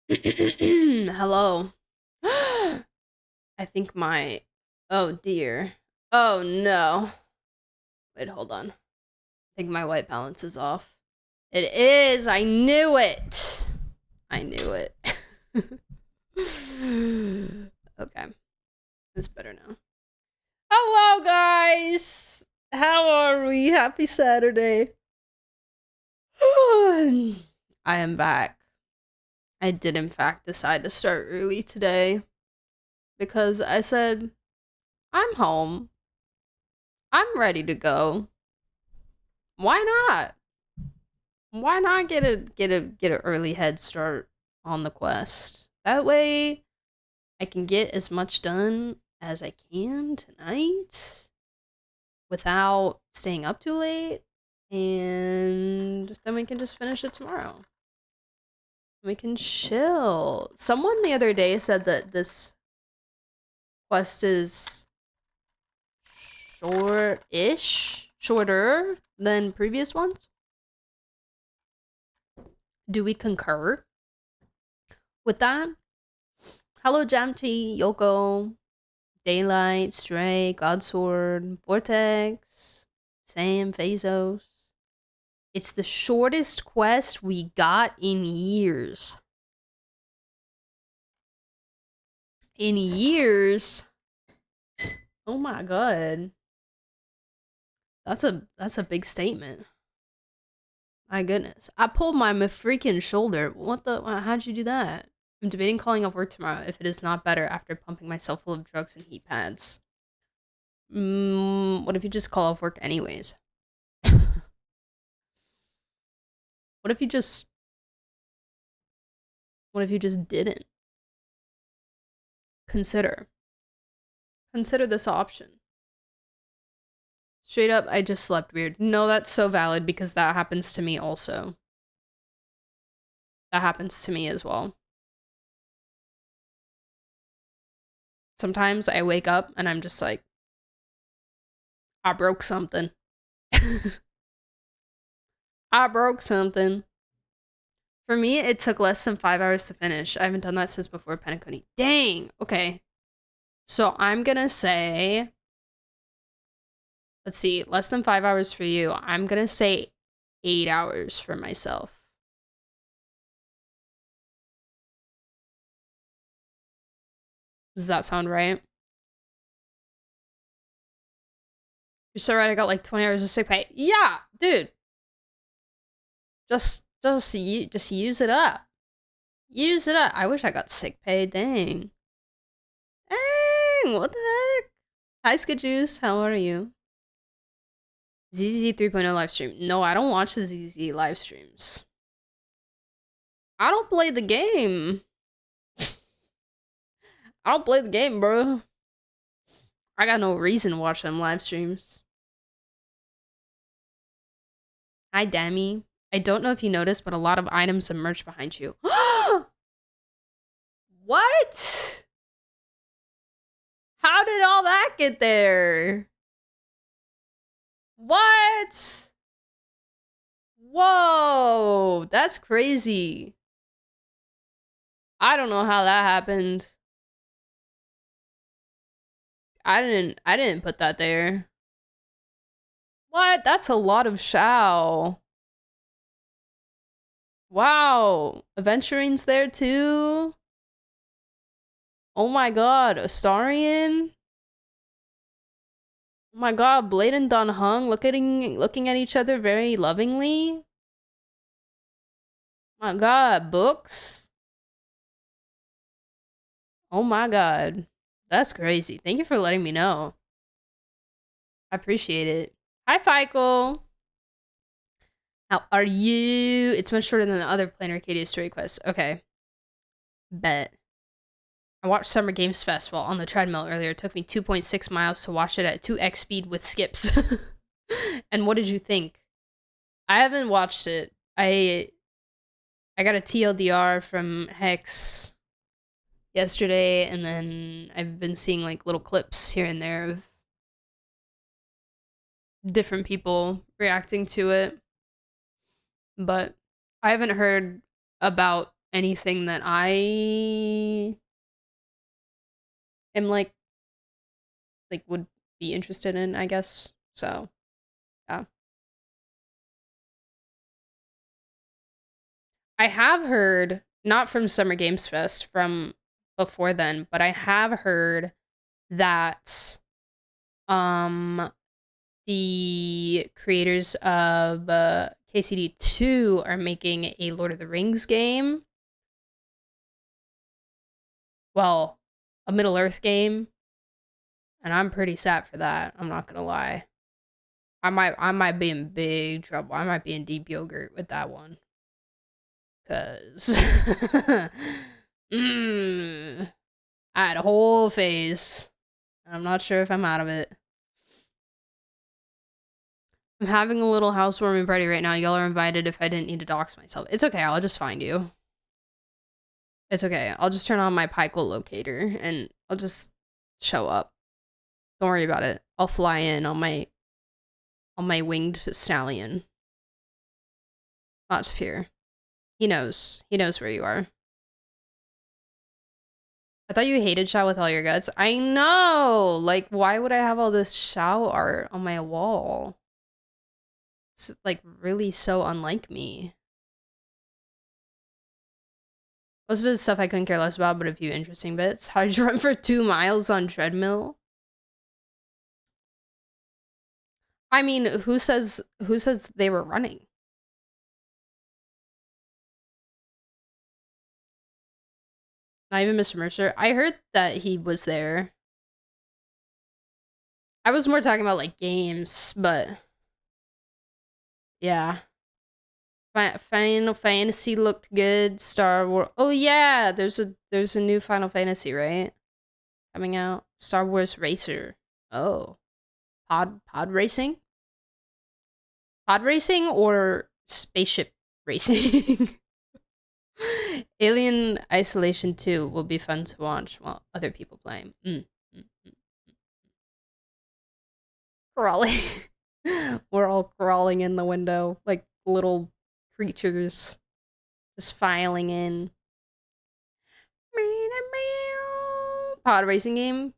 Hello. I think my. Oh dear. Oh no. Wait, hold on. I think my white balance is off. It is! I knew it! I knew it. Okay. It's better now. Hello, guys! How are we? Happy Saturday. I am back. I did, in fact, decide to start early today because I said, I'm home. I'm ready to go. Why not? Why not get an early head start on the quest? That way I can get as much done as I can tonight without staying up too late, and then we can just finish it tomorrow. We can chill. Someone the other day said that this quest is shorter than previous ones. Do we concur with that? Hello, Jamti, Yoko, Daylight, Stray, Godsword, Vortex, Sam, Phazos. It's the shortest quest we got in years. In years? Oh my god. That's a big statement. My goodness. I pulled my freaking shoulder. What the? How'd you do that? I'm debating calling off work tomorrow if it is not better after pumping myself full of drugs and heat pads. What if you just call off work anyways? What if you just... What if you just didn't? Consider this option. Straight up, I just slept weird. No, that's so valid because that happens to me also. That happens to me as well. Sometimes I wake up and I'm just like, I broke something. I broke something. For me, it took less than 5 hours to finish. I haven't done that since before Penacony. Dang. Okay. So I'm gonna say, let's see, less than 5 hours for you. I'm gonna say 8 hours for myself. Does that sound right? You're so right. I got like 20 hours of sick pay. Yeah, dude. Just use it up. Use it up. I wish I got sick pay. Dang. Dang. What the heck? Hi, Skid Juice. How are you? ZZZ 3.0 live stream. No, I don't watch the ZZZ live streams. I don't play the game. I don't play the game, bro. I got no reason to watch them live streams. Hi, Demi. I don't know if you noticed, but a lot of items and merch behind you. What? How did all that get there? What? Whoa, that's crazy. I don't know how that happened. I didn't put that there. What? That's a lot of Shao. Wow. Aventuring's there too. Oh my god, Astarion. Oh my god, Blade and Don Hung looking at each other very lovingly. My god, books. Oh my god. That's crazy. Thank you for letting me know. I appreciate it. Hi, Feikle. How are you? It's much shorter than the other Planar Arcadia story quests. Okay. Bet. I watched Summer Games Festival on the treadmill earlier. It took me 2.6 miles to watch it at 2x speed with skips. And what did you think? I haven't watched it. I got a TLDR from Hex yesterday, and then I've been seeing like little clips here and there of different people reacting to it. But I haven't heard about anything that I am like would be interested in, I guess. So, yeah. I have heard, not from Summer Games Fest, from before then, but I have heard that um the creators of KCD 2 are making a Lord of the Rings game. Well, a Middle Earth game, and I'm pretty sad for that. I'm not gonna lie. I might be in big trouble. I might be in deep yogurt with that one. Cause I had a whole phase. I'm not sure if I'm out of it. I'm having a little housewarming party right now. Y'all are invited if I didn't need to dox myself. It's okay, I'll just find you. It's okay. I'll just turn on my Pykel locator and I'll just show up. Don't worry about it. I'll fly in on my winged stallion. Not to fear. He knows. He knows where you are. I thought you hated Shao with all your guts. I know! Like, why would I have all this Shao art on my wall? It's, like, really so unlike me. Most of it is stuff I couldn't care less about, but a few interesting bits. How did you run for 2 miles on treadmill? I mean, who says they were running? Not even Mr. Mercer. I heard that he was there. I was more talking about like games, but yeah. Final Fantasy looked good. Star Wars. Oh yeah, there's a new Final Fantasy, right? Coming out. Star Wars Racer. Oh. Pod racing? Pod racing or spaceship racing? Alien Isolation 2 will be fun to watch while other people play. Crawling. We're all crawling in the window like little creatures just filing in. Pod racing game?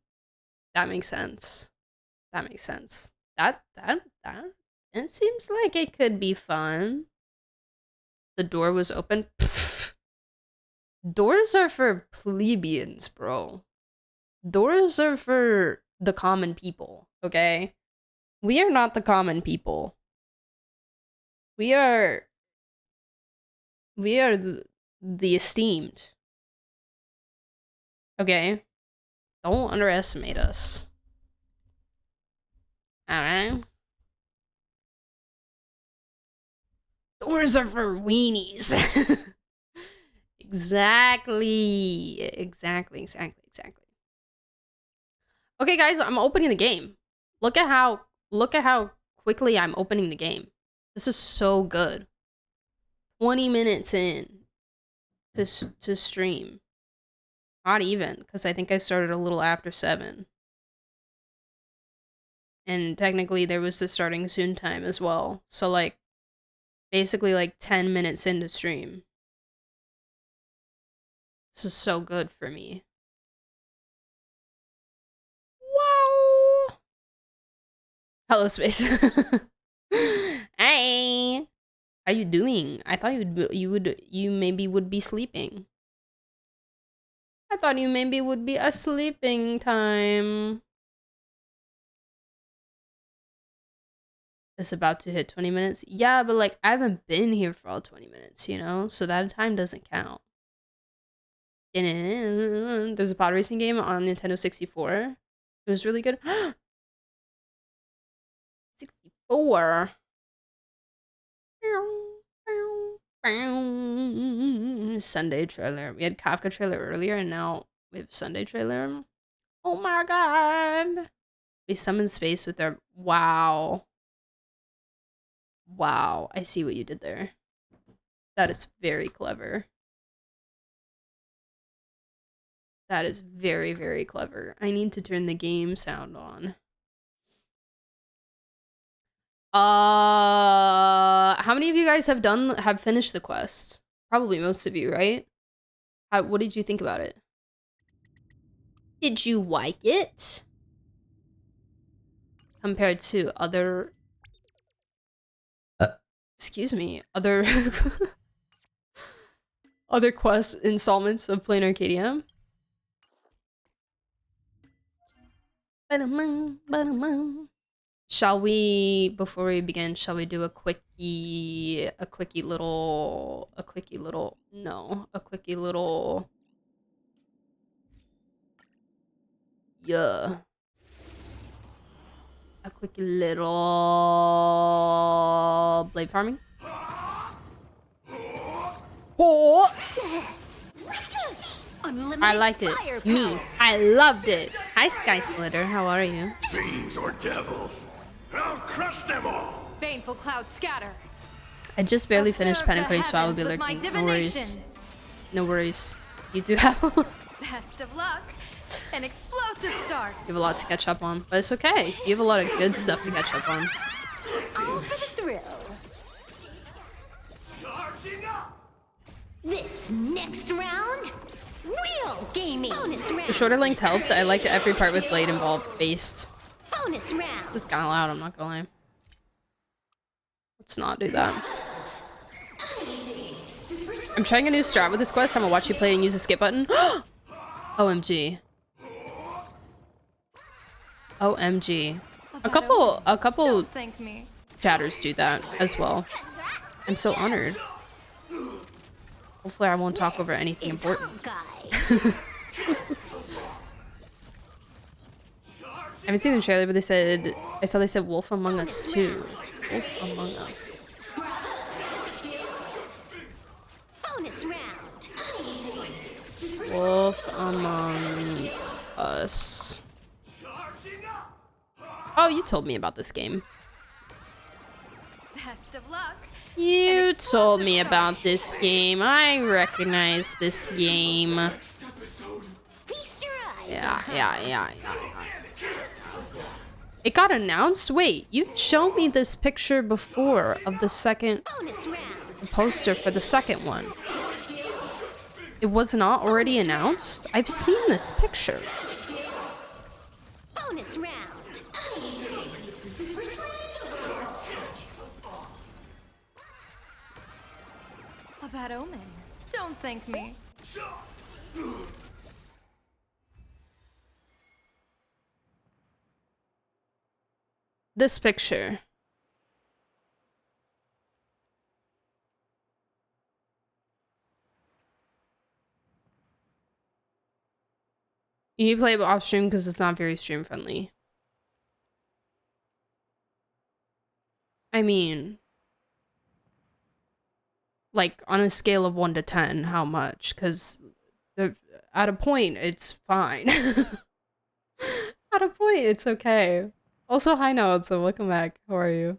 That makes sense. That makes sense. That it seems like it could be fun. The door was open. Pfft. Doors are for plebeians, bro. Doors are for the common people, okay? We are not the common people. We are the esteemed. Okay? Don't underestimate us. Alright? Doors are for weenies. Exactly. Okay, guys, I'm opening the game. Look at how quickly I'm opening the game. This is so good. 20 minutes in to stream. Not even, because I think I started a little after 7. And technically there was the starting soon time as well. So like basically like 10 minutes into stream. This is so good for me. Wow. Hello, space. Hey. How you doing? I thought you maybe would be sleeping. I thought you maybe would be a sleeping time. It's about to hit 20 minutes. Yeah, but like I haven't been here for all 20 minutes, you know? So that time doesn't count. There's a pod racing game on Nintendo 64. It was really good. 64. Sunday trailer. We had Kafka trailer earlier and now we have Sunday trailer. Oh my god. We summoned space with our wow. Wow, I see what you did there. That is very clever. That is very, very clever. I need to turn the game sound on. How many of you guys have finished the quest? Probably most of you, right? What did you think about it? Did you like it? Compared to other... excuse me, other... other quest installments of Plain Arcadia? Shall we, before we begin, shall we do a quickie little, yeah. A quickie little blade farming? Oh! I liked it. Me. I loved it. Hi, Sky Splitter. How are you? Fiends or devils, I'll crush them all. Baneful clouds scatter. I just barely finished Pen and Coding, so I will be lurking. No worries. No worries. You do have Best of luck. An explosive start. you have a lot to catch up on, but it's okay. You have a lot of good stuff to catch up on. All for the thrill. Charging up. This next round, real gaming. Bonus round. The shorter length helped. I liked every part with blade involved based. Bonus round. It was kind of loud, I'm not gonna lie. Let's not do that. I'm trying a new strat with this quest. I'm gonna watch you play and use the skip button. OMG. OMG. A couple Don't thank me. chatters do that as well. I'm so honored. Hopefully I won't talk over anything important. I haven't seen the trailer, but I saw they said Wolf Among Us 2. Wolf Among Us. Bonus round. Wolf Among Us. Oh, you told me about this game. Best of luck. You told me about this game. I recognize this game. Feast your eyes. Yeah. It got announced? Wait, you've shown me this picture before of the second Bonus round. poster for the second one. It was not already announced? I've seen this picture. Bonus round. A bad omen. Don't thank me. This picture. You need to play it off stream because it's not very stream friendly. I mean, like on a scale of 1 to 10, how much? Because at a point, it's fine. At a point, it's okay. Also, hi Note, so welcome back. How are you?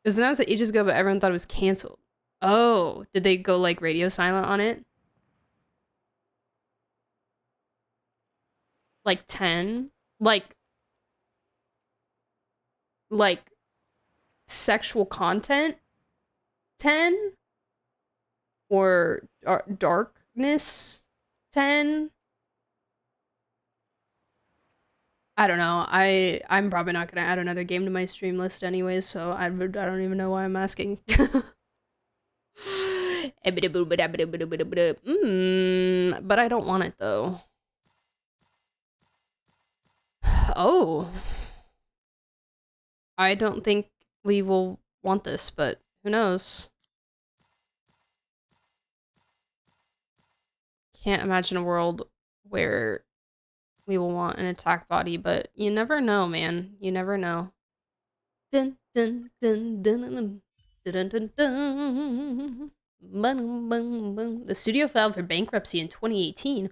It was announced ages ago, but everyone thought it was canceled. Oh, did they go like radio silent on it? Like 10? Like sexual content 10? Or darkness 10? I don't know. I'm probably not gonna add another game to my stream list anyways, so I don't even know why I'm asking. But I don't want it though. Oh. I don't think we will want this, but who knows? Can't imagine a world where we will want an attack body, but you never know, man. You never know. Dun dun dun dun dun dun dun dun. Bum, bum, bum. The studio filed for bankruptcy in 2018.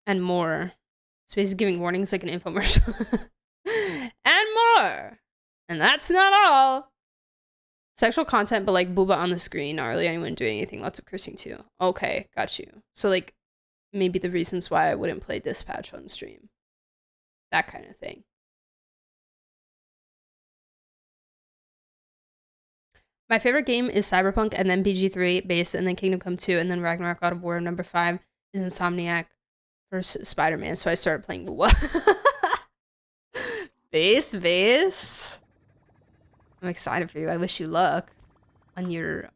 And more. Space is giving warnings like an infomercial. And more. And that's not all. Sexual content, but like booba on the screen, not really anyone doing anything. Lots of cursing too. Okay, got you. So like, maybe the reasons why I wouldn't play Dispatch on stream. That kind of thing. My favorite game is Cyberpunk and then BG3 based and then Kingdom Come 2 and then Ragnarok God of War. Number 5 is Insomniac versus Spider-Man. So I started playing Lua. Base. I'm excited for you. I wish you luck on your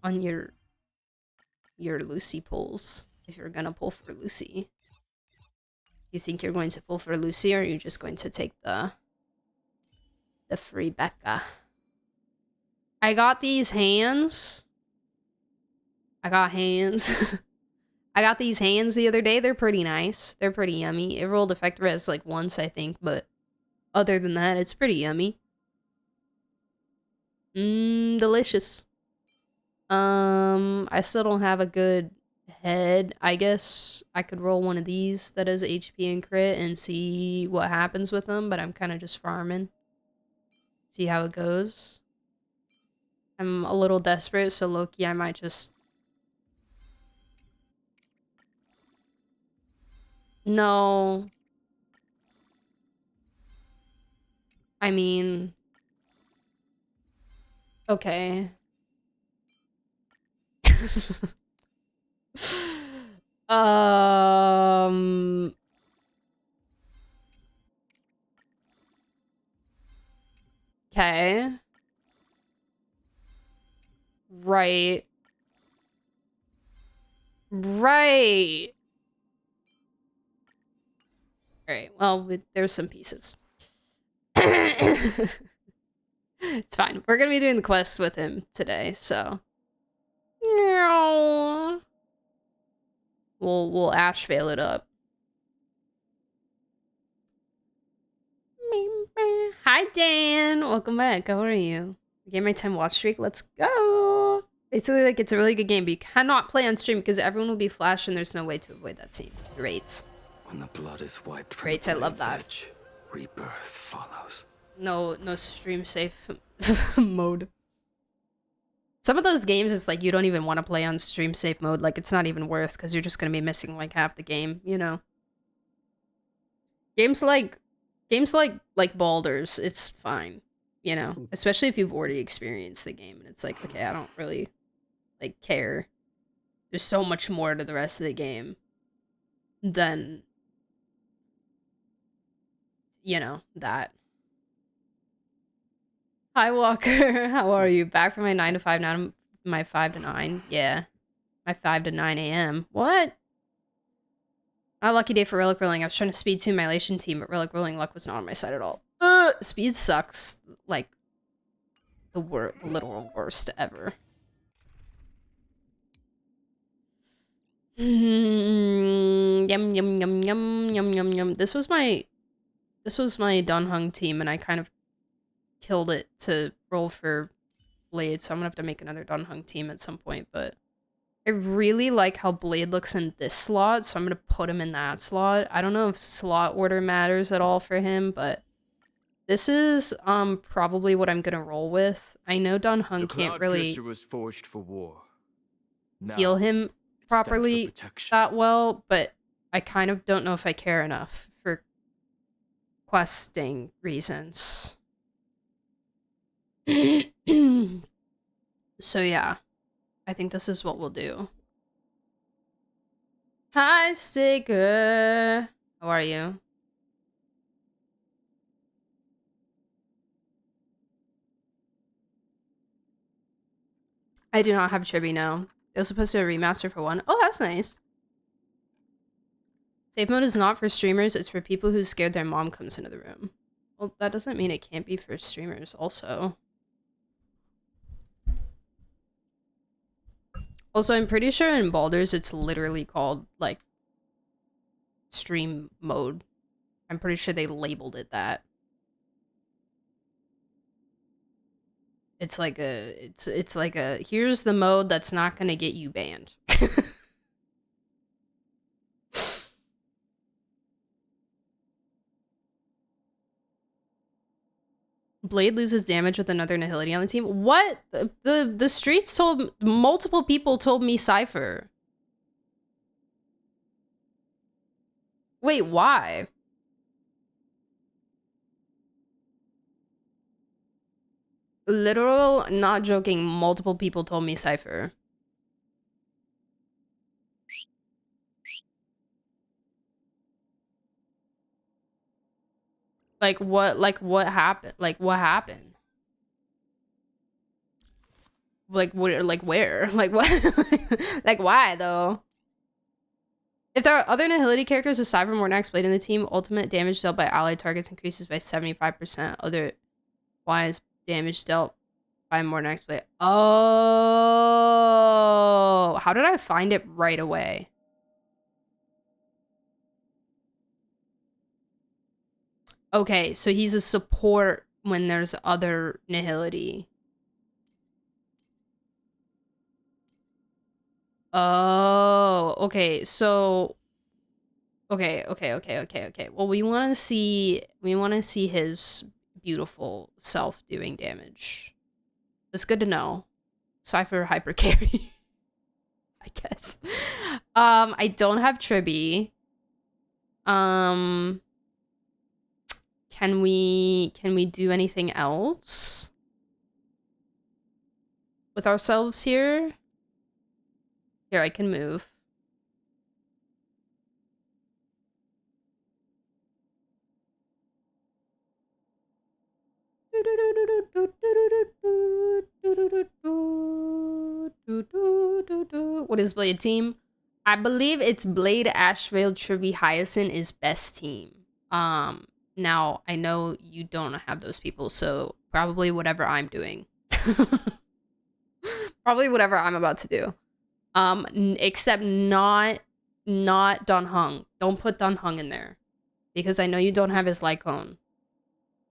Lucy pulls. If you're gonna pull for Lucy. You think you're going to pull for Lucy or are you just going to take the free Becca? I got these hands. I got hands. I got these hands the other day. They're pretty nice. They're pretty yummy. It rolled effect res like once, I think, but other than that, it's pretty yummy. Delicious. I still don't have a good head. I guess I could roll one of these that has HP and crit and see what happens with them, but I'm kind of just farming. See how it goes. I'm a little desperate, so low-key I might just... No. I mean... Okay. Okay. Right. Alright, well, there's some pieces. It's fine. We're gonna be doing the quest with him today, so... We'll Ash veil it up. Hi, Dan! Welcome back. How are you? Game my 10 watch streak. Let's go! Basically, like, it's a really good game, but you cannot play on stream because everyone will be flashed and there's no way to avoid that scene. Great. When the blood is wiped from Great, the I love blade's that. edge, rebirth follows. No stream safe mode. Some of those games, it's like you don't even want to play on stream safe mode. Like, it's not even worth because you're just going to be missing like half the game, you know? Games like Baldur's, it's fine, you know? Especially if you've already experienced the game and it's like, okay, I don't really like care. There's so much more to the rest of the game than, you know, that. Hi, Walker. How are you? Back from my 9 to 5, now my 5 to 9. Yeah. My 5 to 9 a.m. What? Not a lucky day for relic rolling. I was trying to speed 2 my Elation team, but relic rolling luck was not on my side at all. Speed sucks. Like, the literal worst ever. Yum, yum, yum, yum, yum, yum, yum. This was my Dunhung team, and I kind of killed it to roll for Blade, so I'm gonna have to make another Dunhung team at some point, but I really like how Blade looks in this slot, so I'm gonna put him in that slot. I don't know if slot order matters at all for him, but this is probably what I'm gonna roll with. I know Dunhung can't really was forged for war. heal him properly protection. that well, but I kind of don't know if I care enough for questing reasons. So yeah, I think this is what we'll do. Hi, Sticker. How are you? I do not have Chibi now. It was supposed to be a remaster for 1. Oh, that's nice. Safe mode is not for streamers. It's for people who's scared their mom comes into the room. Well, that doesn't mean it can't be for streamers also. Also, I'm pretty sure in Baldur's it's literally called, like, stream mode. I'm pretty sure they labeled it that. It's like a here's the mode that's not gonna get you banned. Blade loses damage with another Nihility on the team. What? The streets told multiple people told me Cypher. Wait, why? Literal, not joking, multiple people told me Cypher. Like what happened? Like what happened? Like where Like what? Like why though? If there are other Nihility characters aside from Mornax Blade in the team, ultimate damage dealt by allied targets increases by 75%. Otherwise, damage dealt by Mornax Blade. Oh, how did I find it right away? Okay, so he's a support when there's other Nihility. Oh, okay. So, okay. Well, we want to see his beautiful self doing damage. It's good to know. Cypher hyper carry, I guess. I don't have Tribby. Can we do anything else with ourselves here? Here, I can move. What is Blade team? I believe it's Blade, Ashvale, Tribby, Hyacinth is best team. Now I know you don't have those people, so probably whatever I'm doing. Probably whatever I'm about to do. Except not Don Hung. Don't put Don Hung in there. Because I know you don't have his Lycone.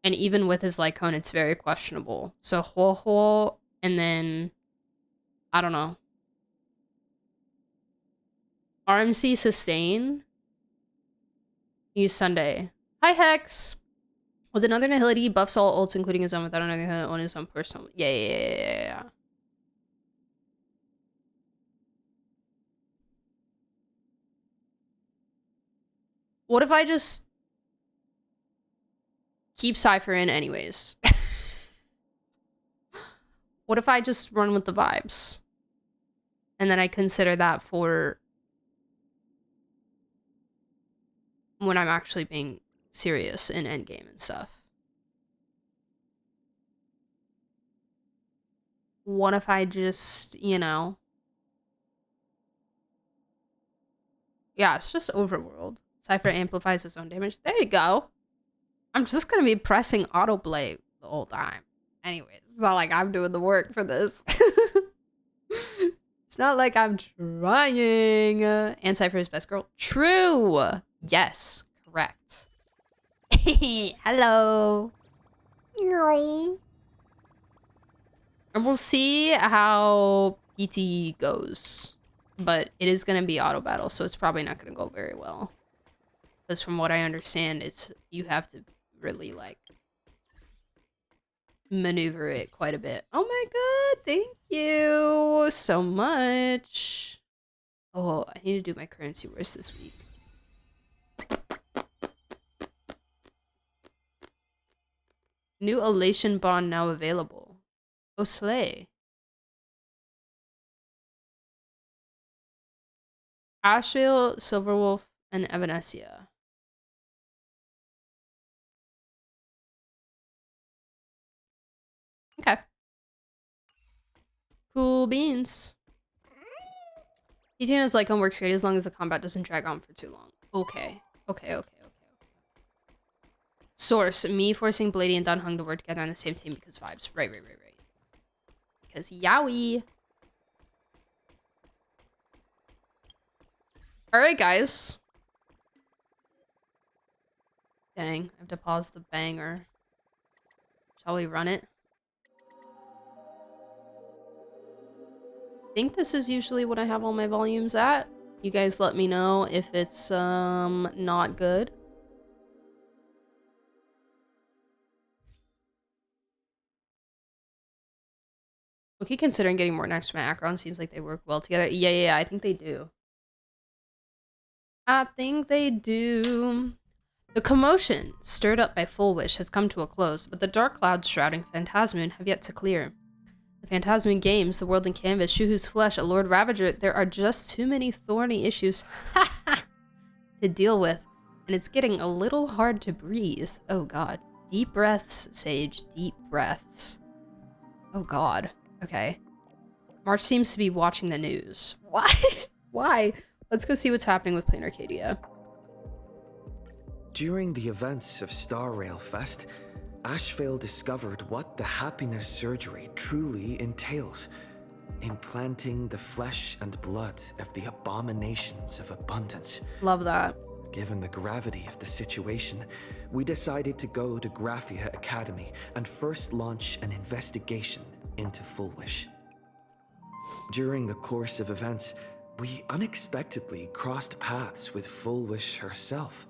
And even with his Lycone, it's very questionable. So Ho Ho, and then I don't know. RMC sustain. Use Sunday. Hi Hex. With another Nihility, buffs all ults, including his own, without another on his own personal. Yeah. What if I just keep Cypher in anyways? What if I just run with the vibes? And then I consider that for when I'm actually being serious in endgame and stuff. What if I just, you know... Yeah, it's just overworld. Cypher amplifies his own damage. There you go. I'm just gonna be pressing autoplay the whole time. Anyways, it's not like I'm doing the work for this. It's not like I'm trying. And Cypher is best girl. True. Yes, correct. Hello. And we'll see how PT goes. But it is going to be auto battle, so it's probably not going to go very well. Because from what I understand, you have to really, like, maneuver it quite a bit. Oh my god, thank you so much. Oh, I need to do my currency wars this week. New elation bond now available. Oh, slay. Ashvale, Silverwolf, and Evanesia. Okay. Cool beans. Tina's Lycone works great as long as the combat doesn't drag on for too long. Okay. Source, me forcing Blady and Don Hung to work together on the same team because vibes. Right. Because yowie. Alright, guys. Dang, I have to pause the banger. Shall we run it? I think this is usually what I have all my volumes at. You guys let me know if it's not good. Okay, considering getting more next to my Acheron seems like they work well together. Yeah, I think they do. I think they do. The commotion stirred up by Full Wish has come to a close, but the dark clouds shrouding Phantasmoon have yet to clear. The Phantasmoon Games, the world in canvas, Shuhu's flesh, a Lord Ravager, there are just too many thorny issues to deal with, and it's getting a little hard to breathe. Oh god. Deep breaths, Sage, deep breaths. Oh god. Okay. March seems to be watching the news. Why? Why? Let's go see what's happening with Plain Arcadia. During the events of Star Rail Fest, Ashvale discovered what the happiness surgery truly entails. Implanting the flesh and blood of the abominations of abundance. Love that. Given the gravity of the situation, we decided to go to Graphia Academy and first launch an investigation into Full Wish. During the course of events, we unexpectedly crossed paths with Full Wish herself.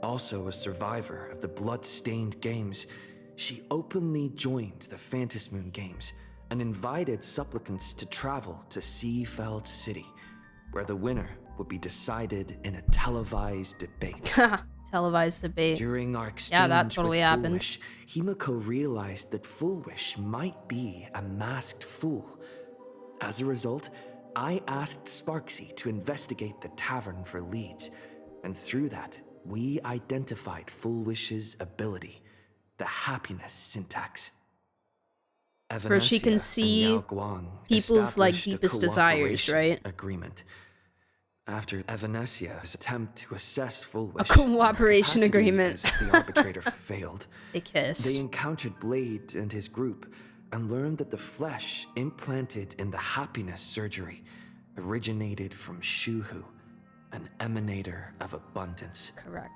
Also a survivor of the blood-stained games, she openly joined the Phantasmoon Games and invited supplicants to travel to Seafeld City, where the winner would be decided in a televised debate. Televised debate. During our exchange that totally with happened. Full Wish, Himiko realized that Full Wish might be a masked fool. As a result, I asked Sparksy to investigate the tavern for leads, and through that, we identified Full Wish's ability, the happiness syntax. Where she can Evanesia see and Yao Guang people's, like, established a deepest desires, cooperation right? Agreement. After Evanesia's attempt to assess Full Wish, cooperation capacity agreement. as the arbitrator failed. They kissed. They encountered Blade and his group and learned that the flesh implanted in the happiness surgery originated from Shuhu, an emanator of abundance. Correct.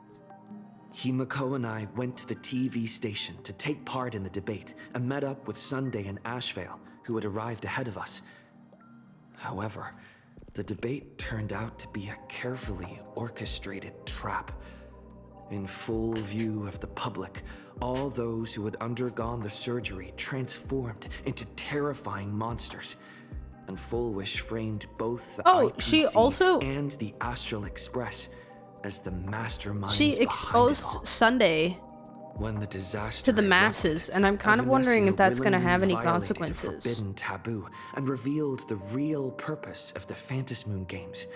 Himiko and I went to the TV station to take part in the debate and met up with Sunday and Ashvale, who had arrived ahead of us. However, the debate turned out to be a carefully orchestrated trap. In full view of the public, all those who had undergone the surgery transformed into terrifying monsters. And Full Wish framed both the she IPC also- and the Astral Express as the masterminds She behind it exposed all. Sunday When the disaster to the erupted, masses, and I'm kind of wondering if Evanesia that's going to have any willingly violated a consequences. forbidden taboo and revealed the real purpose of the Phantasmoon Games,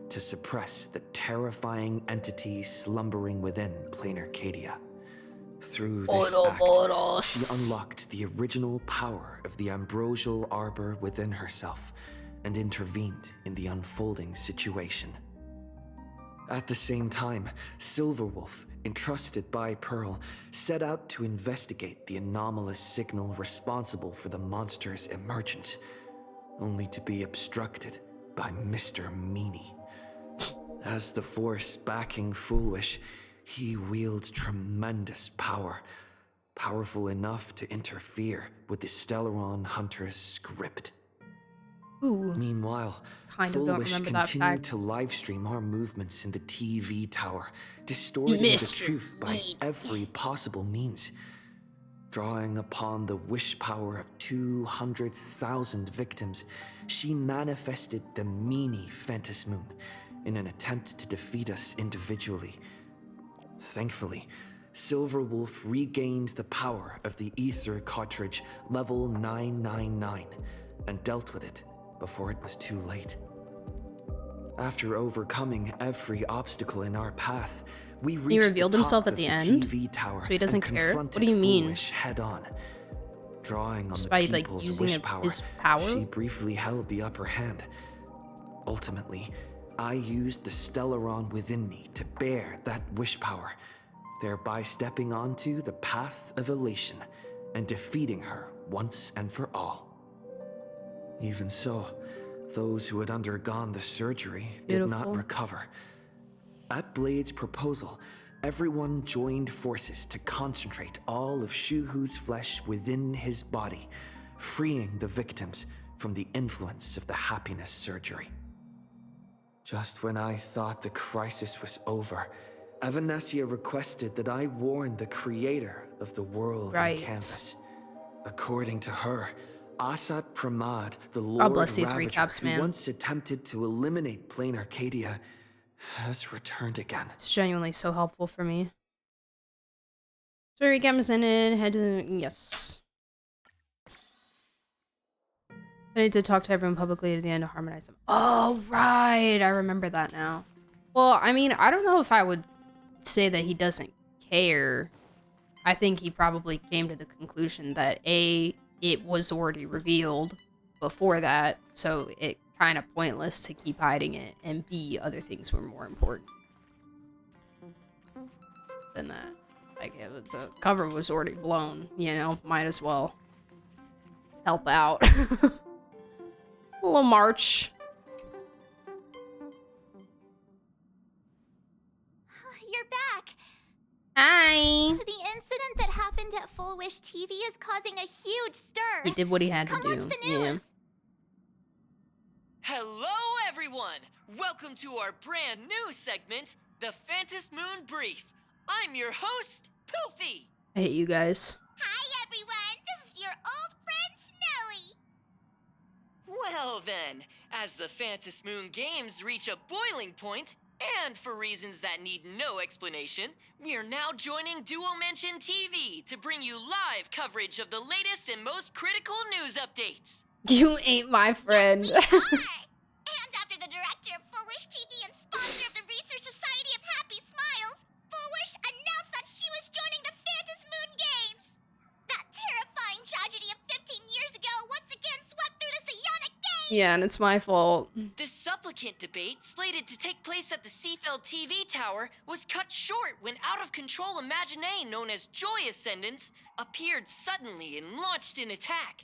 to suppress the terrifying entity slumbering within Plain Arcadia. Through this act, she unlocked the original power of the ambrosial arbor within herself and intervened in the unfolding situation. At the same time, Silverwolf, entrusted by Pearl, set out to investigate the anomalous signal responsible for the monster's emergence, only to be obstructed by Mr. Meanie. As the force backing Full Wish, he wields tremendous power, powerful enough to interfere with the Stellaron Hunter's script. Ooh. Meanwhile, Kind of Full don't Wish remember that continued fact. to livestream our movements in the TV tower, distorting the Mr. truth by every possible means. Drawing upon the wish power of 200,000 victims, she manifested the Meanie Phantasmoon in an attempt to defeat us individually. Thankfully, Silverwolf regained the power of the Ether cartridge level 999 and dealt with it before it was too late. After overcoming every obstacle in our path, we reached revealed the top himself at of the the end? TV tower So he doesn't and care? What do confronted you mean? Full Wish head on. Drawing on Just the by, like, people's using wish his power? she briefly held the upper hand. Ultimately, I used the Stellaron within me to bear that wish power, thereby stepping onto the path of elation and defeating her once and for all. Even so, those who had undergone the surgery did Beautiful. not recover. At Blade's proposal, everyone joined forces to concentrate all of Shuhu's flesh within his body, freeing the victims from the influence of the happiness surgery. Just when I thought the crisis was over, Evanesia requested that I warn the creator of the world Right. in canvas. According to her, Asat Pramad, the God Lord bless these Ravager, recaps, who man. once attempted to eliminate Plain Arcadia, has returned again. It's genuinely so helpful for me. Sorry, cameras in it. Head to yes. I need to talk to everyone publicly at the end to harmonize them. Oh, right. I remember that now. Well, I mean, I don't know if I would say that he doesn't care. I think he probably came to the conclusion that A, it was already revealed before that, so it kind of pointless to keep hiding it, and B, other things were more important than that. Like, if it's a cover was already blown, you know, might as well help out. A little march. You're back. Hi. The incident that happened at Full Wish TV is causing a huge stir. He did what he had Come to do. watch the news. Yeah. Hello, everyone! Welcome to our brand new segment, the Phantom Moon Brief. I'm your host, Poofy. I hate you guys. Hi, everyone. This is your old friend, Snowy. Well then, as the Phantom Moon games reach a boiling point, and for reasons that need no explanation, we are now joining Duo Mention TV to bring you live coverage of the latest and most critical news updates. You ain't my friend. And after the director of Full Wish TV and sponsor of the Research Society of Happy Smiles, Full Wish announced that she was joining the Phantom Moon Games. That terrifying tragedy of 15 years ago once again swept through the psionic game. Yeah, and it's my fault. The supplicant debate, slated to take place at the Seafeld TV tower, was cut short when out-of-control Imaginee known as Joy Ascendants appeared suddenly and launched an attack.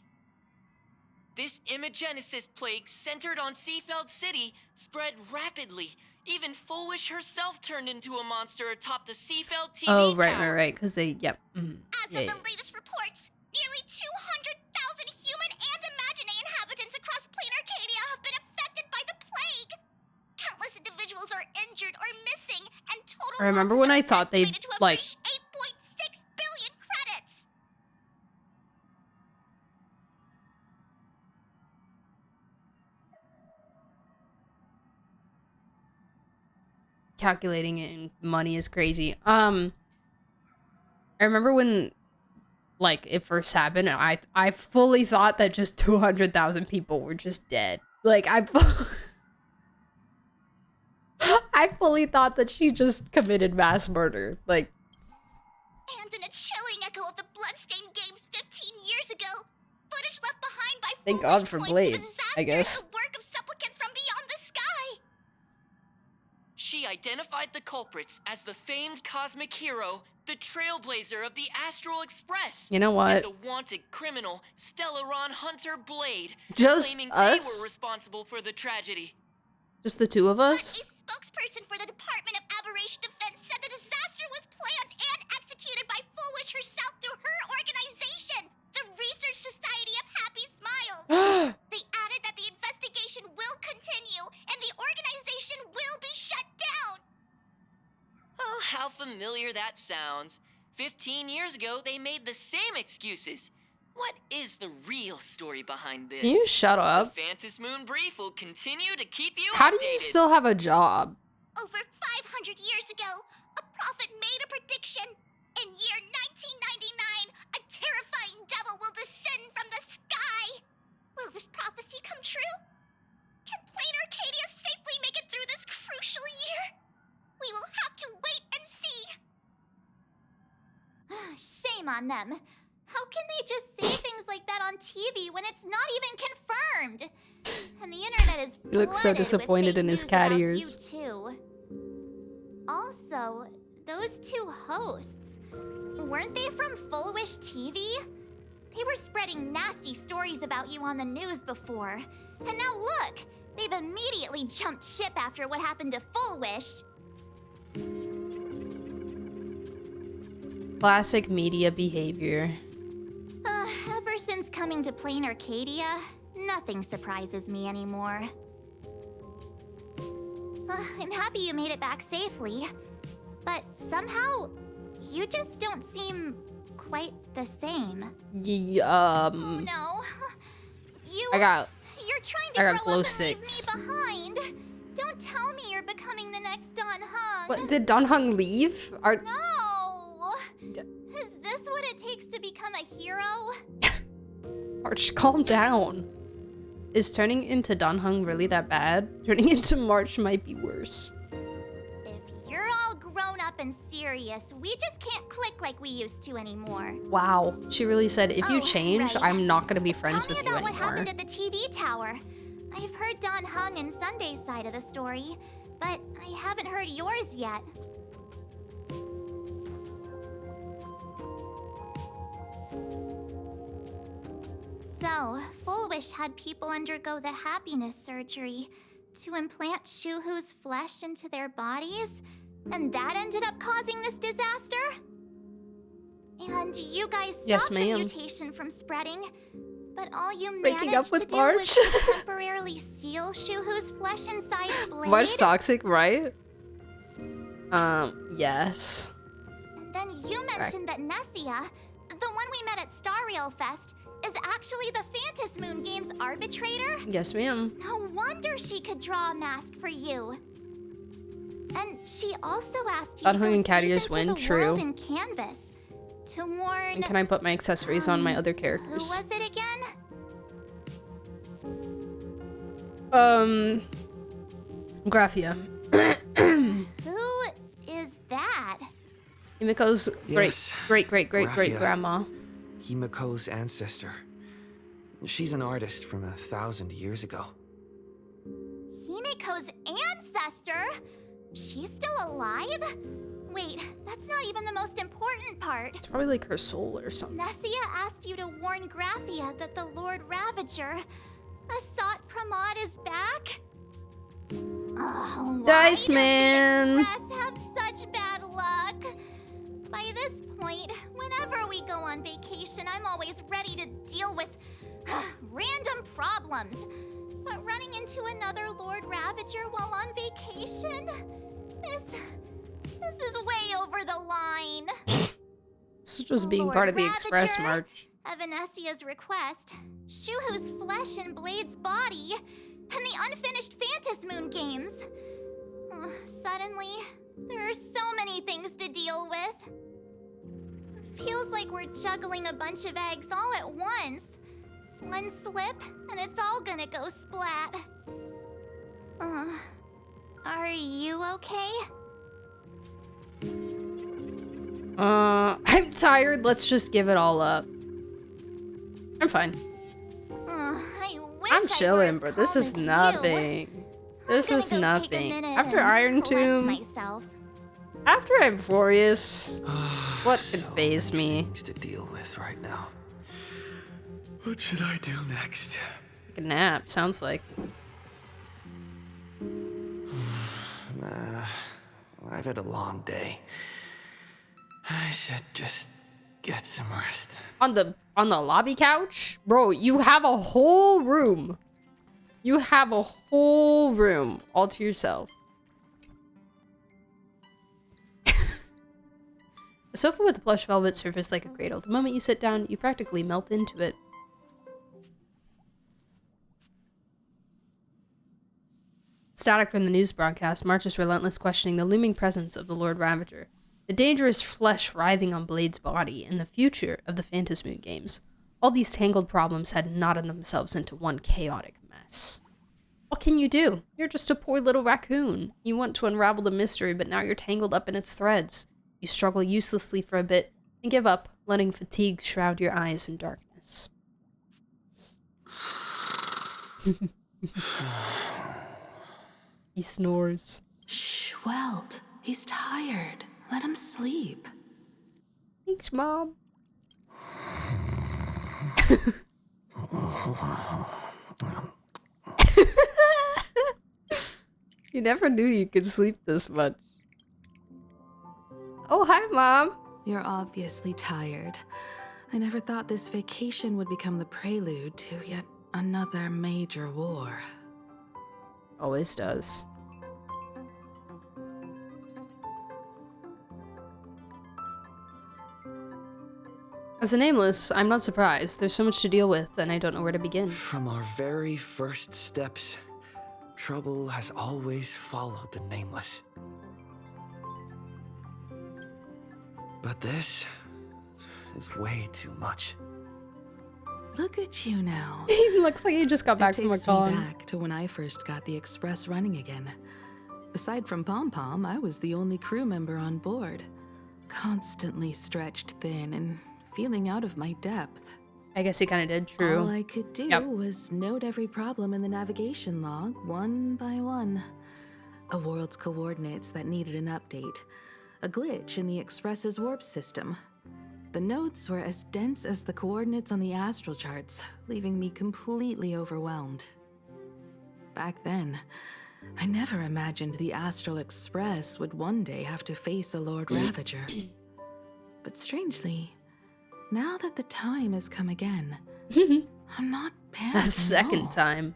This Imagenesis plague centered on Seafeld City spread rapidly. Even Full Wish herself turned into a monster atop the Seafeld TV Oh, tower. right. Because they, yep. As of the latest reports, nearly 200,000 human and Imaginee inhabitants across plain Arcadia have been affected by the plague. Countless individuals are injured or missing, and total I remember losses when I are thought they, estimated to have like, reached 8.6 billion credits. calculating it in money is crazy. I remember when, like, it first happened, I fully thought that just 200,000 people were just dead. Like, I fully thought that she just committed mass murder. Like, And in a chilling echo of the bloodstained games 15 years ago, footage left behind by Thank Full God Wish for points to Blade, the disaster I guess. and the work of supplicants from beyond the sky. She identified the culprits as the famed cosmic hero, the trailblazer of the Astral Express. You know what? And the wanted criminal, Stellaron Hunter Blade, Just claiming us? they were responsible for the tragedy. Just the two of But us? a spokesperson for the Department of Aberration Defense said the disaster was planned and executed by Full Wish herself through her organization, the Research Society of Happy Smiles. They added that the investigation will continue and the organization will be shut down. Oh, how familiar that sounds. 15 years ago, they made the same excuses. What is the real story behind this? Can you shut up? The Phantom Moon Brief will continue to keep you How do updated. you still have a job? Over 500 years ago, a prophet made a prediction. In year 1999, a terrifying devil will descend from the sky. Will this prophecy come true? Can plain Arcadia safely make it through this crucial year? We will have to wait and see. Shame on them. How can they just say things like that on TV when it's not even confirmed? And the internet is He looks so flooded with disappointed fake in his news cat about ears. You too. Also, those two hosts, weren't they from Full Wish TV? They were spreading nasty stories about you on the news before. And now look, they've immediately jumped ship after what happened to Full Wish. Classic media behavior. Ever since coming to Plain Arcadia, nothing surprises me anymore. I'm happy you made it back safely, but somehow, you just don't seem quite the same. Oh no. I got You're trying I to got grow glow up and sticks. leave me behind. Don't tell me you're becoming the next Don Hung. What, did Don Hung leave? No! Is this what it takes to become a hero? March, calm down. Is turning into Don Hung really that bad? Turning into March might be worse. If you're all grown up and serious, we just can't click like we used to anymore. Wow. She really said, if you Oh, change, right. I'm not gonna be friends Tell with me you about what anymore. happened at the TV tower. I've heard Don Hung and Sunday's side of the story, but I haven't heard yours yet. So, Full Wish had people undergo the happiness surgery to implant Shuhu's flesh into their bodies, and that ended up causing this disaster? And you guys stopped Yes, the ma'am. mutation from spreading, but all you Breaking up managed with to do March. was to temporarily seal Shuhu's flesh inside Blade. March toxic, right? Yes. And then you mentioned that Nessia, the one we met at Star Rail Fest, is actually the Phantas Moon Games arbitrator? Yes, ma'am. No wonder she could draw a mask for you. And she also asked you Don to Hung go and deep Cadius into win, the true. world in Canvas to warn... And can I put my accessories on my other Who characters? was it again? Graphia. Who is that? Himiko's Yes, great Graphia. grandma. Himiko's ancestor. She's an artist from 1,000 years ago. Himiko's ancestor? She's still alive? Wait, that's not even the most important part. It's probably like her soul or something. Nessia asked you to warn Graphia that the Lord Ravager, Asat Pramod, is back? Oh, why Dice does Man. the Express have such bad luck? By this point, whenever we go on vacation, I'm always ready to deal with random problems. But running into another Lord Ravager while on vacation? This is way over the line. This is just being Lord part of the Express Ravager, March. At Vanessia's request, Shuhu's flesh and Blade's body, and the unfinished Phantas Moon games. Suddenly, there are so many things to deal with. Feels like we're juggling a bunch of eggs all at once. One slip, and it's all gonna go splat. Are you okay? I'm tired. Let's just give it all up. I'm fine. I wish I'm I were chilling, as bro. This calm is as you. nothing. This I'm is gonna go take a nothing. minute After and Iron collect Tomb, myself. after Amphorius, what could So phase many me? things to deal with right now. What should I do next? Take a nap, sounds like. Nah, I've had a long day. I should just get some rest. On the lobby couch? Bro, you have a whole room. You have a whole room all to yourself. A sofa with a plush velvet surface like a cradle. The moment you sit down, you practically melt into it. Static from the news broadcast, March's relentless questioning the looming presence of the Lord Ravager, the dangerous flesh writhing on Blade's body, and the future of the Phantas Moon games. All these tangled problems had knotted themselves into one chaotic mess. What can you do? You're just a poor little raccoon. You want to unravel the mystery, but now you're tangled up in its threads. You struggle uselessly for a bit, and give up, letting fatigue shroud your eyes in darkness. He snores. Shh, Welt. He's tired. Let him sleep. Thanks, Mom. You never knew you could sleep this much. Oh, hi, Mom. You're obviously tired. I never thought this vacation would become the prelude to yet another major war. Always does. As a nameless, I'm not surprised. There's so much to deal with, and I don't know where to begin. From our very first steps, trouble has always followed the Nameless. But this is way too much. Look at you now. He looks like he just got back It from a takes me con. back to when I first got the Express running again. Aside from Pom Pom, I was the only crew member on board, constantly stretched thin and feeling out of my depth. I guess he kind of did. True. All I could do Yep. was note every problem in the navigation log one by one. A world's coordinates that needed an update, a glitch in the Express's warp system. The notes were as dense as the coordinates on the astral charts, leaving me completely overwhelmed. Back then, I never imagined the Astral Express would one day have to face a Lord Ravager. But strangely, now that the time has come again, I'm not panicking A second at all. time.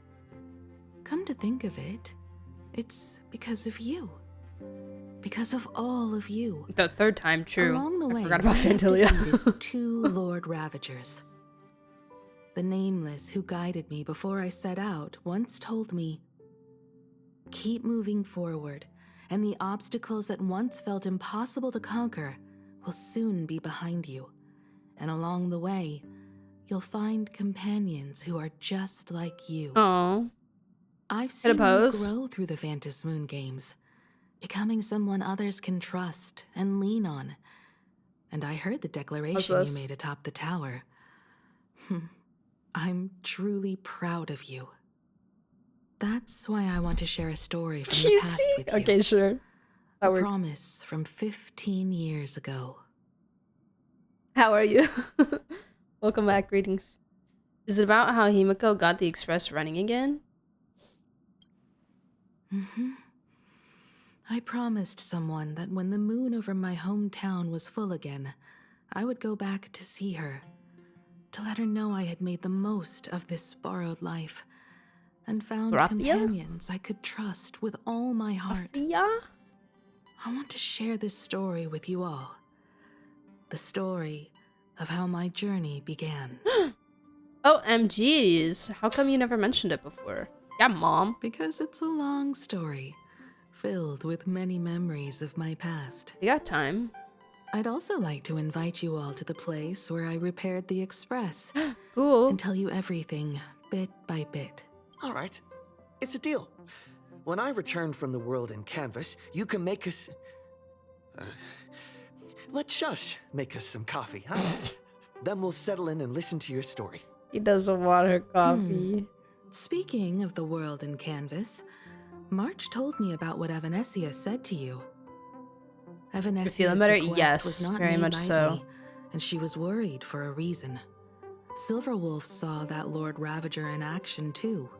Come to think of it, it's because of you. Because of all of you. The third time, true. Along the way, I forgot about I have Fantilia. defeated 2 Lord Ravagers. The Nameless who guided me before I set out once told me, keep moving forward, and the obstacles that once felt impossible to conquer will soon be behind you. And along the way, you'll find companions who are just like you. Oh, I've seen you pose. grow through the Phantom Moon games, becoming someone others can trust and lean on. And I heard the declaration you this? made atop the tower. I'm truly proud of you. That's why I want to share a story from the past cutesy. with you. Okay, sure. That A works. promise from 15 years ago. How are you? Welcome back. Greetings. Is it about how Himiko got the Express running again? I promised someone that when the moon over my hometown was full again, I would go back to see her, to let her know I had made the most of this borrowed life, and found Grappia? companions I could trust with all my heart. Yeah. I want to share this story with you all. The story of how my journey began. OMGs. How come you never mentioned it before? Yeah, Mom. Because it's a long story, filled with many memories of my past. You got time. I'd also like to invite you all to the place where I repaired the Express Cool. and tell you everything bit by bit. All right, it's a deal. When I return from the world in canvas, you can make us... let Shush make us some coffee, huh? Then we'll settle in and listen to your story. He doesn't want her coffee. Speaking of the world in canvas, March told me about what Evanesia said to you. Evanesia's feeling better? request Yes, was not very made much so. lightly, and she was worried for a reason. Silverwolf saw that Lord Ravager in action too.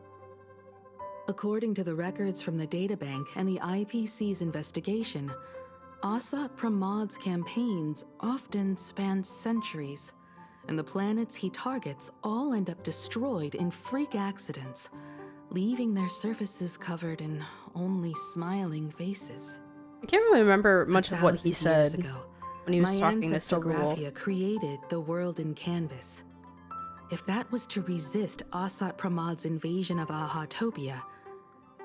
According to the records from the databank and the IPC's investigation, Asat Pramad's campaigns often span centuries, and the planets he targets all end up destroyed in freak accidents, leaving their surfaces covered in only smiling faces. I can't really remember much of what he 1,000 years said ago, when he was my talking to ancestor Silverwolf. Graphia created the world in canvas. If that was to resist Asat Pramad's invasion of Ahatopia,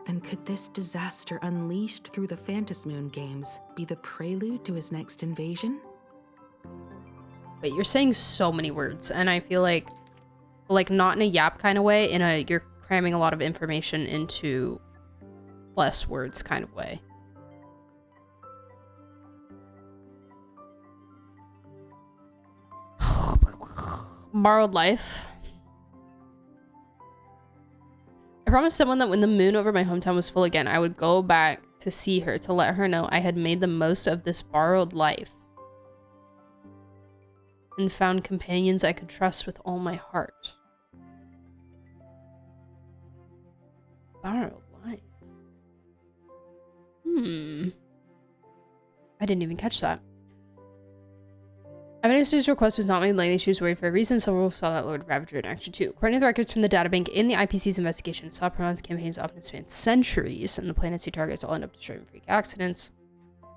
then could this disaster unleashed through the Phantasmoon games be the prelude to his next invasion? Wait, you're saying so many words, and I feel like not in a yap kind of way, you're cramming a lot of information into less words kind of way. Borrowed life. I promised someone that when the moon over my hometown was full again, I would go back to see her to let her know I had made the most of this borrowed life and found companions I could trust with all my heart. Borrowed life. I didn't even catch that. Evanesia's request was not made lightly. She was worried for a reason. Silverwolf saw that Lord Ravager in action too. According to the records from the databank in the IPC's investigation, Sapraman's campaigns often span centuries, and the planets he targets all end up destroyed in freak accidents.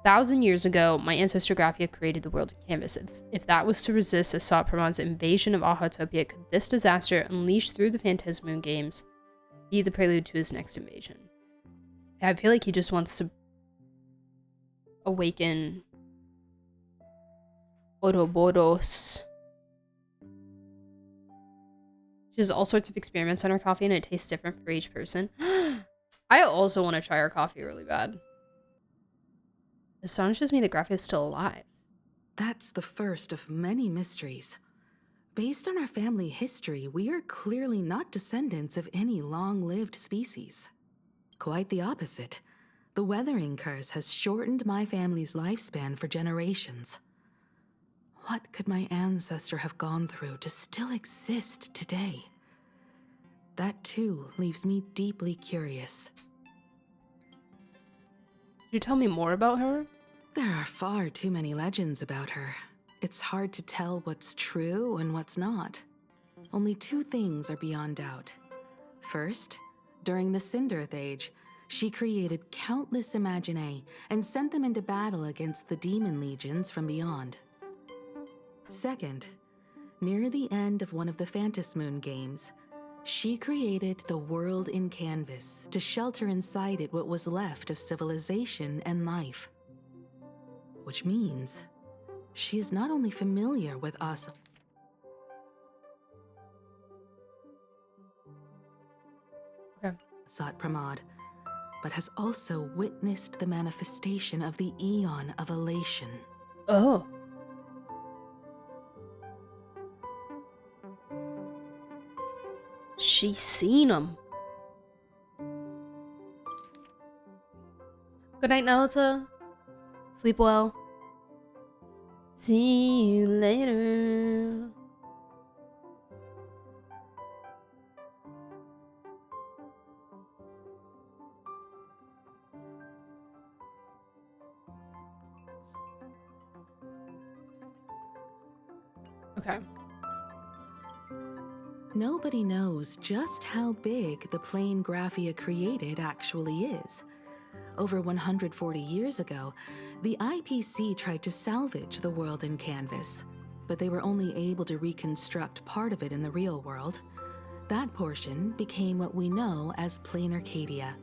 1,000 years ago, my ancestor Graphia created the world in canvas. If that was to resist Sapraman's invasion of Ahatopia, could this disaster, unleashed through the Phantasmoon games, be the prelude to his next invasion? I feel like he just wants to awaken Ouroboros. She has all sorts of experiments on her coffee and it tastes different for each person. I also want to try her coffee really bad. It astonishes me that Graphia is still alive. That's the first of many mysteries. Based on our family history, we are clearly not descendants of any long-lived species. Quite the opposite. The weathering curse has shortened my family's lifespan for generations. What could my ancestor have gone through to still exist today? That too leaves me deeply curious. Could you tell me more about her? There are far too many legends about her. It's hard to tell what's true and what's not. Only two things are beyond doubt. First, during the Cinderth Age, she created countless Imaginae and sent them into battle against the demon legions from beyond. Second, near the end of one of the Phantasmoon games, she created the world in canvas to shelter inside it what was left of civilization and life. Which means she is not only familiar with us, Sat Pramod, but has also witnessed the manifestation of the Eon of Elation. Oh. She's seen him. Good night, Naota. Sleep well. See you later. Okay. Nobody knows just how big the plane Graphia created actually is. Over 140 years ago, the IPC tried to salvage the world in canvas, but they were only able to reconstruct part of it in the real world. That portion became what we know as plain Arcadia.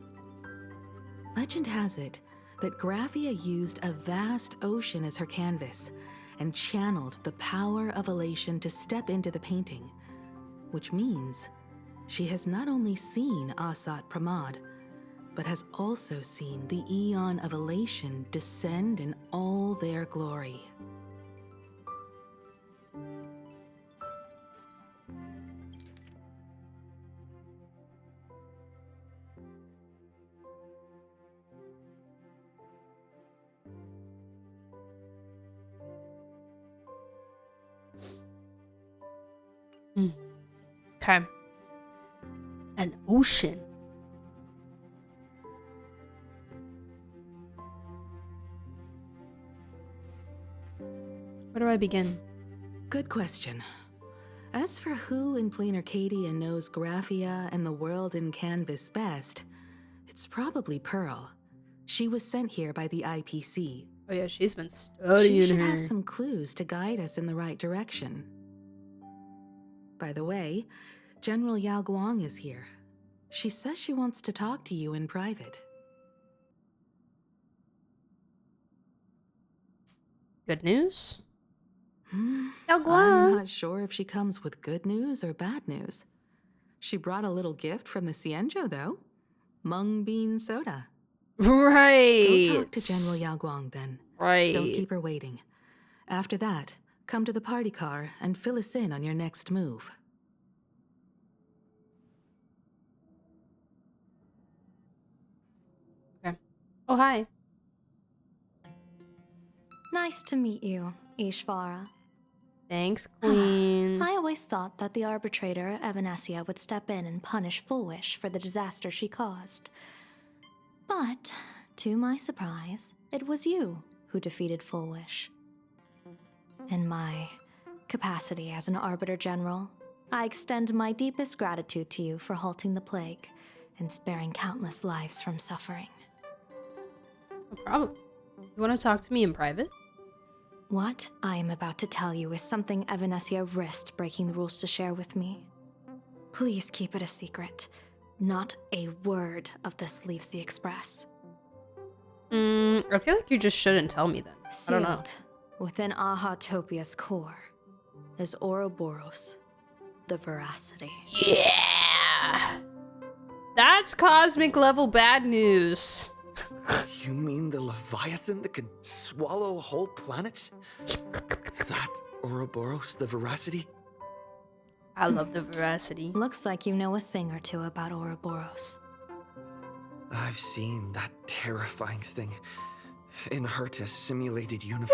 Legend has it that Graphia used a vast ocean as her canvas and channeled the power of elation to step into the painting, which means she has not only seen Asat Pramod, but has also seen the Eon of Elation descend in all their glory. Okay. An ocean. Where do I begin? Good question. As for who in plain Arcadia knows Graphia and the world in canvas best, it's probably Pearl. She was sent here by the IPC. Oh yeah, she's been studying She should her. have some clues to guide us in the right direction. By the way, General Yao Guang is here. She says she wants to talk to you in private. Good news? Yao I'm Guang. not sure if she comes with good news or bad news. She brought a little gift from the Cienjo, though. Mung bean soda. Right. Go talk to General Yao Guang, then. Right. Don't keep her waiting. After that, come to the party car and fill us in on your next move. Okay. Oh, hi. Nice to meet you, Ishvara. Thanks, Queen. I always thought that the arbitrator, Evanesia, would step in and punish Fullwish for the disaster she caused. But, to my surprise, it was you who defeated Fullwish. In my capacity as an Arbiter General, I extend my deepest gratitude to you for halting the plague and sparing countless lives from suffering. No problem. You want to talk to me in private? What I am about to tell you is something Evanesia risked breaking the rules to share with me. Please keep it a secret. Not a word of this leaves the Express. I feel like you just shouldn't tell me then. I don't know. Sealed within Ahatopia's core is Ouroboros, the Veracity. Yeah! That's cosmic level bad news. You mean the Leviathan that can swallow whole planets? That Ouroboros, the Veracity? I love the Veracity. Looks like you know a thing or two about Ouroboros. I've seen that terrifying thing in Herta's simulated universe.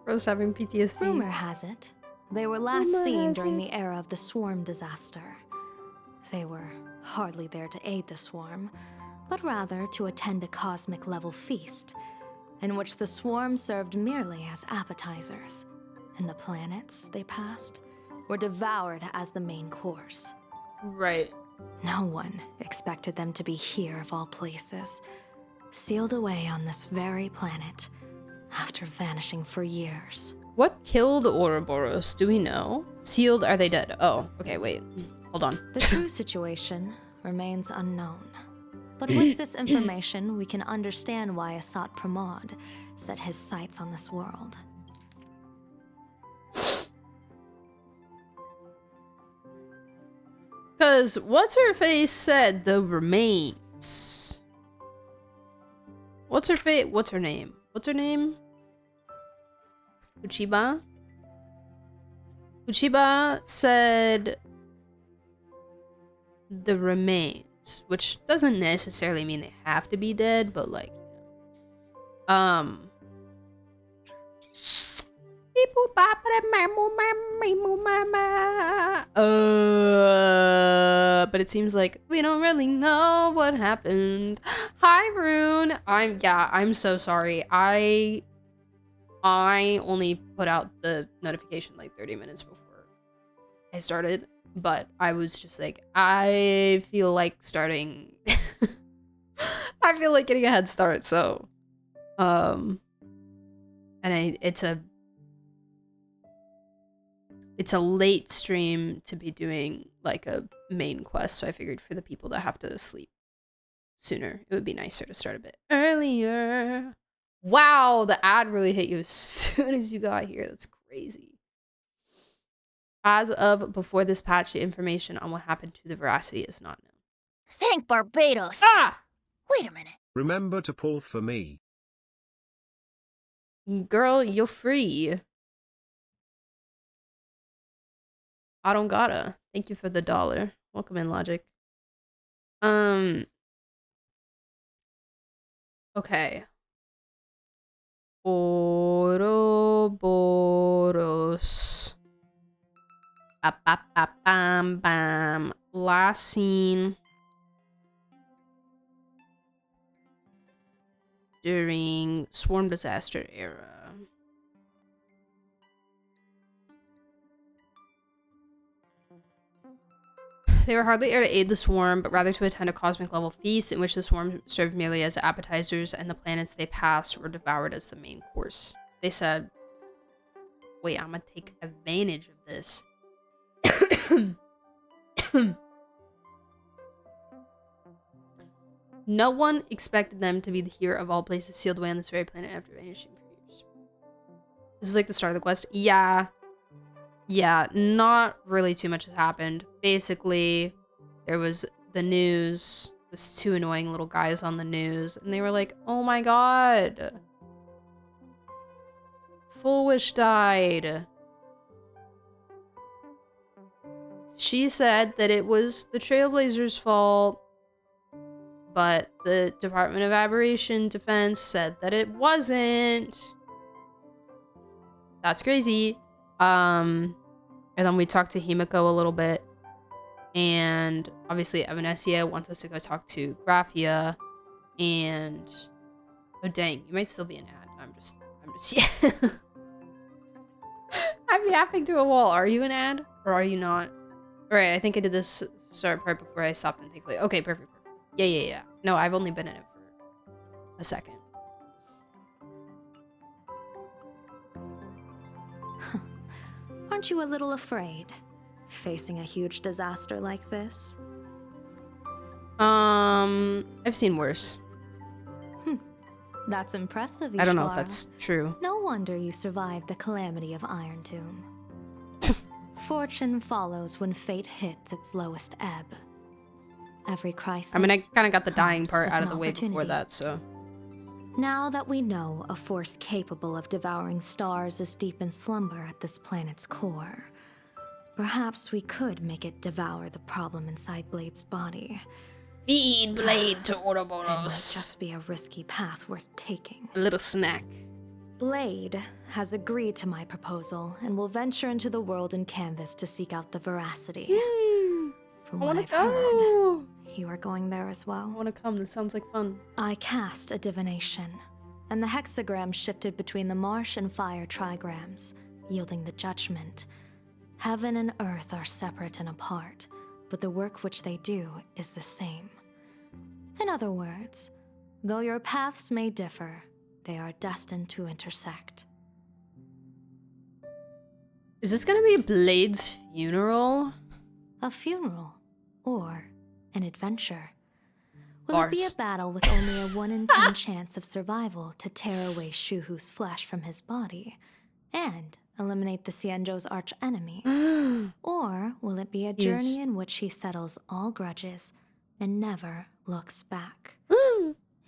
Rose having PTSD. Rumor has it, they were last Rumor seen has during it. the era of the Swarm disaster. They were hardly there to aid the Swarm, but rather to attend a cosmic level feast, in which the Swarm served merely as appetizers, and the planets they passed were devoured as the main course. Right. No one expected them to be here of all places, sealed away on this very planet, after vanishing for years. What killed Ouroboros? Do we know? Sealed, are they dead? Oh, okay, wait. Hold on. The true situation remains unknown. But with this information, we can understand why Asat Pramod set his sights on this world. Because what's-her-face said the remains. What's her face? What's her name? What's her name? Uchiba? Uchiba said the remains, which doesn't necessarily mean they have to be dead, but like, but it seems like we don't really know what happened. Hi, Rune. I'm so sorry. I only put out the notification like 30 minutes before I started, but I was just like, I feel like starting. I feel like getting a head start, so it's a late stream to be doing like a main quest, so I figured for the people that have to sleep sooner, it would be nicer to start a bit earlier. Wow, the ad really hit you as soon as you got here. That's crazy. As of before this patch, the information on what happened to the Veracity is not known. Thank Barbados. Ah! Wait a minute. Remember to pull for me. Girl, you're free. I don't gotta. Thank you for the $1. Welcome in, Logic. Okay. Ouroboros. Bam, bam. Last seen during Swarm Disaster era. They were hardly there to aid the Swarm, but rather to attend a cosmic level feast in which the Swarm served merely as appetizers, and the planets they passed were devoured as the main course. They said, wait, I'm gonna take advantage of this. No one expected them to be the hero of all places, sealed away on this very planet after vanishing for years. This is like the start of the quest. Yeah, not really too much has happened. Basically, there was the news. There's two annoying little guys on the news, and they were like, oh my god. Full Wish died. She said that it was the Trailblazers' fault, but the Department of Aberration Defense said that it wasn't. That's crazy. And then we talked to Himiko a little bit, and obviously Evanesia wants us to go talk to Graphia, and oh dang, you might still be an ad. I'm just yeah. I'm yapping to a wall. Are you an ad or are you not? All right, I think I did this start part before I stopped and think like, okay, perfect. Yeah. No, I've only been in it for a second. Aren't you a little afraid, facing a huge disaster like this? I've seen worse. That's impressive, I don't know if Ishwar. that's true. No wonder you survived the calamity of Iron Tomb. Fortune follows when fate hits its lowest ebb. Every crisis. I mean, I kind of got the dying comes part with out of an the way before opportunity. that, so. Now that we know a force capable of devouring stars is deep in slumber at this planet's core, perhaps we could make it devour the problem inside Blade's body. Feed Blade to It might Ouroboros. just be a risky path worth taking. A little snack. Blade has agreed to my proposal and will venture into the world in canvas to seek out the veracity. From I what wanna I've heard, go. you are going there as I well. want to come. This sounds like fun. I cast a divination, and the hexagram shifted between the marsh and fire trigrams, yielding the judgment. Heaven and earth are separate and apart, but the work which they do is the same. In other words, though your paths may differ, they are destined to intersect. Is this gonna be Blade's funeral? A funeral, or an adventure. Will it be a Bars. battle with only a 1 in 10 chance of survival to tear away Shuhu's flesh from his body and eliminate the Xianzhou's arch enemy? Or will it be a journey in which he settles all grudges and never looks back?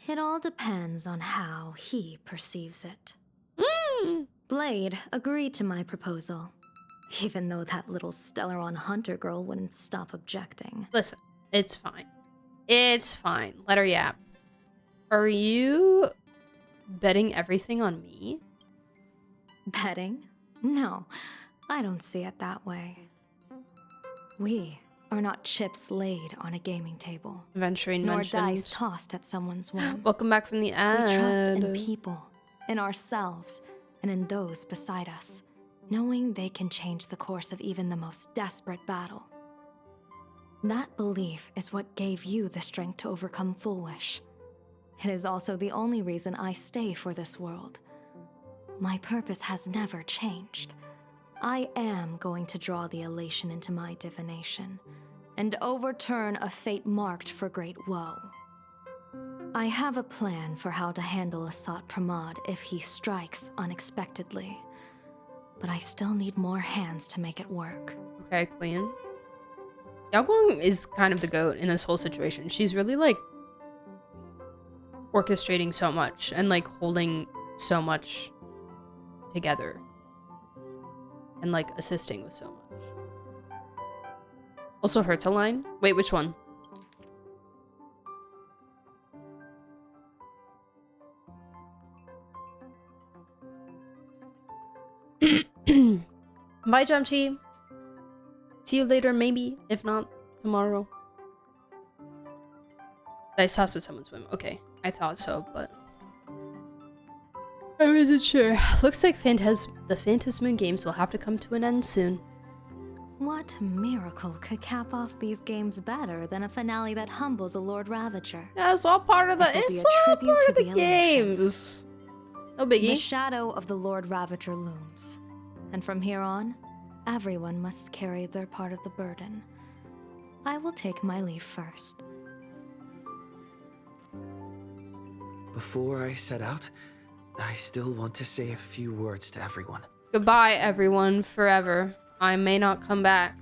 It all depends on how he perceives it. Blade agreed to my proposal, even though that little Stellaron hunter girl wouldn't stop objecting. Listen, it's fine. It's fine. Let her yap. Are you betting everything on me? Betting? No, I don't see it that way. We are not chips laid on a gaming table, Venturing nor dice mentions. tossed at someone's whim. Welcome back from the We ad. trust in people, in ourselves, and in those beside us, knowing they can change the course of even the most desperate battle. That belief is what gave you the strength to overcome Foolish. It is also the only reason I stay for this world. My purpose has never changed. I am going to draw the elation into my divination and overturn a fate marked for great woe. I have a plan for how to handle Asat Pramod if he strikes unexpectedly, but I still need more hands to make it work. Okay, Queen. Yaoguang is kind of the goat in this whole situation. She's really like orchestrating so much and like holding so much together and like assisting with so much. Also hurts a line. Wait, which one? Bye, Jamchi. See you later, maybe. If not, tomorrow. Dice toss at someone's whim. Okay, I thought so, but I wasn't sure. Looks like the Phantasmoon games will have to come to an end soon. What miracle could cap off these games better than a finale that humbles a Lord Ravager? Yeah, it's all part of the. It will be It's a all tribute part to of the the elation. games. No The biggie. shadow of the Lord Ravager looms, and from here on, everyone must carry their part of the burden. I will take my leave first. Before I set out, I still want to say a few words to everyone. Goodbye, everyone, forever. I may not come back.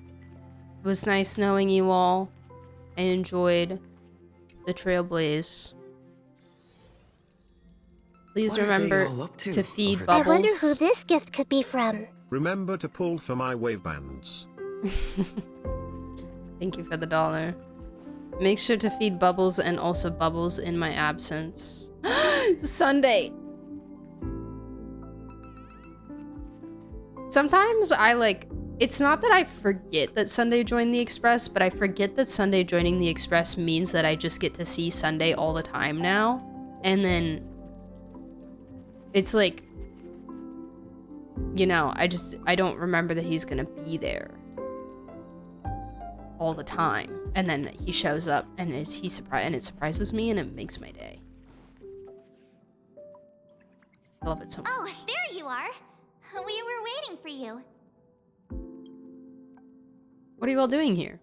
It was nice knowing you all. I enjoyed the Trailblaze. Please What are they remember all up to to feed over there? I Bubbles. wonder who this gift could be from. Remember to pull for my wavebands. Thank you for the $1. Make sure to feed Bubbles and also Bubbles in my absence. Sunday. Sometimes I like, it's not that I forget that Sunday joined the Express, but I forget that Sunday joining the Express means that I just get to see Sunday all the time now. And then it's like, you know, I don't remember that he's gonna be there all the time. And then he shows up and it surprises me and it makes my day. I love it so much. Oh, there you are. We were waiting for you. What are you all doing here?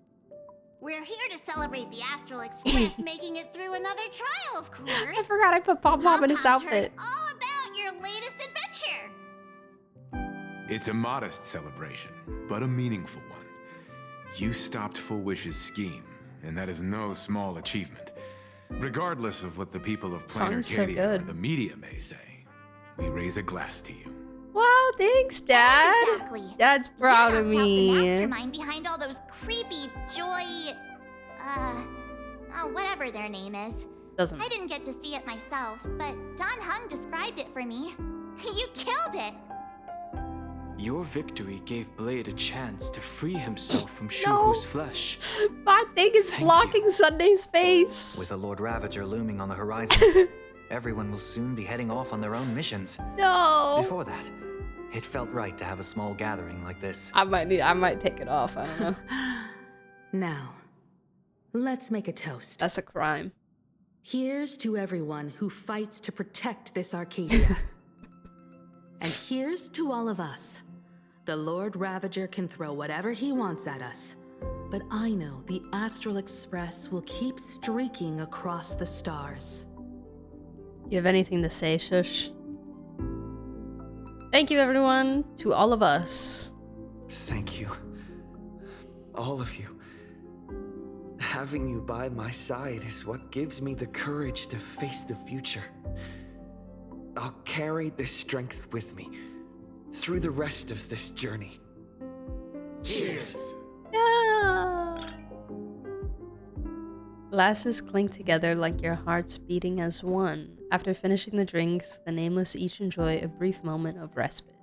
We're here to celebrate the Astral Express making it through another trial, of course. I forgot I put Pom Pom in his Pom-Pom's heard outfit. all about your latest adventure. It's a modest celebration, but a meaningful one. You stopped Full Wish's scheme, and that is no small achievement. Regardless of what the people of Planet Song's so Arcadia or good. the media may say, we raise a glass to you. Wow, thanks, Dad. Exactly. Dad's proud you of knocked out the me. mastermind behind all those creepy joy... whatever their name is. Doesn't. I didn't get to see it myself, but Don Hung described it for me. You killed it! Your victory gave Blade a chance to free himself from No. Shuhu's flesh. My thing is Thank blocking you. Sunday's face. With a Lord Ravager looming on the horizon, everyone will soon be heading off on their own missions. No. Before that, it felt right to have a small gathering like this. I might take it off. I don't know. Now, let's make a toast. That's a crime. Here's to everyone who fights to protect this Arcadia. And here's to all of us. The Lord Ravager can throw whatever he wants at us. But I know the Astral Express will keep streaking across the stars. You have anything to say, Shush? Thank you, everyone, to all of us. Thank you. All of you. Having you by my side is what gives me the courage to face the future. I'll carry this strength with me through the rest of this journey. Cheers. Yeah. Glasses clink together like your hearts beating as one. After finishing the drinks, the nameless each enjoy a brief moment of respite.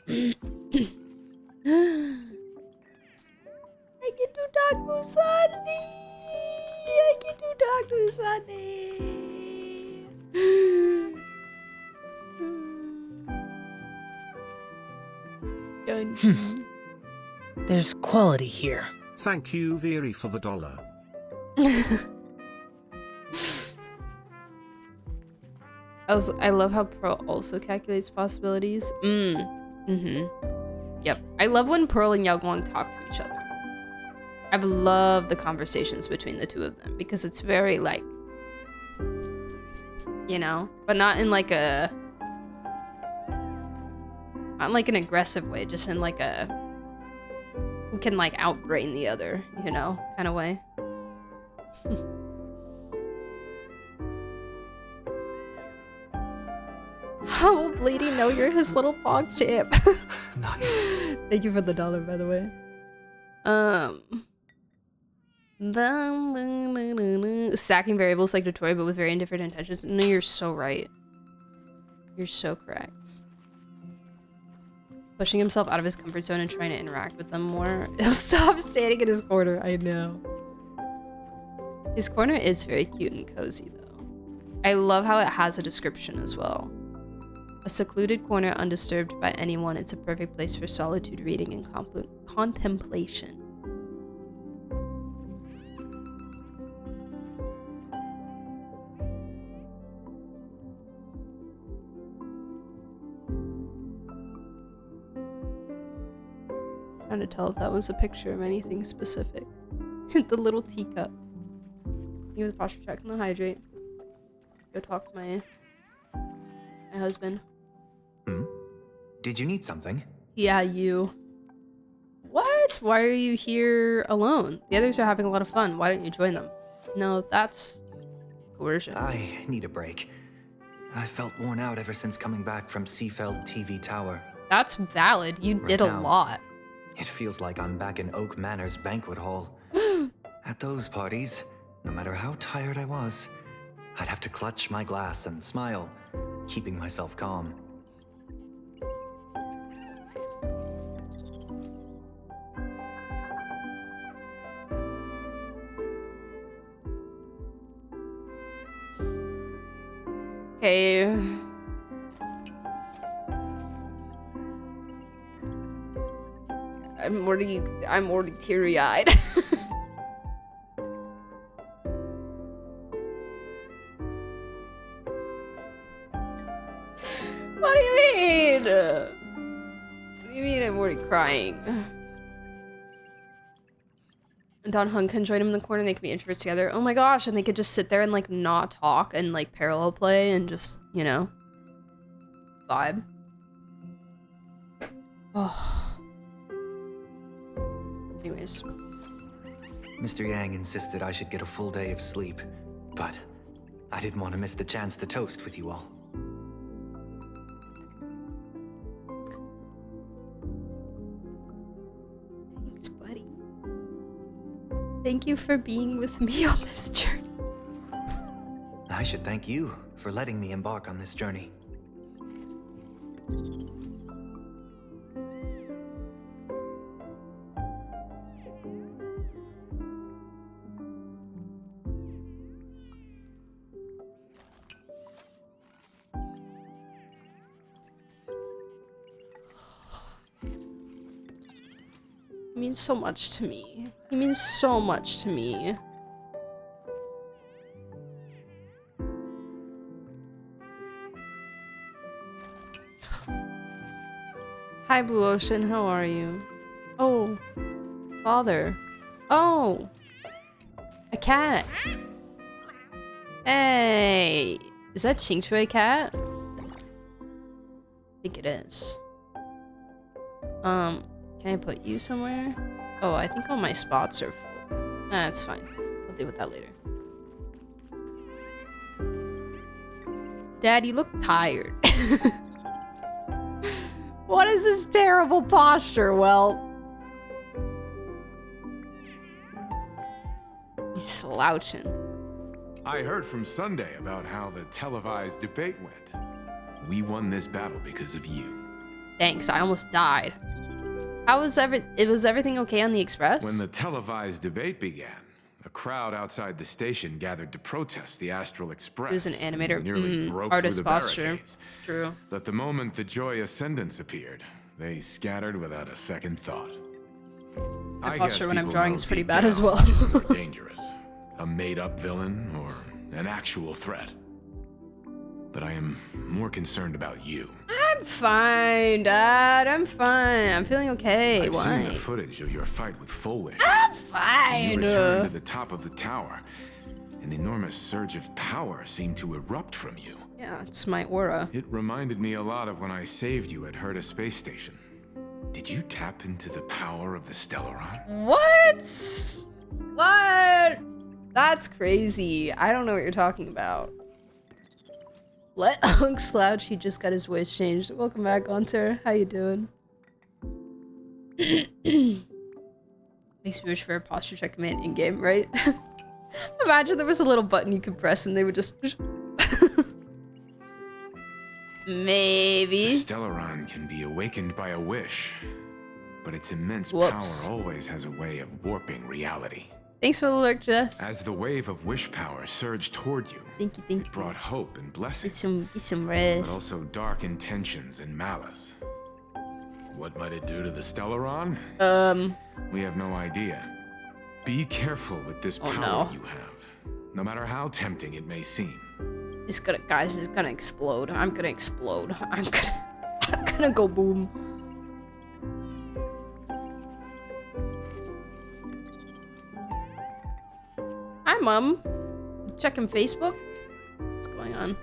I get to talk to Sunny. I get to talk to Sunny. Dun. There's quality here. Thank you, Veery, for the $1. I love how Pearl also calculates possibilities. Yep. I love when Pearl and Yao Guang talk to each other. I've loved the conversations between the two of them because it's very like, you know, but not in like a, not in like an aggressive way, just in like a, who can like outbrain the other, you know, kind of way. How will Bleedy know you're his little pog champ? Nice. Thank you for the $1, by the way. Stacking variables like Detroit, but with very different intentions. No, you're so right. You're so correct. Pushing himself out of his comfort zone and trying to interact with them more. He'll stop standing in his corner. I know. His corner is very cute and cozy, though. I love how it has a description as well. A secluded corner undisturbed by anyone, it's a perfect place for solitude, reading, and contemplation. Trying to tell if that was a picture of anything specific. The little teacup. Give the posture check and the hydrate. Go talk to my husband. Did you need something? Yeah, you. What? Why are you here alone? The others are having a lot of fun. Why don't you join them? No, that's coercion. I need a break. I felt worn out ever since coming back from Seafeld TV Tower. That's valid. You Right did a now. lot. It feels like I'm back in Oak Manor's banquet hall. At those parties, no matter how tired I was, I'd have to clutch my glass and smile, keeping myself calm. Okay. I'm already teary-eyed. What do you mean? What do you mean I'm already crying? Don Hun can join him in the corner. They can be introverts together. Oh my gosh, and they could just sit there and like not talk and like parallel play and just, you know, vibe. Oh. Anyways. Mr. Yang insisted I should get a full day of sleep, but I didn't want to miss the chance to toast with you all. Thanks, buddy. Thank you for being with me on this journey. I should thank you for letting me embark on this journey. He means so much to me. He means so much to me. Hi, Blue Ocean. How are you? Oh, father. Oh, a cat. Hey, is that Ching Chui cat? I think it is. Can I put you somewhere? Oh, I think all my spots are full. That's fine. I'll deal with that later. Dad, you look tired. What is this terrible posture? Well, he's slouching. I heard from Sunday about how the televised debate went. We won this battle because of you. Thanks, I almost died. How was everything okay on the Express? When the televised debate began, a crowd outside the station gathered to protest the Astral Express. He was an animator. Nearly broke Artist through the posture. barricades. True. But the moment the Joy Ascendants appeared, they scattered without a second thought. My I posture guess when I'm people drawing know is pretty deep bad as down well. which is more dangerous, a made-up villain or an actual threat. But I am more concerned about you. I'm fine, Dad. I'm fine. I'm feeling okay. I've Why? seen the footage of your fight with Fullwish. I'm You fine. returned to the top of the tower. An enormous surge of power seemed to erupt from you. Yeah, it's my aura. It reminded me a lot of when I saved you at Herta Space Station. Did you tap into the power of the Stellaron? What? What? That's crazy. I don't know what you're talking about. Let Unk slouch. He just got his voice changed. Welcome back, Hunter. How you doing? Makes me wish for a posture check command in game, right? Imagine there was a little button you could press and they would just. Maybe. The Stellaron can be awakened by a wish, but its immense Whoops. power always has a way of warping reality. Thanks for the lurk, Jess. As the wave of wish power surged toward you, Thank you. it brought hope and blessing, Get some but rest. also dark intentions and malice. What might it do to the Stellaron? We have no idea. Be careful with this power no. you have, no matter how tempting it may seem. It's gonna, guys. It's gonna explode. I'm gonna explode. I'm gonna go boom. Hi, Mom. Checking Facebook? What's going on?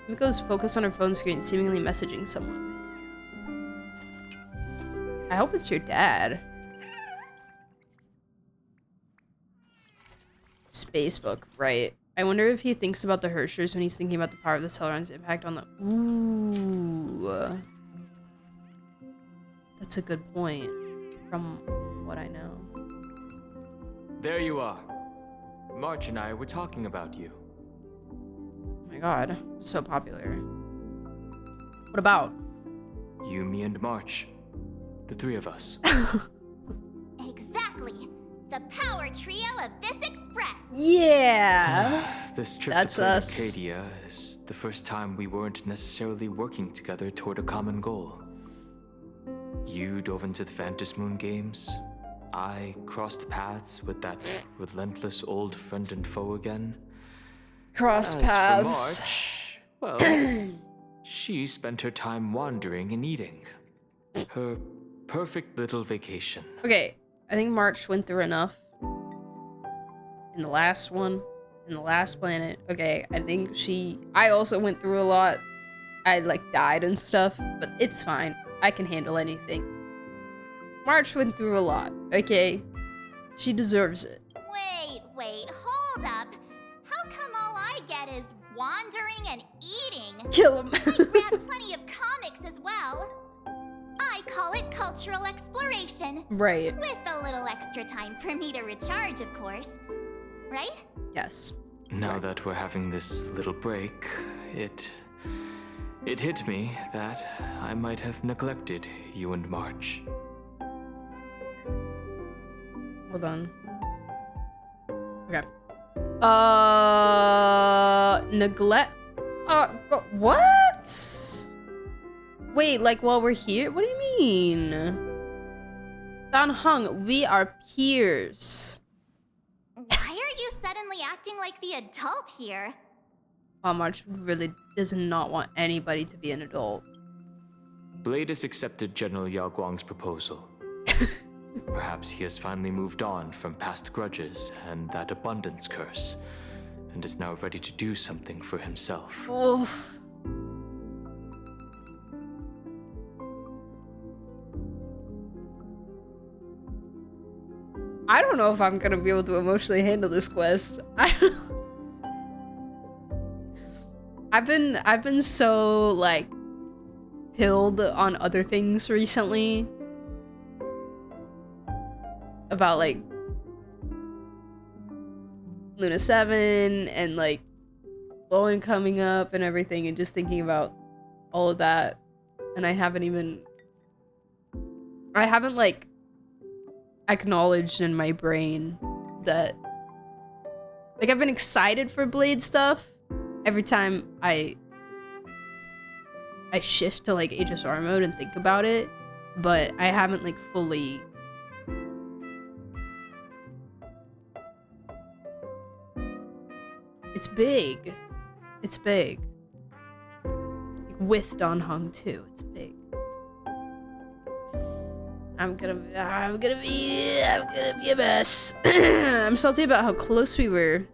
Miko's focused on her phone screen, seemingly messaging someone. I hope it's your dad. Spacebook, right. I wonder if he thinks about the Hershers when he's thinking about the power of the Stellaron's impact on the... Ooh. That's a good point, from what I know. There you are. March and I were talking about you. Oh my god, so popular. What about? You, me, and March. The three of us. Exactly. The power trio of this express. Yeah! This trip That's to Planet us. Arcadia is the first time we weren't necessarily working together toward a common goal. You dove into the Phantom Moon games. I crossed paths with that relentless old friend and foe again. Cross As paths. for March, well, she spent her time wandering and eating. Her perfect little vacation. Okay, I think March went through enough. in the last one, in the last planet. Okay, I also went through a lot. I like died and stuff, but it's fine. I can handle anything. March went through a lot, okay? She deserves it. Wait, hold up. How come all I get is wandering and eating? Kill him. I grab plenty of comics as well. I call it cultural exploration. Right. With a little extra time for me to recharge, of course. Right? Yes. Now that we're having this little break, it hit me that I might have neglected you and March. Hold on. Okay. Neglect. What? Wait, like while we're here? What do you mean? Dan Hung, we are peers. Why are you suddenly acting like the adult here? March really does not want anybody to be an adult. Blade has accepted General Yao Guang's proposal. Perhaps he has finally moved on from past grudges and that abundance curse, and is now ready to do something for himself. Oh. I don't know if I'm gonna be able to emotionally handle this quest. I've been so like pilled on other things recently about like Luna 7 and like Bowen coming up and everything, and just thinking about all of that, and I haven't like acknowledged in my brain that like I've been excited for Blade stuff every time I shift to like HSR mode and think about it, but I haven't like fully it's big with Don Hung too. It's big. I'm gonna be a mess. I'm salty about how close we were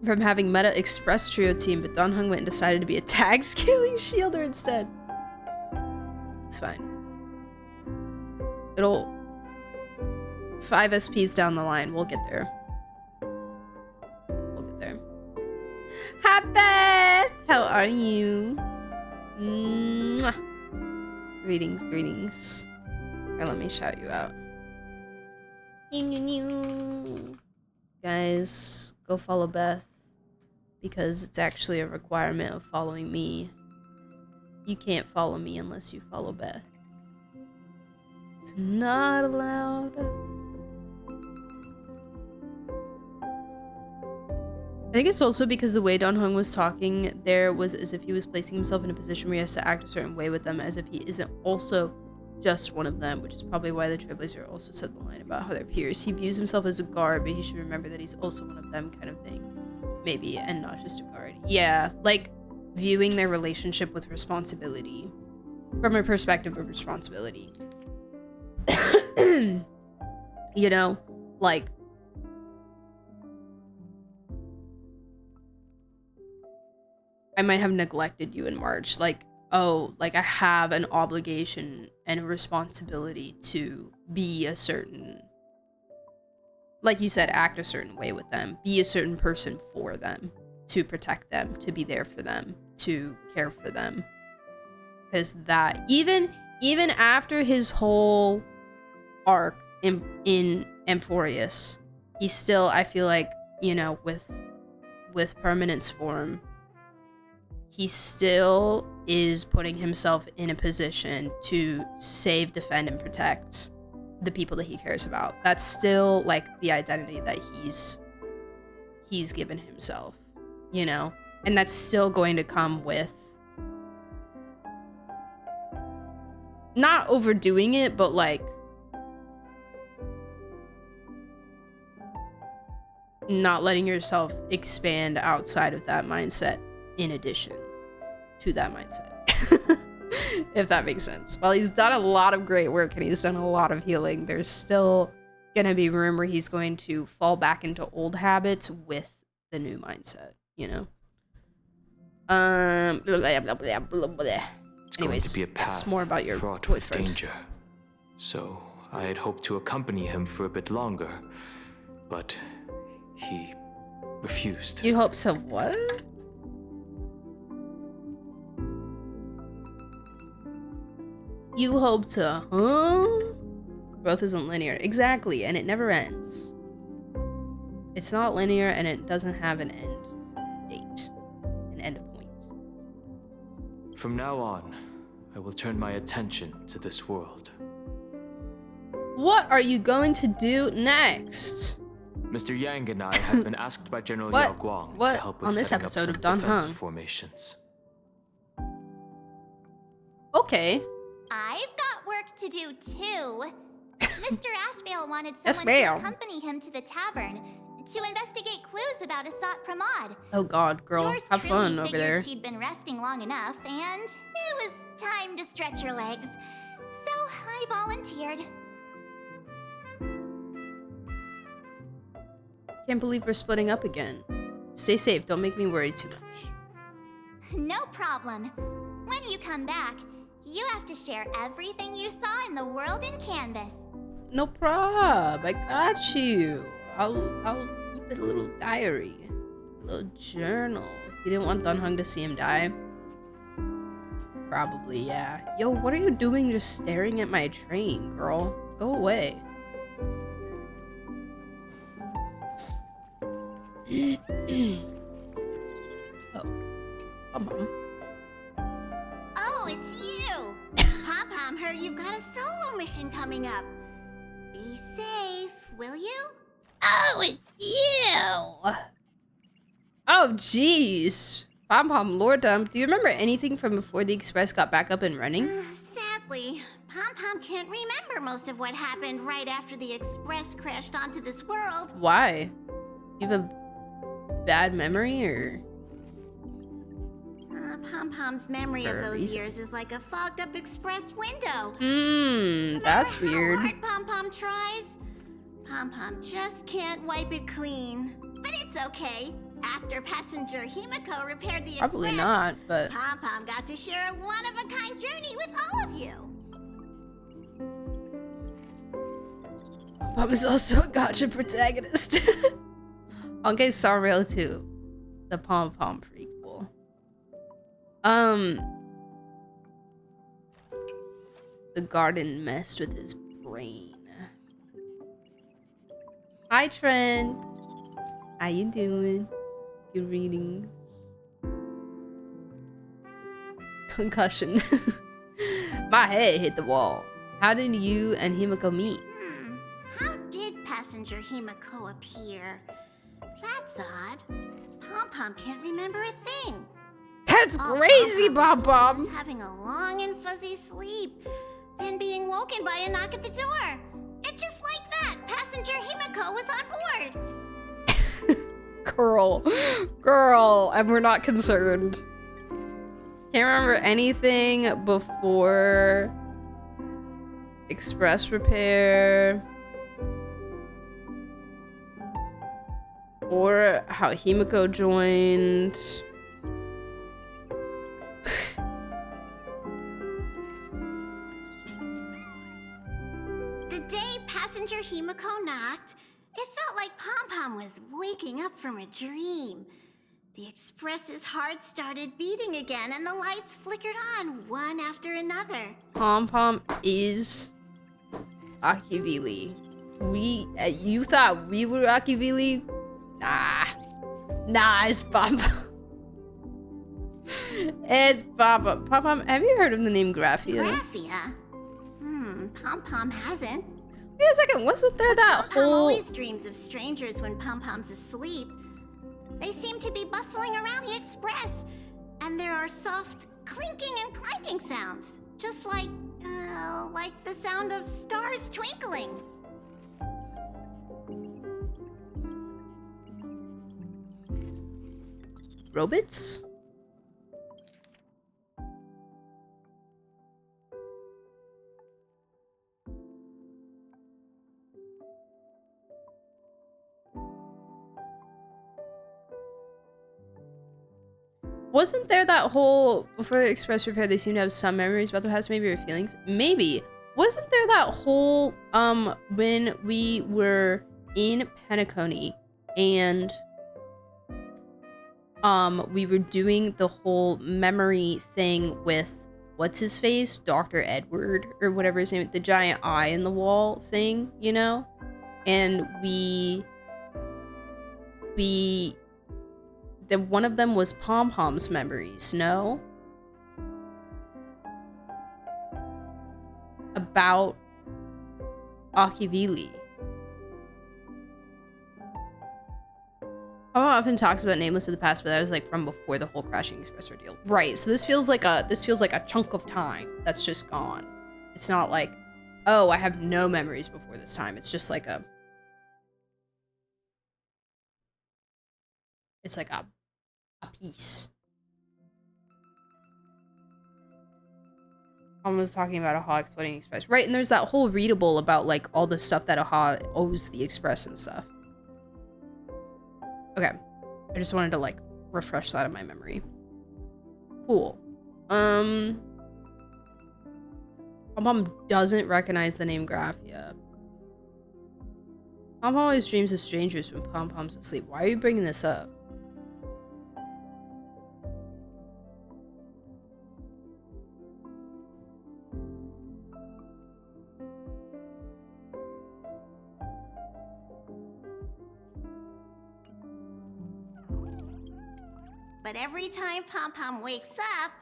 from having Meta Express Trio team, but Don Hung went and decided to be a tag scaling shielder instead. It's fine. It'll 5 SPs down the line. We'll get there. Hi Beth! How are you? Mwah. Greetings. Alright, let me shout you out. Guys, go follow Beth, because it's actually a requirement of following me. You can't follow me unless you follow Beth. It's not allowed. I think it's also because the way Don Hung was talking there was as if he was placing himself in a position where he has to act a certain way with them, as if he isn't also just one of them, which is probably why the Trailblazer also said the line about how they're peers. He views himself as a guard, but he should remember that he's also one of them, kind of thing. Maybe, and not just a guard. Yeah, like viewing their relationship with responsibility from a perspective of responsibility. You know, like I might have neglected you in March. Like, oh, like I have an obligation and a responsibility to be a certain, like you said, act a certain way with them, be a certain person for them, to protect them, to be there for them, to care for them. Because that, even after his whole arc in Amphorius, he still, I feel like, you know, with Permanence form, he still is putting himself in a position to save, defend, and protect the people that he cares about. That's still like the identity that he's given himself, you know? And that's still going to come with not overdoing it, but like not letting yourself expand outside of that mindset in addition to that mindset. If that makes sense. While he's done a lot of great work and he's done a lot of healing, there's still gonna be, remember, he's going to fall back into old habits with the new mindset, you know? Blah, blah, blah, blah, blah. It's Anyways, going to be a path it's more about your fraught with boyfriend. danger. So I had hoped to accompany him for a bit longer, but he refused. You hope to what? You hope to, huh? Growth isn't linear. Exactly, and it never ends. It's not linear, and it doesn't have an end date, an end point. From now on, I will turn my attention to this world. What are you going to do next? Mr. Yang and I have been asked by General What? Yao Guang What? to help with On this setting episode up of some Don defensive Hung. formations. Okay. I've got work to do too. Mr. Ashvale wanted Yes, someone to ma'am. accompany him to the tavern to investigate clues about Asat Pramod. Oh God, girl, Yours have truly fun over figured there. she'd been resting long enough, and it was time to stretch her legs. So I volunteered. Can't believe we're splitting up again. Stay safe. Don't make me worry too much. No problem. When you come back, you have to share everything you saw in the world in Canvas. No prob. I got you. I'll keep it a little diary, a little journal. You didn't want Dun Hung to see him die? Probably, yeah. Yo, what are you doing just staring at my train, girl? Go away. Oh, Mom. Oh, it's you! Pom-Pom heard you've got a solo mission coming up. Be safe, will you? Oh, it's you! Oh, jeez. Pom Pom, Lord Dump, do you remember anything from before the Express got back up and running? Sadly, Pom-Pom can't remember most of what happened right after the Express crashed onto this world. Why? You have a bad memory, or? Pom-Pom's memory For of a those reason. years is like a fogged-up express window. That's Remember weird. how hard Pom-Pom tries? Pom-Pom just can't wipe it clean. But it's okay. After passenger Himiko repaired the Probably Express, not, but Pom-Pom got to share a one-of-a-kind journey with all of you. Pom is also a gotcha protagonist. Okay, Star Rail 2, the Pom Pom prequel. The garden messed with his brain. Hi, Trent. How you doing? Good readings. Concussion. My head hit the wall. How did you and Himiko meet? How did passenger Himiko appear? That's odd. Pom-Pom can't remember a thing. That's All crazy, Pom-Pom Pom recalls is Pom. having a long and fuzzy sleep, then being woken by a knock at the door. And just like that, passenger Himiko was on board. Girl, and we're not concerned. Can't remember anything before Express repair or how Himiko joined. The day passenger Himiko knocked, it felt like Pom-Pom was waking up from a dream. The Express's heart started beating again and the lights flickered on one after another. Pom Pom is Akivili. You thought we were Akivili? Nah, it's Pom Pom. It's Pom Pom. Pom Pom, have you heard of the name Graphia? Graphia? Pom-Pom hasn't. Wait a second, wasn't there that Pom-Pom whole... always dreams of strangers when Pom-Pom's asleep. They seem to be bustling around the Express, and there are soft clinking and clanking sounds, just like the sound of stars twinkling. Robots? Wasn't there that whole before express repair? They seem to have some memories about the past, maybe or feelings. Maybe wasn't there that whole when we were in Penacony and we were doing the whole memory thing with what's his face, Dr. Edward or whatever his name, the giant eye in the wall thing, you know, and one of them was Pom Pom's memories, no? About Akivili. Pom often talks about Nameless of the past, but that was like from before the whole Crashing Express ordeal. Right, so this feels like a chunk of time that's just gone. It's not like, oh, I have no memories before this time. It's just like it's like a piece. I was talking about Aha exploding Express. Right, and there's that whole readable about like all the stuff that Aha owes the Express and stuff. Okay. I just wanted to like refresh that in my memory. Cool. My mom doesn't recognize the name Graphia. Pom Pom always dreams of strangers when Pom Pom's asleep. Why are you bringing this up? But every time Pom Pom wakes up,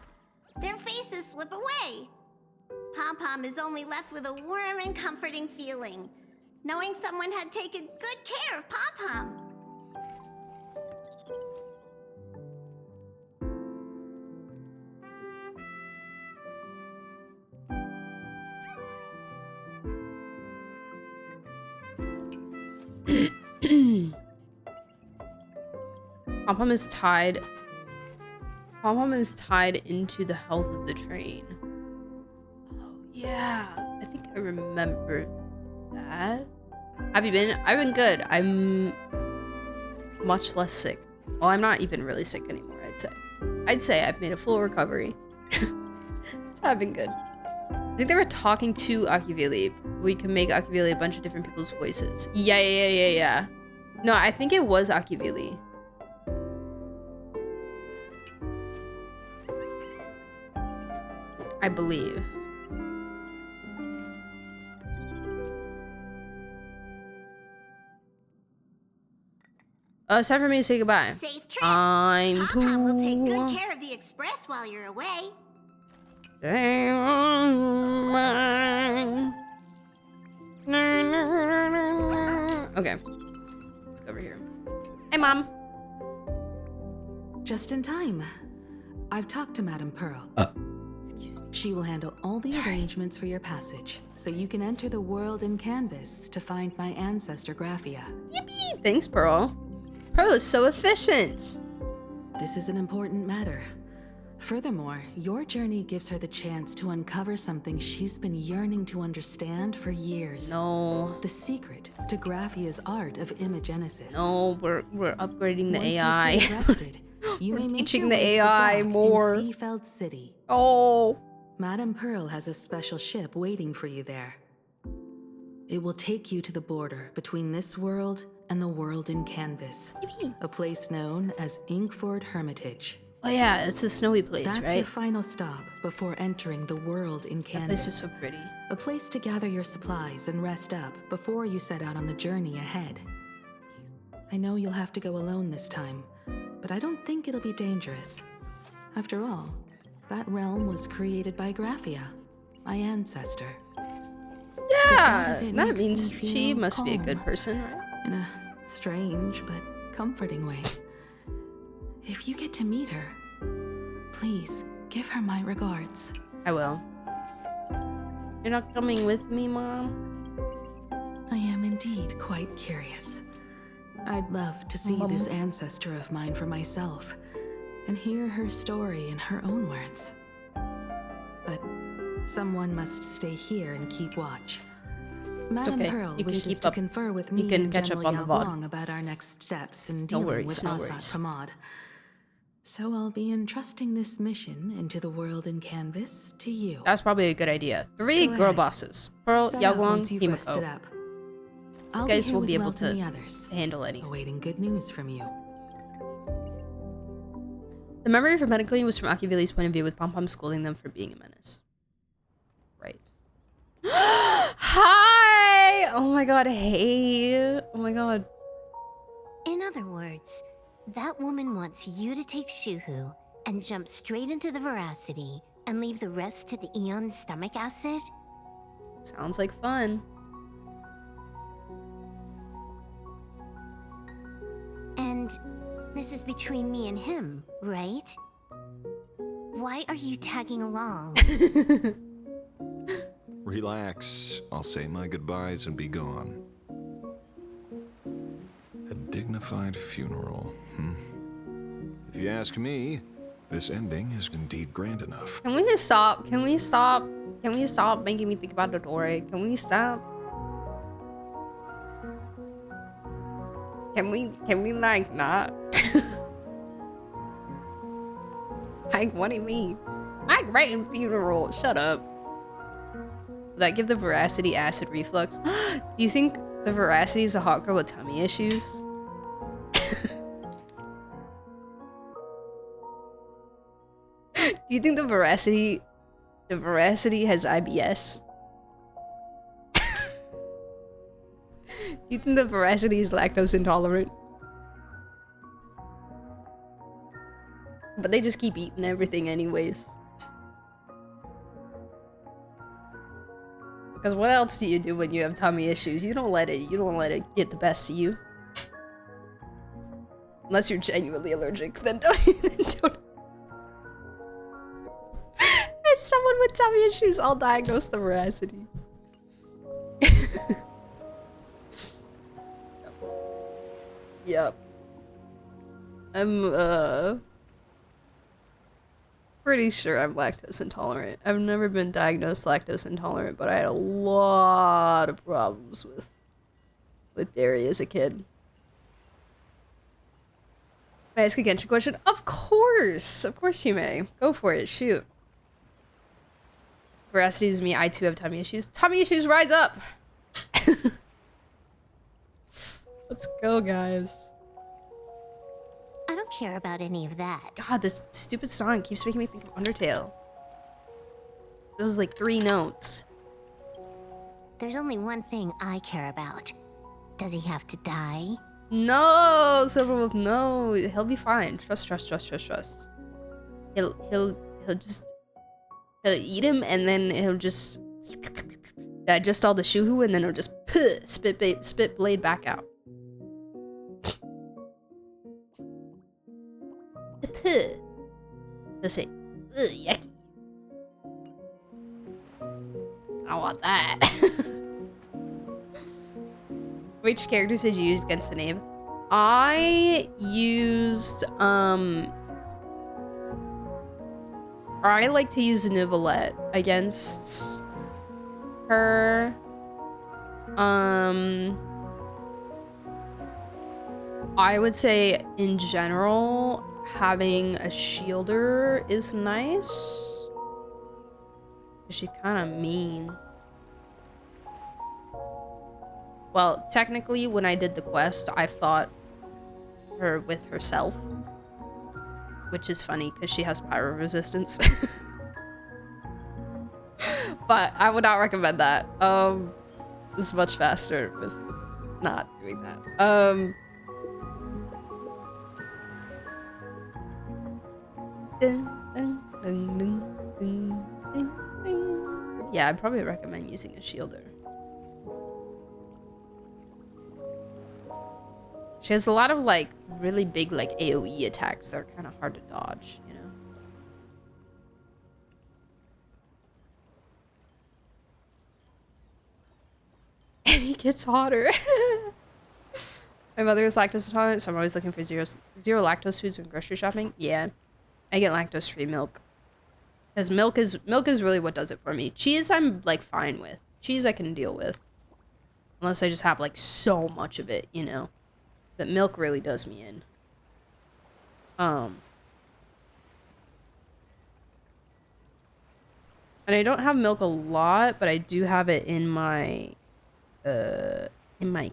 their faces slip away. Pom Pom is only left with a warm and comforting feeling, knowing someone had taken good care of Pom Pom. Pom Pom is tied into the health of the train. Oh yeah, I think I remember that. Have you been? I've been good. I'm much less sick. Well, I'm not even really sick anymore, I'd say I've made a full recovery. So I've been good. I think they were talking to Akivili. We can make Akivili a bunch of different people's voices. Yeah. No, I think it was Akivili. I believe. It's time for me to say goodbye. Safe trip. I'm Pom Pom will take cool. good care of the Express while you're away. Okay. Let's go over here. Hey, Mom. Just in time. I've talked to Madame Pearl. Excuse me. She will handle all the arrangements for your passage, so you can enter the world in canvas to find my ancestor Graphia. Yippee! Thanks, Pearl. Pearl is so efficient. This is an important matter. Furthermore, your journey gives her the chance to uncover something she's been yearning to understand for years. No. The secret to Graphia's art of imagenesis. No, we're upgrading the Once AI. You feel rested, you We're may make teaching your the way to AI dock more. in Seafeld City. Oh. Madame Pearl has a special ship waiting for you there. It will take you to the border between this world and the world in canvas. Yippee. A place known as Inkford Hermitage. Oh yeah, it's a snowy place, That's right? your final stop before entering the world in That canvas. place is so pretty. A place to gather your supplies and rest up before you set out on the journey ahead. I know you'll have to go alone this time, but I don't think it'll be dangerous. After all, that realm was created by Graphia, my ancestor. Yeah, The thought of it that makes means me she feel must be a calm. good person, right? In a strange but comforting way. If you get to meet her, please give her my regards. I will. You're not coming with me, Mom? I am indeed quite curious. I'd love to see this ancestor of mine for myself and hear her story in her own words. But someone must stay here and keep watch. Madame okay. Pearl You can wishes keep to up. confer with You me can and catch General up on the VOD. Yao about our next steps in No dealing worries, with no Asat worries. Pramod. So I'll be entrusting this mission into the world in Canvas to you. That's probably a good idea. 3 Go girl ahead. bosses. Pearl, Set out Yaguang, once you've rested Himiko. up. I'll You be guys here will with be able Melt and to the others, handle anything. awaiting good news from you. The memory for Medically was from Akivili's point of view, with Pom Pom scolding them for being a menace. Right. Hi! Oh my god, hey. Oh my god. In other words, that woman wants you to take Shuhu and jump straight into the Veracity and leave the rest to the Eon's stomach acid? Sounds like fun. And this is between me and him, right? Why are you tagging along? Relax. I'll say my goodbyes and be gone. A dignified funeral, If you ask me, this ending is indeed grand enough. Can we just stop? Can we stop? Can we stop making me think about Dodore? Can we stop? Can we like not? Like, what do you mean? Migraine funeral. Shut up. Would that give the Veracity acid reflux? Do you think the Veracity is a hot girl with tummy issues? Do you think the Veracity has IBS? Do you think the Veracity is lactose intolerant? But they just keep eating everything anyways. Because what else do you do when you have tummy issues? You don't let it get the best of you. Unless you're genuinely allergic, then don't. As someone with tummy issues, I'll diagnose the Veracity. Yep. I'm pretty sure I'm lactose intolerant. I've never been diagnosed lactose intolerant, but I had a lot of problems with dairy as a kid. May I ask a Genshin question? Of course! Of course you may. Go for it, shoot. Veracity is me, I too have tummy issues. Tummy issues, rise up! Let's go, guys. I don't care about any of that. God, this stupid song keeps making me think of Undertale. Those like 3 notes. There's only one thing I care about. Does he have to die? No, Silverwolf, no. He'll be fine. Trust. He'll eat him and then he'll just digest all the shuhu and then he'll just spit blade back out. Let's say, yucky. I want that. Which characters did you use against the knave? I used, I like to use Neuvillette against her. I would say, in general, having a shielder is nice. She's kind of mean. Well, technically, when I did the quest, I fought her with herself. Which is funny, because she has pyro resistance. But I would not recommend that. It's much faster with not doing that. Yeah, I'd probably recommend using a shielder. She has a lot of like really big like AoE attacks that are kind of hard to dodge, you know. And he gets hotter. My mother is lactose intolerant, so I'm always looking for zero lactose foods when grocery shopping. Yeah, I get lactose-free milk. Because milk is really what does it for me. Cheese I'm like fine with. Cheese I can deal with. Unless I just have like so much of it, you know. But milk really does me in. And I don't have milk a lot, but I do have it in my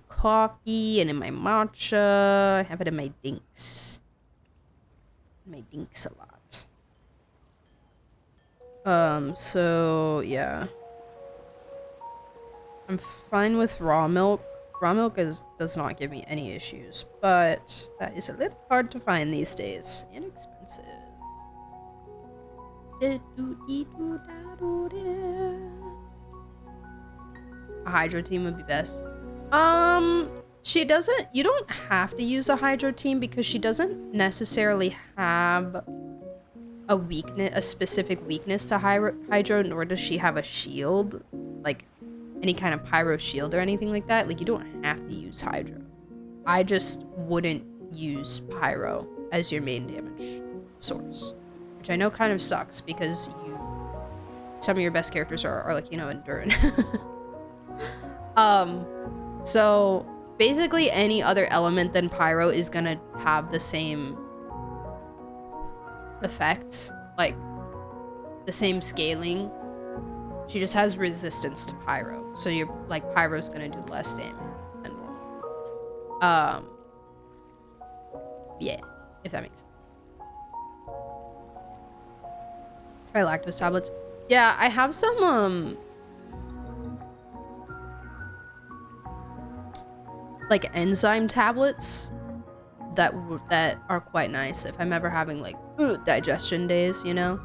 coffee and in my matcha. I have it in my dinks. My dinks a lot. So yeah. I'm fine with raw milk. Raw milk does not give me any issues, but that is a little hard to find these days. Inexpensive. A hydro team would be best. She doesn't, you don't have to use a hydro team because she doesn't necessarily have a specific weakness to hydro, nor does she have a shield, like any kind of pyro shield or anything like that. Like, you don't have to use hydro. I just wouldn't use pyro as your main damage source, which I know kind of sucks because some of your best characters are like, you know, enduring. So basically any other element than pyro is gonna have the same effect, like the same scaling. She just has resistance to pyro, so you're like, pyro's gonna do less damage than normal. Yeah, if that makes sense. Try lactose tablets. Yeah, I have some like enzyme tablets that are quite nice if I'm ever having like digestion days, you know.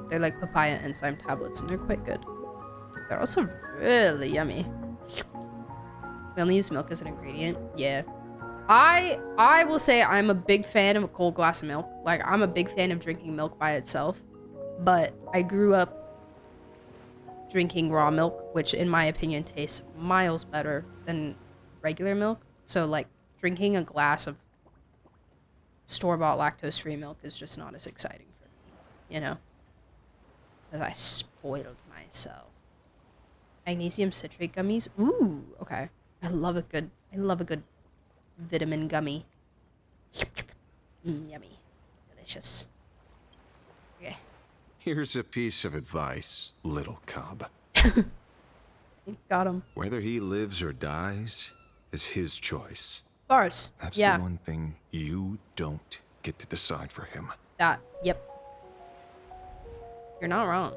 They're like papaya enzyme tablets and they're quite good. They're also really yummy. We only use milk as an ingredient. Yeah. I will say I'm a big fan of a cold glass of milk. Like, I'm a big fan of drinking milk by itself, but I grew up drinking raw milk, which in my opinion tastes miles better than regular milk. So like, drinking a glass of store-bought lactose-free milk is just not as exciting for me, you know, because I spoiled myself. Magnesium citrate gummies. Ooh, okay. I love a good vitamin gummy. Yummy. Delicious. Okay. Here's a piece of advice, little cub. Got him. Whether he lives or dies is his choice. Bars. That's yeah. the one thing you don't get to decide for him. Yep. You're not wrong.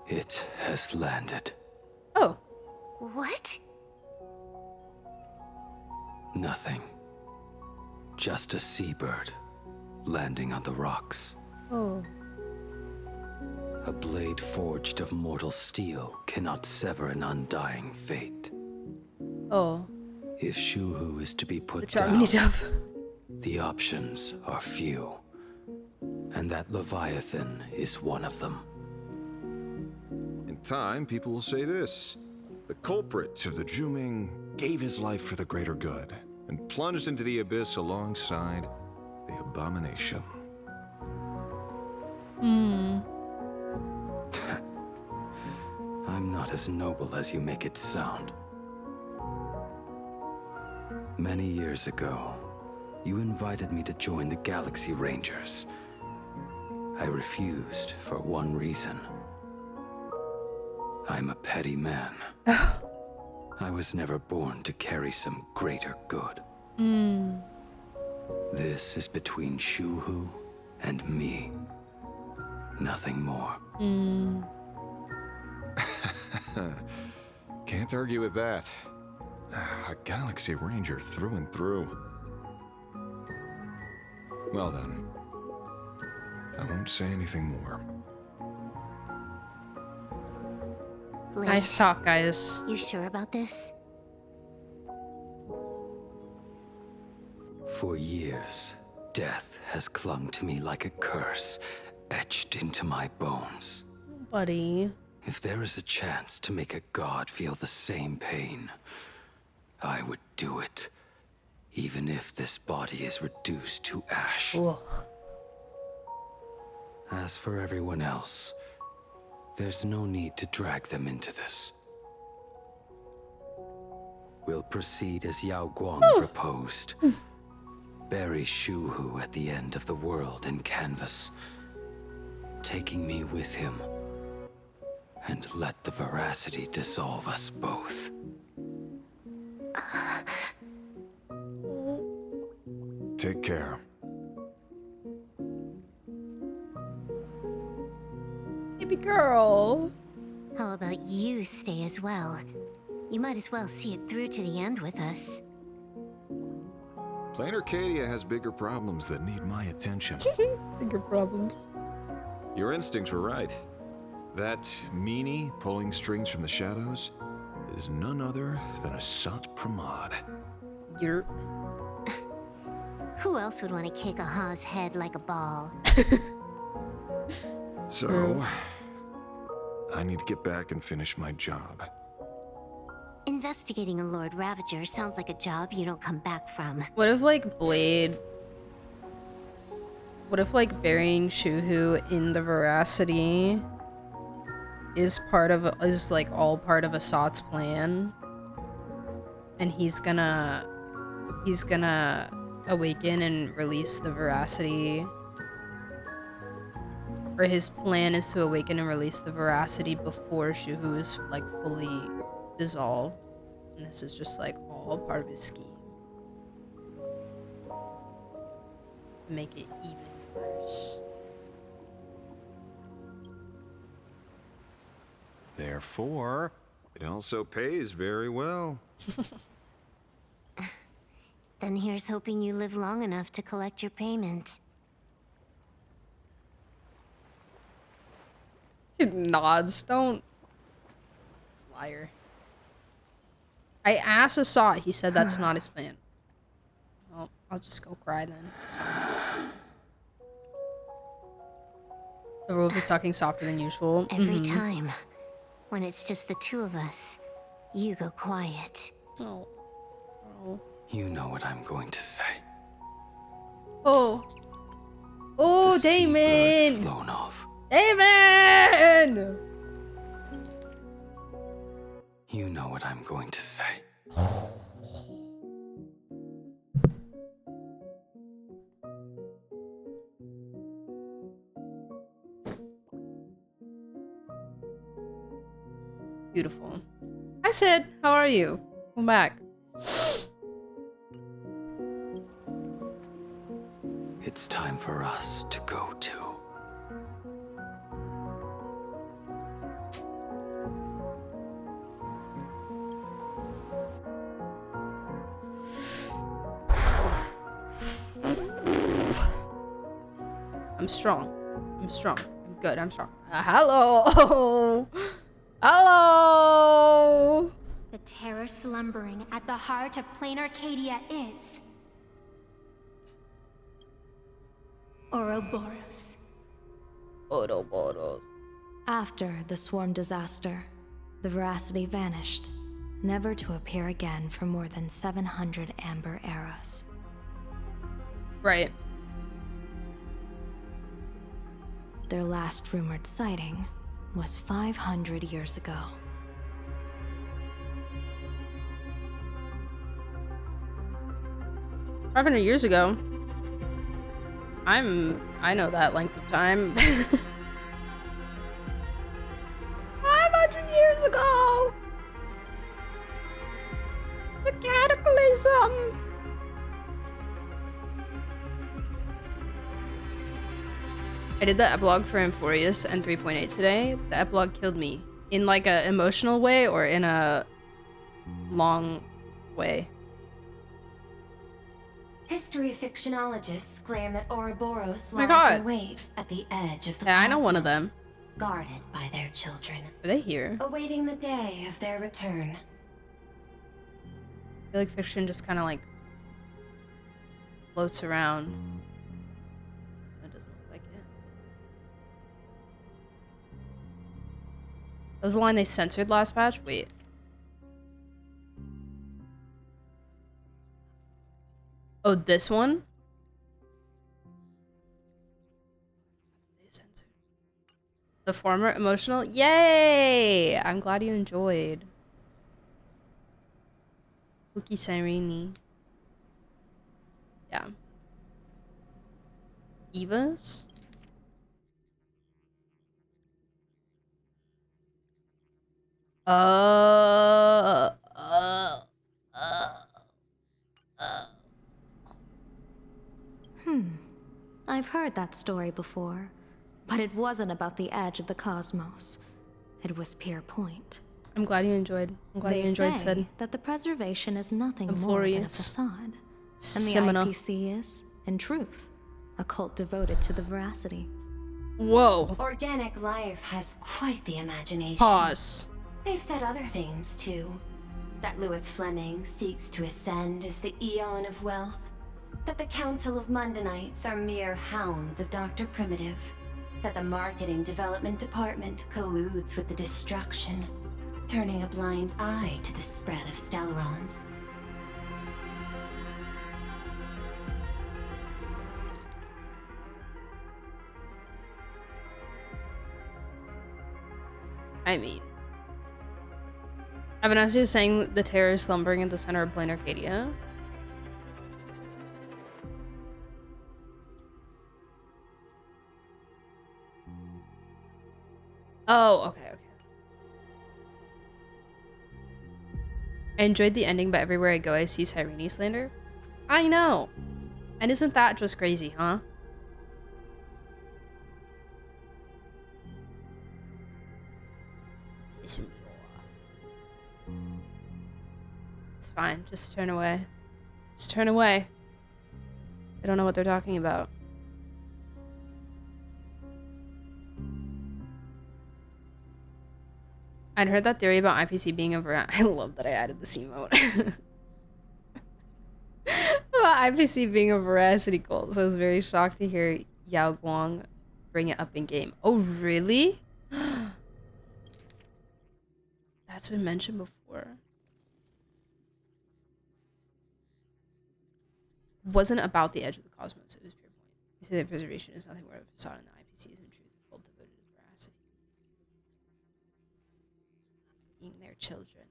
It has landed. Oh. What? Nothing. Just a seabird landing on the rocks. Oh. A blade forged of mortal steel cannot sever an undying fate. Oh. If Shuhu is to be put Charmony down, Dove. the options are few. And that Leviathan is one of them. In time, people will say this. The culprit of the Juming gave his life for the greater good and plunged into the abyss alongside the abomination. I'm not as noble as you make it sound. Many years ago, you invited me to join the Galaxy Rangers. I refused for one reason. I'm a petty man. I was never born to carry some greater good. This is between Shuhu and me. Nothing more. Can't argue with that. A Galaxy Ranger through and through. Well then, I won't say anything more. Blake, Nice talk, guys. you sure about this? For years, death has clung to me like a curse, etched into my bones. Buddy. If there is a chance to make a god feel the same pain, I would do it, even if this body is reduced to ash. Ugh. As for everyone else, there's no need to drag them into this. We'll proceed as Yao Guang proposed. Bury Shuhu at the end of the world in canvas, taking me with him. And let the veracity dissolve us both. Take care. Baby girl. How about you stay as well? You might as well see it through to the end with us. Plain Arcadia has bigger problems that need my attention. Bigger problems. Your instincts were right. That meanie pulling strings from the shadows is none other than a Sat Pramod. You're... Who else would want to kick a Ha's head like a ball? So, I need to get back and finish my job. Investigating a Lord Ravager sounds like a job you don't come back from. What if, like, Blade... What if, like, burying Shuhu in the veracity is like all part of Asat's plan, and he's gonna awaken and release the veracity, or his plan is to awaken and release the veracity before Shuhu is like fully dissolved, and this is just like all part of his scheme to make it even worse. Therefore, it also pays very well. Then here's hoping you live long enough to collect your payment. Dude, nods. Don't. Liar. I asked Asat. He said that's not his plan. Well, I'll just go cry then. It's fine. The Wolf is talking softer than usual. Every time. When it's just the two of us, you go quiet. Oh. Oh. You know what I'm going to say. Oh. Oh, The seabirds Damon! flown off. Damon! You know what I'm going to say. Beautiful. Hi, Sid. How are you? Welcome back. It's time for us to go too. I'm strong. I'm strong. I'm good. I'm strong. Hello. Hello. The terror slumbering at the heart of plain Arcadia is Ouroboros. Ouroboros. After the swarm disaster, the veracity vanished, never to appear again for more than 700 amber eras. Right. Their last rumored sighting was 500 years ago. $500 ago. I know that length of time. 500 years ago! The cataclysm! I did the epilogue for Amphorius and 3.8 today. The epilogue killed me. In like a emotional way or in a long way. History fictionologists claim that Ouroboros Oh my lies God. in wait at the edge of the Yeah, I know one of cosmos, them. guarded by their children, Are they here? awaiting the day of their return. I feel like fiction just kind of like floats around. That doesn't look like it. That was the line they censored last patch? Wait. Oh, this one? They censored. The former emotional? Yay! I'm glad you enjoyed. Wookie Sirini. Yeah. Eva's? Uh, uh, uh, uh. I've heard that story before, but it wasn't about the edge of the cosmos. It was Pier Point. I'm glad you enjoyed. I'm glad They you enjoyed say Sid. that the preservation is nothing I'm more than a furious. facade. And the Simona. IPC is, in truth, a cult devoted to the veracity. Whoa. Organic life has quite the imagination. Pause. They've said other things, too. That Louis Fleming seeks to ascend as the Eon of Wealth. That the Council of Mundanites are mere hounds of Dr. Primitive. That the Marketing Development Department colludes with the destruction, turning a blind eye to the spread of Stellarons. I mean, Avanasi is saying the terror is slumbering at the center of Plain Arcadia. Oh, okay, okay. I enjoyed the ending, but everywhere I go, I see Cyrene slander. I know. And isn't that just crazy, huh? Pissing me off. It's fine. Just turn away. Just turn away. I don't know what they're talking about. I'd heard that theory about IPC being a I love that I added the C mode. About IPC being a veracity cult, so I was very shocked to hear Yao Guang bring it up in game. Oh, really? That's been mentioned before. Wasn't about the edge of the cosmos, it was pure point. You say that preservation is nothing more of a facade, and the IPC is in truth a cult devoted to veracity. Being their children.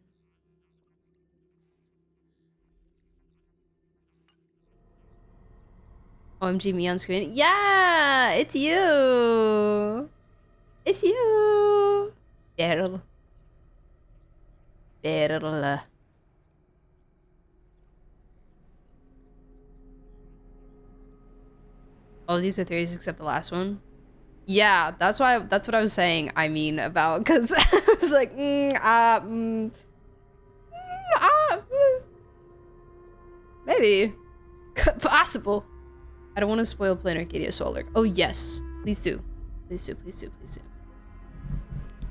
OMG me on screen. Yeah, it's you. It's you. Beryl. Beryl. All these are theories except the last one. Yeah, that's what I was saying. I mean about because I was like, maybe possible. I don't want to spoil Plain Arcadia Soul Lurk. Oh yes, please do, please do, please do, please do.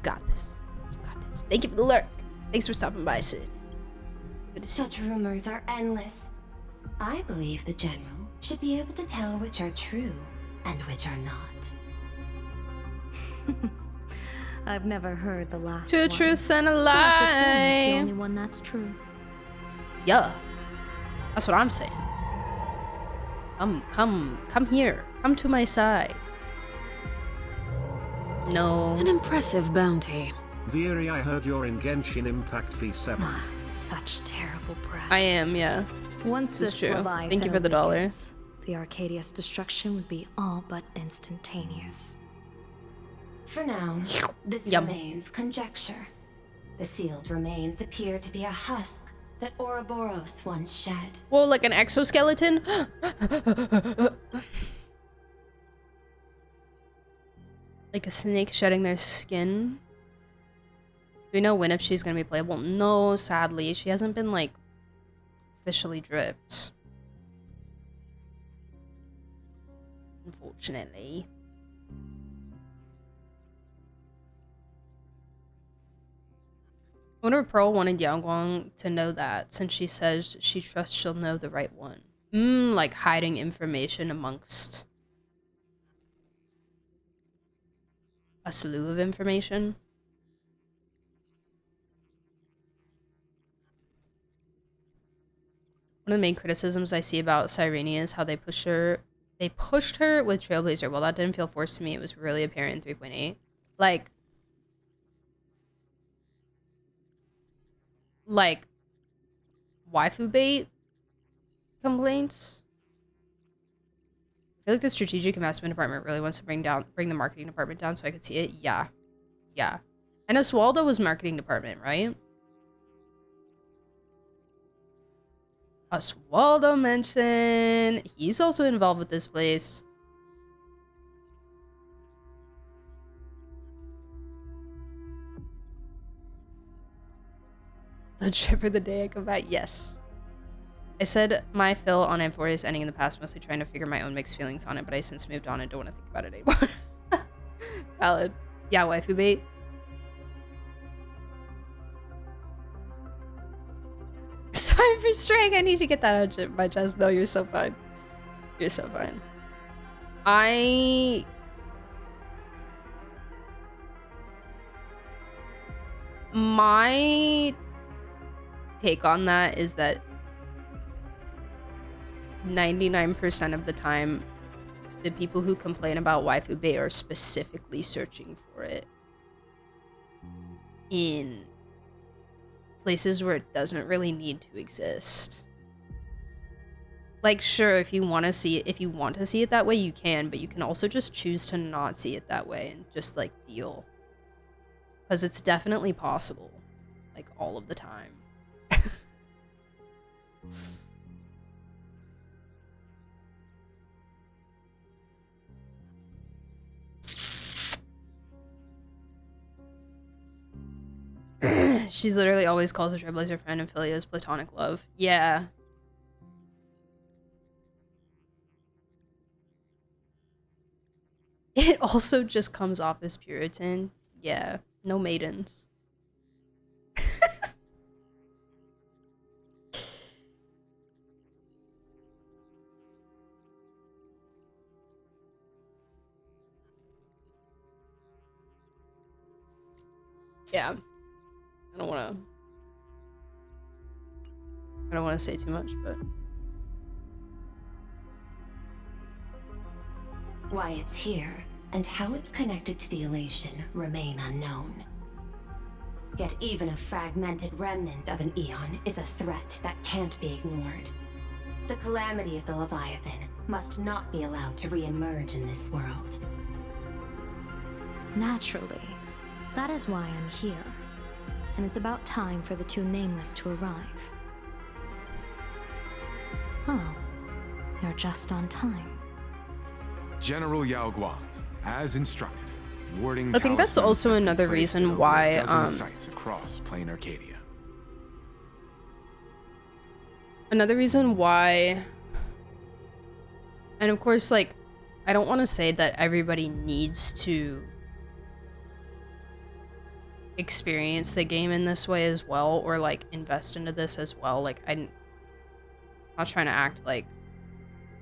Got this, got this. Thank you for the lurk. Thanks for stopping by, Sid. Good to see Such rumors are endless. I believe the General should be able to tell which are true and which are not. I've never heard the last Two one. truths and a So let's assume it's the lie. only one that's true. Yeah, that's what I'm saying. Come here. Come to my side. No. An impressive bounty. Vieri, I heard you're in Genshin Impact V7. Such terrible breath. I am, yeah. Once This is true. Leviathan Thank you for the dollar. awakens, the Arcadia's destruction would be all but instantaneous. For now, this Yum. remains conjecture. The sealed remains appear to be a husk that Ouroboros once shed. Whoa, like an exoskeleton? Like a snake shedding their skin? Do we know when if she's gonna be playable? No, sadly. She hasn't been, like, officially dripped. Unfortunately. I wonder if Pearl wanted Yaoguang to know that, since she says she trusts she'll know the right one. Like hiding information amongst a slew of information. One of the main criticisms I see about Cyrene is how they pushed her with Trailblazer. Well, that didn't feel forced to me. It was really apparent in 3.8. Like waifu bait complaints. I feel like the strategic investment department really wants to bring the marketing department down so I could see it. Yeah. And Oswaldo was marketing department, right? Oswaldo mentioned he's also involved with this place. The trip of the day I come back. Yes. I said my fill on Euphoria is ending in the past, mostly trying to figure my own mixed feelings on it, but I since moved on and don't want to think about it anymore. Valid. Yeah, waifu bait. Sorry for straying. I need to get that out of my chest. No, you're so fine. You're so fine. My take on that is that 99% of the time, the people who complain about waifu bait are specifically searching for it in places where it doesn't really need to exist. Like, sure, if you want to see it that way, you can, but you can also just choose to not see it that way and just like deal. Because it's definitely possible, like all of the time. She's literally always calls her Trailblazer friend and Philia's platonic love. Yeah. It also just comes off as Puritan. Yeah. No maidens. Yeah. I don't want to say too much, but Why it's here, and how it's connected to the elation, remain unknown. Yet even a fragmented remnant of an Eon is a threat that can't be ignored. The calamity of the Leviathan must not be allowed to re-emerge in this world. Naturally. That is why I'm here. And it's about time for the two Nameless to arrive. Oh, you're just on time. General Yao Guang, as instructed, warding. I think that's also another reason why sites across Plain Arcadia. Another reason why, and of course, like, I don't want to say that everybody needs to experience the game in this way as well, or like invest into this as well. Like, I'm not trying to act like,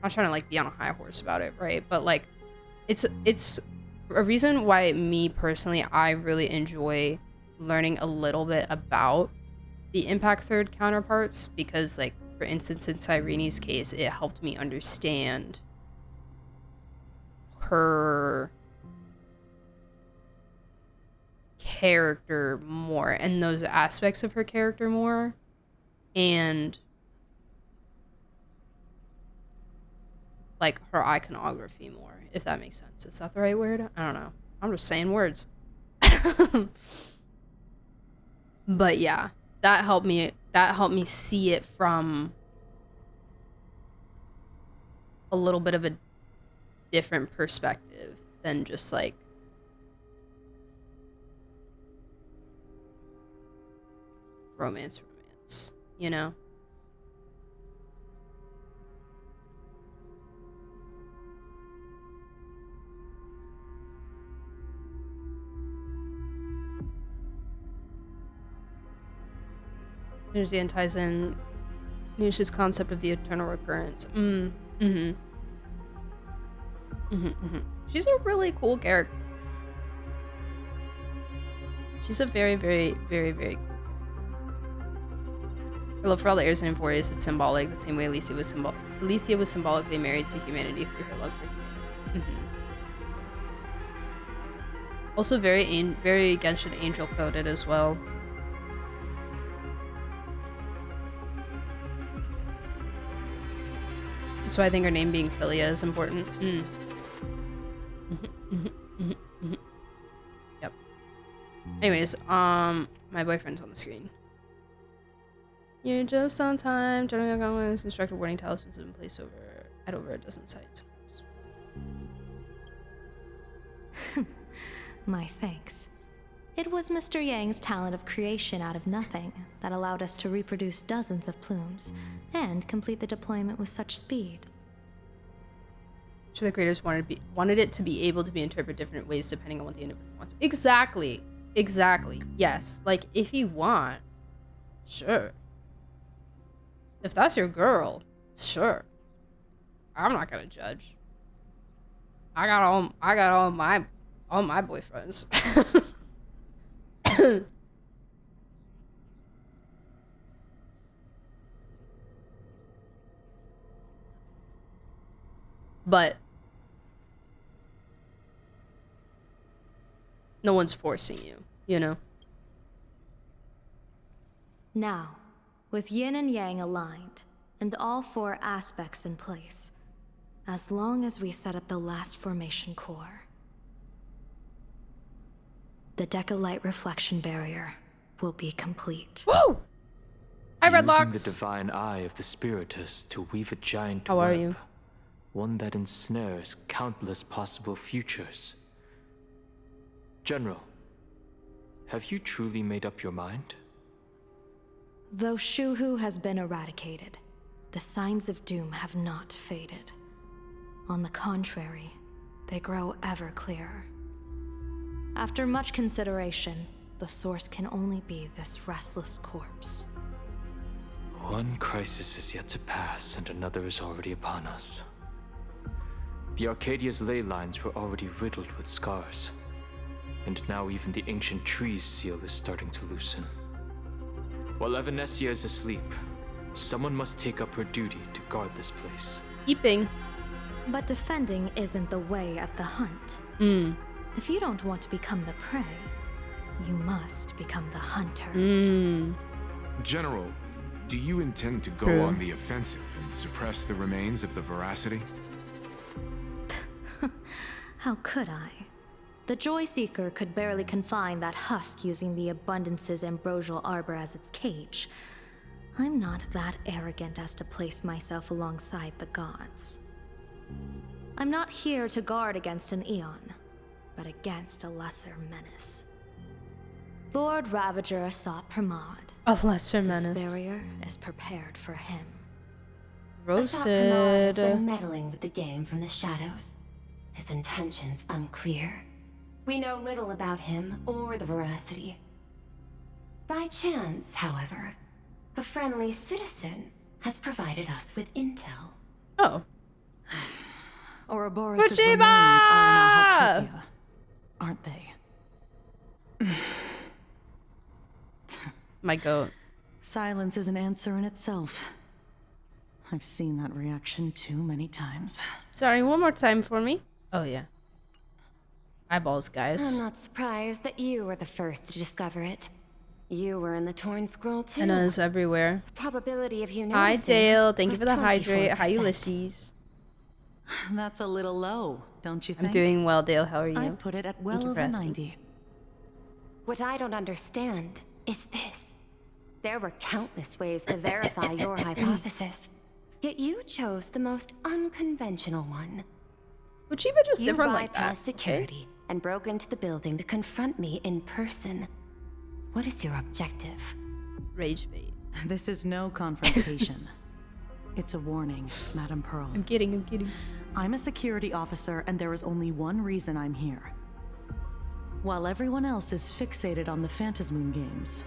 I'm not trying to like be on a high horse about it, right? But like, it's a reason why me personally, I really enjoy learning a little bit about the Impact Third counterparts, because like, for instance, in Cyrene's case, it helped me understand her character more and those aspects of her character more, and like her iconography more, if that makes sense. Is that the right word? I don't know. I'm just saying words. But yeah, that helped me see it from a little bit of a different perspective than just like romance, you know? There's the ties in Nusha's concept of the eternal recurrence. She's a really cool character. She's a very, very, very, very cool character. Her love for all the heirs and Euphorius, it's symbolic, the same way Alicia was symbolically married to humanity through her love for humanity. Also very Genshin Angel coded as well. So I think her name being Philia is important. Yep. Anyways, my boyfriend's on the screen. You're just on time. General guidelines, instructor warning talismans have been placed at over a dozen sites. My thanks. It was Mr. Yang's talent of creation out of nothing that allowed us to reproduce dozens of plumes and complete the deployment with such speed. So the creators wanted it to be able to be interpreted different ways depending on what the individual wants. Exactly. Yes. Like, if you want, sure. If that's your girl, sure. I'm not gonna judge. I got all my boyfriends. But no one's forcing you, you know? Now, with yin and yang aligned, and all four aspects in place, as long as we set up the last formation core, the decalight reflection barrier will be complete. Woo! Hi, Redlocks! Using the divine eye of the Spiritus to weave a giant How web, are you? one that ensnares countless possible futures. General, have you truly made up your mind? Though Shuhu has been eradicated, the signs of doom have not faded. On the contrary, they grow ever clearer. After much consideration, the source can only be this restless corpse. One crisis is yet to pass, and another is already upon us. The Arcadia's ley lines were already riddled with scars, and now even the ancient tree's seal is starting to loosen. While Evanesia is asleep, someone must take up her duty to guard this place. Keeping. But defending isn't the way of the hunt. If you don't want to become the prey, you must become the hunter. General, do you intend to go on the offensive and suppress the remains of the Veracity? How could I? The Joy Seeker could barely confine that husk using the Abundance's ambrosial arbor as its cage. I'm not that arrogant as to place myself alongside the gods. I'm not here to guard against an Eon, but against a lesser menace. Lord Ravager sought Pramod. A lesser menace. This barrier is prepared for him. Assad has been Roasted. meddling with the game from the shadows. His intentions unclear. We know little about him or the Veracity. By chance, however, a friendly citizen has provided us with intel. Oh. Ouroboros' Fujiba! remains are in Ahatopia, aren't they? My goat. Silence is an answer in itself. I've seen that reaction too many times. Sorry, one more time for me. Oh, yeah. Eyeballs, I'm guys. not surprised that you were the first to discover it. You were in the Torn Scroll too. Anna's everywhere. The probability of you Hi, noticing Dale. Thank you was for the hydrate. Hi, 24%. Ulysses. That's a little low, don't you think? I'm doing well, Dale. How are you? I'd put it at Thank well you for over asking. 90. What I don't understand is this. There were countless ways to verify your hypothesis, yet you chose the most unconventional one. Fujiba just You different like that. bypassed security and broke into the building to confront me in person. What is your objective? Rage bait. This is no confrontation. It's a warning, Madame Pearl. I'm kidding. I'm a security officer, and there is only one reason I'm here. While everyone else is fixated on the Phantasmoon games,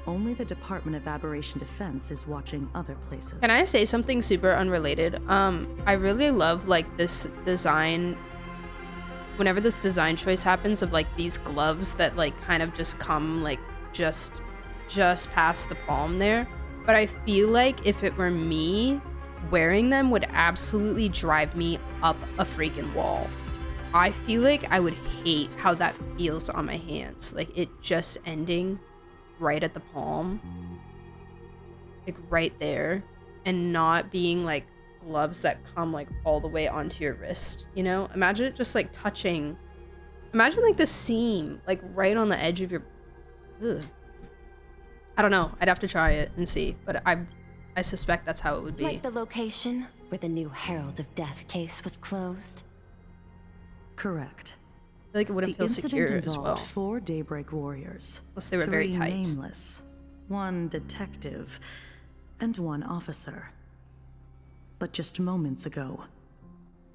only the Department of Aberration Defense is watching other places. Can I say something super unrelated? I really love like this design. Whenever this design choice happens of like these gloves that like kind of just come like just past the palm there. But I feel like if it were me, wearing them would absolutely drive me up a freaking wall. I feel like I would hate how that feels on my hands. Like it just ending right at the palm. Like right there. And not being like gloves that come like all the way onto your wrist, you know? Imagine it just like touching. Imagine like the seam like right on the edge of your Ugh. I don't know. I'd have to try it and see, but I suspect that's how it would be. Like the location where the new Herald of Death case was closed. Correct. I feel like it wouldn't feel secure as well. 4 Daybreak warriors. Plus they were very 3 tight. nameless, 1 detective, and 1 officer. But just moments ago,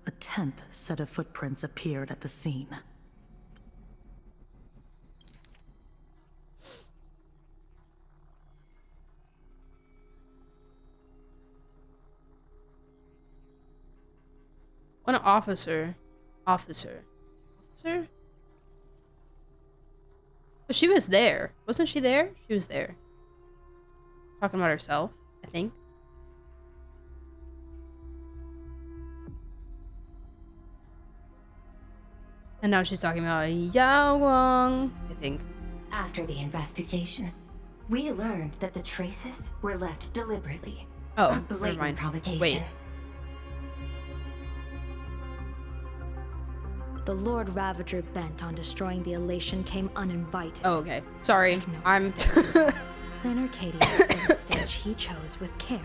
a 10th set of footprints appeared at the scene. One officer. Officer? But she was there. Wasn't she there? She was there. Talking about herself, I think. And now she's talking about Yao Wang, I think. After the investigation, we learned that the traces were left deliberately. Oh, a never blatant mind. provocation. Wait. The Lord Ravager bent on destroying the elation came uninvited. Oh, okay. Sorry. I'm... Planar Cadia was the stage he chose with care,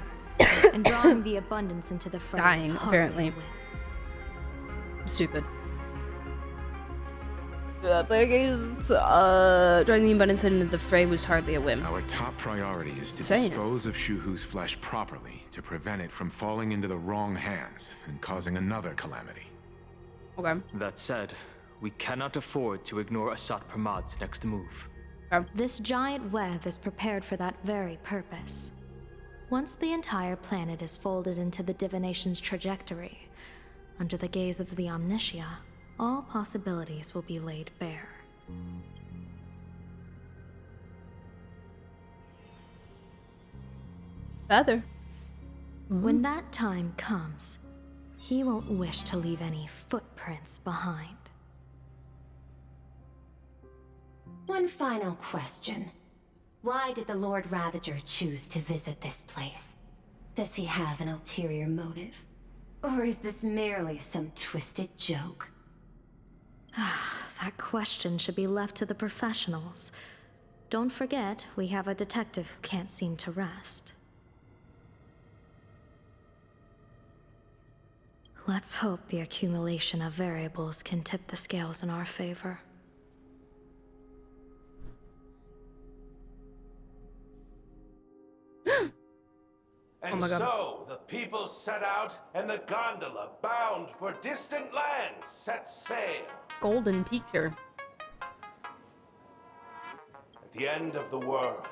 and drawing the abundance into the fray. Dying, apparently. Stupid. Drawing the abundance into the fray was hardly a whim. Our top priority is to dispose of Shuhu's flesh properly to prevent it from falling into the wrong hands and causing another calamity. Okay. That said, we cannot afford to ignore Asat Pramad's next move. This giant web is prepared for that very purpose. Once the entire planet is folded into the divination's trajectory, under the gaze of the Omnitia, all possibilities will be laid bare. Feather. When that time comes, he won't wish to leave any footprints behind. One final question. Why did the Lord Ravager choose to visit this place? Does he have an ulterior motive? Or is this merely some twisted joke? That question should be left to the professionals. Don't forget, we have a detective who can't seem to rest. Let's hope the accumulation of variables can tip the scales in our favor. And Oh my God. so the people set out, and the gondola, bound for distant lands, set sail. Golden teacher. At the end of the world,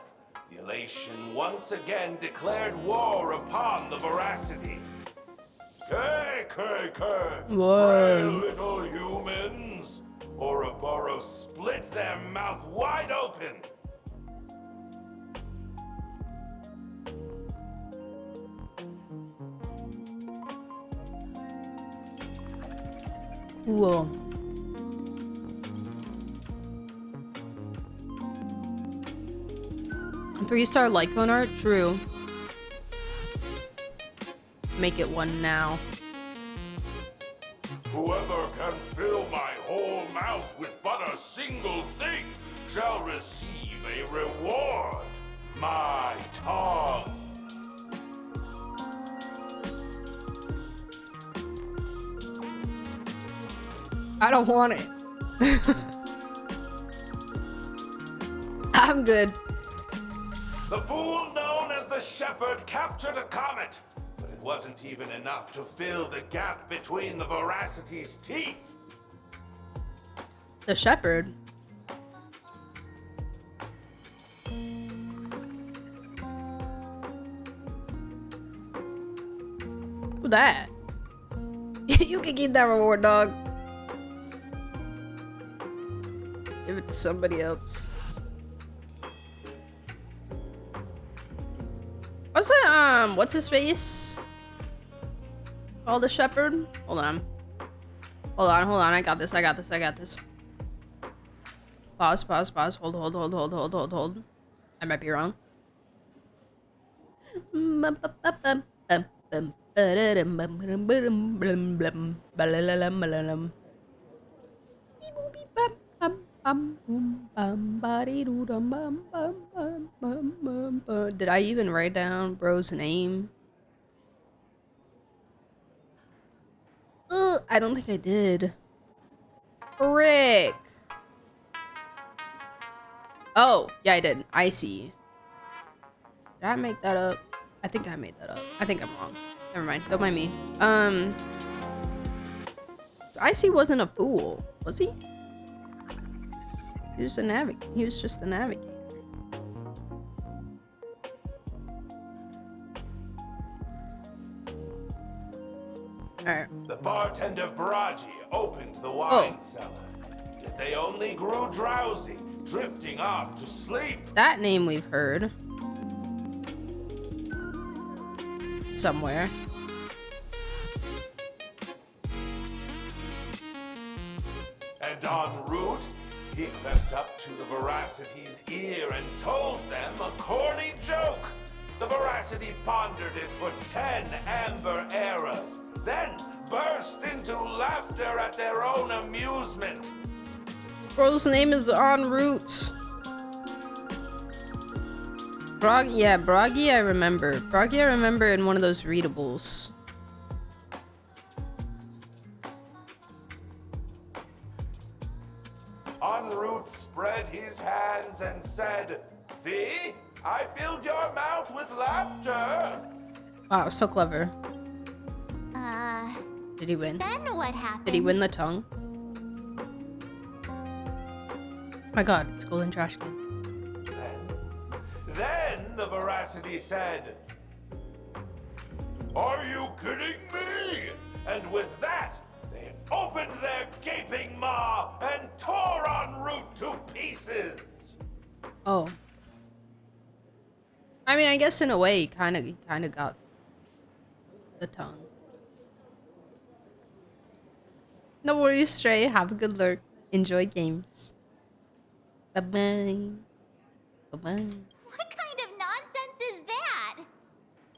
the elation once again declared war upon the veracity. Pray, Whoa. little humans! Ouroboros split their mouth wide open. Cool. Three-star Lycone art? True. Make it 1 now. Whoever can fill my whole mouth with but a single thing shall receive a reward. My tongue. I don't want it. I'm good. The fool known as the Shepherd captured a comet, but it wasn't even enough to fill the gap between the Veracity's teeth. The Shepherd? Who that? You can keep that reward, dog. Give it to somebody else. What's that, what's his face? Called the Shepherd? Hold on. Hold on, I got this. Pause. Hold. I might be wrong. Did I even write down bro's name? Ugh, I don't think I did. Frick. Oh, yeah, I did. Icy. Did I make that up? I think I made that up. I think I'm wrong. Never mind. Don't mind me. So Icy wasn't a fool, was he? He was a navigator. He was just the navigator. The bartender Braji opened the wine cellar. Yet they only grew drowsy, drifting off to sleep. That name we've heard. Somewhere. And en route, he crept up to the Veracity's ear and told them a corny joke. The Veracity pondered it for 10 amber eras, then burst into laughter at their own amusement. Bro's name is en route. Broggy I remember. Broggy I remember in one of those readables. En route spread his hands and said, "See? I filled your mouth with laughter." Wow, so clever. Did he win? Then what happened? Did he win the tongue? Oh my god, it's golden trash can. Then the Veracity said, "Are you kidding me?" And with that, they opened their gaping maw and tore en route to pieces. Oh. I mean, I guess in a way, he kind of got the tongue. No worries, Stray. Have a good lurk. Enjoy games. Bye-bye. Bye-bye. What kind of nonsense is that?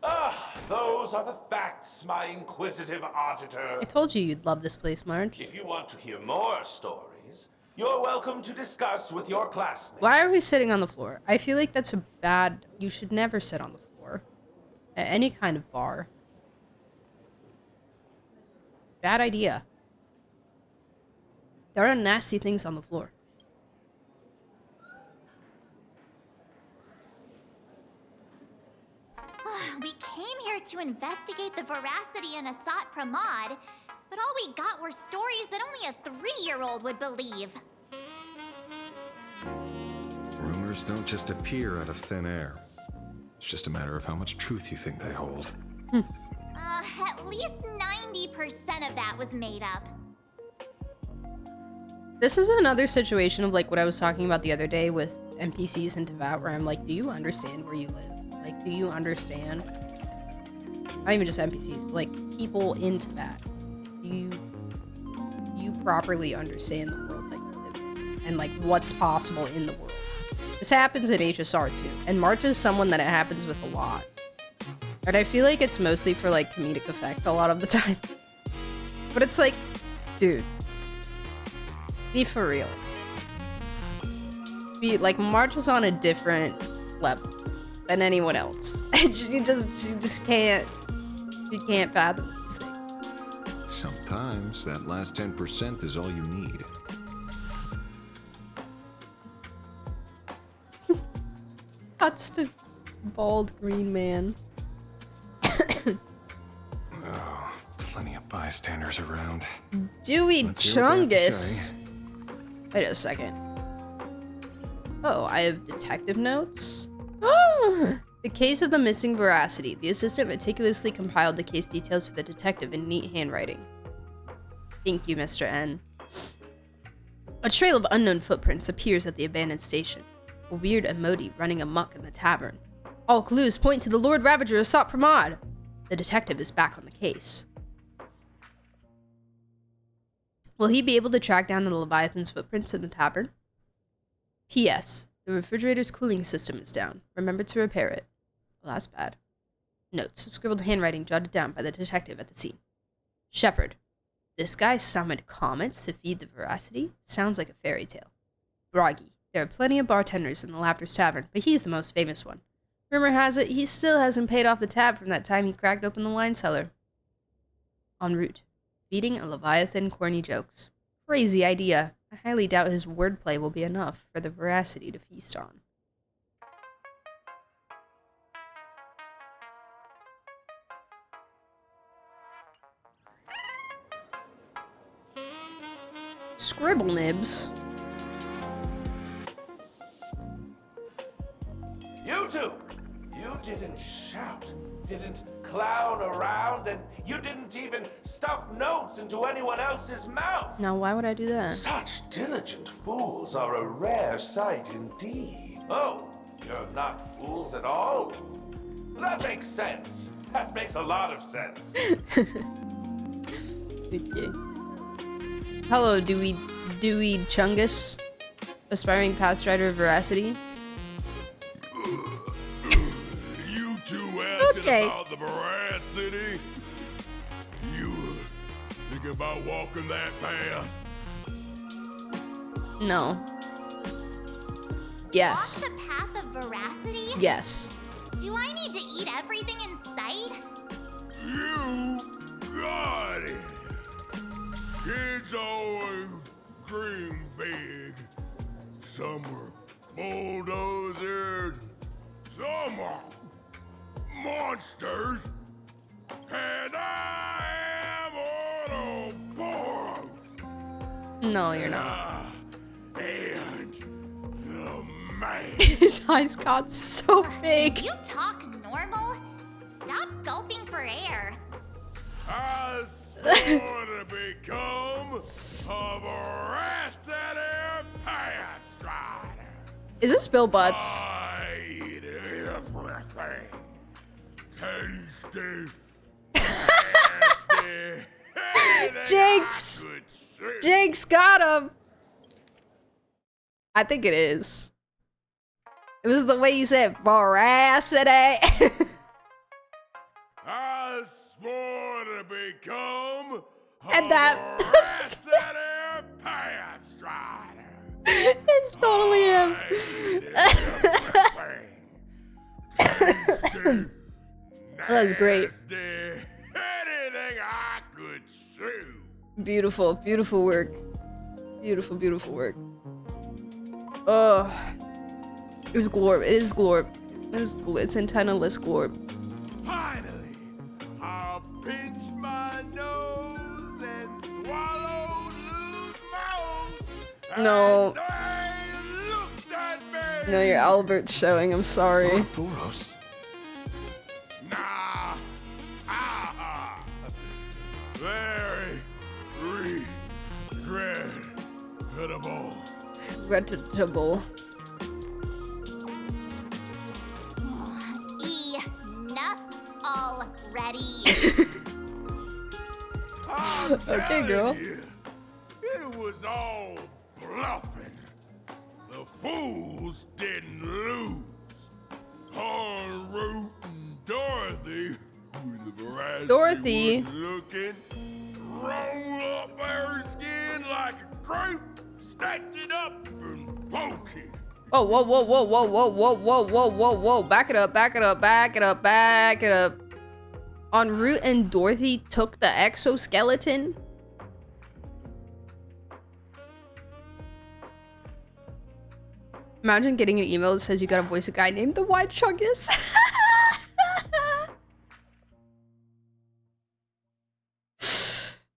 Ah, those are the facts, my inquisitive auditor. I told you you'd love this place, Marge. If you want to hear more stories, you're welcome to discuss with your classmates. Why are we sitting on the floor? I feel like that's a bad... You should never sit on the floor. At any kind of bar. Bad idea. There are nasty things on the floor. We came here to investigate the Veracity and Asat Pramod, but all we got were stories that only a 3-year-old would believe. Rumors don't just appear out of thin air. It's just a matter of how much truth you think they hold. At least 90% of that was made up. This is another situation of like what I was talking about the other day with NPCs in Teyvat, where I'm like, do you understand where you live? Like, do you understand? Not even just NPCs, but like people in Teyvat. Do you properly understand the world that you live in? And like what's possible in the world? This happens at HSR too. And March is someone that it happens with a lot. And I feel like it's mostly for like comedic effect a lot of the time. But it's like, dude. Be for real. Be like, March is on a different level than anyone else. she just can't. She can't fathom these things. Sometimes that last 10% is all you need. Cuts to bald green man. Oh, plenty of bystanders around. Dewey Let's hear what they have to Chungus. say. Wait a second. Oh, I have detective notes. The case of the missing Veracity. The assistant meticulously compiled the case details for the detective in neat handwriting. Thank you, Mr. N. A trail of unknown footprints appears at the abandoned station. A weird emoji running amok in the tavern. All clues point to the Lord Ravager Asat Pramod. The detective is back on the case. Will he be able to track down the Leviathan's footprints in the tavern? P.S. The refrigerator's cooling system is down. Remember to repair it. Well, that's bad. Notes. Scribbled handwriting jotted down by the detective at the scene. Shepard. This guy summoned comets to feed the Veracity? Sounds like a fairy tale. Bragi. There are plenty of bartenders in the Laughter's Tavern, but he's the most famous one. Rumor has it he still hasn't paid off the tab from that time he cracked open the wine cellar. En route. Feeding a Leviathan corny jokes. Crazy idea. I highly doubt his wordplay will be enough for the veracity to feast on. Scribble nibs. You two! You didn't shout, didn't clown around, and you didn't even stuff notes into anyone else's mouth! Now, why would I do that? Such diligent fools are a rare sight indeed. Oh, you're not fools at all? That makes sense. That makes a lot of sense. Okay. Hello, Dewey Chungus, aspiring pathstrider of veracity. You two asking Okay. about the veracity? You thinking about walking that path? No. Yes. Walk the path of veracity? Yes. Do I need to eat everything in sight? You got it. Kids always dream big. Some were bulldozers, some are monsters, and I am Ouroboros. No, you're not. And the man. His eyes got so big. You talk normal? Stop gulping for air. I swore to become a veracity pathstrider. Is this Bill Butts? I eat everything. Tasty. Nasty. Jinx! Jinx got him! I think it is. It was the way you said veracity. I swore to become And that veracity pathstrider. it's totally him. That was great. Anything I could chew. Beautiful, beautiful work. Beautiful, beautiful work. Oh, it was glorb. It is glorb. It's antenna-less glorb. Finally, I'll pinch my nose and swallow Lou's mouth. No. And they looked at me. No, your Albert's showing. I'm sorry. Ouroboros. Nah. Ah. Very regrettable. Regrettable. Enough already. Okay, girl. You, it was all bluffing. The fools didn't lose. En route and Dorothy, who in the veracity Dorothy. was looking, roll up her skin like a crepe, snatched it up and bolted. Oh, whoa, whoa, whoa, whoa, whoa, whoa, whoa, whoa, whoa, whoa. Back it up, back it up, back it up, back it up. En route and Dorothy took the exoskeleton. Imagine getting an email that says you gotta voice a guy named the White Chungus.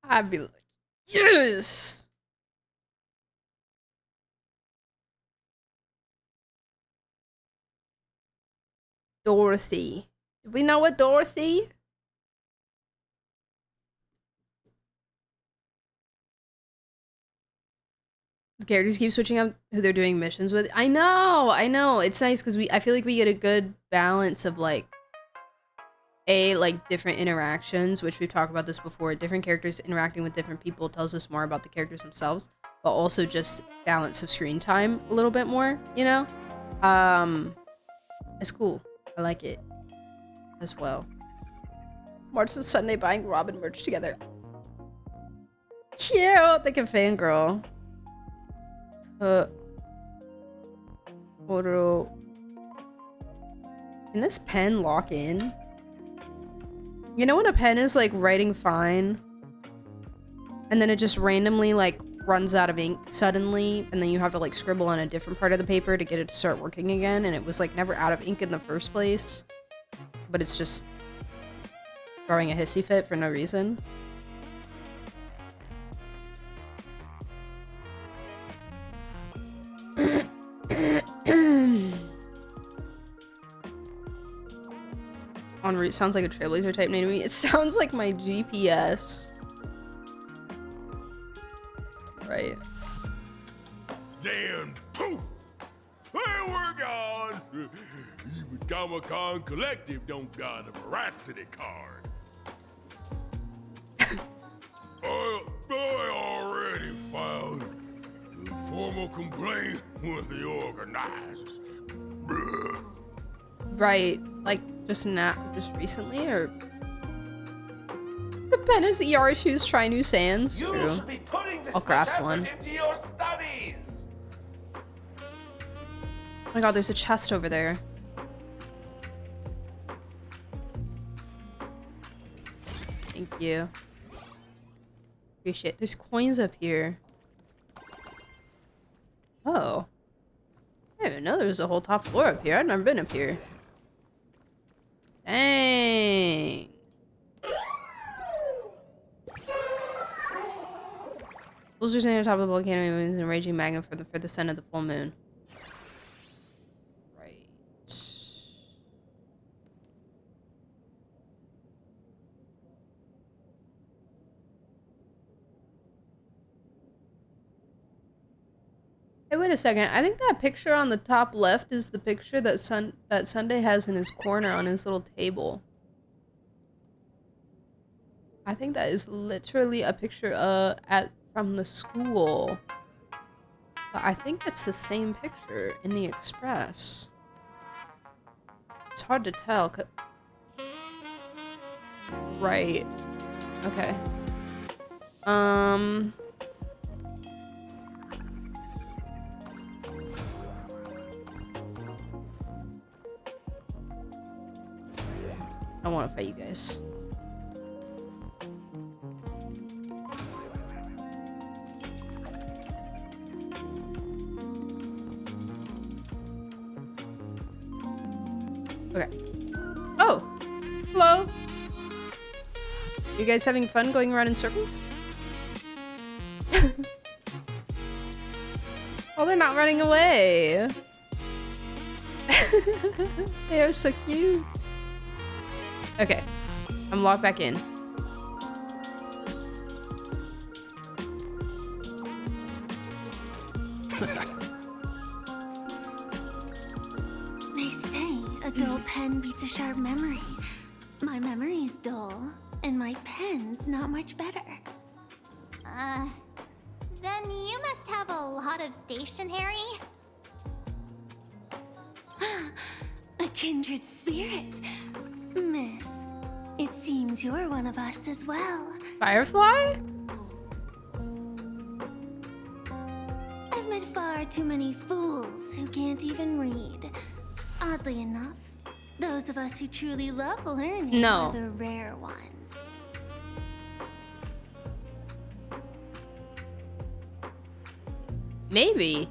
I'd be like, yes. Dorothy. Do we know what Dorothy? The characters keep switching up who they're doing missions with. I know. It's nice because I feel like we get a good balance of like different interactions, which we've talked about this before. Different characters interacting with different people tells us more about the characters themselves, but also just balance of screen time a little bit more, you know? It's cool. I like it as well. March to Sunday buying Robin merch together. Cute! They can fangirl. Auto. Can this pen lock in? You know when a pen is like writing fine and then it just randomly like runs out of ink suddenly and then you have to like scribble on a different part of the paper to get it to start working again, and it was like never out of ink in the first place, but it's just throwing a hissy fit for no reason. En route sounds like a Trailblazer type name to me. It sounds like my GPS. Right. Then poof! There we're gone! Even Comic-Con Collective don't got a veracity card. I already filed a formal complaint with the organizers. Right. Like, just recently, or? The pen is ER issues, try new sands. You True. should be putting this I'll much craft effort one. into your studies. Oh my god, there's a chest over there. Thank you. Appreciate it. There's coins up here. Oh. I didn't even know there was a whole top floor up here. I've never been up here. Dang. Bulls are standing on top of the volcano and a raging magnet for the descent of the full moon. Right. Hey, wait a second. I think that picture on the top left is the picture that Sunday has in his corner on his little table. I think that is literally a picture from the school. But I think it's the same picture in the Express. It's hard to tell. Right. Okay. I want to fight you guys. Okay. Oh! Hello! You guys having fun going around in circles? Oh, they're not running away! They are so cute. Okay. I'm logged back in. They say a dull pen beats a sharp memory. My memory's dull, and my pen's not much better. Then you must have a lot of stationery. A kindred spirit. Miss, it seems you're one of us as well. Firefly? I've met far too many fools who can't even read. Oddly enough, those of us who truly love learning are the rare ones. Maybe.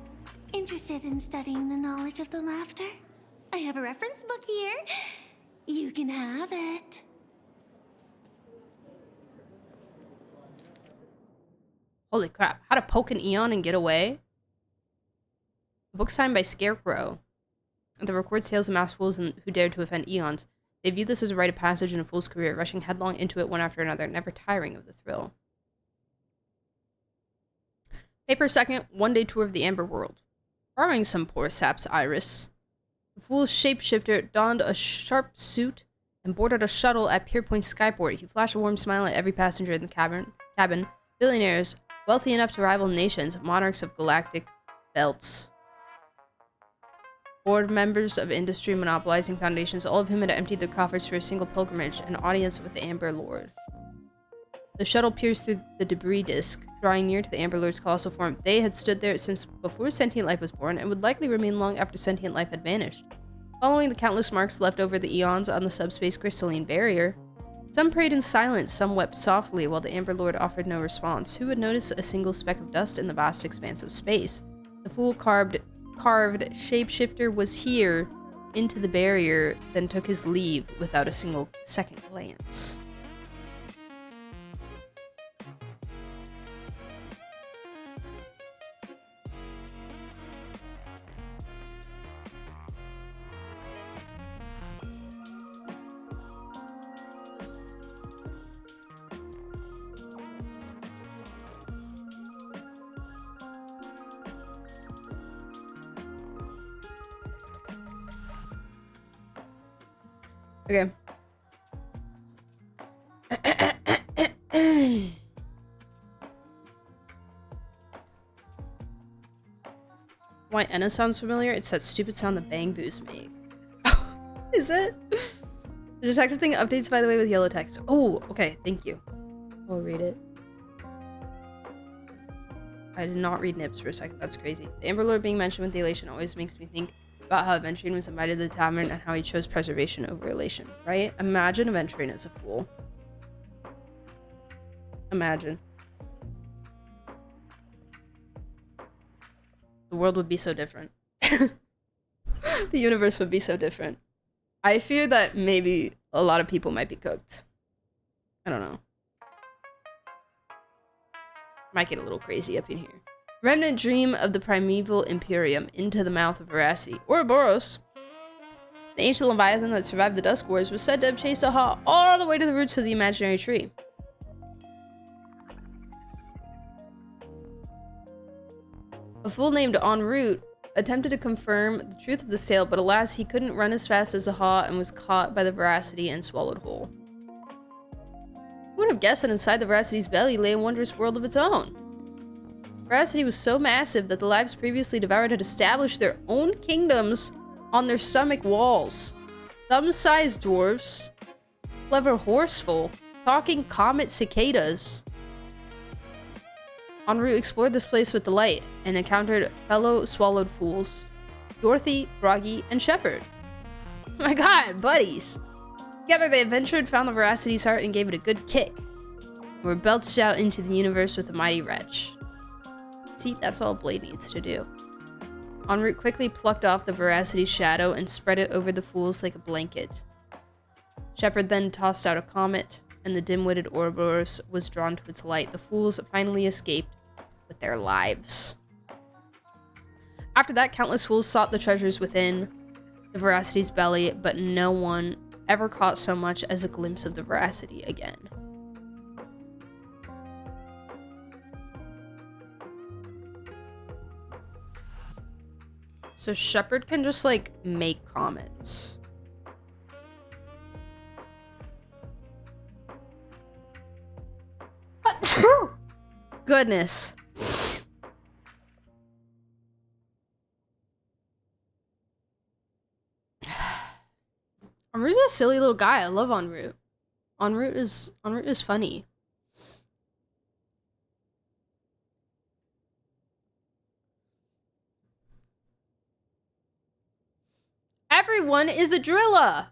Interested in studying the knowledge of the laughter? I have a reference book here. You can have it. Holy crap. How to poke an Eon and get away? A book signed by Scarecrow. The records tales of masked fools who dared to offend Eons. They view this as a rite of passage in a fool's career, rushing headlong into it one after another, never tiring of the thrill. Paper second, one-day tour of the Amber World. Borrowing some poor sap's iris. The fool's shapeshifter donned a sharp suit and boarded a shuttle at Pierpoint Skyport. He flashed a warm smile at every passenger in the cabin. Billionaires, wealthy enough to rival nations, monarchs of galactic belts. Board members of industry monopolizing foundations, all of whom had emptied their coffers for a single pilgrimage, an audience with the Amber Lord. The shuttle pierced through the debris disk, drawing near to the Amber Lord's colossal form. They had stood there since before sentient life was born and would likely remain long after sentient life had vanished. Following the countless marks left over the eons on the subspace crystalline barrier, some prayed in silence, some wept softly, while the Amber Lord offered no response. Who would notice a single speck of dust in the vast expanse of space? The fool carved shapeshifter was here into the barrier, then took his leave without a single second glance. Okay. Why Enna sounds familiar? It's that stupid sound the bang boos make. Is it? The detective thing updates, by the way, with yellow text. Oh, okay. Thank you. I'll read it. I did not read Nips for a second. That's crazy. The Amber Lord being mentioned with elation always makes me think about how Aventurine was invited to the tavern and how he chose preservation over elation, right? Imagine Aventurine as a fool. Imagine. The world would be so different. The universe would be so different. I fear that maybe a lot of people might be cooked. I don't know. Might get a little crazy up in here. Remnant dream of the primeval Imperium into the mouth of Veracity. Ouroboros. The ancient Leviathan that survived the Dusk Wars was said to have chased Aha all the way to the roots of the imaginary tree. A fool named En route attempted to confirm the truth of the tale, but alas, he couldn't run as fast as Aha and was caught by the Veracity and swallowed whole. Who would have guessed that inside the Veracity's belly lay a wondrous world of its own? Veracity was so massive that the lives previously devoured had established their own kingdoms on their stomach walls. Thumb-sized dwarves, clever horseful, talking comet cicadas. En route explored this place with delight and encountered fellow swallowed fools, Dorothy, Broggy, and Shepard. Oh my god, buddies! Together they adventured, found the Veracity's heart, and gave it a good kick. And were belched out into the universe with a mighty wrench. See, that's all Blade needs to do. En route quickly plucked off the Veracity's shadow and spread it over the fools like a blanket. Shepard then tossed out a comet, and the dim-witted Ouroboros was drawn to its light. The fools finally escaped with their lives. After that, countless fools sought the treasures within the Veracity's belly, but no one ever caught so much as a glimpse of the Veracity again. So Shepard can just, like, make comets. Goodness. En route's a silly little guy. I love En route. En route is funny. Everyone is a driller.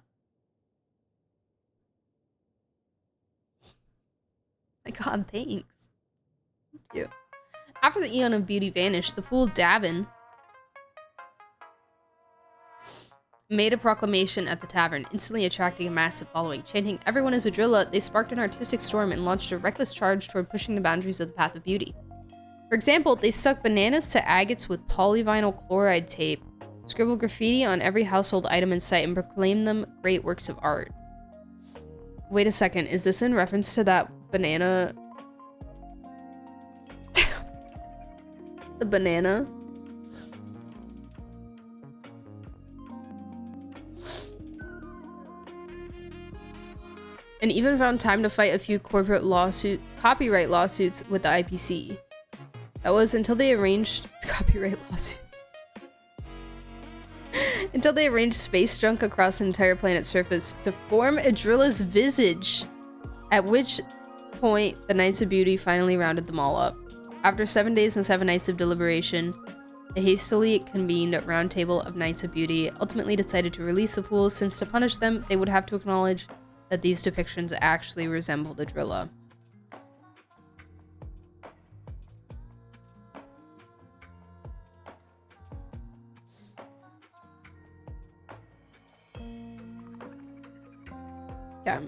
My god, thanks. Thank you. After the Eon of Beauty vanished, the fool Davin made a proclamation at the tavern, instantly attracting a massive following. Chanting, "Everyone is a driller," they sparked an artistic storm and launched a reckless charge toward pushing the boundaries of the path of beauty. For example, they stuck bananas to agates with polyvinyl chloride tape, scribbled graffiti on every household item in sight, and proclaimed them great works of art. Wait a second, is this in reference to that banana? The banana? And even found time to fight a few copyright lawsuits with the IPC. That was until they arranged copyright lawsuits. Until they arranged space junk across the entire planet's surface to form a drilla's visage, at which point, the Knights of Beauty finally rounded them all up. After 7 days and 7 nights of deliberation, a hastily convened round table of Knights of Beauty ultimately decided to release the fools, since to punish them, they would have to acknowledge that these depictions actually resembled a Drilla. Yeah.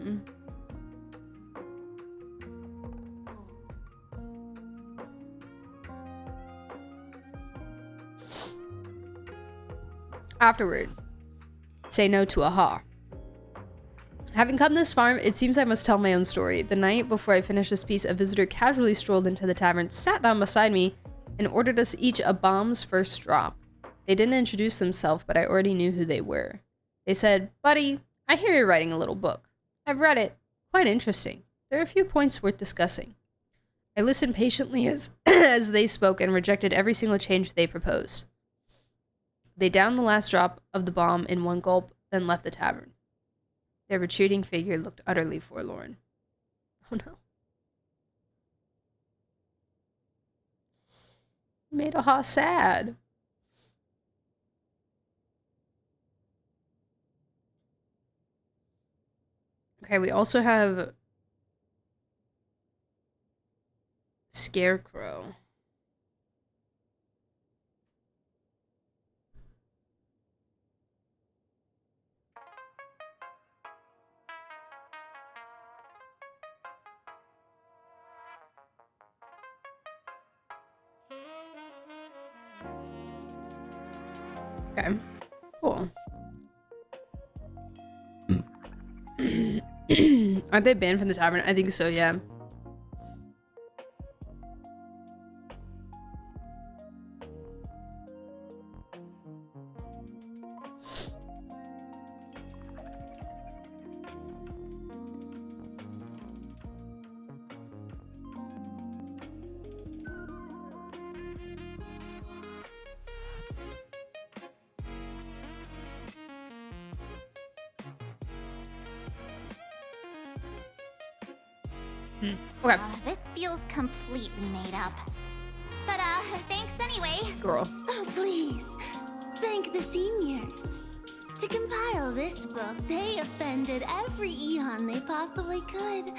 Afterward, say no to aha. Having come this far, it seems I must tell my own story. The night before I finished this piece, a visitor casually strolled into the tavern, sat down beside me, and ordered us each a bomb's first drop. They didn't introduce themselves, but I already knew who they were. They said, "Buddy, I hear you're writing a little book. I've read it. Quite interesting. There are a few points worth discussing." I listened patiently as they spoke and rejected every single change they proposed. They downed the last drop of the bomb in one gulp, then left the tavern. Their retreating figure looked utterly forlorn. Oh no. Made aha sad. Okay, we also have Scarecrow. Okay, cool. Aren't they banned from the tavern? I think so, yeah. Okay. This feels completely made up. But, thanks anyway. Girl. Oh, please. Thank the seniors. To compile this book, they offended every Eon they possibly could,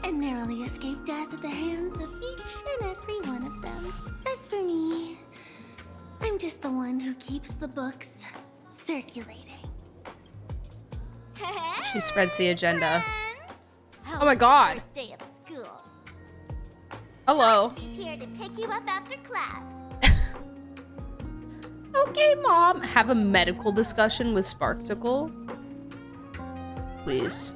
and narrowly escaped death at the hands of each and every one of them. As for me, I'm just the one who keeps the books circulating. She spreads the agenda. Oh my god. First day of school. Hello. He's here to pick you up after class. Okay, Mom. Have a medical discussion with Sparksicle. Please.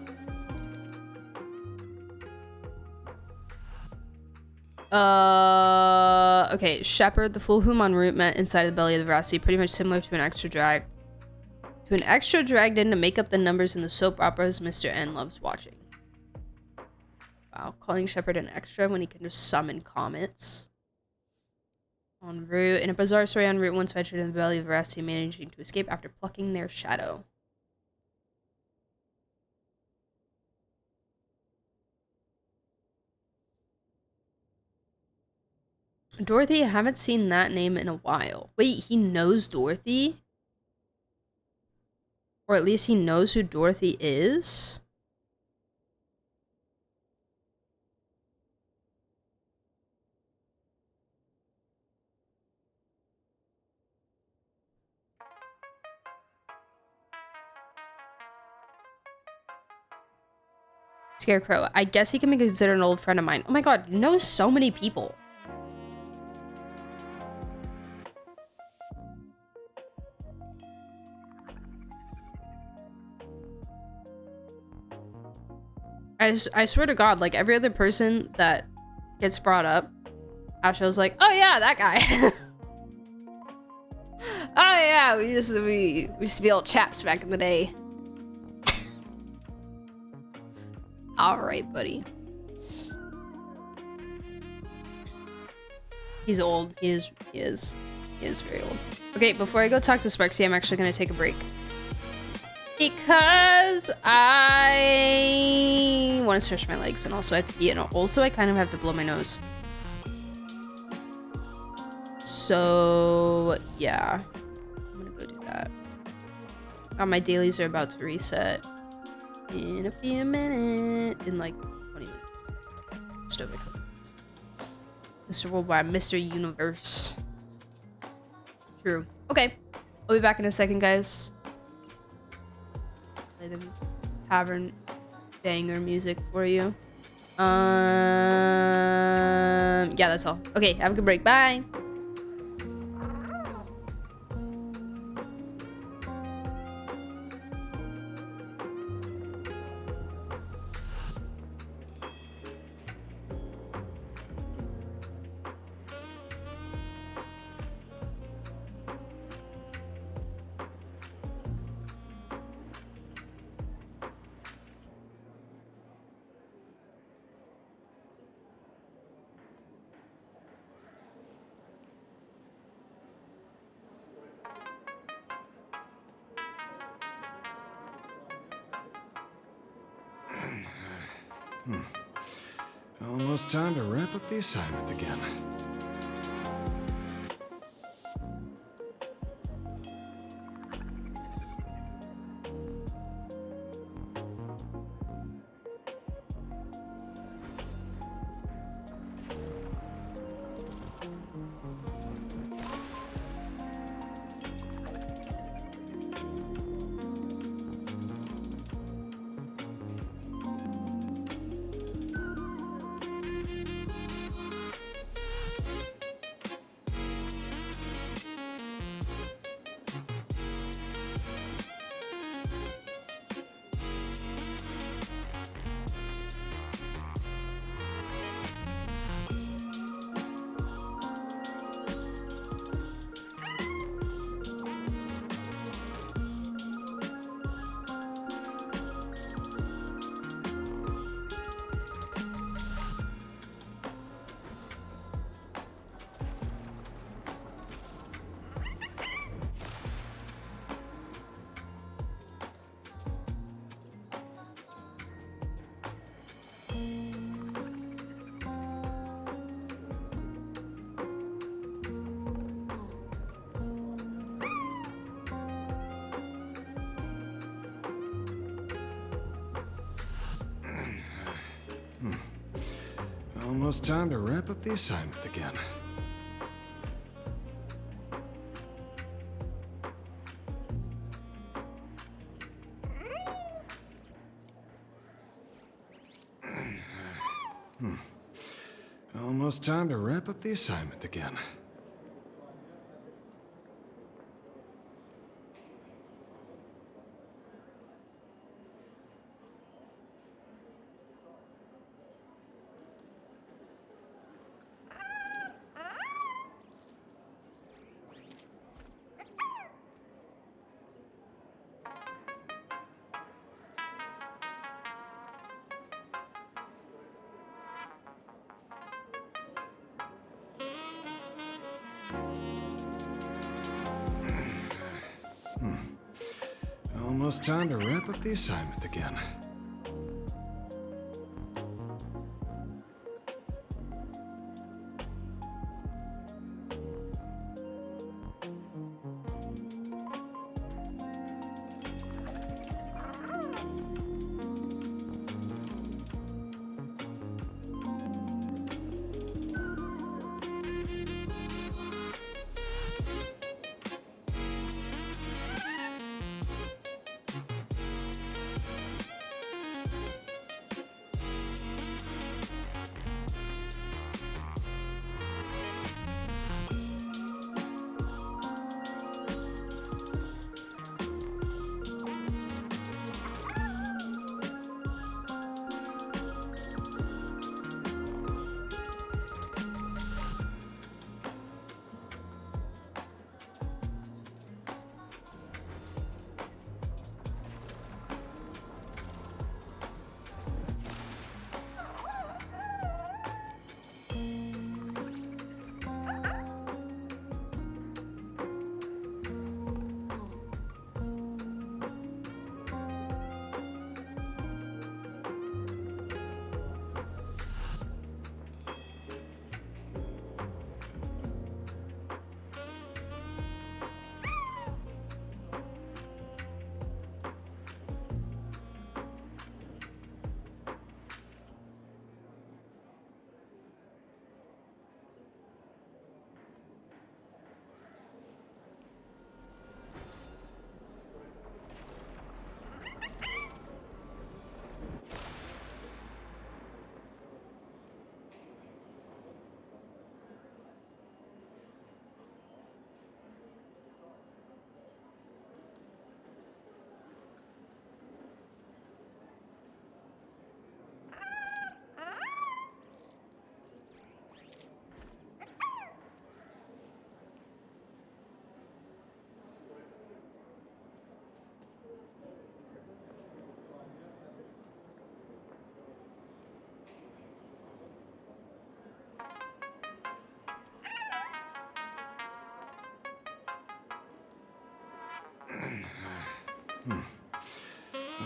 Okay, Shepard, the fool whom en route met inside the belly of the Veracity, pretty much similar to an extra dragged in to make up the numbers in the soap operas Mr. N loves watching. Wow, calling Shepard an extra when he can just summon comets. En route. In a bizarre story, en route once ventured in the belly of Veracity, managing to escape after plucking their shadow. Dorothy, I haven't seen that name in a while. Wait, he knows Dorothy? Or at least he knows who Dorothy is? Scarecrow. I guess he can be considered an old friend of mine. Oh my god, he knows so many people. I swear to god, like every other person that gets brought up, Asha's like, oh yeah, that guy. Oh yeah, we used to be old chaps back in the day. Alright, buddy. He's old. He is very old. Okay, before I go talk to Sparksy, I'm actually gonna take a break. Because I want to stretch my legs and also I have to pee and also I kind of have to blow my nose. So yeah, I'm gonna go do that. My dailies are about to reset in a few minutes, in like 20 minutes. Just over 20 minutes. Mr. Worldwide, Mr. Universe. True. Okay, I'll be back in a second, guys. Play the tavern banger music for you. Yeah, that's all. Okay, have a good break. Bye. Almost time to wrap up the assignment again. Almost time to wrap up the assignment again. Almost time to wrap up the assignment again. Almost time to wrap up the assignment again.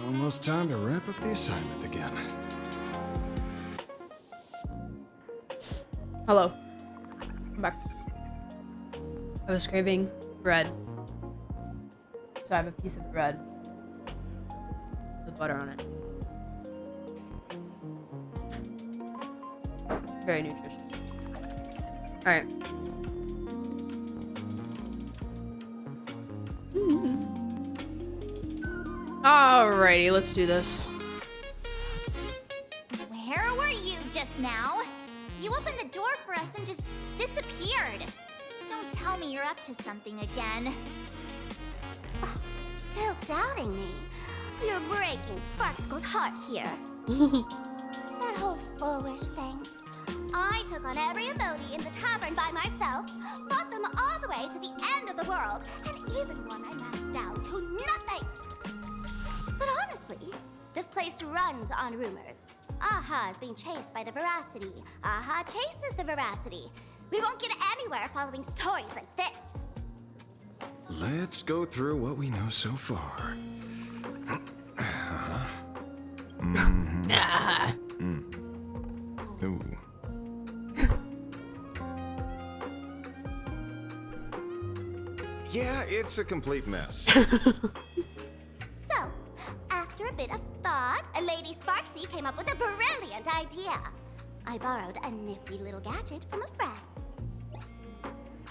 Almost time to wrap up the assignment again. Hello. I'm back. I was craving bread. So I have a piece of bread with butter on it. Very nutritious. Alright. Alrighty, let's do this. Where were you just now? You opened the door for us and just disappeared. Don't tell me you're up to something again. Oh, still doubting me? You're breaking Sparkskull's heart here. That whole foolish thing. I took on every emoji in the tavern by myself, fought them all the way to the end of the world, and even won I masked down to nothing. But honestly, this place runs on rumors. Aha is being chased by the Veracity. Aha chases the Veracity. We won't get anywhere following stories like this. Let's go through what we know so far. Ooh. Yeah, it's a complete mess. So, after a bit of thought, Lady Sparksy came up with a brilliant idea. I borrowed a nifty little gadget from a friend.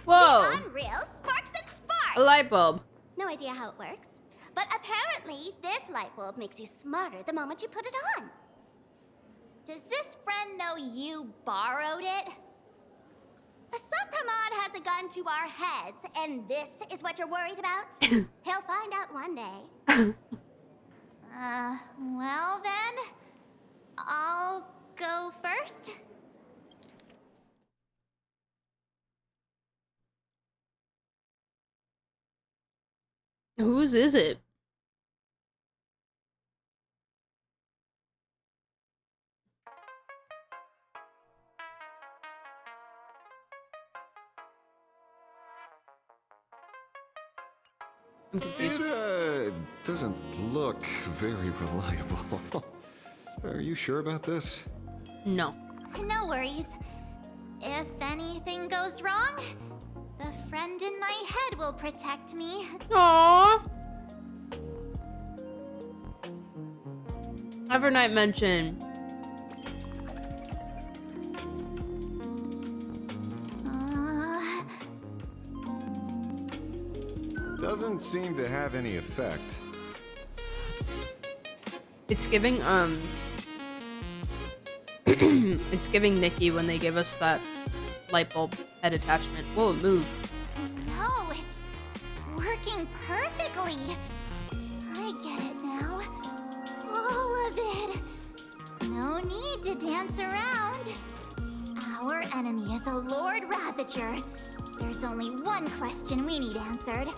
Whoa! The unreal Sparks and Sparks! A light bulb. No idea how it works, but apparently this light bulb makes you smarter the moment you put it on. Does this friend know you borrowed it? Supramod has a gun to our heads, and this is what you're worried about? He'll find out one day. Well then, I'll go first. Whose is it? I'm confused. It doesn't look very reliable. Are you sure about this? No. No worries. If anything goes wrong, the friend in my head will protect me. Aww. Evernight mentioned. Doesn't seem to have any effect. It's giving it's giving Nikki when they give us that light bulb head attachment. Whoa, it moved. No, it's working perfectly. I get it now. All of it. No need to dance around. Our enemy is a Lord Ravager. There's only one question we need answered.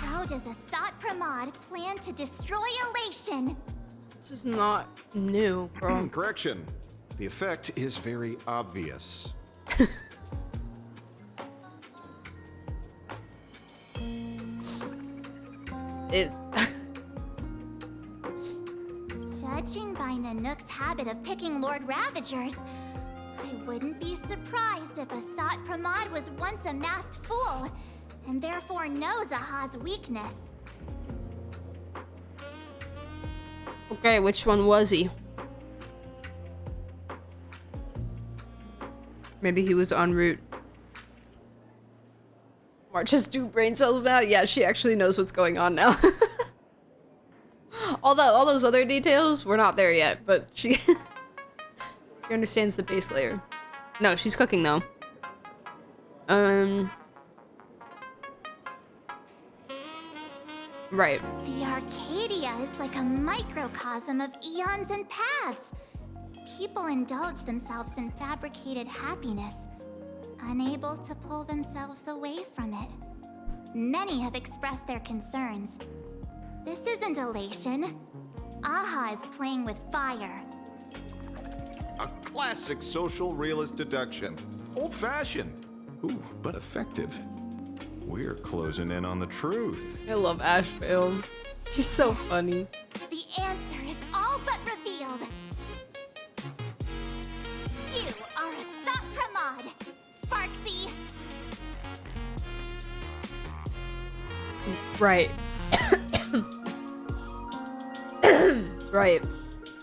How does Asat Pramod plan to destroy Elation? This is not new, bro. Correction. The effect is very obvious. It's Judging by Nanook's habit of picking Lord Ravagers, I wouldn't be surprised if Asat Pramod was once a masked fool, and therefore knows Aha's weakness. okay, which one was he? Maybe he was en route. March has 2 brain cells now? Yeah, she actually knows what's going on now. all those other details, we're not there yet, but she she understands the base layer. No, she's cooking though. Right. The Arcadia is like a microcosm of eons and paths. People indulge themselves in fabricated happiness, unable to pull themselves away from it. Many have expressed their concerns. This isn't elation. Aha is playing with fire. A classic social realist deduction. Old-fashioned. Ooh, but effective. We're closing in on the truth. I love Asheville. He's so funny. The answer is all but revealed. You are a Sopramod, Sparksy. Right. Right.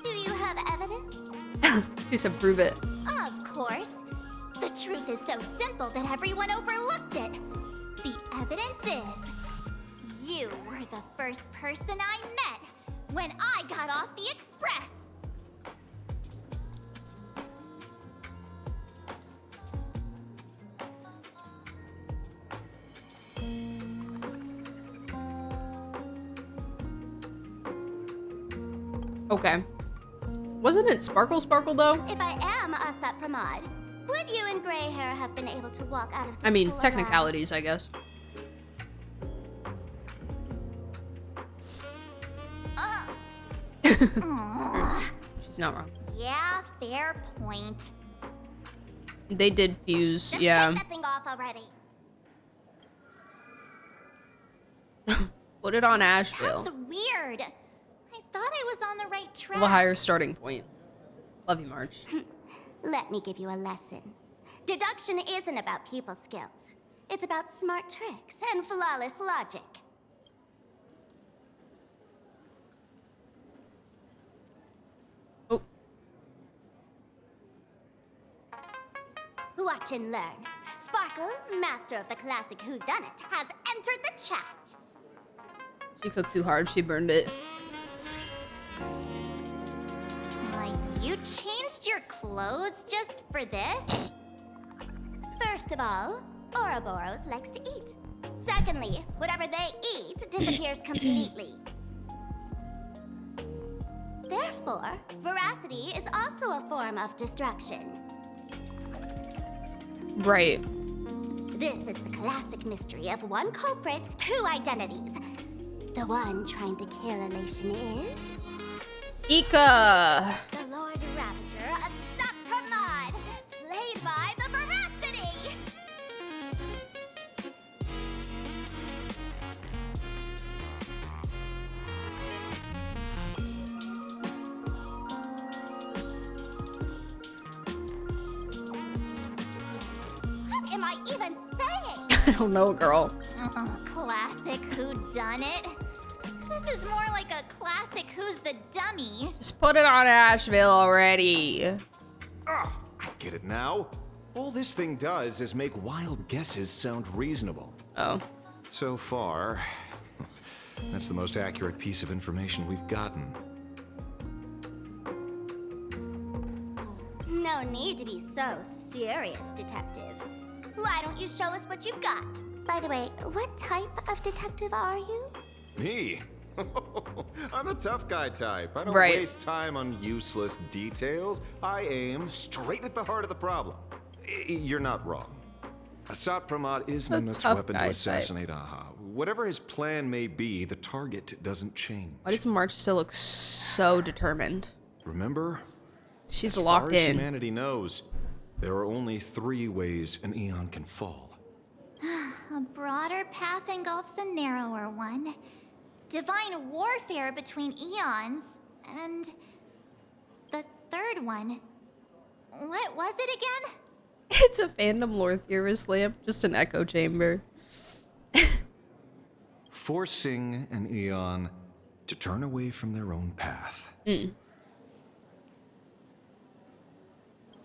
Do you have evidence? She said prove it. Of course. The truth is so simple that everyone overlooked it. The evidence is you were the first person I met when I got off the express. Okay. Wasn't it Sparkle Sparkle though? If I am a Sopramod, would you and gray hair have been able to walk out of the I mean, school technicalities, I guess. She's not wrong. Yeah, fair point. They did fuse, Just yeah. turn that thing off already. Put it on Asheville. That's weird. I thought I was on the right track. Have a higher starting point. Love you, March. Let me give you a lesson. Deduction isn't about people skills. It's about smart tricks and flawless logic. Oh. Watch and learn. Sparkle, master of the classic whodunit, has entered the chat. She cooked too hard, she burned it. You changed your clothes just for this? First of all, Ouroboros likes to eat. Secondly, whatever they eat disappears completely. Therefore, veracity is also a form of destruction. Right. This is the classic mystery of one culprit, two identities. The one trying to kill Elation is... Ika! The Lord Ravager, a Sopramod, played by the Veracity! What am I even saying? I don't know, girl. Classic whodunit. This is more like a classic Who's the Dummy. Just put it on Asheville already. I get it now. All this thing does is make wild guesses sound reasonable. Oh. So far, that's the most accurate piece of information we've gotten. No need to be so serious, detective. Why don't you show us what you've got? By the way, what type of detective are you? Me? I'm the tough guy type. I don't Right. waste time on useless details. I aim straight at the heart of the problem. You're not wrong. Assad Pramod is A Nanook's tough weapon guy to type. assassinate Aha. Whatever his plan may be, the target doesn't change. Why does March still look so determined? Remember? She's as locked far as in. humanity knows, there are only 3 ways an Eon can fall. A broader path engulfs a narrower one. Divine warfare between eons, and the third one. What was it again? It's a fandom lore theorist lamp, just an echo chamber. Forcing an Eon to turn away from their own path.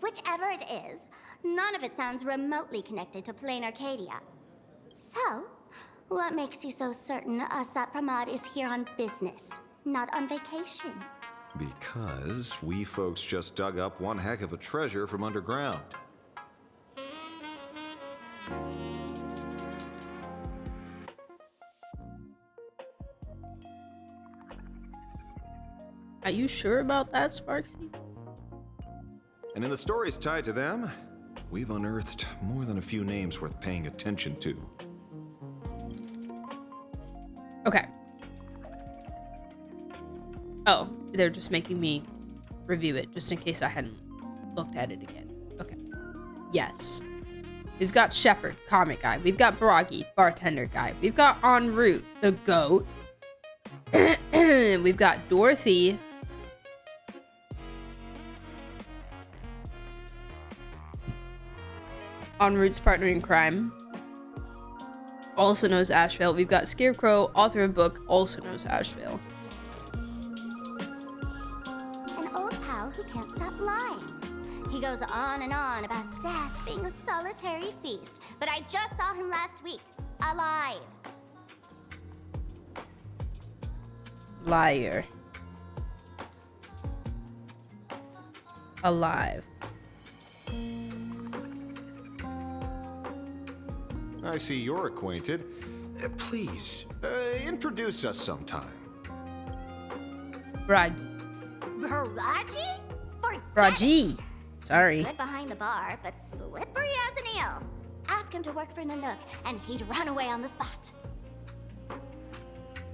Whichever it is, none of it sounds remotely connected to plain Arcadia. So, what makes you so certain Assad Pramod is here on business, not on vacation? Because we folks just dug up one heck of a treasure from underground. Are you sure about that, Sparksy? And in the stories tied to them, we've unearthed more than a few names worth paying attention to. Okay. Oh, they're just making me review it, just in case I hadn't looked at it again. Okay. Yes. We've got Shepard, comic guy. We've got Broggy, bartender guy. We've got En route, the goat. We've got Dorothy. En route's partner in crime. Also knows Asheville. We've got Scarecrow, author of book, also knows Asheville. An old pal who can't stop lying. He goes on and on about death being a solitary feast, but I just saw him last week, alive. Liar. Alive. I see you're acquainted. Please, introduce us sometime. Bragi. Baraji? Forget Bragi. Sorry. He's good behind the bar, but slippery as an eel. Ask him to work for Nanook, and he'd run away on the spot.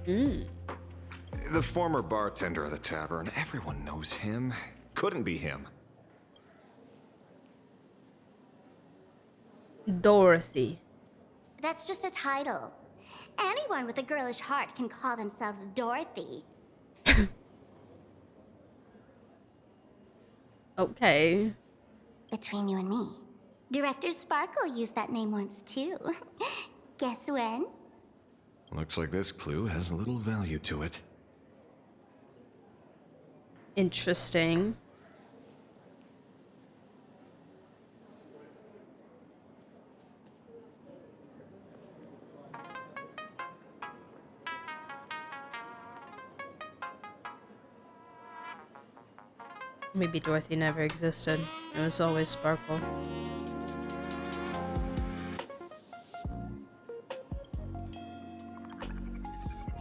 The former bartender of the tavern. Everyone knows him. Couldn't be him. Dorothy. That's just a title. Anyone with a girlish heart can call themselves Dorothy. Okay. Between you and me, Director Sparkle used that name once too. Guess when? Looks like this clue has little value to it. Interesting. Maybe Dorothy never existed. It was always Sparkle.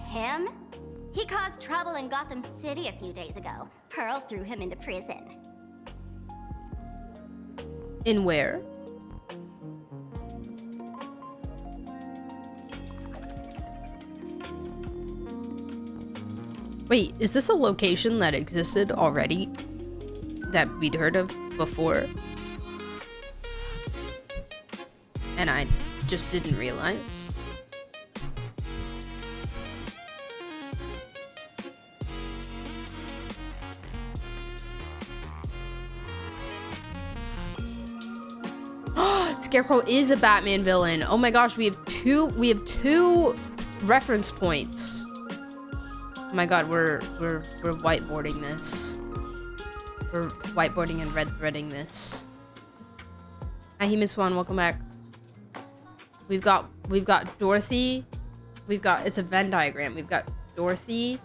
Him? He caused trouble in Gotham City a few days ago. Pearl threw him into prison. In where? Wait, is this a location that existed already? That we'd heard of before? And I just didn't realize? Scarecrow is a Batman villain. Oh my gosh, we have two reference points. Oh my god, we're whiteboarding this. We're whiteboarding and red threading this. Hi, Miss Swan, welcome back. We've got Dorothy. It's a Venn diagram. We've got Dorothy,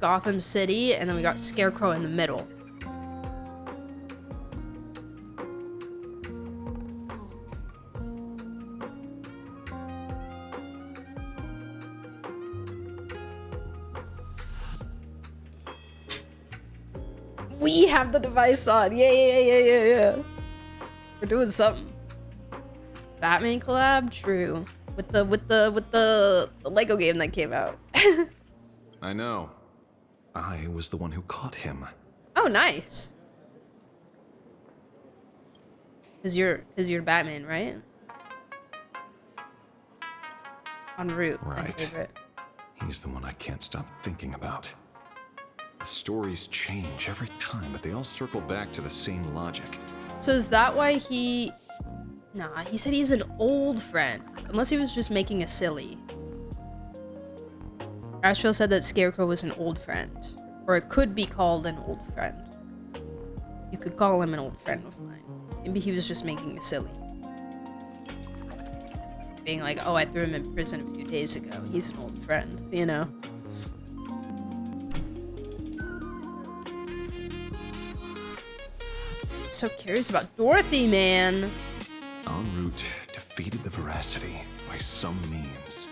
Gotham City, and then we got Scarecrow in the middle. We have the device on. Yeah. We're doing something. Batman collab? True. With the Lego game that came out. I know. I was the one who caught him. Oh, nice. Cause you're Batman, right? En route. Right. My favorite. He's the one I can't stop thinking about. The stories change every time, but they all circle back to the same logic. So is that why he... Nah, he said he's an old friend. Unless he was just making a silly. Asheville said that Scarecrow was an old friend. Or it could be called an old friend. You could call him an old friend of mine. Maybe he was just making a silly. Being like, oh, I threw him in prison a few days ago. He's an old friend, you know? So curious about Dorothy, man. En route defeated the Veracity by some means.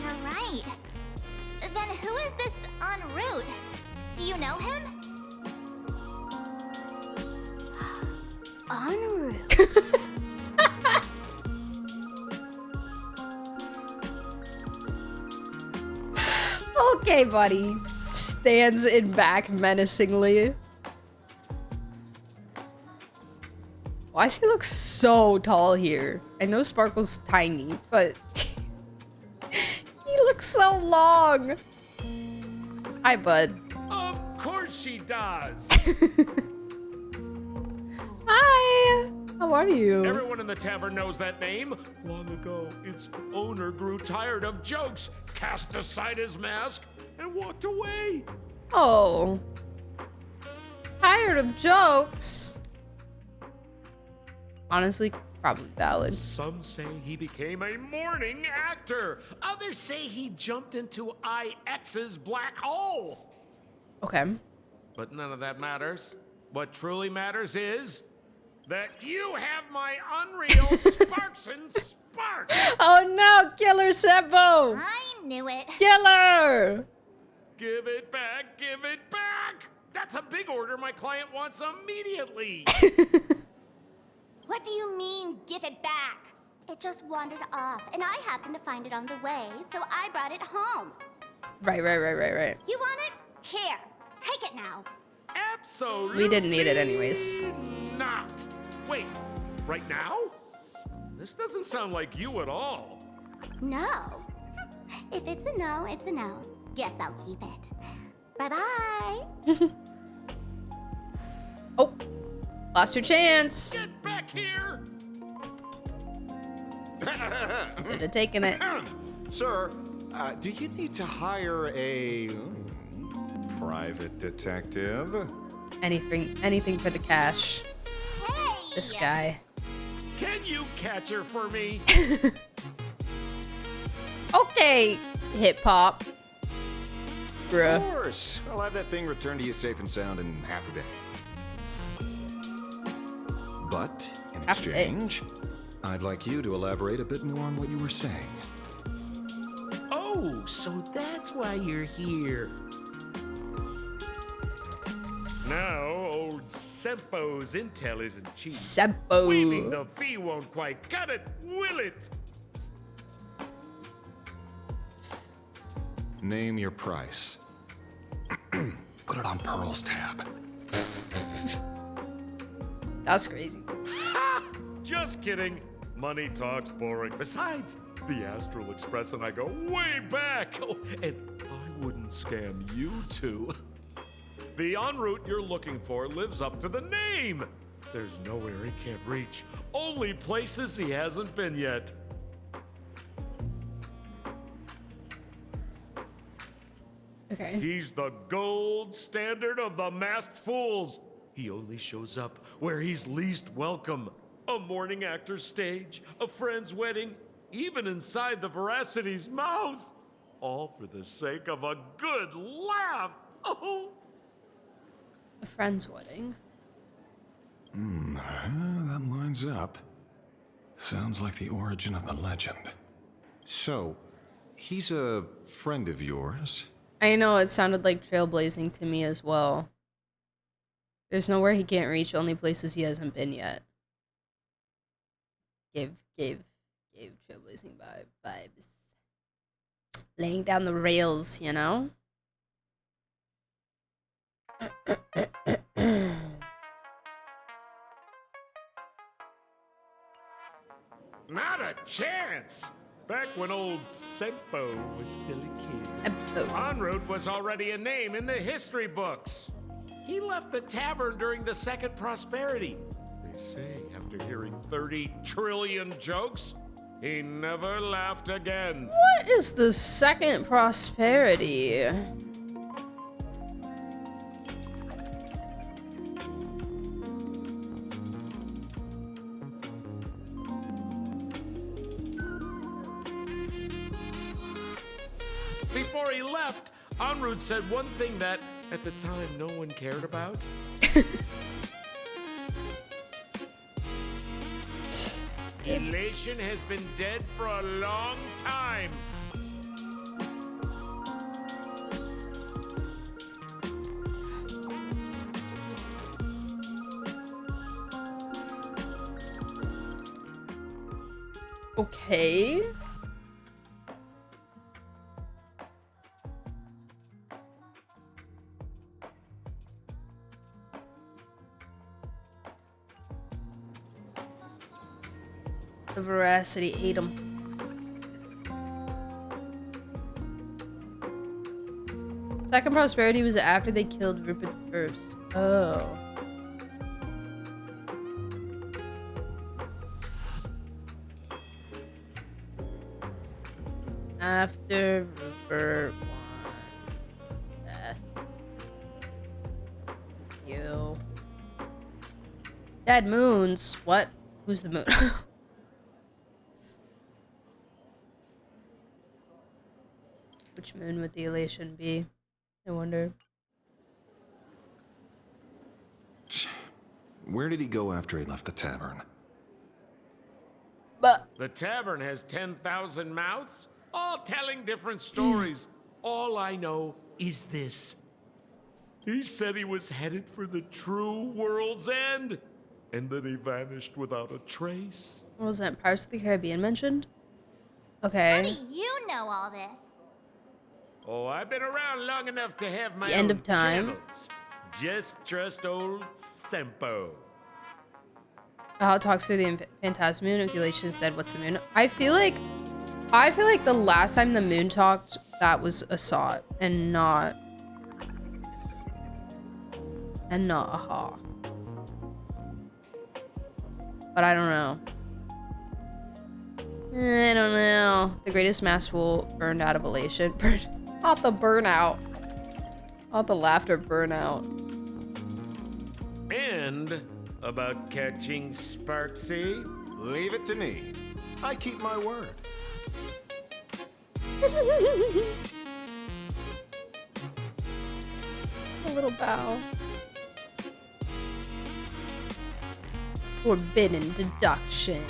You're right. Then who is this en route? Do you know him? En route. Okay, buddy. Stands in back menacingly. Why does he look so tall here? I know Sparkle's tiny, but he looks so long. Hi, bud. Of course she does. Hi. How are you? Everyone in the tavern knows that name. Long ago, its owner grew tired of jokes, cast aside his mask, and walked away. Oh. Tired of jokes? Honestly, probably valid. Some say he became a morning actor. Others say he jumped into IX's black hole. Okay. But none of that matters. What truly matters is that you have my unreal Sparks and Sparks. Oh no, Killer Seppo! I knew it. Killer! Give it back, give it back! That's a big order my client wants immediately. What do you mean, give it back? It just wandered off, and I happened to find it on the way, so I brought it home. Right. You want it? Here, take it now. Absolutely. We didn't need it anyways. Not. Wait, right now? This doesn't sound like you at all. No. If it's a no, it's a no. Guess I'll keep it. Bye-bye. Oh, lost your chance. Get back here. Should have taken it. Sir, do you need to hire a private detective? Anything for the cash. Hey! This guy. Can you catch her for me? Okay, hip hop. Bruh. Of course. I'll have that thing returned to you safe and sound in half a day. But in Half a day. exchange, I'd like you to elaborate a bit more on what you were saying. Oh, so that's why you're here. Now, old Sempo's intel isn't cheap. Sempo. Waiving the fee won't quite cut it, will it? Name your price. Put it on Pearl's tab. That's crazy. Ha! Just kidding. Money talks boring. Besides, the Astral Express and I go way back. Oh, and I wouldn't scam you two. The en route you're looking for lives up to the name. There's nowhere he can't reach. Only places he hasn't been yet. Okay. He's the gold standard of the masked fools. He only shows up where he's least welcome. A morning actor's stage, a friend's wedding, even inside the Veracity's mouth. All for the sake of a good laugh. Oh. A friend's wedding. That lines up. Sounds like the origin of the legend. So, he's a friend of yours? I know, it sounded like trailblazing to me as well. There's nowhere he can't reach, only places he hasn't been yet. Gave trailblazing vibes. Laying down the rails, you know? Not a chance. Back when old Sempo was still a kid. En route was already a name in the history books. He left the tavern during the Second Prosperity. They say after hearing 30 trillion jokes, he never laughed again. What is the Second Prosperity? Before he left, en route said one thing that, at the time, no one cared about. Elation has been dead for a long time. Okay. The Veracity ate him. Second prosperity was after they killed Rupert the First. Oh. After Rupert won death. You. Dad moons. What? Who's the moon? Which moon would the elation be? I wonder. Where did he go after he left the tavern? But the tavern has 10,000 mouths, all telling different stories. All I know is this. He said he was headed for the true world's end, and then he vanished without a trace. What was that? Pirates of the Caribbean mentioned? Okay. How do you know all this? Oh, I've been around long enough to have my The end own of time. channels. Just trust old Sempo. How it talks through the Phantasmoon. If the elation is dead, what's the moon? I feel like the last time the moon talked, that was Assad and not Aha. But I don't know. I don't know. The greatest mass will burned out of elation. Not the burnout. Not the laughter burnout. And about catching Sparksy, leave it to me. I keep my word. A little bow. Forbidden deduction.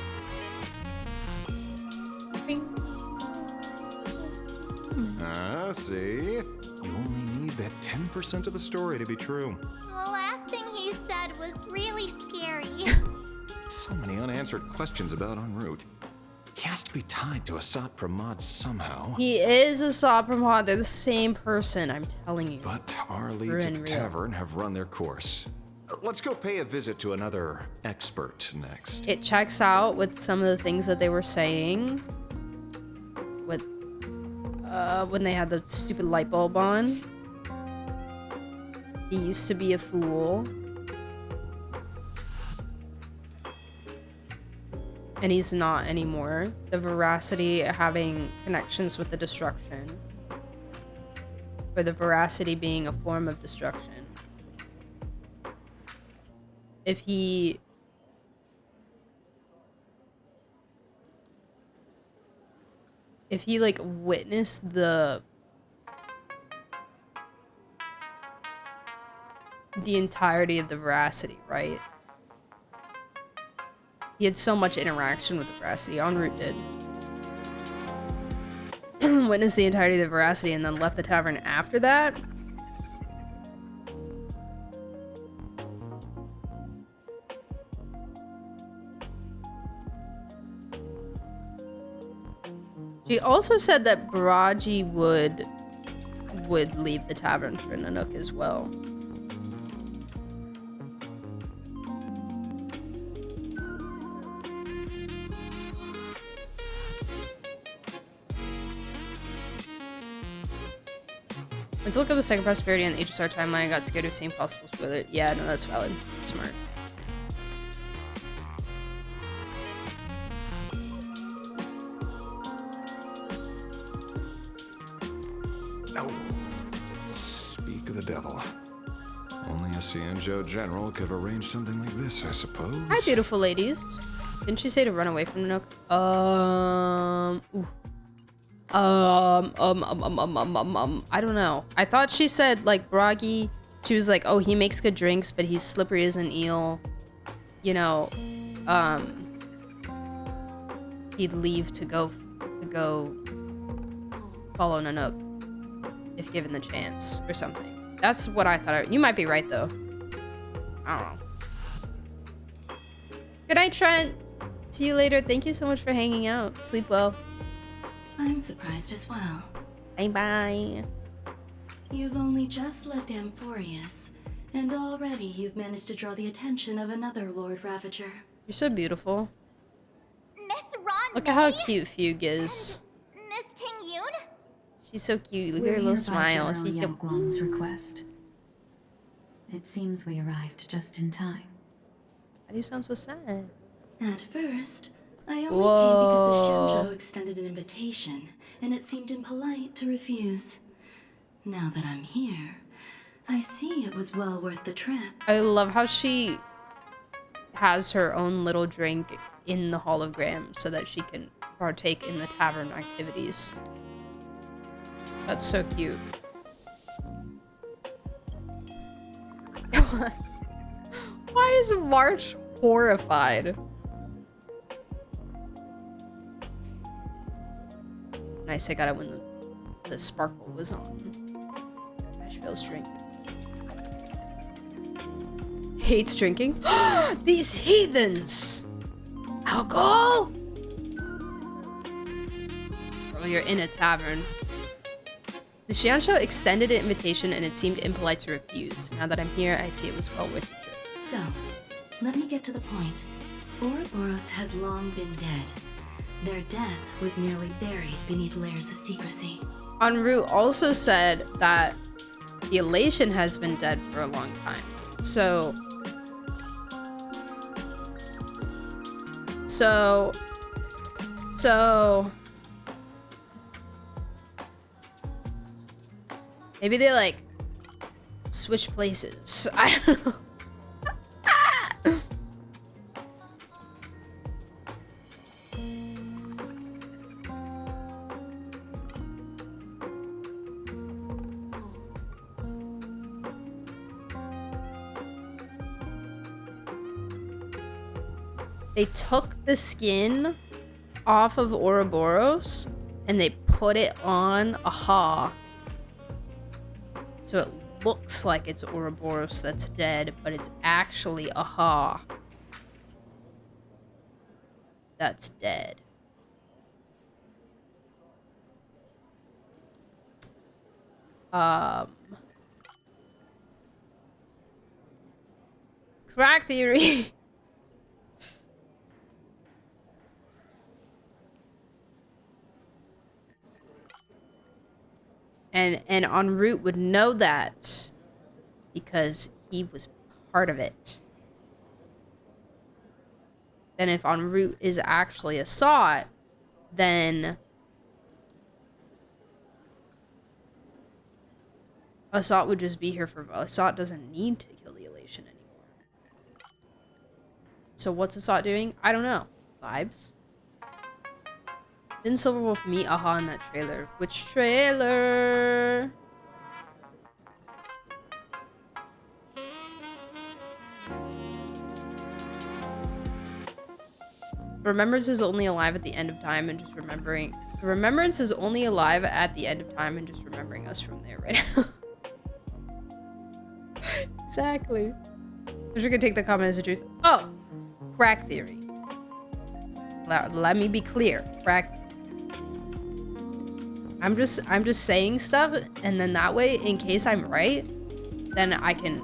Ah, see? You only need that 10% of the story to be true. The last thing he said was really scary. So many unanswered questions about en route. He has to be tied to Assad Pramod somehow. He is Assad Pramod. They're the same person, I'm telling you. But our leads at the tavern have run their course. Let's go pay a visit to another expert next. It checks out with some of the things that they were saying. With when they had the stupid light bulb on. He used to be a fool. And he's not anymore. The Veracity having connections with the destruction. Or the Veracity being a form of destruction. If he like witnessed the entirety of the Veracity, right? He had so much interaction with the Veracity. En route did. Witnessed the entirety of the Veracity and then left the tavern after that. She also said that Baraji would leave the tavern for Nanook as well. Let's look up the second prosperity on the HSR timeline. I got scared of seeing possible spoiler. Yeah, no, that's valid. Smart. Oh. Speak of the devil. Only a Cienjo general could have arranged something like this, I suppose. Hi, beautiful ladies. Didn't she say to run away from Nanook? I don't know. I thought she said, like, Bragi, she was like, oh, he makes good drinks, but he's slippery as an eel. You know, he'd leave to go follow Nanook if given the chance or something. That's what I thought. You might be right, though. I don't know. Good night, Trent. See you later. Thank you so much for hanging out. Sleep well. I'm surprised as well. Bye-bye. You've only just left Amphorius, and already you've managed to draw the attention of another Lord Ravager. You're so beautiful. Miss Ron Look at how cute Fugue is. Miss Ting Yoon? She's so cute. Look We're at her little here by smile. General She's Yao so Guang's request. It seems we arrived just in time. Why do you sound so sad? At first, I only Whoa. came because the Shenzhou extended an invitation, and it seemed impolite to refuse. Now that I'm here, I see it was well worth the trip. I love how she has her own little drink in the hologram so that she can partake in the tavern activities. That's so cute. Why is March horrified? Nice, I got it when the sparkle was on. Asheville's drink. Hates drinking. These heathens! Alcohol? Oh, you're in a tavern. The Xianshu extended an invitation and it seemed impolite to refuse. Now that I'm here, I see it was well worth the trip. So, let me get to the point. Ouroboros has long been dead. Their death was merely buried beneath layers of secrecy. En route also said that the elation has been dead for a long time. So maybe they like switch places. I don't know. They took the skin off of Ouroboros and they put it on Aha. So it looks like it's Ouroboros that's dead, but it's actually Aha that's dead. Crack theory. And En route would know that because he was part of it. Then if En route is actually Assad, then Assad would just be here for... Assad doesn't need to kill the elation anymore. So what's Assad doing? I don't know. Vibes? Didn't Silverwolf meet Aha in that trailer? Which trailer? Remembrance is only alive at the end of time and just remembering. Remembrance is only alive at the end of time and just remembering us from there right now. Exactly. I'm sure gonna take the comment as the truth. Oh, crack theory. Let me be clear. Crack. I'm just saying stuff, and then that way, in case I'm right, then I can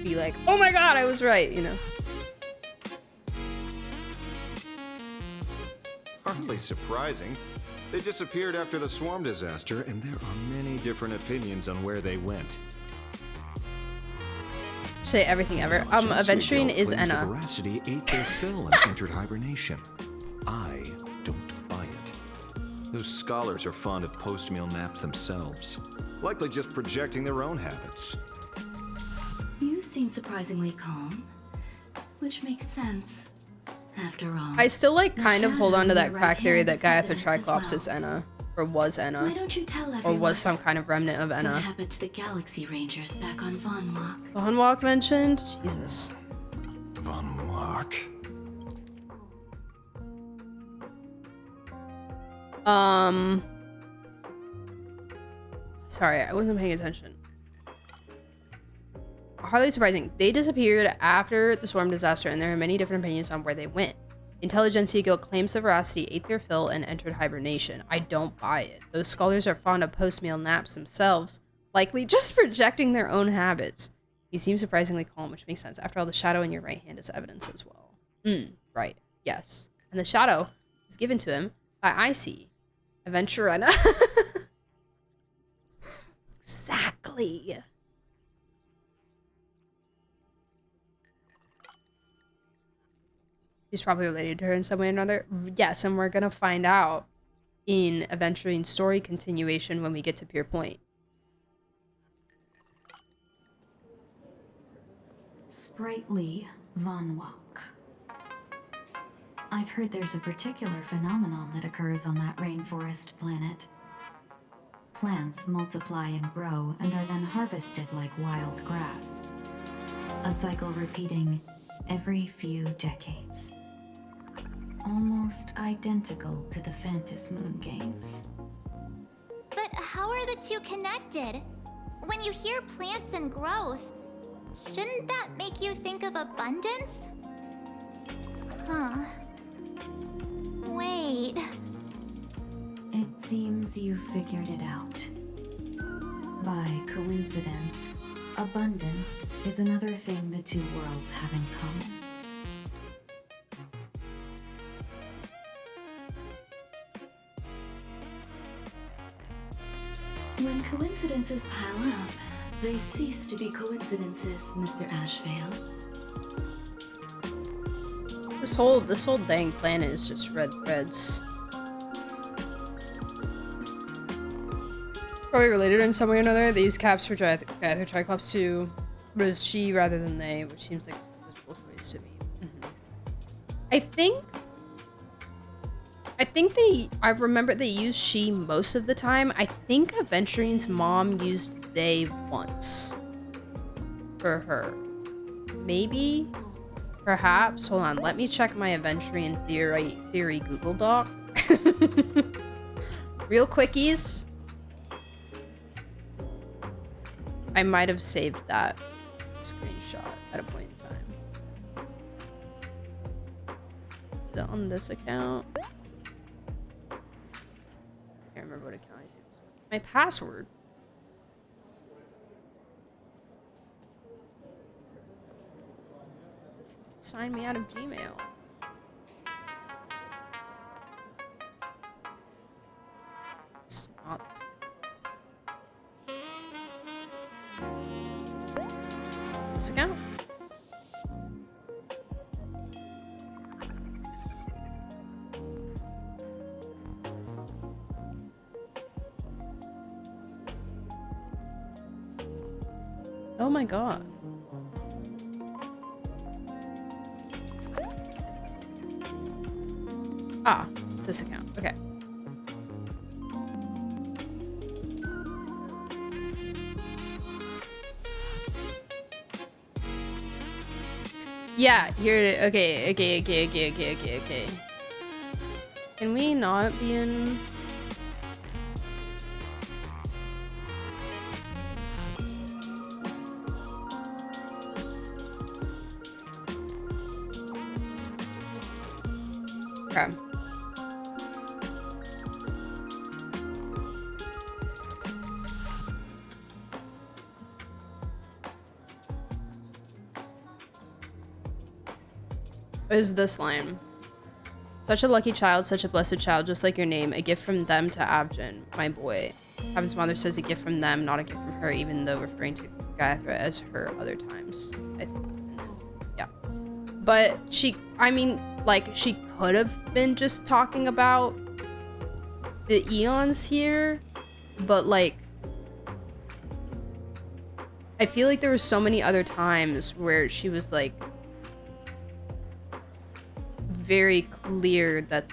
be like, oh my god, I was right, you know. Hardly surprising. They disappeared after the swarm disaster, and there are many different opinions on where they went. Say everything ever. Aventurine is claims Enna. the Veracity ate their fill and entered hibernation. I don't buy it. Those scholars are fond of post-meal naps themselves, likely just projecting their own habits. You seem surprisingly calm, which makes sense. After all, I still like kind of hold on to that your crack right theory hand that is Gaiathra evidence as Triclops well. is Enna. Or was Why Enna. don't you tell Or everyone was some kind of remnant of what Enna. happened to the Galaxy Rangers back on Von Walk? Von Walk mentioned? Jesus. Von Walk. Sorry, I wasn't paying attention. Hardly surprising. They disappeared after the swarm disaster, and there are many different opinions on where they went. Intelligentsia Guild claims the Veracity ate their fill and entered hibernation. I don't buy it. Those scholars are fond of post-meal naps themselves, likely just projecting their own habits. You seem surprisingly calm, which makes sense. After all, the shadow in your right hand is evidence as well. Right. Yes. And the shadow was given to him by Icy, Aventurina. Exactly. He's probably related to her in some way or another. Yes, and we're gonna find out in Aventurine's story continuation when we get to Pier Point. Sprightly Von Walk. I've heard there's a particular phenomenon that occurs on that rainforest planet. Plants multiply and grow and are then harvested like wild grass. A cycle repeating every few decades. Almost identical to the Phantasmoon games. But how are the two connected? When you hear plants and growth, shouldn't that make you think of abundance? Huh. Wait. It seems you figured it out. By coincidence, abundance is another thing the two worlds have in common. When coincidences pile up, they cease to be coincidences, Mr. Ashvale. This whole dang planet is just red threads. Probably related in some way or another. They use caps for Triclops too, but it's she rather than they, which seems like a visible choice to me. I remember they used she most of the time. I think Aventurine's mom used they once for her. Maybe? Perhaps? Hold on, let me check my Aventurine theory Google Doc. Real quickies. I might have saved that screenshot at a point in time. Is it on this account? I can't remember what account I saved this one. My password. Sign me out of Gmail. It's not this. This account. Oh my god. Ah, it's this account. Okay. Yeah, here it is. Okay. Can we not be in... Okay. Is this line? Such a lucky child, such a blessed child, just like your name. A gift from them to Abjin, my boy. Abjin's mother says a gift from them, not a gift from her, even though referring to Gaethra as her other times. I think. And then, yeah. But she, I mean, like, she could have been just talking about the eons here, but like, I feel like there were so many other times where she was like, very clear that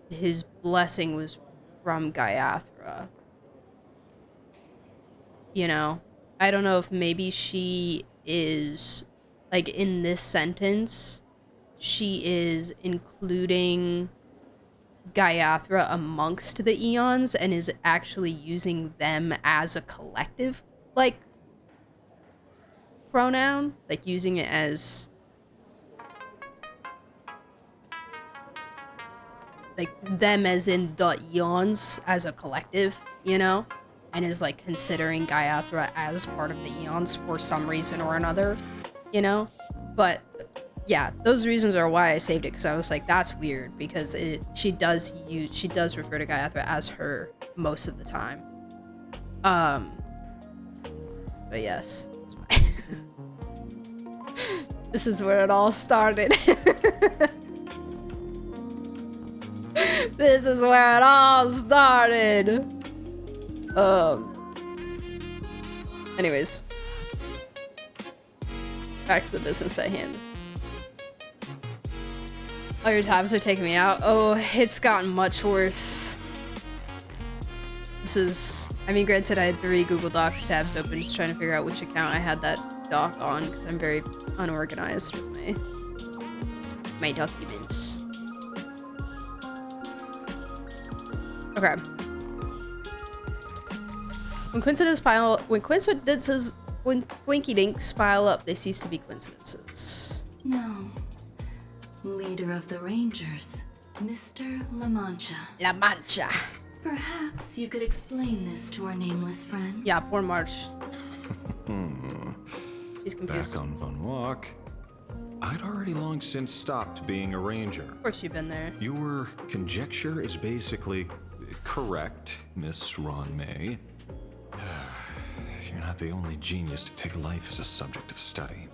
his blessing was from Gaethra. You know? I don't know if maybe she is, like, in this sentence, she is including Gaethra amongst the eons and is actually using them as a collective, like, pronoun, like using it as like them as in the eons as a collective, you know, and is like considering Gaethra as part of the eons for some reason or another, you know. But yeah, those reasons are why I saved it, because I was like, that's weird, because she does refer to Gaiathra as her most of the time. But yes, that's fine. This is where it all started. This is where it all started. Anyways, back to the business at hand. Oh, your tabs are taking me out. Oh, it's gotten much worse. This is, I mean, granted, I had 3 Google Docs tabs open, just trying to figure out which account I had that doc on, because I'm very unorganized with my documents. Okay. When Winky Dinks pile up, they cease to be coincidences. No. Leader of the Rangers, Mr. La Mancha. La Mancha. Perhaps you could explain this to our nameless friend. Yeah, poor March. He's confused. Back on Von Walk, I'd already long since stopped being a ranger. Of course you've been there. Your conjecture is basically correct, Miss Ron May. You're not the only genius to take life as a subject of study.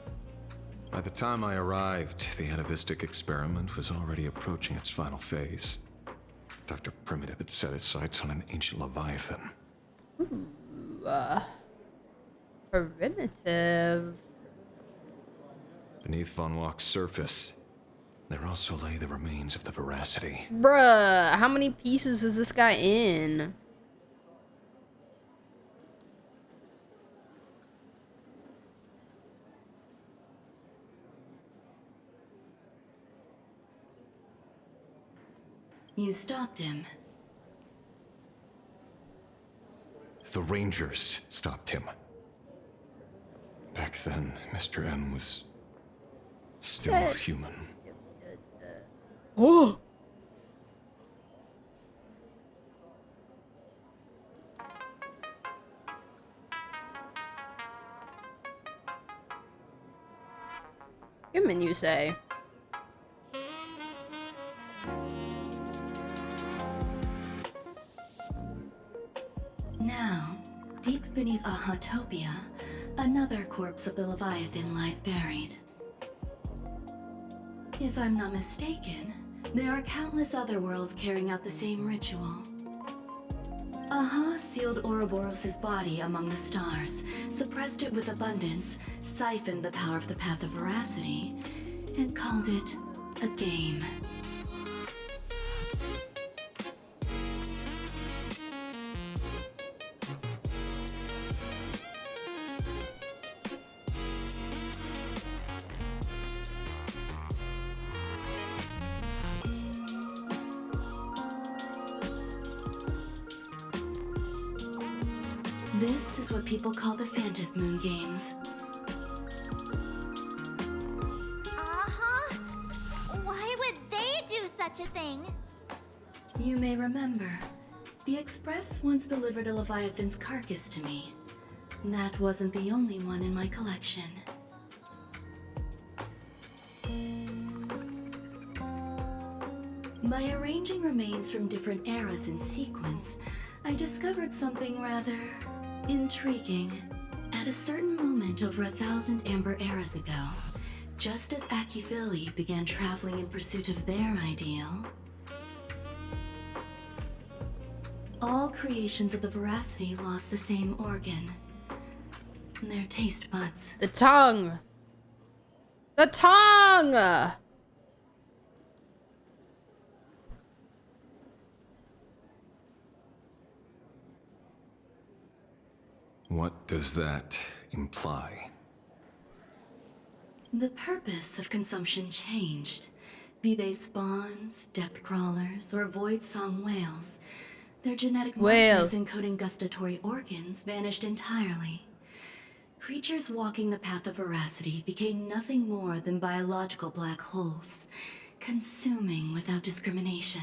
By the time I arrived, the atavistic experiment was already approaching its final phase. Dr. Primitive had set his sights on an ancient leviathan. Ooh, primitive. Beneath Von Walk's surface, there also lay the remains of the Veracity. Bruh, how many pieces is this guy in? You stopped him. The Rangers stopped him. Back then, Mr. M was still human. Oh! Human, you say? Now, deep beneath Ahatopia, another corpse of the Leviathan lies buried. If I'm not mistaken, there are countless other worlds carrying out the same ritual. Aha sealed Ouroboros' body among the stars, suppressed it with abundance, siphoned the power of the Path of Veracity, and called it a game. This is what people call the Phantasmoon Games. Uh-huh. Why would they do such a thing? You may remember, the Express once delivered a Leviathan's carcass to me. That wasn't the only one in my collection. By arranging remains from different eras in sequence, I discovered something rather intriguing. At a certain moment over 1,000 Amber eras ago, just as Akifili began traveling in pursuit of their ideal, all creations of the Veracity lost the same organ. Their taste buds. The tongue! The tongue! What does that imply? The purpose of consumption changed. Be they spawns, depth crawlers, or void song whales, their genetic markers encoding gustatory organs vanished entirely. Creatures walking the path of veracity became nothing more than biological black holes, consuming without discrimination.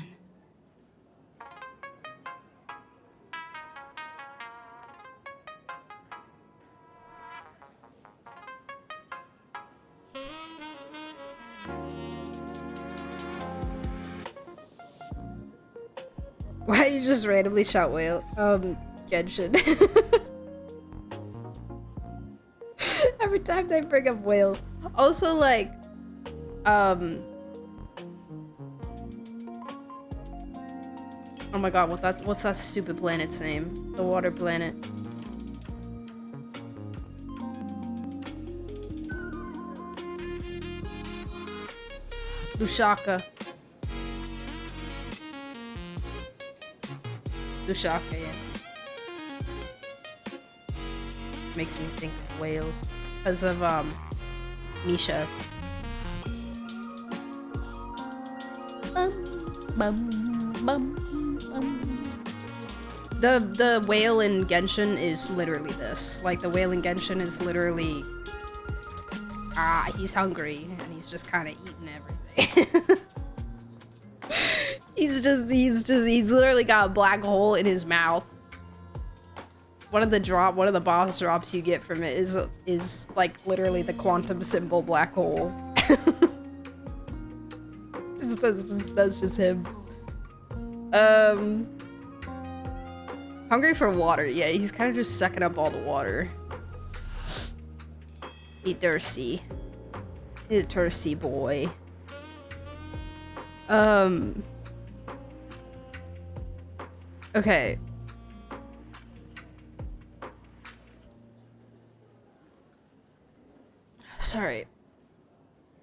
Why you just randomly shout whale? Genshin. Every time they bring up whales. Also, like, oh my god, what's that stupid planet's name? The water planet. Lushaka. Lushaka, yeah. Makes me think of whales. Because of, Misha. The whale in Genshin is literally this. Like, the whale in Genshin is literally... he's hungry, and he's just kind of eating everything. He's literally got a black hole in his mouth. One of the boss drops you get from it is like literally the quantum symbol black hole. That's just him. Hungry for water. Yeah, he's kind of just sucking up all the water. He thirsty. He's a thirsty boy. Okay. Sorry.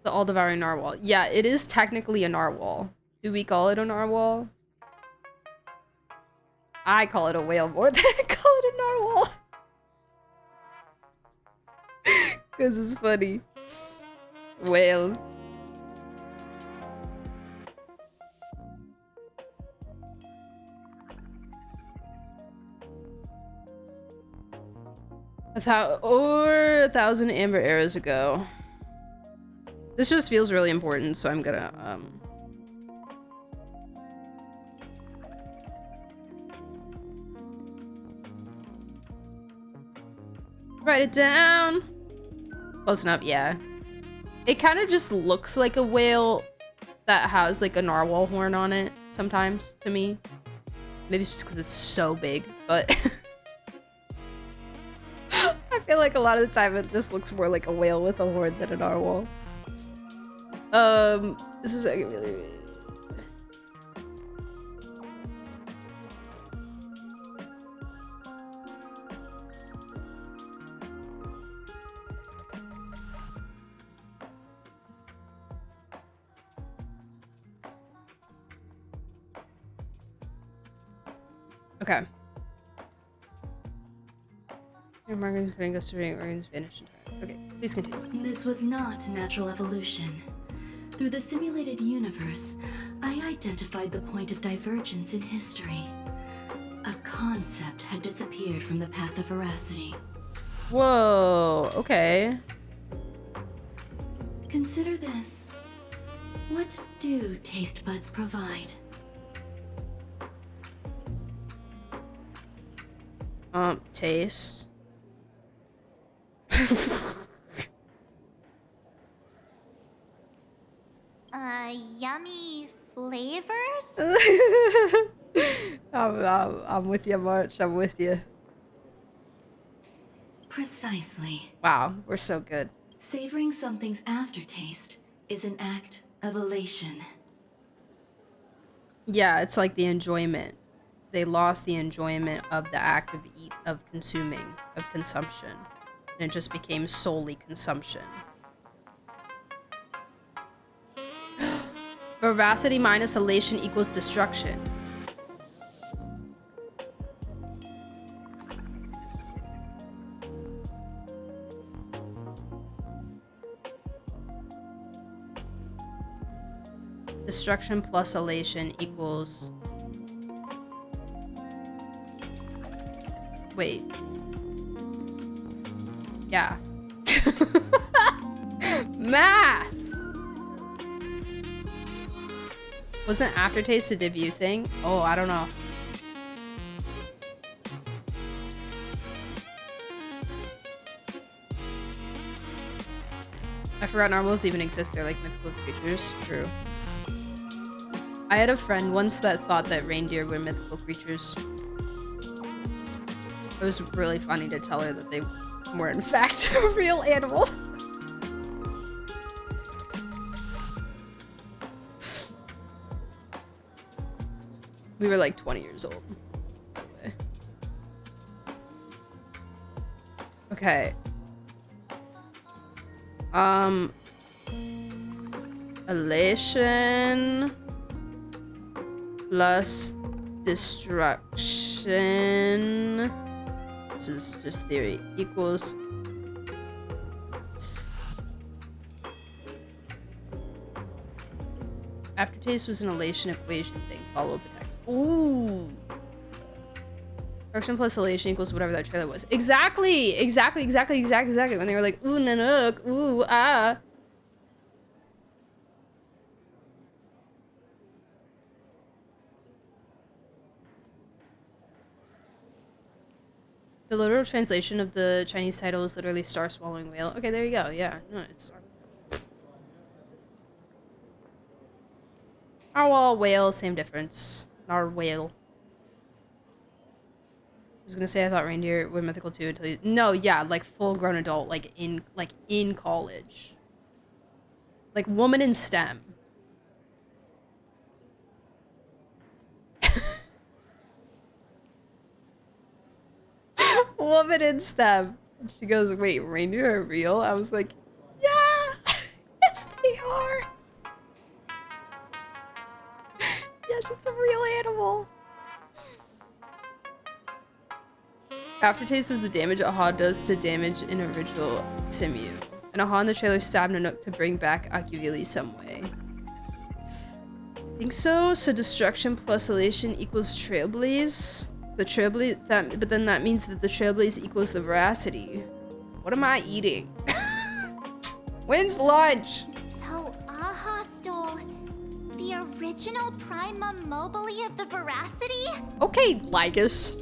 The all-devouring narwhal. Yeah, it is technically a narwhal. Do we call it a narwhal? I call it a whale more than I call it a narwhal. Because it's funny. Whale. Over 1,000 amber arrows ago. This just feels really important, so I'm gonna write it down. Close enough, yeah. It kind of just looks like a whale that has like a narwhal horn on it sometimes to me. Maybe it's just because it's so big, but I feel like a lot of the time it just looks more like a whale with a horn than a narwhal. This is like really. Okay. Your Margaret's cutting us to ring organs vanished. Okay, please continue. This was not natural evolution. Through the simulated universe, I identified the point of divergence in history. A concept had disappeared from the path of veracity. Whoa, okay. Consider this. What do taste buds provide? Taste. Yummy flavors? I'm with you, March. I'm with you. Precisely. Wow, we're so good. Savoring something's aftertaste is an act of elation. Yeah, it's like the enjoyment. They lost the enjoyment of the act of consuming, of consumption. And it just became solely consumption. Veracity minus elation equals destruction. Destruction plus elation equals... Wait. Yeah. Math! Wasn't aftertaste a debut thing? Oh, I don't know. I forgot narwhals even exist. They're like mythical creatures. True. I had a friend once that thought that reindeer were mythical creatures. It was really funny to tell her that they were in fact a real animal. We were like 20 years old, by the way. Okay. Elation plus destruction. This is just theory. Equals. Aftertaste was an elation equation thing. Follow up attacks. Ooh. Destruction plus elation equals whatever that trailer was. Exactly! Exactly. When they were like, ooh, nanook, ooh, ah. The literal translation of the Chinese title is literally star swallowing whale. Okay, there you go. Yeah. No, it's narwhal, whale, same difference. Narwhale. I was gonna say I thought reindeer were mythical too until you. No, yeah, like full grown adult, like in college. Like woman in STEM. Woman in STEM. She goes, wait, reindeer are real? I was like, yeah! Yes, they are! Yes, it's a real animal. Aftertaste is the damage Aha does to damage in original Timu. And Aha in the trailer stabbed Nanook to bring back Akuvili some way. I think so. So destruction plus elation equals trailblaze. The trailblaze, but then that means that the trailblaze equals the veracity. What am I eating? When's lunch? So Aha stole the original Prima Mobile of the Veracity? Okay, Lygus.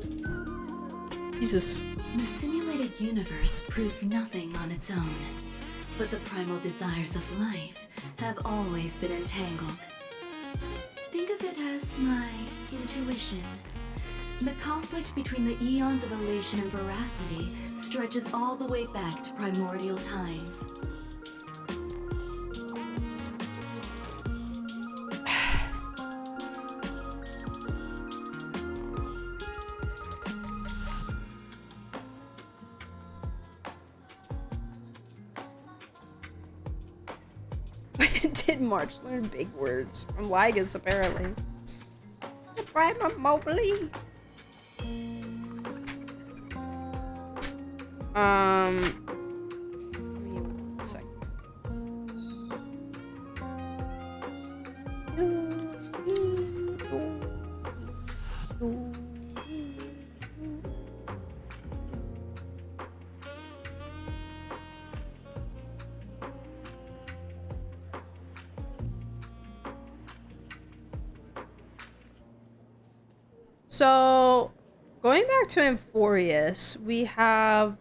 Jesus. The simulated universe proves nothing on its own, but the primal desires of life have always been entangled. Think of it as my intuition. The conflict between the eons of elation and veracity stretches all the way back to primordial times. Did March learn big words from Lygus, apparently? The Prima Mobile. Give me 1 second. So, going back to Amphorius, we have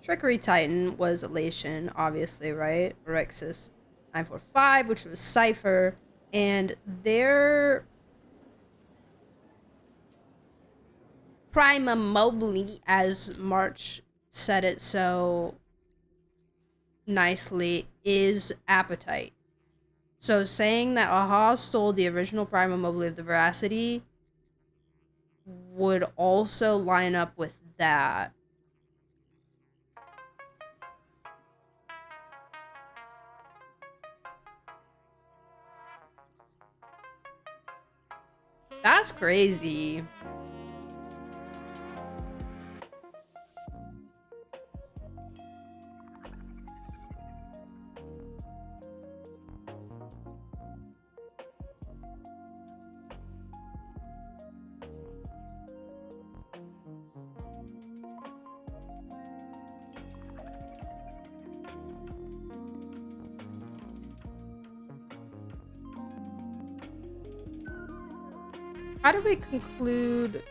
Trickery Titan was Elation, obviously, right? Orexis 945, which was Cypher, and their Prima Mobile, as March said it so nicely, is Appetite. So saying that Aha stole the original Prima Mobile of the Veracity would also line up with that. That's crazy. How do we conclude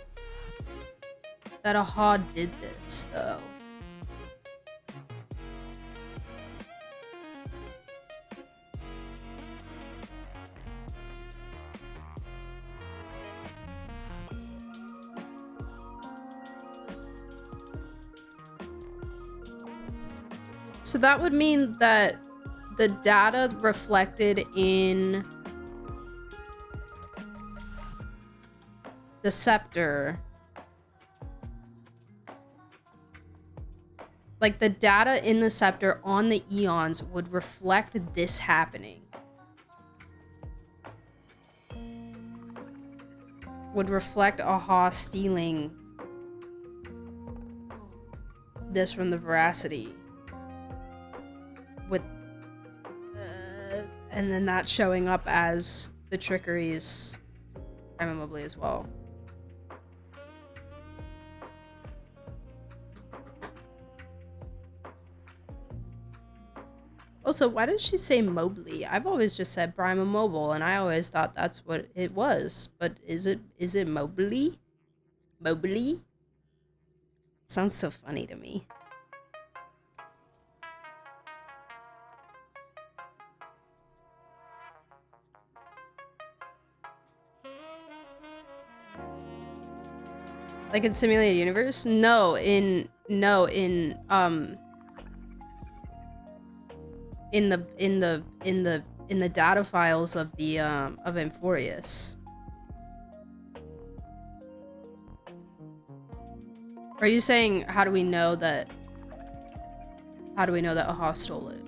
that Aha did this, though? So that would mean that the data reflected in the scepter, like the data in the scepter on the eons would reflect this happening. Would reflect Aha stealing this from the veracity. With and then that showing up as the trickeries presumably as well. Also, why did she say Mobley? I've always just said Prima Mobile, and I always thought that's what it was. But is it Mobley? Mobley? Sounds so funny to me. Like in Simulated Universe? No, in the data files of the of Amphorius. Are you saying how do we know that Aha stole it?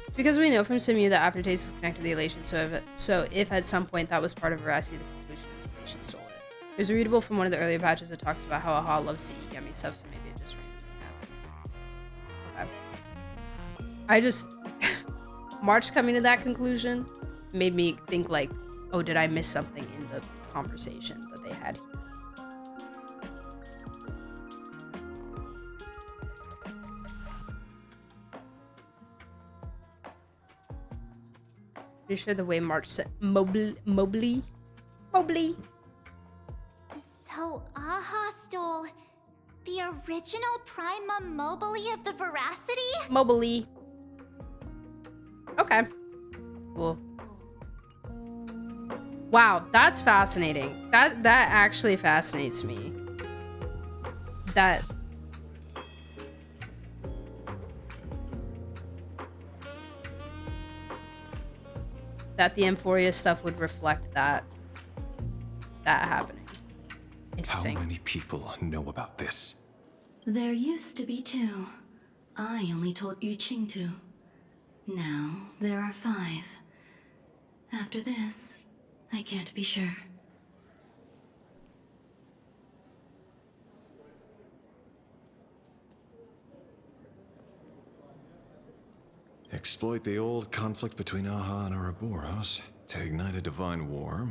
It's because we know from Simu that aftertaste is connected to the elation, so if at some point that was part of veracity, the conclusion is elation stole it. There's a readable from one of the earlier patches that talks about how Aha loves to eat yummy stuff, so maybe it just randomly happened. Okay. I just... March coming to that conclusion made me think like, oh, did I miss something in the conversation that they had here? Pretty sure the way March said Mobley. So Aha stole the original Prima Mobley of the Veracity? Mobley. Okay. Cool. Wow, that's fascinating. That actually fascinates me. That the Amphoria stuff would reflect that happening. Interesting. How many people know about this? There used to be 2. I only told Yu Qing to. Now there are 5. After this, I can't be sure. Exploit the old conflict between Aha and Ouroboros to ignite a divine war,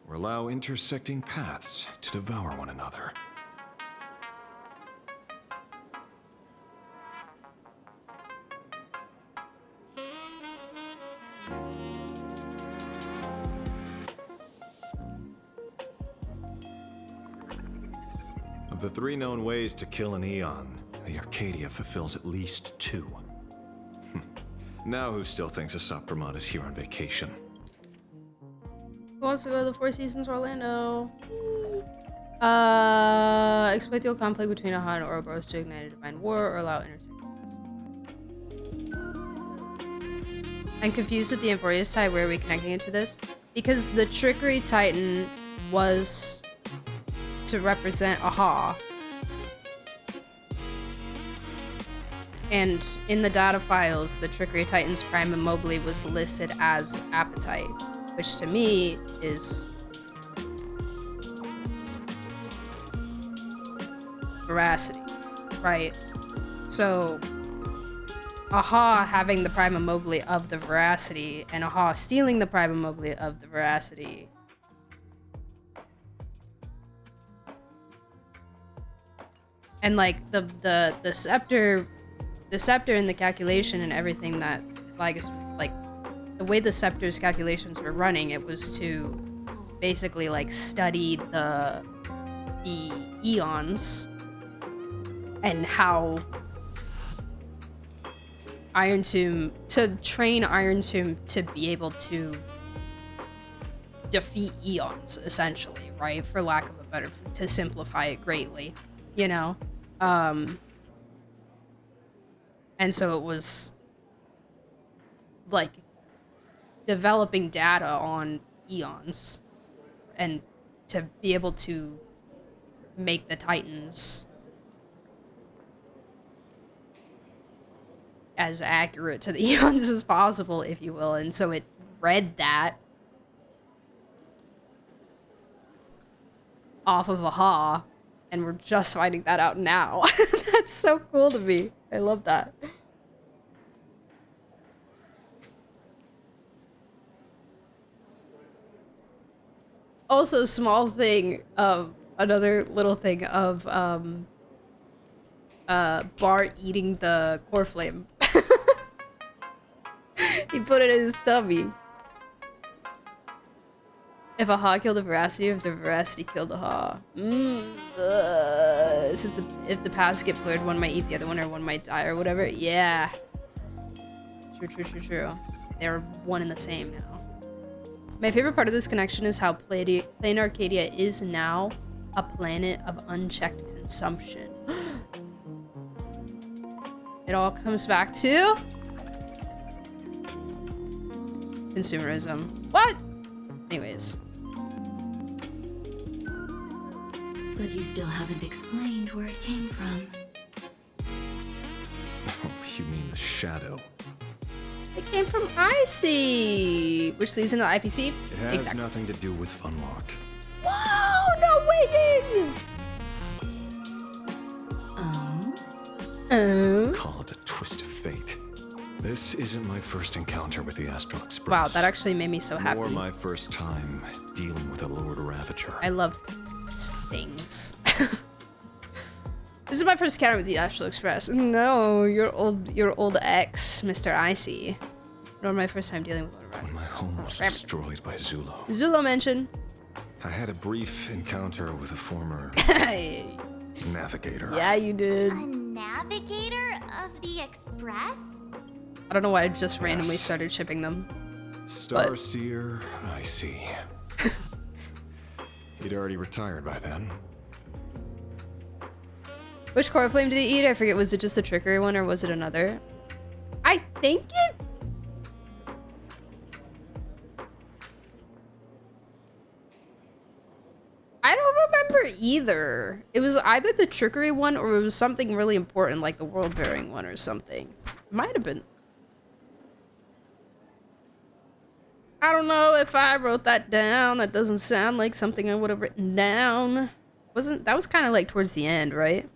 or allow intersecting paths to devour one another. Of the 3 known ways to kill an Eon, the Arcadia fulfills at least 2. Now who still thinks Asap Pramod is here on vacation? Who wants to go to the Four Seasons Orlando? Exploit the old conflict between Aha and Ouroboros to ignite a divine war or allow intersecting paths. I'm confused with the Amphorius tie. Where are we connecting it to this? Because the Trickery Titan was to represent Aha. And in the data files, the Trickery Titan's Prime and Mobley was listed as Appetite, which to me is veracity, right? So Aha having the Prime and Mobley of the veracity and Aha stealing the Prime and Mobley of the veracity and like the scepter and the calculation and everything that like the way the scepter's calculations were running, it was to basically like study the eons and how Iron Tomb to train Iron Tomb to be able to defeat eons, essentially, right? For lack of a better, to simplify it greatly, you know? And so it was like developing data on eons and to be able to make the Titans as accurate to the eons as possible, if you will. And so it read that off of Aha, and we're just finding that out now. That's so cool to me. I love that. Also, small thing of another little thing of Bart eating the core flame. He put it in his tummy. If Aha killed the veracity, or if the veracity killed Aha. Since if the paths get blurred, one might eat the other one, or one might die, or whatever. Yeah. True. They're one and the same now. My favorite part of this connection is how plain Arcadia is now a planet of unchecked consumption. It all comes back to consumerism. What? Anyways. But you still haven't explained where it came from. Oh, you mean the shadow? It came from Icy, which leads into the IPC. It has nothing to do with Funlock. Whoa, no waiting! Oh? Call it a twist of fate. This isn't my first encounter with the Astral Express. Wow, that actually made me so happy. Nor my first time dealing with a Lord Ravager. I love things. This is my first encounter with the Astral Express. No, your old ex, Mr. Icy. Nor my first time dealing with Lord Ravager. When my home was destroyed by Zulo. Zulo mention. I had a brief encounter with a former navigator. Yeah, you did. A navigator of the Express? I don't know why I just randomly started shipping them. Starseer, I see. He'd already retired by then. Which core flame did he eat? I forget. Was it just the trickery one or was it another? I think it... I don't remember either. It was either the trickery one or it was something really important like the world bearing one or something. Might have been. I don't know if I wrote that down. That doesn't sound like something I would have written down. That was kind of like towards the end, right?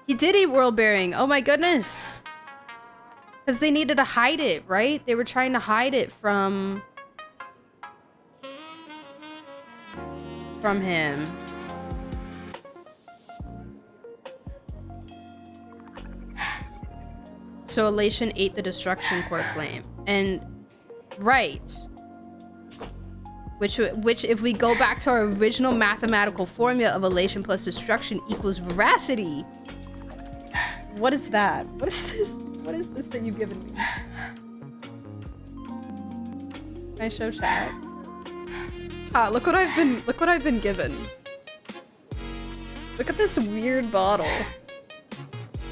He did eat world bearing. Oh my goodness. Because they needed to hide it, right? They were trying to hide it from him. So Elation ate the destruction core flame. And right. Which if we go back to our original mathematical formula of elation plus destruction equals veracity. What is that? What is this? What is this that you've given me? Can I show chat? Chat, look what I've been given. Look at this weird bottle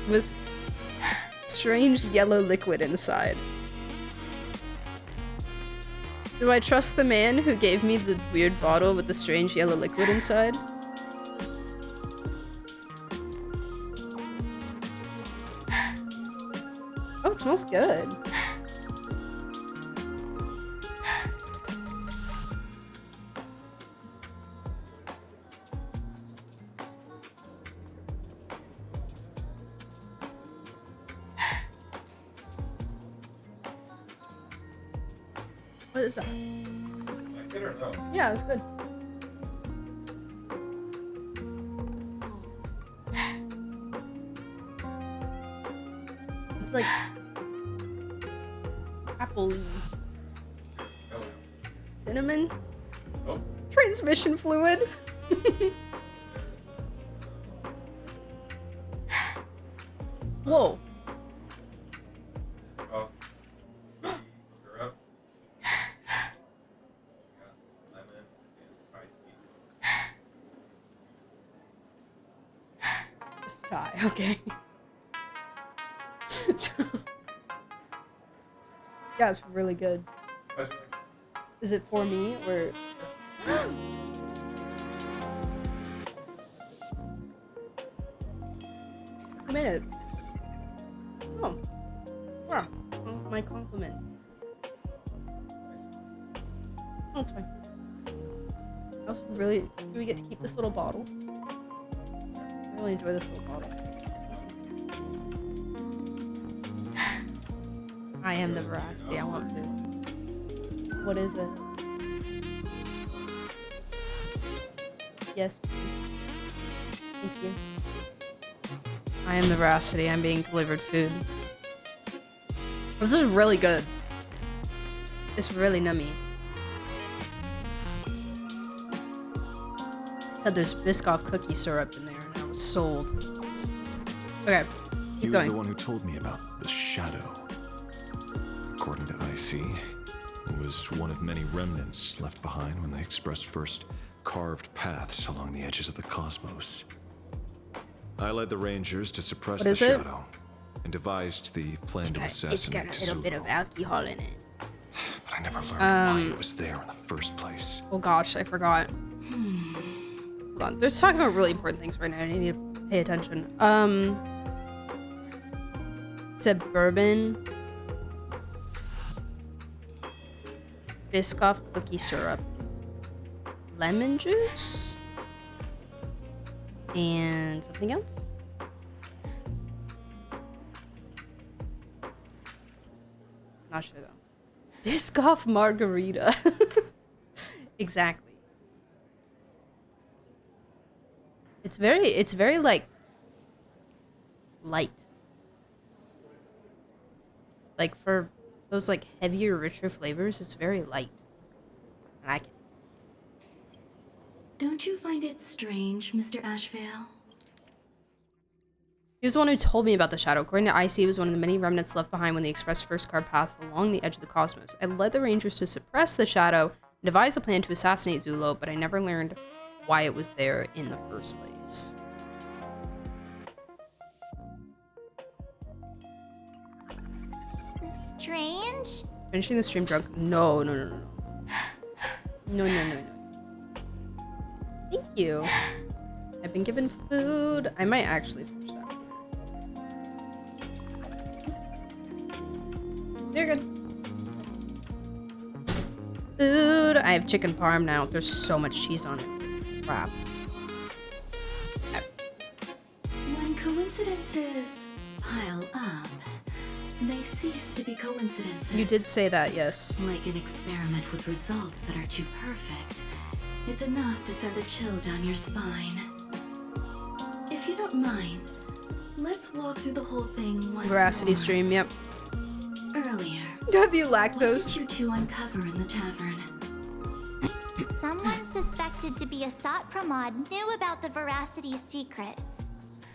with strange yellow liquid inside. Do I trust the man who gave me the weird bottle with the strange yellow liquid inside? Oh, it smells good. What is that? Good or no? Yeah, it was good. It's like apple-y. Oh. Cinnamon? Oh. Transmission fluid? Whoa. Oh. Syrup. Lemon and fried Just die, okay. Yeah, it's really good. Is it for me or? Who made it? Oh, wow. Well, my compliment. Oh, it's fine. I also really. Do we get to keep this little bottle? I really enjoy this little bottle. I am the veracity. I want food. What is it? Yes. Thank you. I am the veracity. I'm being delivered food. This is really good. It's really nummy. Said there's Biscoff cookie syrup in there, and I was sold. Okay, He keep was going. the one who told me about the shadow. According to IC, it was one of many remnants left behind when the Express first carved paths along the edges of the cosmos. I led the Rangers to suppress What the is it? shadow and devised the plan to It's assassinate got a little bit of alcohol in it. But I never learned why it was there in the first place. Oh gosh, I forgot. Hold on. They're talking about really important things right now. I need to pay attention. Said bourbon. Biscoff cookie syrup. Lemon juice. And something else. Not sure though. Biscoff margarita. Exactly. It's very like light. Like for those like heavier, richer flavors, it's very light. I like it. Don't you find it strange, Mr. Ashvale? He was the one who told me about the shadow. According to IC, it was one of the many remnants left behind when the Express first carved paths along the edge of the cosmos. I led the Rangers to suppress the shadow and devised the plan to assassinate Zulo, but I never learned why it was there in the first place. Strange? Finishing the stream drunk? No. No. Thank you. I've been given food. I might actually finish that. You're good. Food. I have chicken parm now. There's so much cheese on it. Crap. When coincidences pile up, they cease to be coincidences. You did say that, yes. Like an experiment with results that are too perfect. It's enough to send a chill down your spine. If you don't mind, let's walk through the whole thing once Veracity more. stream, yep. Earlier. Have you What lactose? did you two uncover in the tavern? Someone suspected to be a Satpramod knew about the Veracity's secret.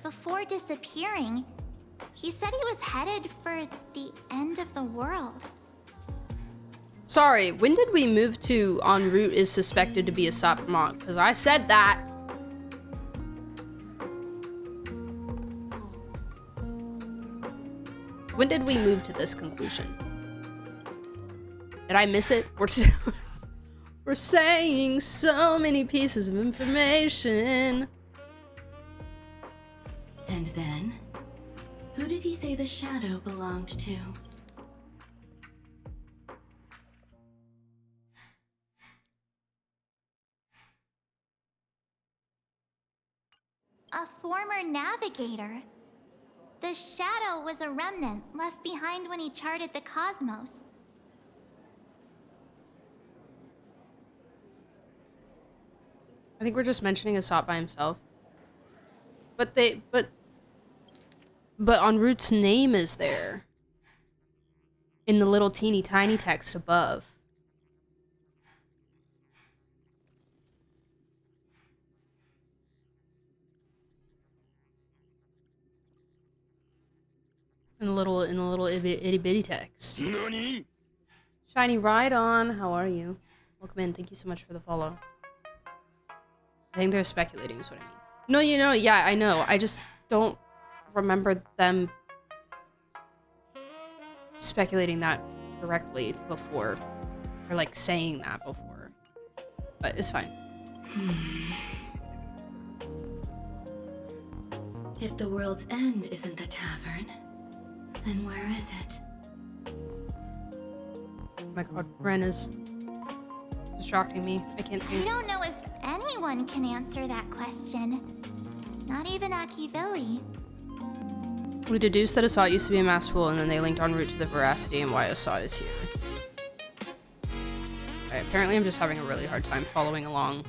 Before disappearing, he said he was headed for the end of the world. Sorry, when did we move to en route is suspected to be a Satpramod? Because I said that. When did we move to this conclusion? Did I miss it? We're saying so many pieces of information. And then, who did he say the shadow belonged to? A former navigator. The shadow was a remnant left behind when he charted the cosmos. I think we're just mentioning Assat by himself. But en route's name is there. In the little teeny tiny text above. In the little itty bitty text. Nani? Shiny Ride On, how are you? Welcome in. Thank you so much for the follow. I think they're speculating is what I mean. No, you know, yeah, I know. I just don't remember them speculating that directly before. Or like saying that before. But it's fine. If the world's end isn't the tavern, then where is it? Oh my god, Ren is distracting me. I can't I think. don't know if anyone can answer that question. Not even Akivilli. We deduced that Assault used to be a mass fool, and then they linked en route to the veracity and why Assault is here. Okay, apparently I'm just having a really hard time following along.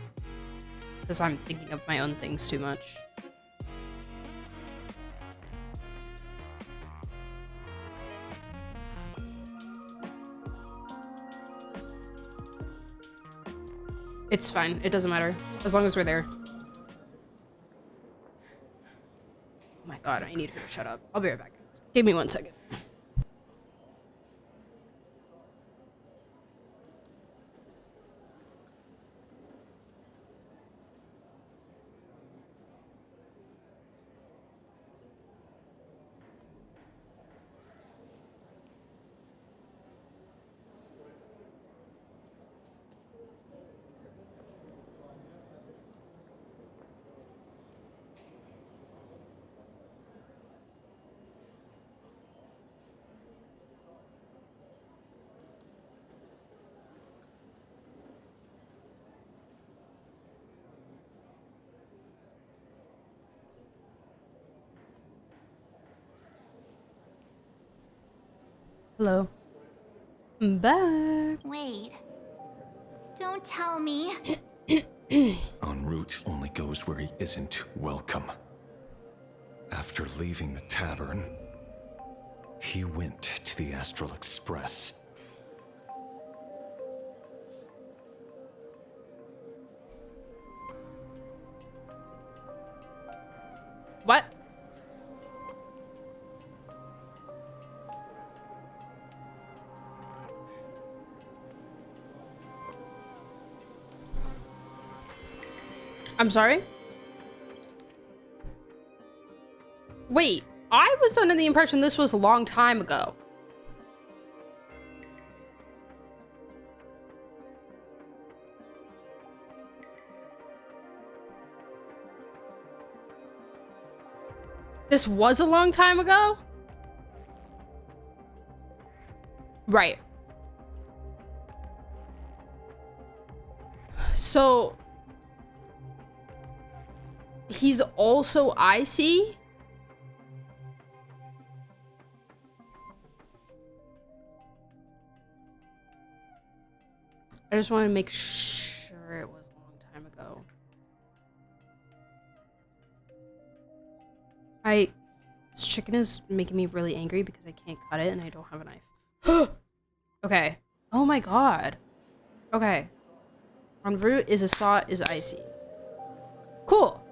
Because I'm thinking of my own things too much. It's fine. It doesn't matter. As long as we're there. Oh my god, I need her to shut up. I'll be right back. Give me 1 second. Hello. I'm back. Wait. Don't tell me. En route only goes where he isn't welcome. After leaving the tavern, he went to the Astral Express. What? I'm sorry? Wait, I was under the impression this was a long time ago. This was a long time ago? Right. So... he's also icy? I just want to make sure it was a long time ago. This chicken is making me really angry because I can't cut it and I don't have a knife. Okay. Oh my god. Okay. En route is Assault is icy. Cool.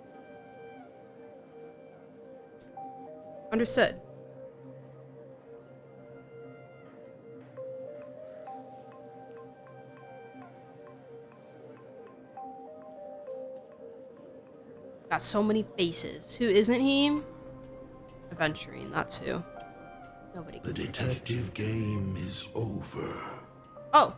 Understood. Got so many faces. Who isn't he? Adventuring, that's who. Nobody. The detective game is over. Oh.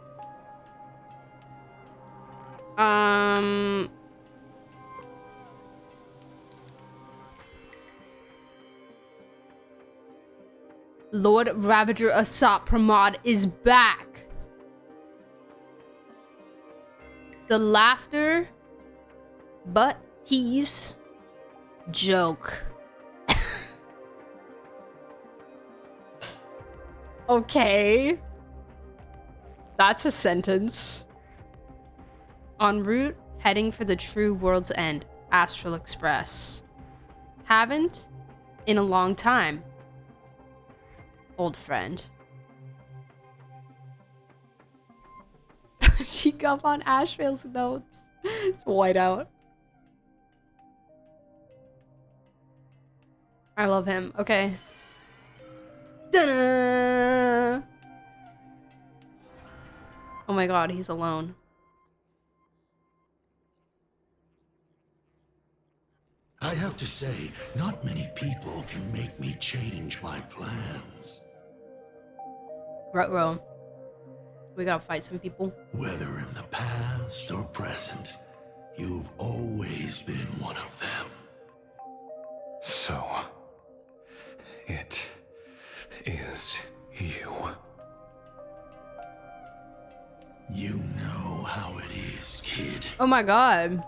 Lord Ravager Assault Pramod is back. The laughter, but he's joke. Okay. That's a sentence. En route, heading for the true world's end, Astral Express. Haven't in a long time. Old friend. Cheek up on Ashrail's notes. It's white out. I love him. Okay. Da-na! Oh my god, he's alone. I have to say, not many people can make me change my plans. Ruh-roh. We gotta fight some people. Whether in the past or present, you've always been one of them. So, it is you. You know how it is, kid. Oh my god.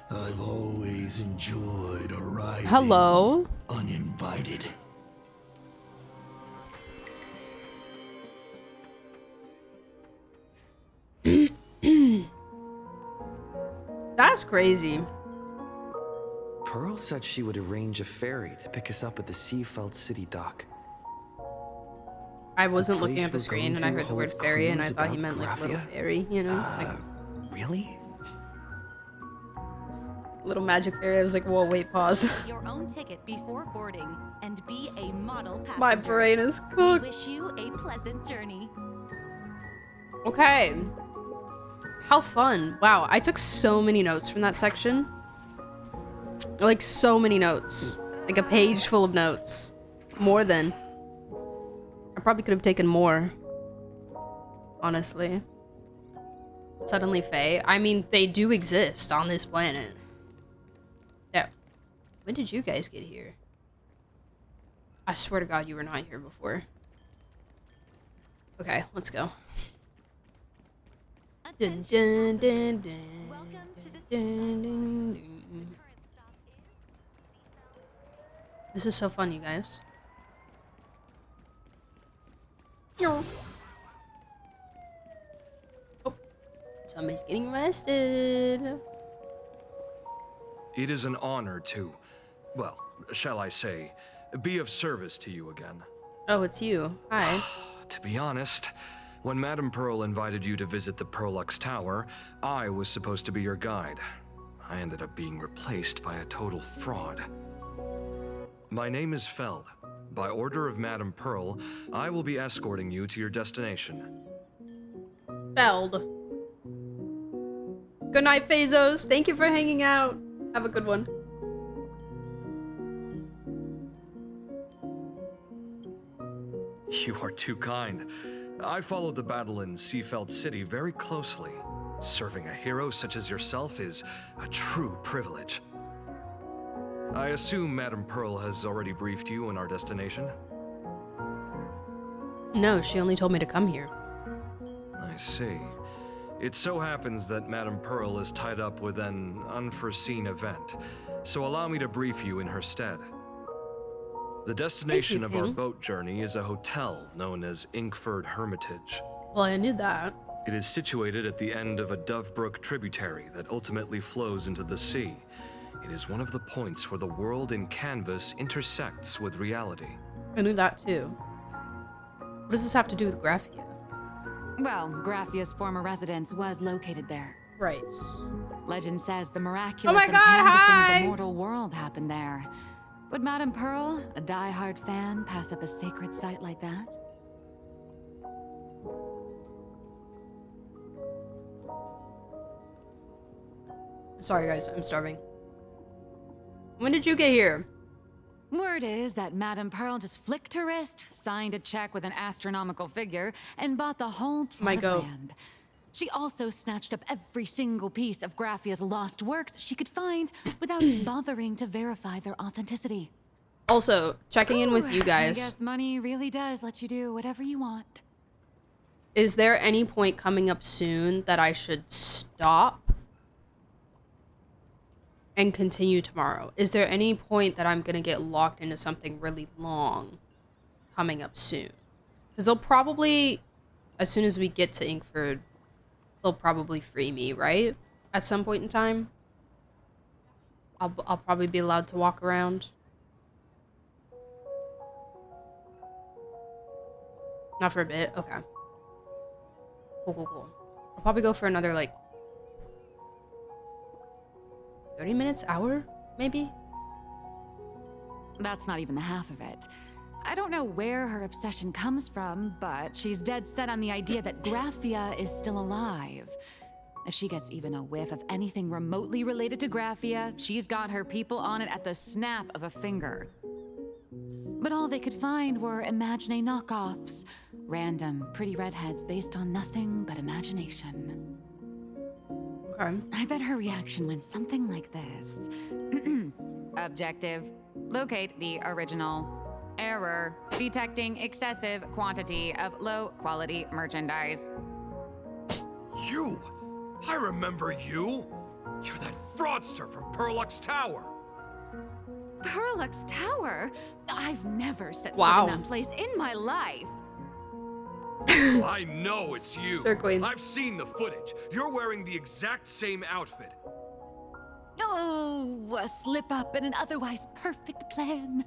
I've always enjoyed arriving Hello? uninvited. That's crazy. Pearl said she would arrange a ferry to pick us up at the Seafeld City dock. I wasn't looking place at the we're screen going and I to heard the word holds fairy and I clues thought he about meant like little Graphia. fairy, you know? Like Really? little magic fairy. I was like, whoa, wait, pause. Your own ticket before boarding and be a model passenger. My brain is We cooked. wish you a pleasant journey. Okay. How fun. Wow, I took so many notes from that section. Like, so many notes. Like a page full of notes. More than. I probably could have taken more. Honestly. Suddenly Fae. I mean, they do exist on this planet. Yeah. When did you guys get here? I swear to God you were not here before. Okay, let's go. Dun, dun, dun, dun, dun, dun, dun. This is so fun, you guys. Oh, somebody's getting arrested. It is an honor to, well, shall I say, be of service to you again. Oh, it's you. Hi. To be honest, when Madame Pearl invited you to visit the Perlux Tower, I was supposed to be your guide. I ended up being replaced by a total fraud. My name is Feld. By order of Madame Pearl, I will be escorting you to your destination. Feld. Good night, Phazos. Thank you for hanging out. Have a good one. You are too kind. I followed the battle in Seafeld City very closely. Serving a hero such as yourself is a true privilege. I assume Madame Pearl has already briefed you on our destination? No, she only told me to come here. I see. It so happens that Madame Pearl is tied up with an unforeseen event, so allow me to brief you in her stead. The destination of our boat journey is a hotel known as Inkford Hermitage. Well, I knew that. It is situated at the end of a Dovebrook tributary that ultimately flows into the sea. It is one of the points where the world in canvas intersects with reality. I knew that too. What does this have to do with Graphia? Well, Graphia's former residence was located there. Right. Legend says the miraculous God, canvassing hi! of the mortal world happened there. Would Madame Pearl, a die-hard fan, pass up a sacred site like that? Sorry, guys. I'm starving. When did you get here? Word is that Madame Pearl just flicked her wrist, signed a check with an astronomical figure, and bought the whole plot of land. She also snatched up every single piece of Graphia's lost works she could find without bothering to verify their authenticity. Also, checking in with you I guys. guess money really does let you do whatever you want. Is there any point coming up soon that I should stop and continue tomorrow? Is there any point that I'm gonna get locked into something really long coming up soon? Because they'll probably, as soon as we get to Inkford, they'll probably free me, right? At some point in time. I'll probably be allowed to walk around. Not for a bit? Okay. Cool. I'll probably go for another, like, 30 minutes, hour, maybe? That's not even the half of it. I don't know where her obsession comes from, but she's dead set on the idea that Graphia is still alive. If she gets even a whiff of anything remotely related to Graphia, she's got her people on it at the snap of a finger. But all they could find were Imagine knockoffs. Random, pretty redheads based on nothing but imagination. Okay. I bet her reaction went something like this. Objective. Locate the original. Error. Detecting excessive quantity of low-quality merchandise. You! I remember you! You're that fraudster from Perlux Tower! Perlux Tower? I've never set Wow. foot in that place in my life. I know it's you. Sure, Queen. I've seen the footage. You're wearing the exact same outfit. Oh, a slip up in an otherwise perfect plan.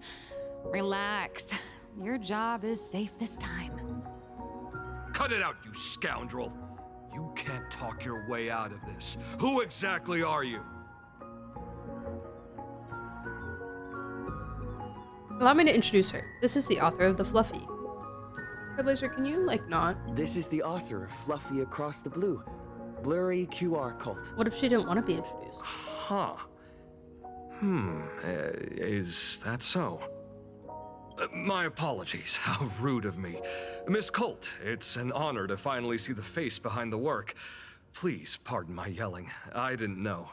Relax. Your job is safe this time. Cut it out, you scoundrel. You can't talk your way out of this. Who exactly are you? Allow me to introduce her. This is the author of The Fluffy. Trailblazer, can you, like, not? This is the author of Fluffy Across the Blue, Blurry QR Cult. What if she didn't want to be introduced? Huh. Is that so? My apologies. How rude of me. Miss Colt, it's an honor to finally see the face behind the work. Please pardon my yelling. I didn't know.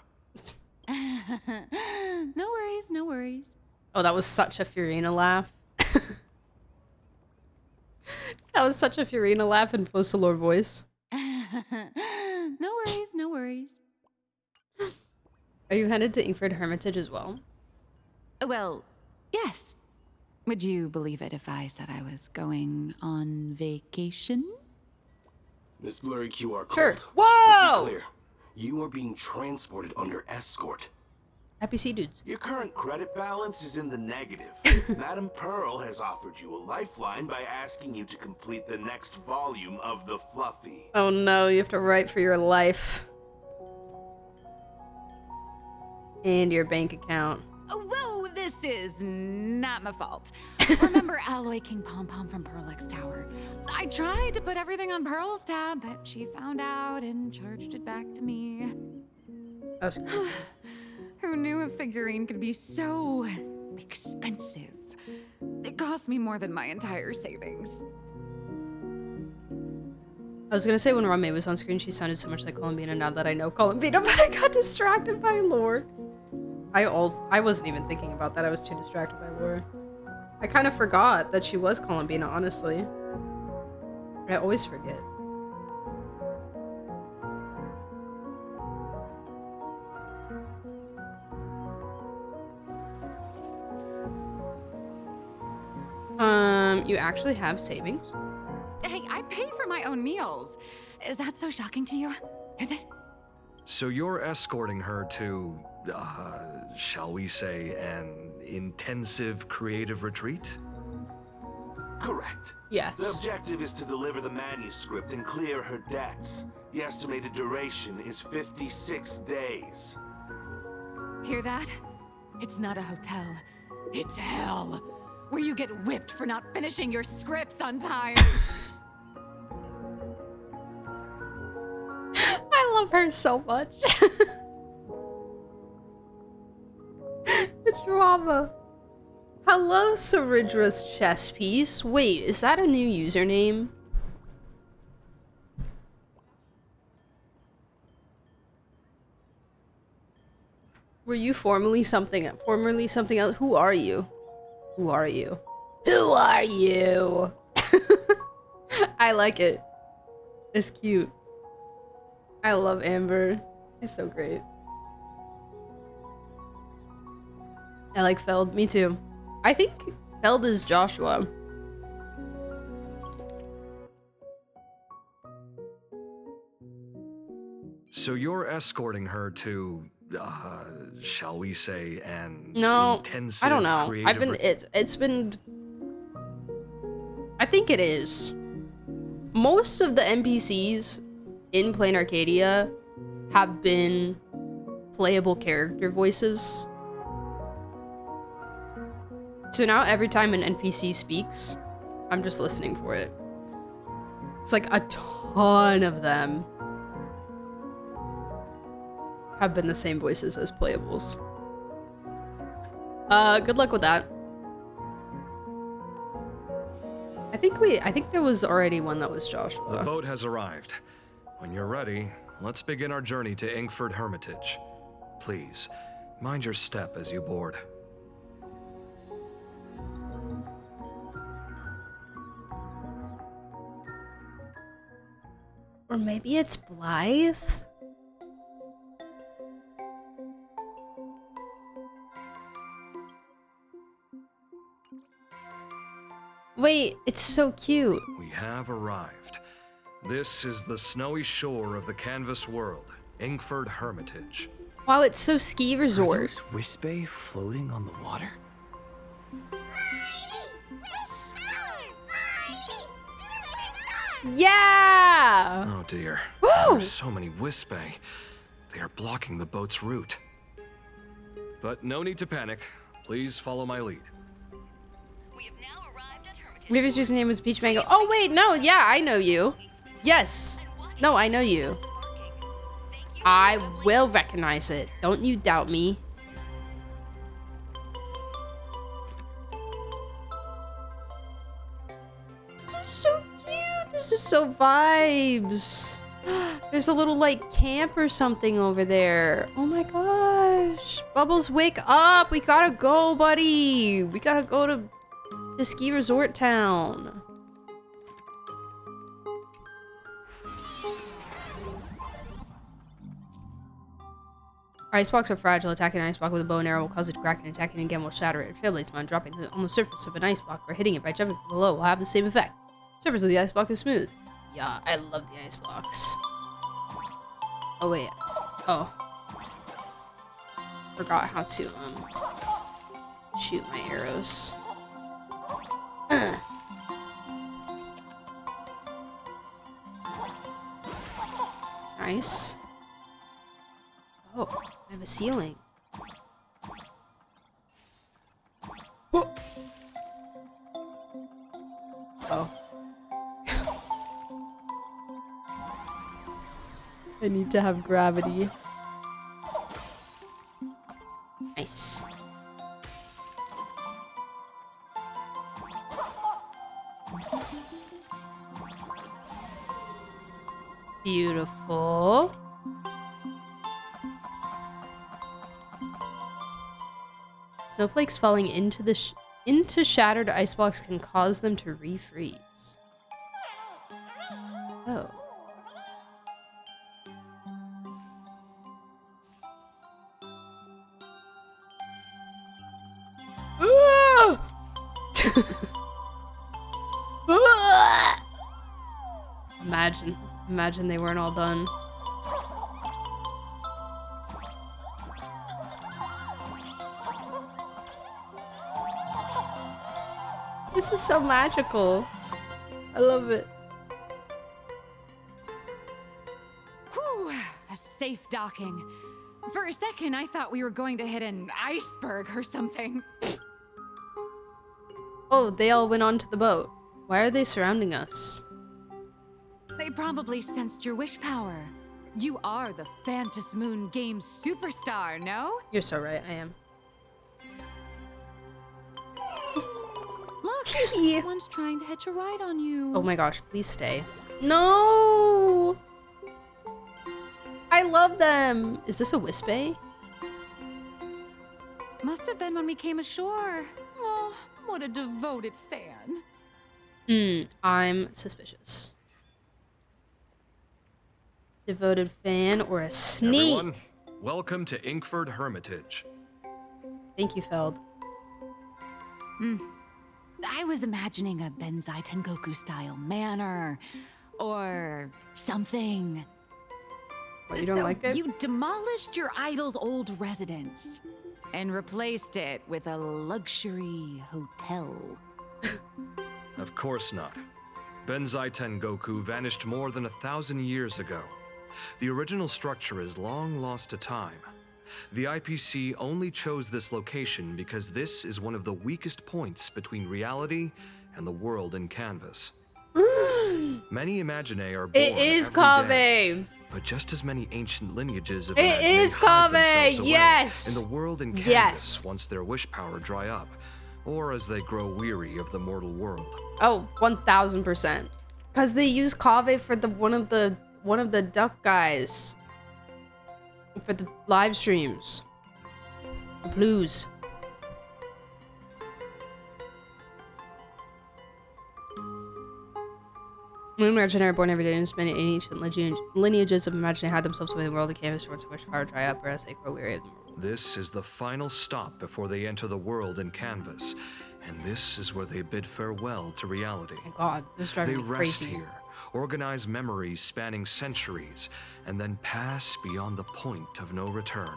No worries, no worries. Oh, that was such a Fiorina laugh. That was such a Fiorina laugh in Focalor voice. No worries, no worries. Are you headed to Inkford Hermitage as well? Well, yes. Would you believe it if I said I was going on vacation? Miss Blurry QR Code. Sure. Whoa! Let's be clear. You are being transported under escort. Happy Sea Dudes. Your current credit balance is in the negative. Madam Pearl has offered you a lifeline by asking you to complete the next volume of The Fluffy. Oh no, you have to write for your life. And your bank account. Oh, whoa, this is not my fault. Remember Alloy King Pom Pom from Perlux Tower? I tried to put everything on Pearl's tab, but she found out and charged it back to me. That's crazy. Who knew a figurine could be so expensive? It cost me more than my entire savings. I was gonna say when Rame was on screen, she sounded so much like Columbina now that I know Columbina, but I got distracted by lore. I wasn't even thinking about that. I was too distracted by lore. I kind of forgot that she was Columbina, honestly. I always forget. You actually have savings? Hey, I pay for my own meals. Is that so shocking to you? Is it? So you're escorting her to, shall we say, an intensive creative retreat? Correct. Yes. The objective is to deliver the manuscript and clear her debts. The estimated duration is 56 days. Hear that? It's not a hotel. It's hell. Where you get whipped for not finishing your scripts on time. I love her so much. The drama. Hello, Saridra's chess piece. Wait, is that a new username? Were you formerly something else? Who are you? Who are you? Who are you? I like it. It's cute. I love Amber. She's so great. I like Feld. Me too. I think Feld is Joshua. So you're escorting her to, shall we say, an No, intensive I don't know. creative It's been. I think it is. Most of the NPCs in Plain Arcadia have been playable character voices. So now every time an NPC speaks, I'm just listening for it. It's like a ton of them have been the same voices as playables. Good luck with that. I think there was already one that was Joshua. The boat has arrived. When you're ready, let's begin our journey to Inkford Hermitage. Please, mind your step as you board. Or maybe it's Blythe? Wait, it's so cute. We have arrived. This is the snowy shore of the canvas world, Inkford Hermitage. Wow, it's so ski resort. Are those Wispay floating on the water? Yeah! Oh dear. Woo! There are so many Wispay. They are blocking the boat's route. But no need to panic. Please follow my lead. River's username was Peach Mango. Oh wait, no, yeah, I know you. Yes. No, I know you. I will recognize it. Don't you doubt me. This is so cute. This is so vibes. There's a little like camp or something over there. Oh my gosh. Bubbles, wake up. We gotta go, buddy. We gotta go to the ski resort town. Ice blocks are fragile. Attacking an ice block with a bow and arrow will cause it to crack, and attacking again will shatter it. Trailblaze Mon dropping on the surface of an ice block or hitting it by jumping from below will have the same effect. Surface of the ice block is smooth. Yeah, I love the ice blocks. Oh wait. Oh. Forgot how to shoot my arrows. Nice. Oh, I have a ceiling. Whoa. Oh. I need to have gravity. Nice. Beautiful. Snowflakes falling into shattered ice blocks can cause them to refreeze. Oh. Imagine they weren't all done. This is so magical. I love it. Whew, a safe docking. For a second, I thought we were going to hit an iceberg or something. Oh, they all went onto the boat. Why are they surrounding us? They probably sensed your wish power. You are the Phantasmoon Games superstar, no? You're so right, I am. Look, someone's trying to hitch a ride on you. Oh my gosh, please stay. No! I love them. Is this a Wispay? Must have been when we came ashore. Oh, what a devoted fan. I'm suspicious. Devoted fan or a sneak? Everyone, welcome to Inkford Hermitage. Thank you, Feld. I was imagining a Benzai Tengoku style manor or something. What, you don't like it? You demolished your idol's old residence and replaced it with a luxury hotel. Of course not. Benzai Tengoku vanished more than 1,000 years ago. The original structure is long lost to time, The IPC only chose this location because this is one of the weakest points between reality and the world in Canvas. Many Imaginae are born It is every day, Kaveh. but just as many ancient lineages of It Imaginae is hide Kaveh, themselves away yes! in the world in Canvas Yes. once their wish power dry up, or as they grow weary of the mortal world. Oh, 1000%. Because they use Kaveh for the one of the duck guys. For the live streams. The blues. Imaginae are born every day, and many ancient lineages of Imaginae hide themselves away in the world of Canvas once their wish power dry up, or as they grow weary of the mortal. This is the final stop before they enter the world in Canvas, and this is where they bid farewell to reality. Oh God, this is driving They me rest crazy. here, organize memories spanning centuries, and then pass beyond the point of no return.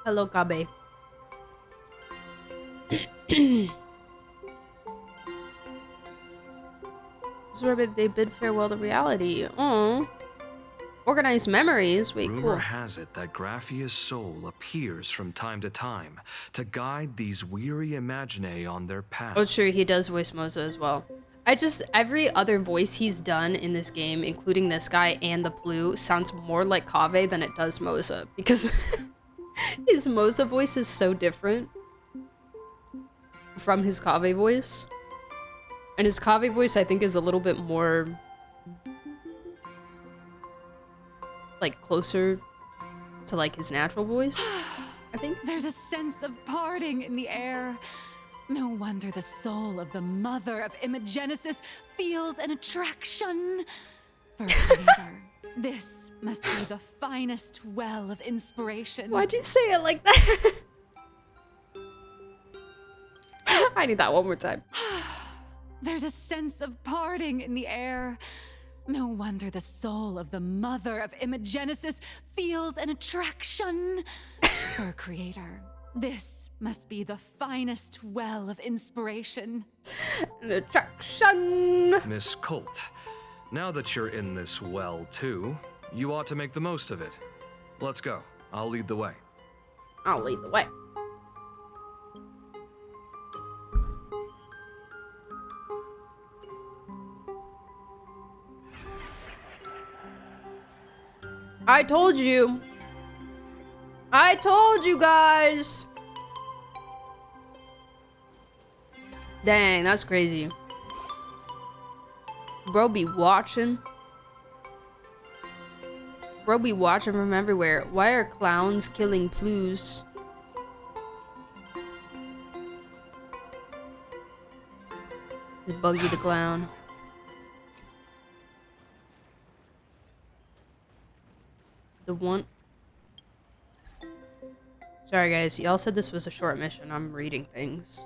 Hello, Kaveh. This is where they bid farewell to reality. Oh, organized memories. Wait, Rumor cool. has it that Graphia's soul appears from time to time to guide these weary Imaginae on their path. Oh, true. He does voice Moza as well. Every other voice he's done in this game, including this guy and the Plu, sounds more like Kaveh than it does Moza, because his Moza voice is so different from his Kaveh voice. And his Kaveh voice, I think, is a little bit more, like, closer to, like, his natural voice, I think. There's a sense of parting in the air. No wonder the soul of the mother of Imagenesis feels an attraction for a creator. This must be the finest well of inspiration. Why'd you say it like that? I need that one more time. There's a sense of parting in the air. No wonder the soul of the mother of Imagenesis feels an attraction for a creator. This must be the finest well of inspiration. An attraction. Miss Colt, now that you're in this well too, you ought to make the most of it. Let's go. I'll lead the way. I'll lead the way. I told you. I told you guys. Dang, that's crazy. Bro be watching. Bro be watching from everywhere. Why are clowns killing Plus? It's Buggy the Clown. The one... Sorry guys, y'all said this was a short mission. I'm reading things.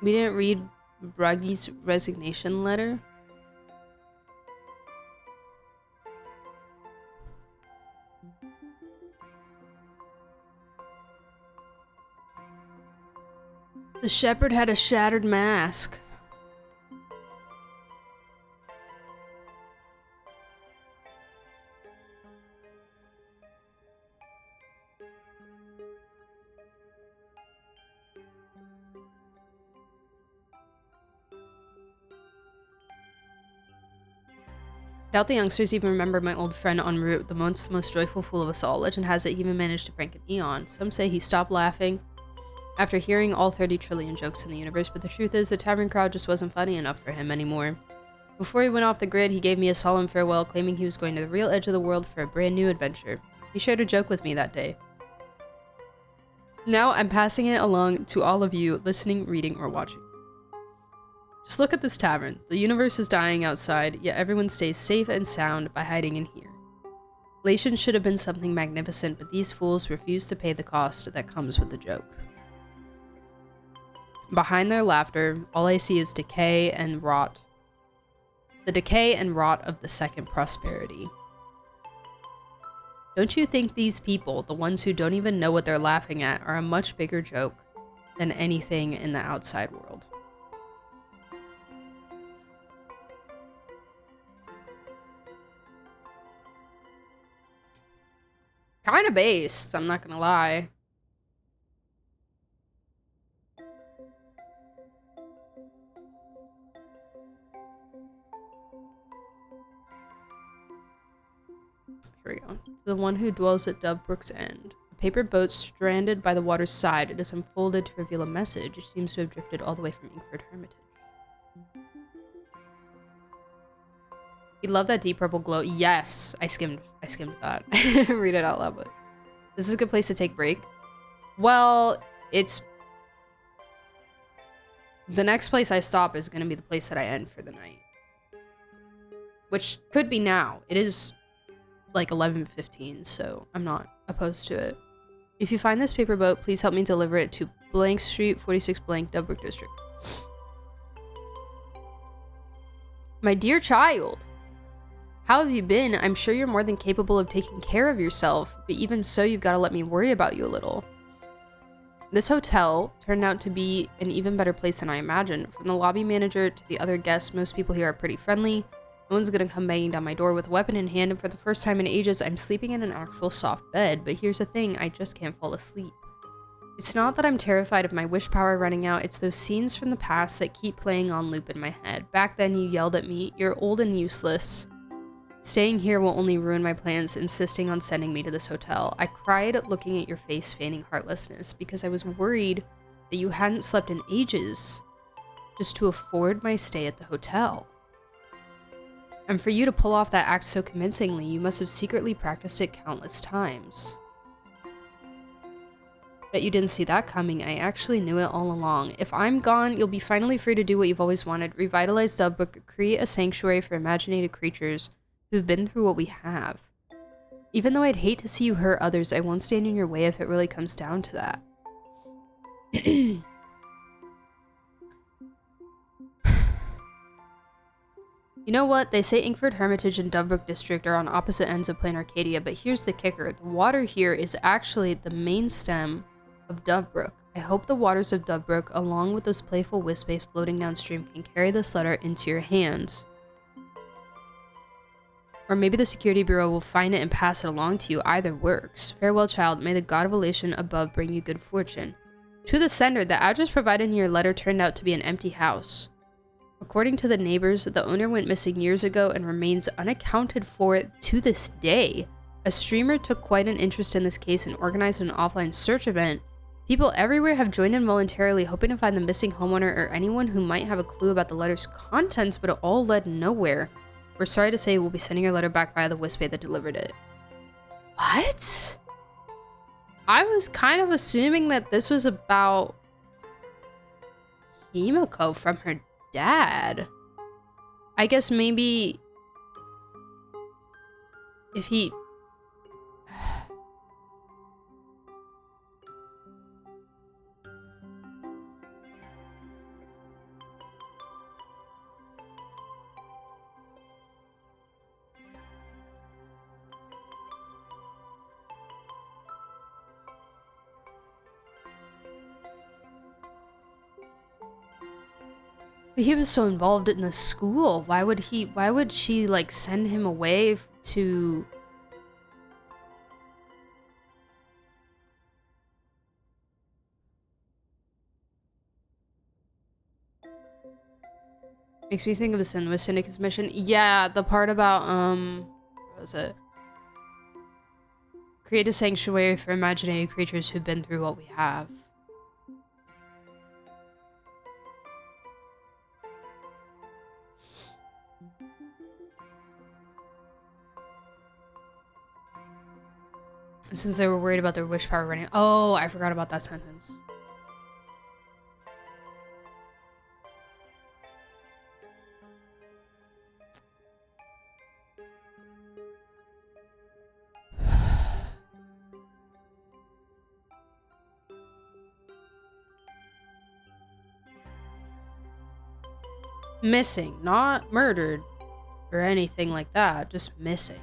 We didn't read Bruggy's resignation letter. The shepherd had a shattered mask. Doubt the youngsters even remember my old friend en route, the most joyful fool of us all. Legend has it he even managed to prank an Eon. Some say he stopped laughing after hearing all 30 trillion jokes in the universe, but the truth is the tavern crowd just wasn't funny enough for him anymore. Before he went off the grid, he gave me a solemn farewell, claiming he was going to the real edge of the world for a brand new adventure. He shared a joke with me that day. Now I'm passing it along to all of you listening, reading, or watching. Just look at this tavern. The universe is dying outside, yet everyone stays safe and sound by hiding in here. Lation should have been something magnificent, but these fools refuse to pay the cost that comes with the joke. Behind their laughter, all I see is decay and rot. The decay and rot of the second prosperity. Don't you think these people, the ones who don't even know what they're laughing at, are a much bigger joke than anything in the outside world? kind of based, I'm not gonna lie. Here we go. The one who dwells at Dovebrook's End. A paper boat stranded by the water's side. It is unfolded to reveal a message. It seems to have drifted all the way from Inkford Hermitage. You love that deep purple glow. Yes, I skimmed that. I didn't read it out loud, but this is a good place to take break. Well, it's the next place I stop is gonna be the place that I end for the night, which could be now. It is like 11:15, so I'm not opposed to it. If you find this paper boat, please help me deliver it to blank street, 46 blank, Dubbrook District. My dear child, how have you been? I'm sure you're more than capable of taking care of yourself, but even so, you've got to let me worry about you a little. This hotel turned out to be an even better place than I imagined. From the lobby manager to the other guests, most people here are pretty friendly. No one's gonna come banging down my door with a weapon in hand, and for the first time in ages, I'm sleeping in an actual soft bed. But here's the thing, I just can't fall asleep. It's not that I'm terrified of my wish power running out, it's those scenes from the past that keep playing on loop in my head. Back then, you yelled at me, "You're old and useless. Staying here will only ruin my plans," insisting on sending me to this hotel. I cried looking at your face, feigning heartlessness, because I was worried that you hadn't slept in ages just to afford my stay at the hotel. And for you to pull off that act so convincingly, you must have secretly practiced it countless times. Bet you didn't see that coming. I actually knew it all along. If I'm gone, you'll be finally free to do what you've always wanted. Revitalize Dubbrook, create a sanctuary for imaginated creatures who've been through what we have. Even though I'd hate to see you hurt others, I won't stand in your way if it really comes down to that. You know what? They say Inkford Hermitage and Dovebrook District are on opposite ends of Plain Arcadia, but here's the kicker. The water here is actually the main stem of Dovebrook. I hope the waters of Dovebrook, along with those playful wispes floating downstream, can carry this letter into your hands. Or maybe the Security Bureau will find it and pass it along to you. Either works. Farewell, child. May the god of elation above bring you good fortune. To the sender, the address provided in your letter turned out to be an empty house. According to the neighbors, the owner went missing years ago and remains unaccounted for to this day. A streamer took quite an interest in this case and organized an offline search event. People everywhere have joined in voluntarily, hoping to find the missing homeowner or anyone who might have a clue about the letter's contents, but it all led nowhere. We're sorry to say we'll be sending your letter back via the Wispe that delivered it. What? I was kind of assuming that this was about Himiko from her dad. I guess maybe if he... But he was so involved in the school. Why would she like send him away to... Makes me think of the Syndicus mission. Yeah, the part about, what was it? Create a sanctuary for imaginary creatures who've been through what we have. Since they were worried about their wish power running. Oh, I forgot about that sentence. Missing, not murdered or anything like that, just missing.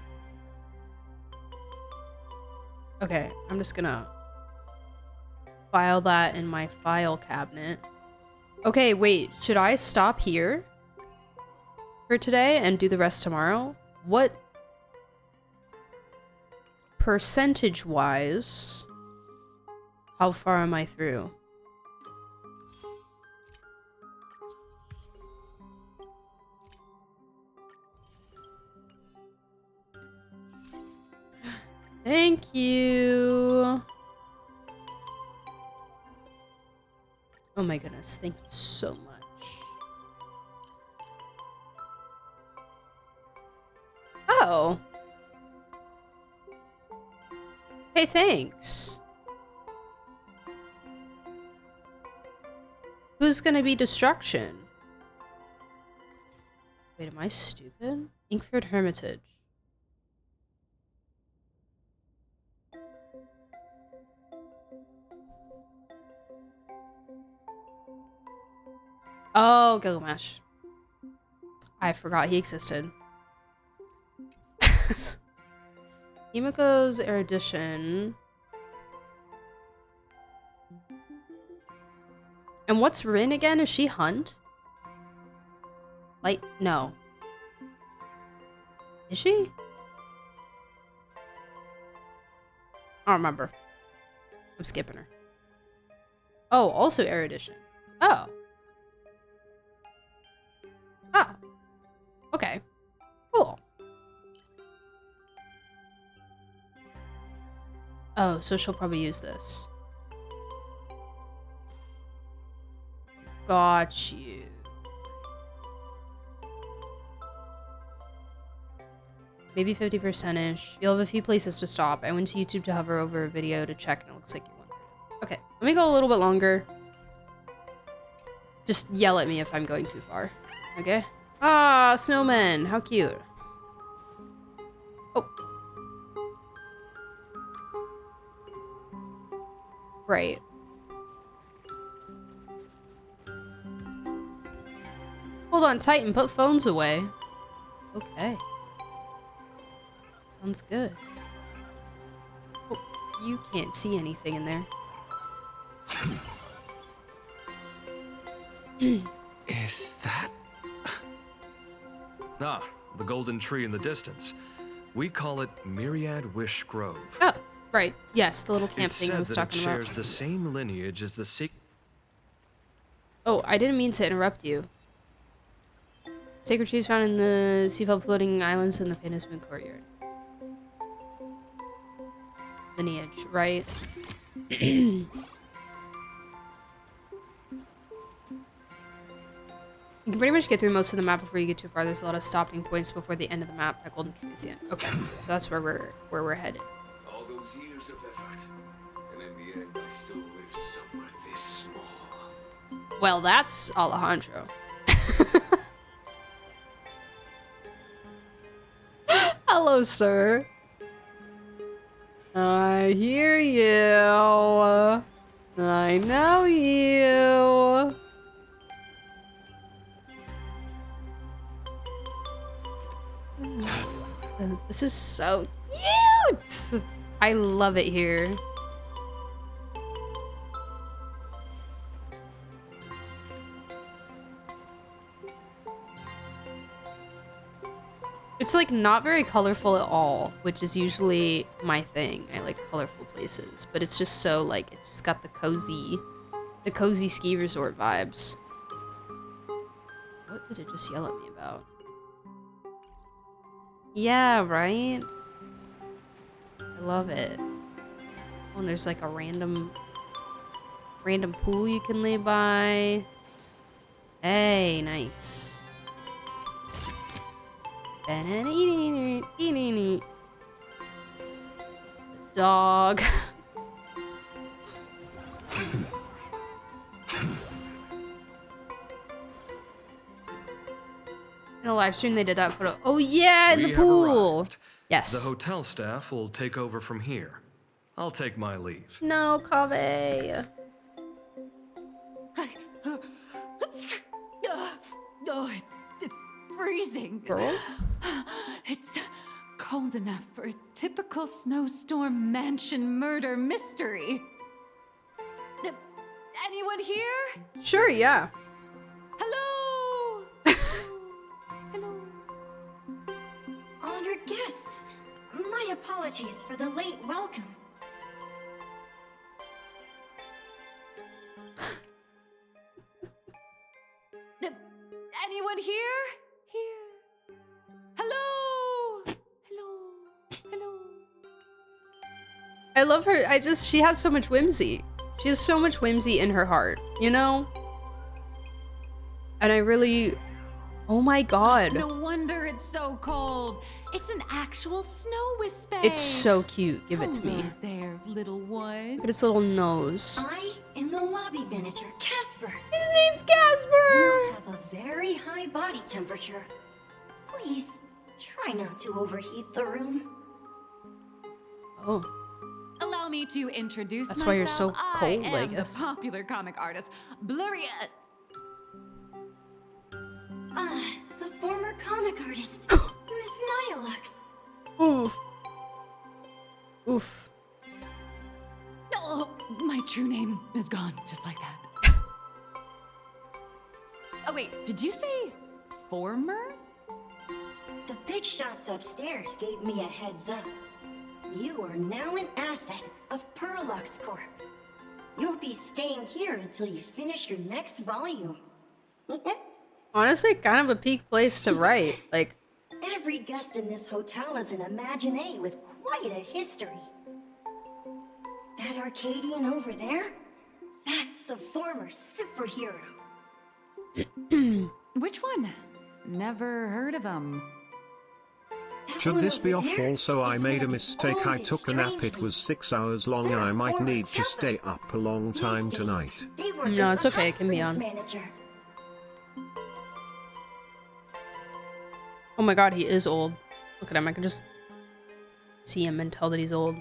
Okay, I'm just gonna file that in my file cabinet. Okay, wait, should I stop here for today and do the rest tomorrow? What percentage-wise, how far am I through? Thank you. Oh my goodness, thank you so much. Oh. Hey, thanks. Who's gonna be destruction? Wait, am I stupid? Inkford Hermitage. Oh, Gilgamesh. I forgot he existed. Himiko's erudition. And what's Rin again? Is she Hunt? Like, no. Is she? I don't remember. I'm skipping her. Oh, also erudition. Oh. Oh. Okay. Cool. Oh, so she'll probably use this. Got you. Maybe 50%-ish. You'll have a few places to stop. I went to YouTube to hover over a video to check and it looks like you went through it. Okay, let me go a little bit longer. Just yell at me if I'm going too far. Okay? Ah, snowman. How cute. Oh. Right. Hold on, Titan. Put phones away. Okay. Sounds good. Oh, you can't see anything in there. Is that... Ah, the golden tree in the distance. We call it Myriad Wish Grove. Oh, right. Yes, the little camp It's thing I said was that talking it about. shares the same lineage as the Oh, I didn't mean to interrupt you. Sacred trees found in the Seafeld floating islands in the Famous Moon Courtyard. Lineage, right? You can pretty much get through most of the map before you get too far. There's a lot of stopping points before the end of the map. That golden tree is the end. Okay, so that's where we're headed. All those years of effort, and in the end, I still live somewhere this small. Well, that's Alejandro. Hello, sir. I hear you. I know you. This is so cute. I love it here. It's like not very colorful at all, which is usually my thing. I like colorful places, but it's just so like, it's just got the cozy ski resort vibes. What did it just yell at me about? Yeah, right? I love it. Oh, and there's like a random pool you can lay by. Hey, nice. The dog. In the live stream, they did that photo. Oh yeah, in the pool. Yes. The hotel staff will take over from here. I'll take my leave. No, Kaveh. Oh, it's freezing. Girl? It's cold enough for a typical snowstorm mansion murder mystery. Anyone here? Sure, yeah. Hello? Honored guests, my apologies. Apologies for the late welcome. Anyone here? Here. Hello. Hello. I love her. She has so much whimsy. She has so much whimsy in her heart, you know? And I really, oh my god. No wonder it's so cold. It's an actual snow wisp. It's so cute. Give it to me. There, little one. Look at his little nose. I am the lobby manager, Casper. His name's Casper! You have a very high body temperature. Please, try not to overheat the room. Oh. Allow me to introduce That's myself. why you're so cold, I I am guess. the popular comic artist, Blurry. The former comic artist, Miss Nihilux. Oof. Oof. Oh, my true name is gone, just like that. Oh wait, did you say former? The big shots upstairs gave me a heads up. You are now an asset of Perlux Corp. You'll be staying here until you finish your next volume. Honestly, kind of a peak place to write. Like, Every guest in this hotel is an Imaginé with quite a history. That Arcadian over there? That's a former superhero. Which one? Never heard of him. Should this be off? Also, I made a mistake. I took a nap. It was 6 hours long. I might need to stay up a long time tonight. no, it's okay. It can be on. Oh my god, he is old. Look at him. I can just see him and tell that he's old.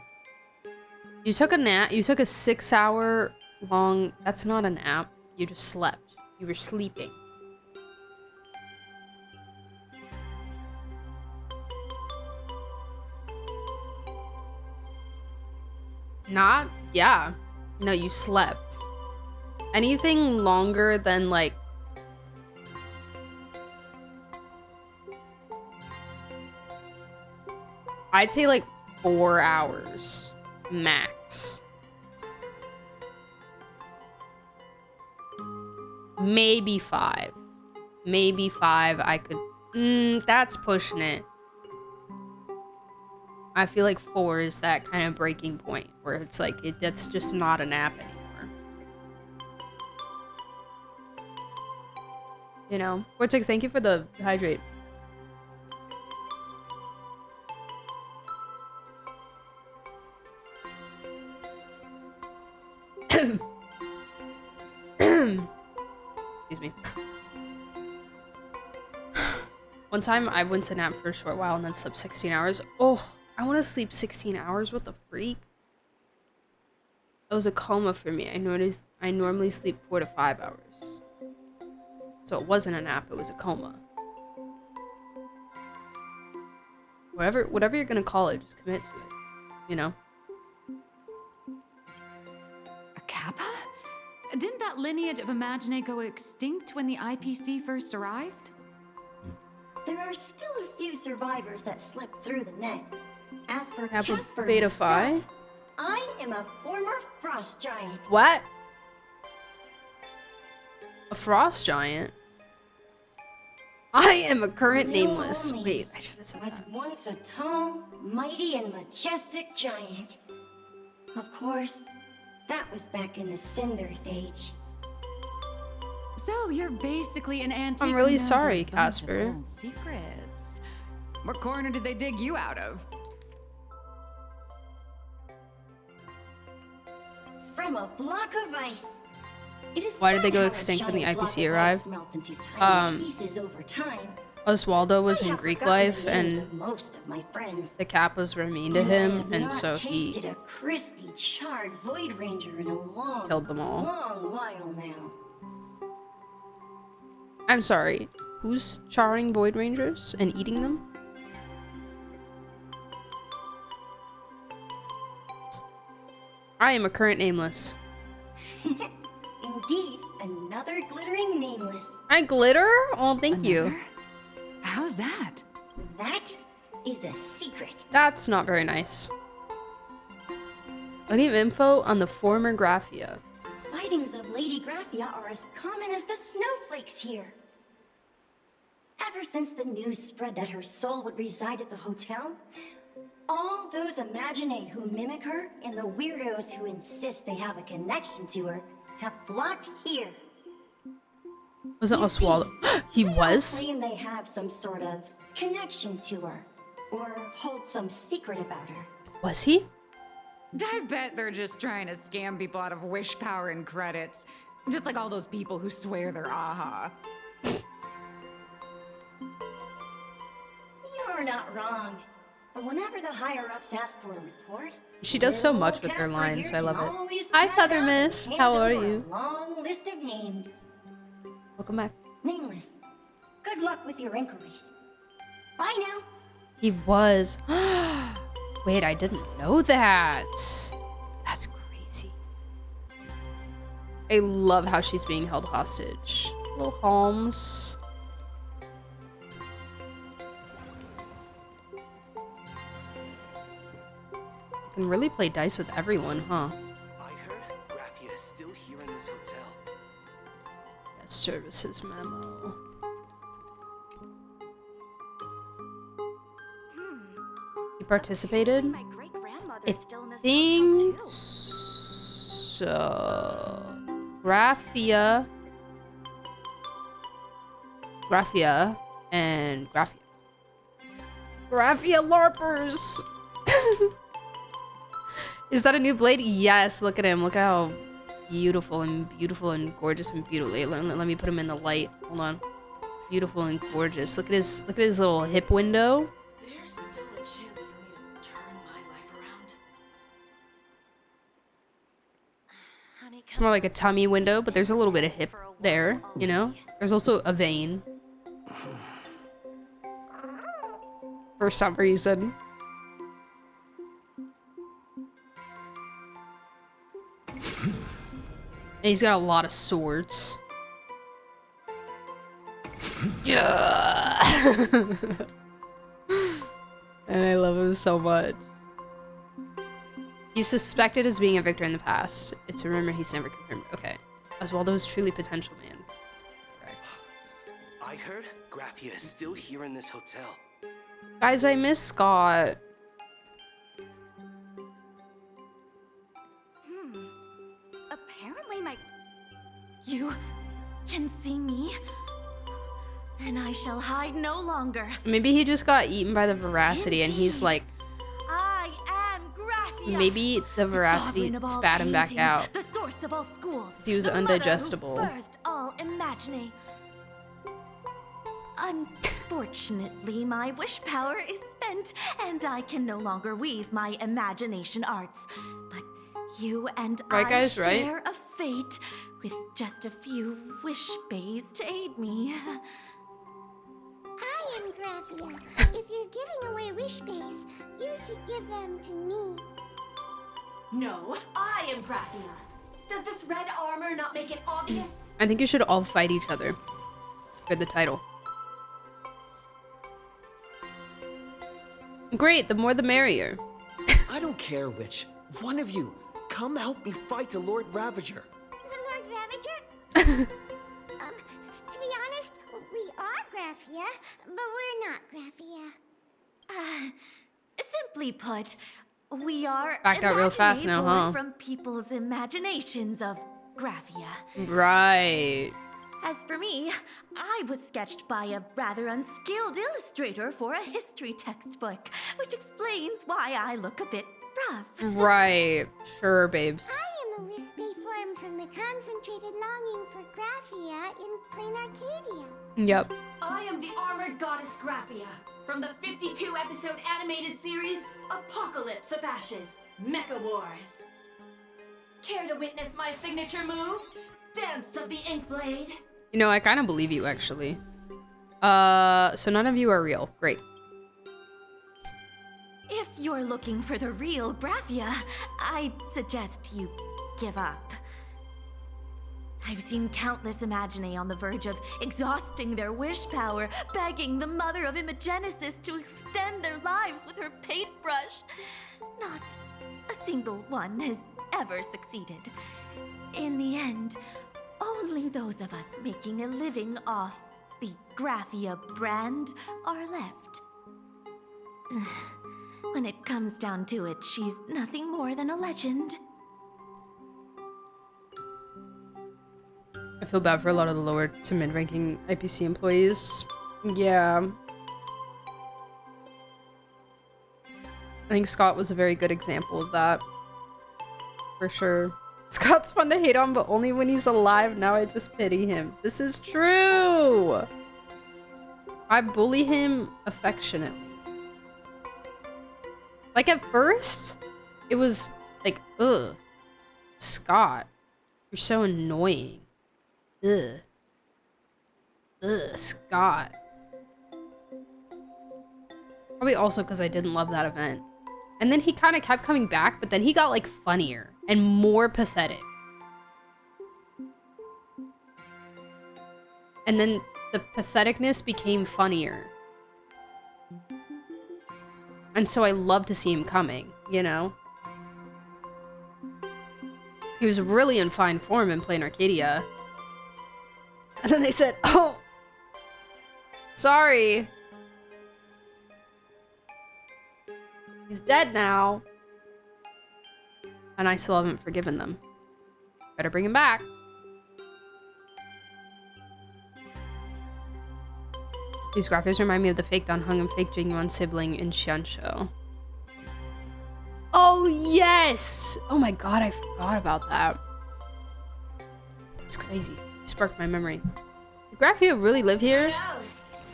You took a nap. You took a 6-hour long... That's not a nap. You just slept. You were sleeping. Not? Yeah. No, you slept. Anything longer than, like... I'd say, like, 4 hours. Max. Maybe 5. Maybe 5 I could... that's pushing it. I feel like 4 is that kind of breaking point where it's like, that's just not a nap anymore. You know? Vortex, thank you for the hydrate. Excuse me. One time I went to nap for a short while and then slept 16 hours. Oh, I want to sleep 16 hours. What the freak? It was a coma for me. I normally sleep 4 to 5 hours. So it wasn't a nap, it was a coma. Whatever you're gonna call it, just commit to it. You know? A Kappa? Didn't that lineage of Imaginé go extinct when the IPC first arrived? There are still a few survivors that slipped through the net. As for Kappa Casper Beta himself, Phi? I am a former frost giant. What? A frost giant? I am a current nameless. Homie Wait, I should have said was that. once a tall, mighty, and majestic giant. Of course, that was back in the Cinder Age. So you're basically an antique. I'm really who knows sorry, a bunch of Casper. little secrets. What corner did they dig you out of? From a block of ice. It is Why did they go sad how a extinct when the giant block IPC of arrived? ice melts into tiny pieces over time. Oswaldo was I in have Greek forgotten life the names and of most of my friends. the Kappas were mean to And I him, have and not so he tasted a crispy, charred Void Ranger in a long, killed them all. long while now. I'm sorry. Who's charring Void Rangers and eating them? I am a current nameless. Indeed, another glittering nameless. I glitter? Oh, thank you. How's that? That is a secret. That's not very nice. I need info on the former Graphia. Sightings of Lady Graphia are as common as the snowflakes here. Ever since the news spread that her soul would reside at the hotel, all those Imaginae who mimic her and the weirdos who insist they have a connection to her have flocked here. Wasn't Oswaldo? He was? Claim they have some sort of connection to her, or hold some secret about her. Was he? I bet they're just trying to scam people out of wish power and credits. Just like all those people who swear they're AHA. You're not wrong. But whenever the higher-ups ask for a report, She does so much with her lines. I love it. Hi, Feather Mist. How are you? Long list of names. Welcome back. Nameless. Good luck with your inquiries. Bye now. He was. Wait, I didn't know that. That's crazy. I love how she's being held hostage. Little Holmes. Can really play dice with everyone, huh? I heard Graphia is still here in this hotel. Yeah, services memo. You participated? I think so. Graphia and Graphia. Graphia LARPers! Is that a new blade? Yes, look at him. Look how beautiful and gorgeous and beautiful. Let me put him in the light. Hold on. Beautiful and gorgeous. Look at his little hip window. There's still a chance for me to turn my life around. It's more like a tummy window, but there's a little bit of hip there, you know? There's also a vein. For some reason. And he's got a lot of swords. Yeah. And I love him so much. He's suspected as being a victor in the past. It's a rumor he's never confirmed. Okay. Oswaldo is truly potential man. Okay. I heard Graphia is still here in this hotel. Guys, I miss Scott. Apparently you can see me, and I shall hide no longer. Maybe he just got eaten by the veracity and he's like, I am Graphia. maybe the veracity spat him back out. The source of all schools. He was undigestible. Birthed all Imaginae. Unfortunately, my wish power is spent, and I can no longer weave my imagination arts. But you and right, guys, share a fate with just a few wish bays to aid me. I am Graphia. If you're giving away wish bays, you should give them to me. No, I am Graphia. Does this red armor not make it obvious? I think you should all fight each other for the title. Great, the more the merrier. I don't care which. One of you, come help me fight the Lord Ravager. The Lord Ravager? To be honest, we are Graphia, but we're not Graphia. Simply put, we are backed out real fast now, huh? From people's imaginations of Graphia. Right. As for me, I was sketched by a rather unskilled illustrator for a history textbook, which explains why I look a bit rough. Right. Sure, babes. I am a wispy form from the concentrated longing for Graphia in plain Arcadia. Yep. I am the armored goddess Graphia from the 52-episode animated series Apocalypse of Ashes, Mecha Wars. Care to witness my signature move? Dance of the Inkblade. You know, I kind of believe you, actually. So none of you are real. Great. If you're looking for the real Graphia, I'd suggest you give up. I've seen countless Imaginae on the verge of exhausting their wish power, begging the mother of Imogenesis to extend their lives with her paintbrush. Not a single one has ever succeeded. In the end, only those of us making a living off the Graphia brand are left. When it comes down to it, she's nothing more than a legend. I feel bad for a lot of the lower to mid-ranking IPC employees. Yeah. I think Scott was a very good example of that. For sure. Scott's fun to hate on, but only when he's alive. Now I just pity him. This is true! I bully him affectionately. Like, at first, it was like, ugh. Scott, you're so annoying. Ugh. Ugh, Scott. Probably also because I didn't love that event. And then he kind of kept coming back, but then he got, like, funnier and more pathetic. And then the patheticness became funnier. And so I love to see him coming, you know? He was really in fine form in playing Arcadia. And then they said, oh, sorry. He's dead now. And I still haven't forgiven them. Better bring him back. These graphics remind me of the fake Dan Heng and fake Jingyuan sibling in Xianshou. Oh, yes! Oh my god, I forgot about that. It's crazy. You sparked my memory. Did Graphia really live here? Who knows?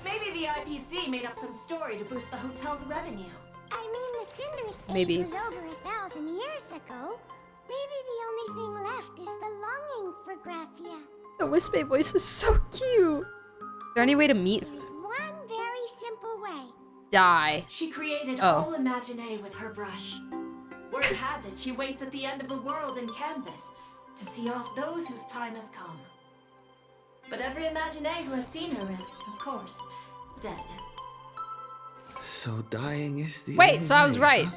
Maybe the IPC made up some story to boost the hotel's revenue. I mean, the Cinderic Maybe. age was over 1,000 years ago. Maybe the only thing left is the longing for Graphia. The Wispy voice is so cute. Is there any way to meet her? There's one very simple way. Die. She created Oh. all Imaginae with her brush. Word has it, she waits at the end of the world in canvas to see off those whose time has come. But every Imaginae who has seen her is, of course, dead. So dying is the Wait, only so I was way,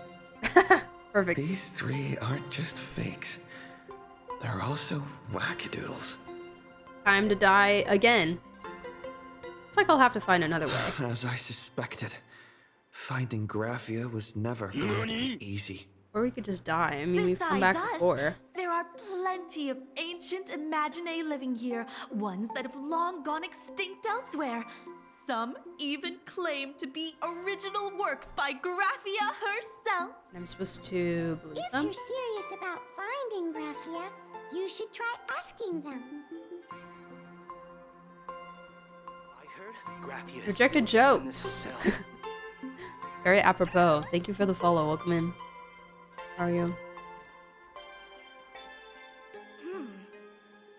right. huh? Perfect. These three aren't just fakes. They're also wackadoodles. Time to die again. Looks like I'll have to find another way. As I suspected, finding Graphia was never going to be easy. Or we could just die. I mean, we've come Besides back us, before. there are plenty of ancient Imaginae living here, ones that have long gone extinct elsewhere. Some even claim to be original works by Graphia herself. And I'm supposed to believe If them? you're serious about finding Graphia, you should try asking them. I heard Graphia Rejected jokes. Very apropos. Thank you for the follow. Welcome in. How are you?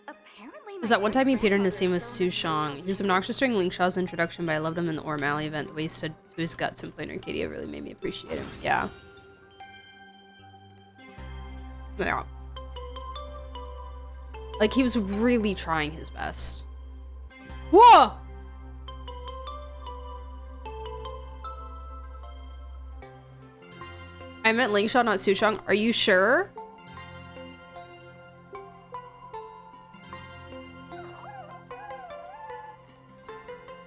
Apparently, Is that one time he appeared in a scene with Su Shang. He was obnoxious during Ling Shao's introduction, but I loved him in the Orm Alley event. The way he stood to his guts and played Arcadia really made me appreciate him. Yeah. Yeah. Like, he was really trying his best. Whoa! I meant Ling Shao, not Su Shang. Are you sure?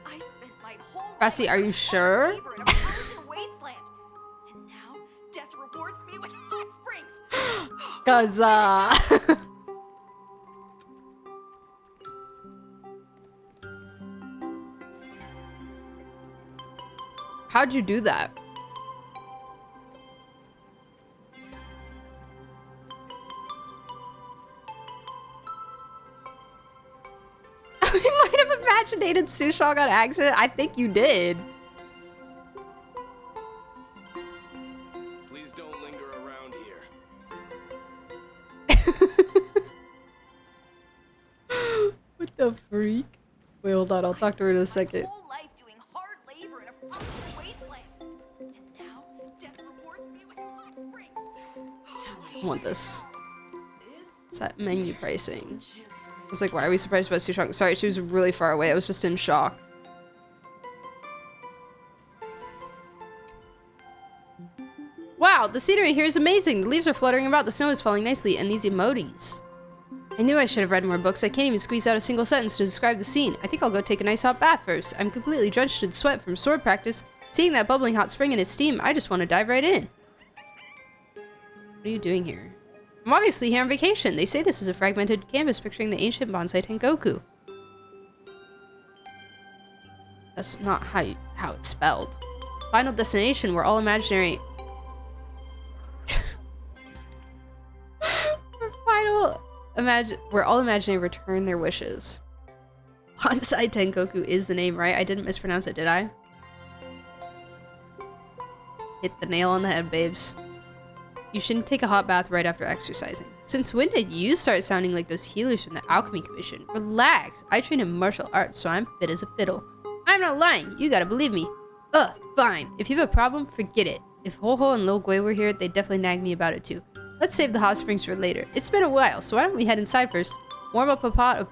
I spent my whole Bessie, are you sure? labor in a frozen wasteland, and now death rewards me with hot springs. Cause, how'd you do that? We might have imaginated Su Shang on accident. I think you did. Please don't linger around here. What the freak? Wait, hold on. I'll talk to her in a second. Whole life doing hard labor in a frozen wasteland, and now death rewards me with hot springs. I want this. Set menu pricing. Chance for me I was like, why are we surprised by Sushang? Sorry, she was really far away. I was just in shock. Wow, the scenery here is amazing. The leaves are fluttering about, the snow is falling nicely, and these emojis. I knew I should have read more books. I can't even squeeze out a single sentence to describe the scene. I think I'll go take a nice hot bath first. I'm completely drenched in sweat from sword practice. Seeing that bubbling hot spring and its steam, I just want to dive right in. What are you doing here? I'm obviously here on vacation. They say this is a fragmented canvas picturing the ancient bonsai Tengoku. That's not how it's spelled. Final destination, we're all imaginary. We're all imagining return their wishes. Bonsai Tengoku is the name, right? I didn't mispronounce it, did I? Hit the nail on the head, babes. You shouldn't take a hot bath right after exercising. Since when did you start sounding like those healers from the Alchemy Commission? Relax. I train in martial arts, so I'm fit as a fiddle. I'm not lying. You gotta believe me. Ugh, fine. If you have a problem, forget it. If Ho-Ho and Lil Gui were here, they'd definitely nag me about it too. Let's save the hot springs for later. It's been a while, so why don't we head inside first, warm up a pot of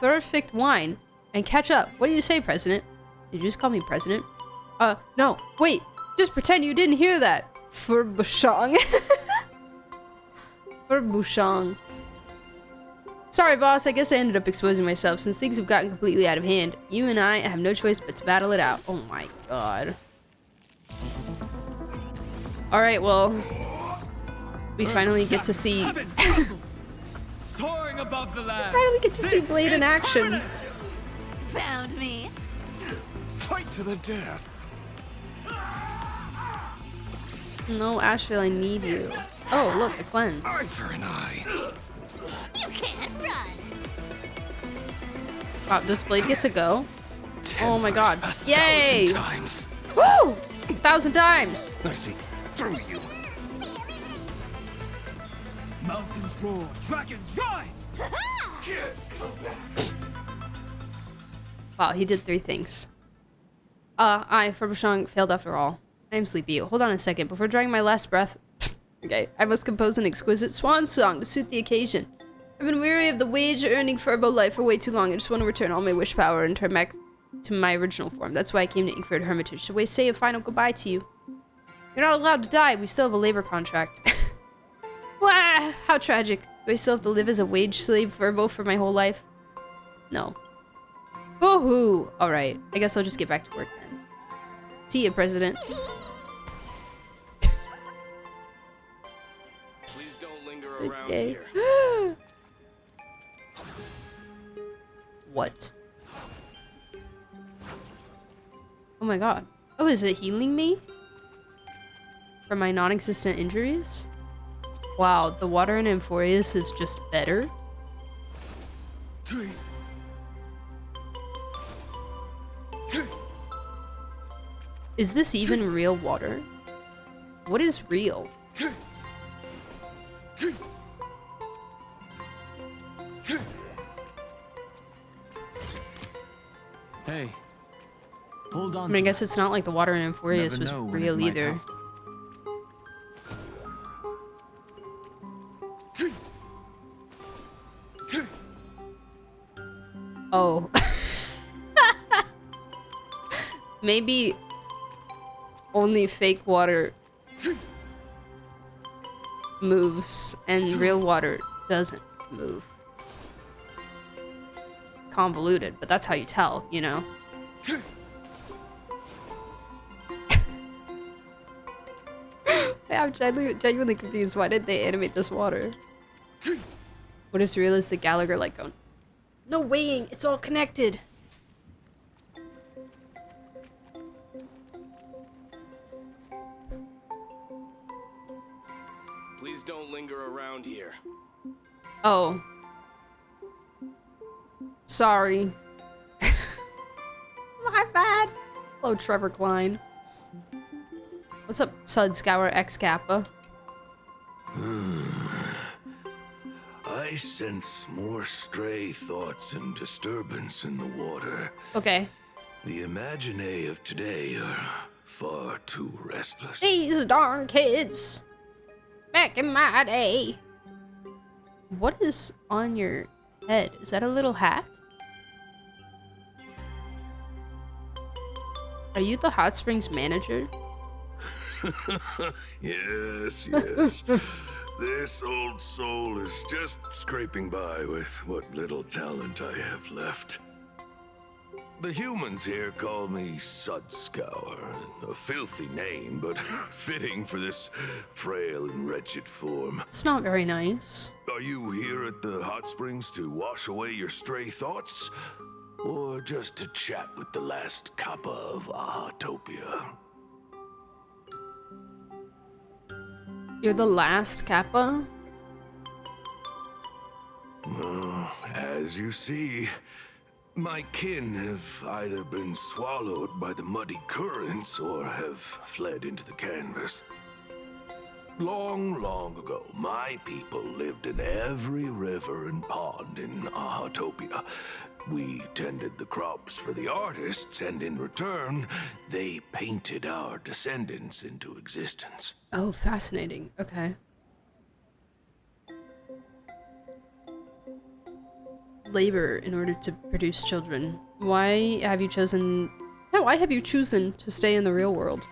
perfect wine, and catch up. What do you say, President? Did you just call me President? No. Wait. Just pretend you didn't hear that. Furbushong. Furbushong. Sorry, boss. I guess I ended up exposing myself since things have gotten completely out of hand. You and I have no choice but to battle it out. Oh my god. Alright, well... we finally get to see... Soaring above the land. Finally get to see Blade in action. Found me. Fight to the death. No, Asheville, I need you. Oh, look, the cleanse. Eye for an eye. You can't run. Wow, does Blade get to go? Oh my god. Yay! 1,000 times. Woo! 1,000 times. I see through you. Mountains roar, dragons rise. Come back. Wow, he did 3 things. Furbushong failed after all. I am sleepy. Hold on a second. Before drawing my last breath... okay, I must compose an exquisite swan song to suit the occasion. I've been weary of the wage-earning Furbo life for way too long. I just want to return all my wish power and turn back to my original form. That's why I came to Inkford Hermitage, to say a final goodbye to you. You're not allowed to die. We still have a labor contract. Wah! How tragic. Do I still have to live as a wage slave Furbo for my whole life? No. Woohoo! Alright, I guess I'll just get back to work then. See ya, President. Please don't linger around Okay. here. What? Oh my god. Oh, is it healing me? For my non-existent injuries? Wow, the water in Amphorius is just better? Is this even real water? What is real? Hey, hold on. I mean, I guess it's not like the water in Amphorius was real either. Oh. Maybe only fake water moves and real water doesn't move. Convoluted, but that's how you tell, you know? I'm genuinely confused. Why did they animate this water? What is real is the Gallagher like going, no weighing, it's all connected. Please don't linger around here. Oh. Sorry. My bad. Hello, Trevor Klein. What's up, Sud Scour X Kappa? I sense more stray thoughts and disturbance in the water. Okay. The imaginae of today are far too restless. These darn kids. Back in my day. What is on your head. Is that a little hat? Are you the hot springs manager? Yes, yes. This old soul is just scraping by with what little talent I have left. The humans here call me Sudscour, a filthy name, but fitting for this frail and wretched form. It's not very nice. Are you here at the hot springs to wash away your stray thoughts? Or just to chat with the last Kappa of Ahatopia? You're the last Kappa? Well, as you see, my kin have either been swallowed by the muddy currents or have fled into the canvas. Long, long ago, my people lived in every river and pond in Ahatopia. We tended the crops for the artists, and in return, they painted our descendants into existence. Oh, fascinating. Okay. Labor in order to produce children. Why have you chosen... Yeah, why have you chosen to stay in the real world?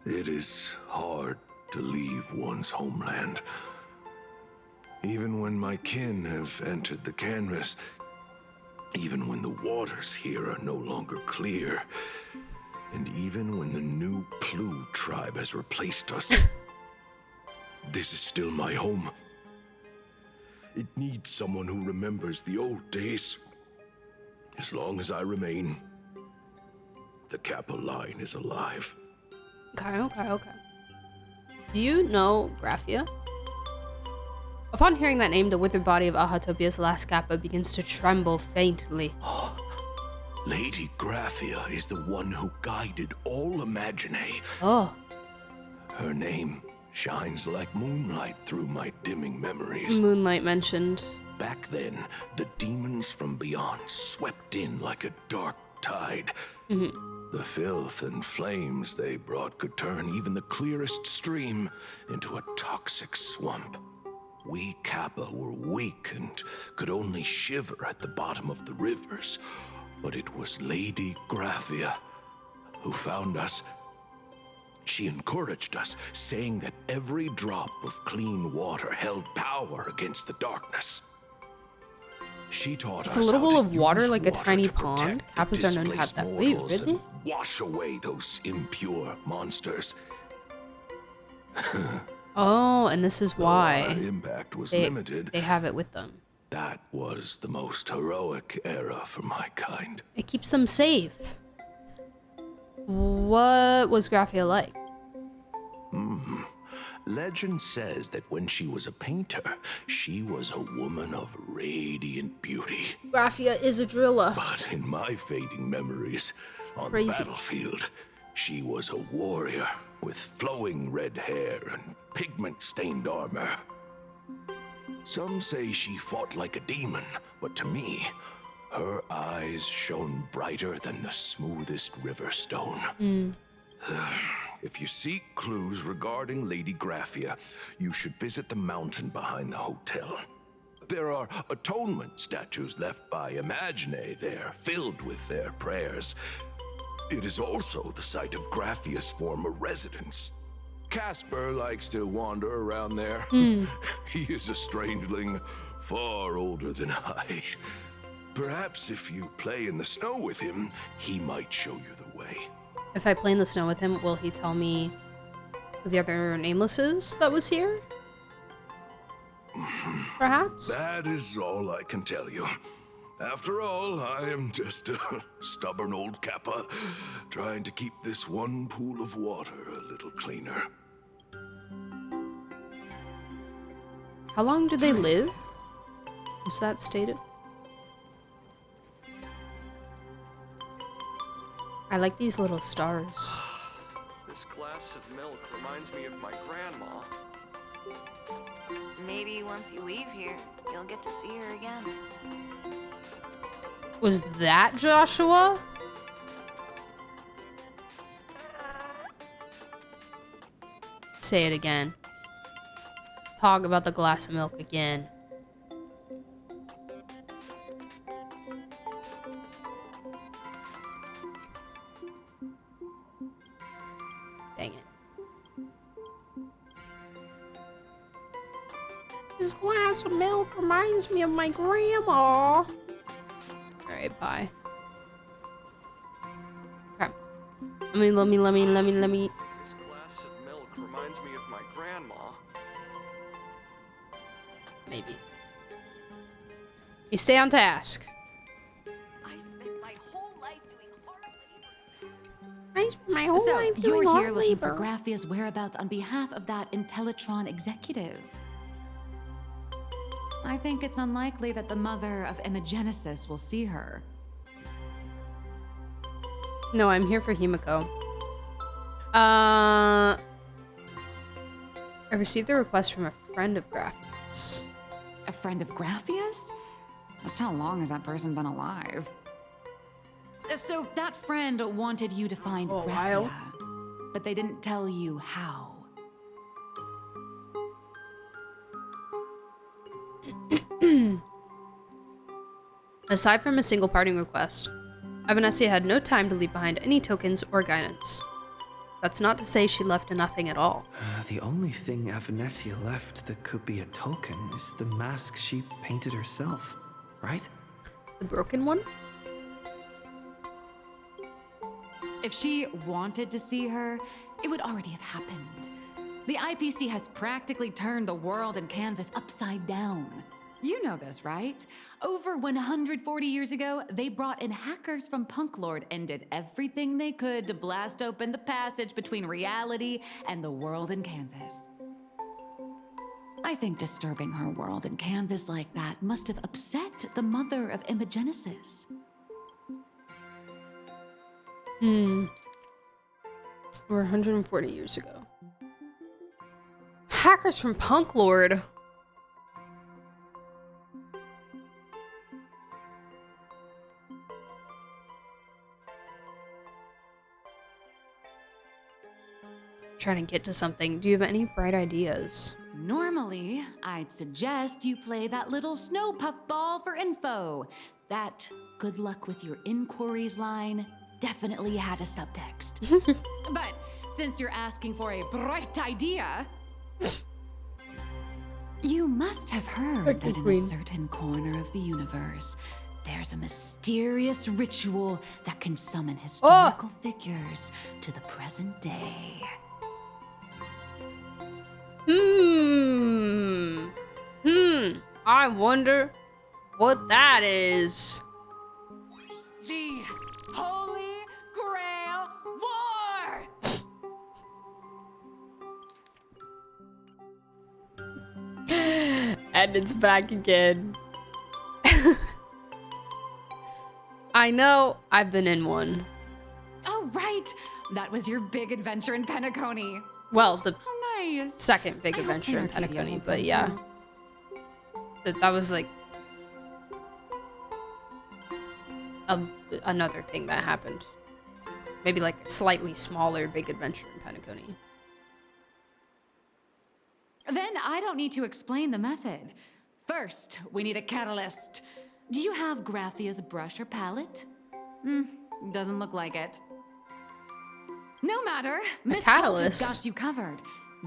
It is hard to leave one's homeland. Even when my kin have entered the canvas, even when the waters here are no longer clear, and even when the new Plu tribe has replaced us, this is still my home. It needs someone who remembers the old days. As long as I remain, the Kappa line is alive. Okay. Do you know Graphia? Upon hearing that name, the withered body of Ahatopia's last Kappa begins to tremble faintly. Lady Graphia is the one who guided all Imagine. Oh. Her name shines like moonlight through my dimming memories. Moonlight mentioned. Back then, the demons from beyond swept in like a dark tide. The filth and flames they brought could turn even the clearest stream into a toxic swamp. We Kappa were weak and could only shiver at the bottom of the rivers. But it was Lady Graphia who found us. She encouraged us, saying that every drop of clean water held power against the darkness. She taught us it's a little bowl of water use like a water tiny to pond. protect Kappas the are known to have displaced that. Wait, mortals really? and wash away those impure monsters. Oh, and this is why our impact was limited. They have it with them. That was the most heroic era for my kind. It keeps them safe. What was Graphia like? Legend says that when she was a painter, she was a woman of radiant beauty. Graphia is a driller. But in my fading memories, on Crazy. the battlefield, she was a warrior with flowing red hair and pigment-stained armor. Some say she fought like a demon, but to me, her eyes shone brighter than the smoothest river stone. If you seek clues regarding Lady Graphia, you should visit the mountain behind the hotel. There are atonement statues left by Imagine there, filled with their prayers. It is also the site of Graphia's former residence. Casper likes to wander around there. He is a strangeling far older than I. Perhaps if you play in the snow with him, he might show you the way. If I play in the snow with him, will he tell me who the other nameless is that was here? Perhaps? That is all I can tell you. After all, I am just a stubborn old Kappa, trying to keep this one pool of water a little cleaner. How long do they live? Was that stated? I like these little stars. This glass of milk reminds me of my grandma. Maybe once you leave here, you'll get to see her again. Was that Joshua? Say it again. Talk about the glass of milk again. This glass of milk reminds me of my grandma. Alright, bye. Okay. Let me. This glass of milk reminds me of my grandma. Maybe. You stay on task. I spent my whole life doing hard So, you're here looking labor. for Graphia's whereabouts on behalf of that Intellitron executive. I think it's unlikely that the mother of Imogenesis will see her. No, I'm here for Himiko. I received a request from a friend of Graphia's. A friend of Graphia's? Just how long has that person been alive? So that friend wanted you to find Graphia, but they didn't tell you how. Aside from a single parting request, Avanessia had no time to leave behind any tokens or guidance. That's not to say she left nothing at all. The only thing Avanessia left that could be a token is the mask she painted herself, right? The broken one? If she wanted to see her, it would already have happened. The IPC has practically turned the world and canvas upside down. You know this, right? Over 140 years ago, they brought in hackers from Punklord and did everything they could to blast open the passage between reality and the world and canvas. I think disturbing her world and canvas like that must have upset the mother of Imogenesis. Over 140 years ago. Hackers from Punklord. Trying to get to something. Do you have any bright ideas? Normally, I'd suggest you play that little snow puff ball for info. That good luck with your inquiries line definitely had a subtext. But since you're asking for a bright idea, you must have heard that in a certain corner of the universe, there's a mysterious ritual that can summon historical figures to the present day. I wonder what that is. The Holy Grail War! And it's back again. I know, I've been in one. Oh, right! That was your big adventure in Penacony. Well, the nice. second big adventure in Penacony, but yeah. That was like another thing that happened. Maybe like a slightly smaller big adventure in Penacony. Then I don't need to explain the method. First, we need a catalyst. Do you have Graphia's brush or palette? Doesn't look like it. No matter. Miss catalyst has got you covered.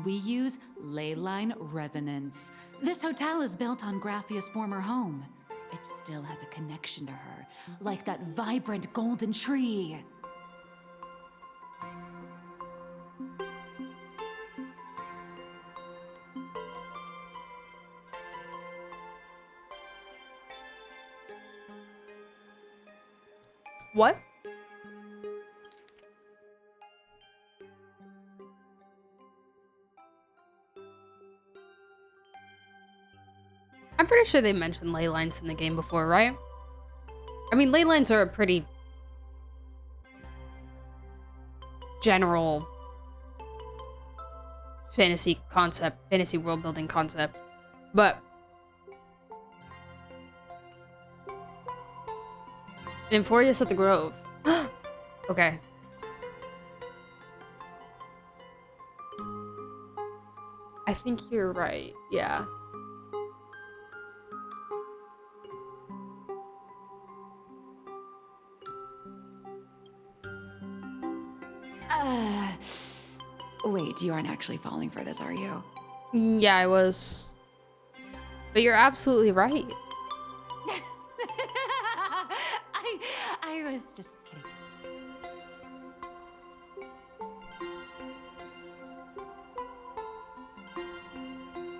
We use ley line resonance. This hotel is built on Graphia's former home. It still has a connection to her, like that vibrant golden tree. What? I'm pretty sure they mentioned ley lines in the game before, right? I mean, ley lines are a pretty general fantasy concept, fantasy world building concept, but in Euphorius at the Grove. Okay. I think you're right, yeah. Wait, you aren't actually falling for this, are you? Yeah, I was. But you're absolutely right. I was just kidding.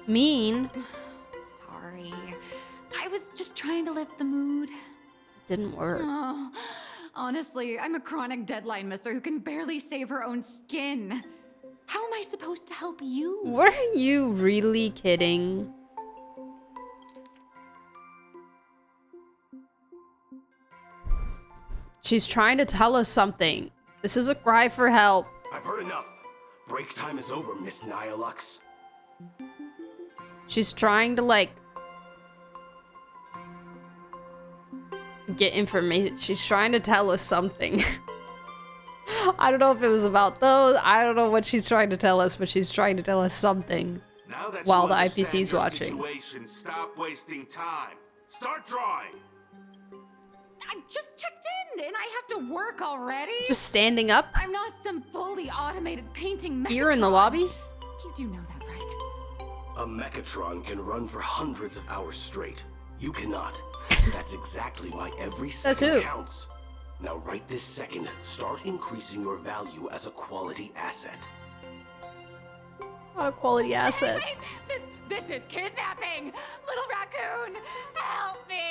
Mean. Sorry. I was just trying to lift the mood. Didn't work. Oh, honestly, I'm a chronic deadline misser who can barely save her own skin. How am I supposed to help you? Were you really kidding? She's trying to tell us something. This is a cry for help. I've heard enough. Break time is over, Miss Nihilux. She's trying to, like, get information. She's trying to tell us something. I don't know if it was about those. I don't know what she's trying to tell us, but she's trying to tell us something while the IPC's watching. Stop wasting time. Start drawing. I just checked in and I have to work already. Just standing up? I'm not some fully automated painting Megatron. Here in the lobby? You do know that, right? A Mechatron can run for hundreds of hours straight. You cannot. That's exactly why every second counts. Now right this second, start increasing your value as a quality asset. Not a quality asset. Wait, this is kidnapping! Little raccoon, help me!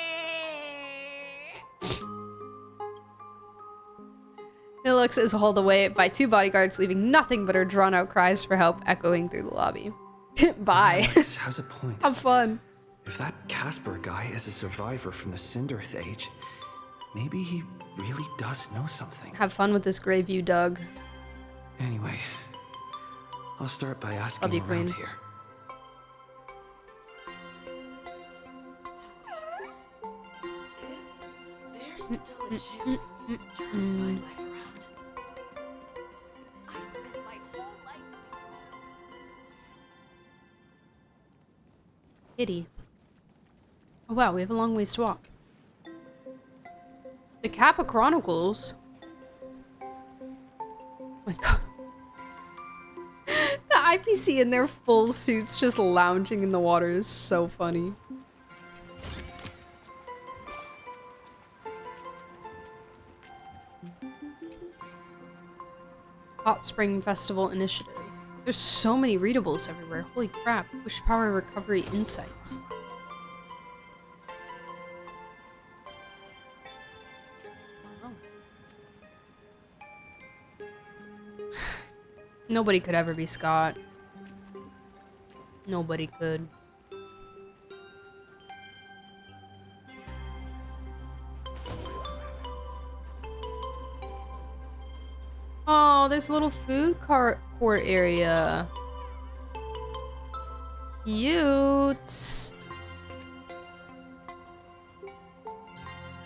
Nilux is hauled away by two bodyguards, leaving nothing but her drawn-out cries for help echoing through the lobby. Bye. Alex has a point. Have fun. If that Casper guy is a survivor from the Cinderth Age, maybe he really does know something. Have fun with this grave view, Doug. Anyway, I'll start by asking Love you, around Queen. here. There's still a chance for me to turn my life around. I spent my whole life. Kitty. Oh wow, we have a long ways to walk. The Kappa Chronicles. Oh my god. The IPC in their full suits just lounging in the water is so funny. Hot Spring Festival Initiative. There's so many readables everywhere. Holy crap. Wish Power Recovery Insights. Wow. Nobody could ever be Scott. Nobody could. Oh, there's a little food court area. Cute.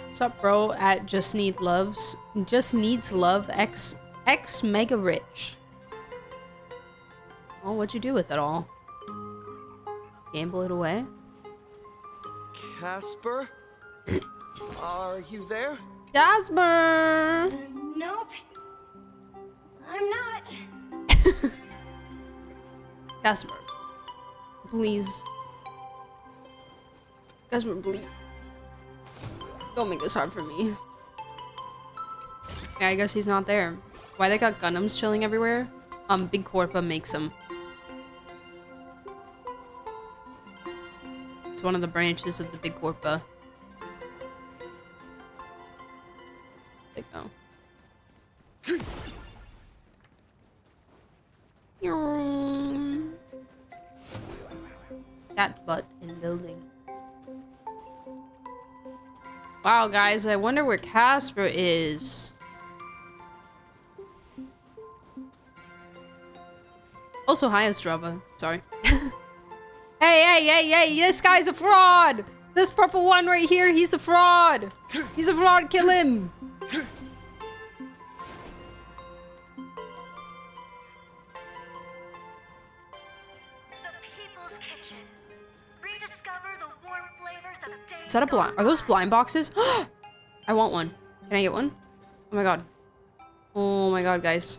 What's up, bro? At Just Needs Love X Mega Rich. Oh, what'd you do with it all? Gamble it away? Casper? Are you there? Jasper! Nope. I'm not. Jasper. Please. Jasper, please. Don't make this hard for me. Yeah, I guess he's not there. Why they got Gundams chilling everywhere? Big Corpa makes them. It's one of the branches of the Big Corpa. There you go. Cat butt in building. Wow, guys, I wonder where Casper is. Also, hi, Ostrava. Sorry. Hey, this guy's a fraud! This purple one right here, he's a fraud! He's a fraud, kill him! Is that a blind? Are those blind boxes? I want one. Can I get one? Oh my god. Oh my god, guys.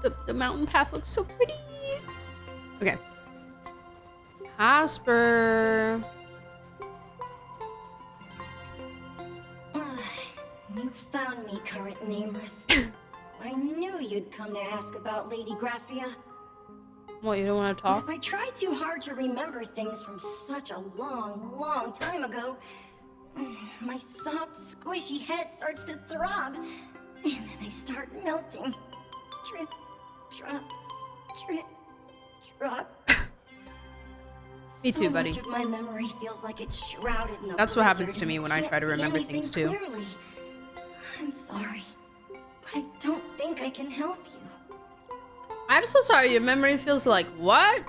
the mountain path looks so pretty. Okay. Casper. You found me, current nameless. I knew you'd come to ask about Lady Graphia. What, you don't want to talk? If I try too hard to remember things from such a long, long time ago, my soft, squishy head starts to throb, and then I start melting. Drip, drop, drip, drop. Me too, buddy. Much of my memory feels like it's shrouded in a That's what happens blizzard to me and when I I can't try to see remember anything things too. clearly. I'm sorry, but I don't think I can help you. I'm so sorry, your memory feels like what?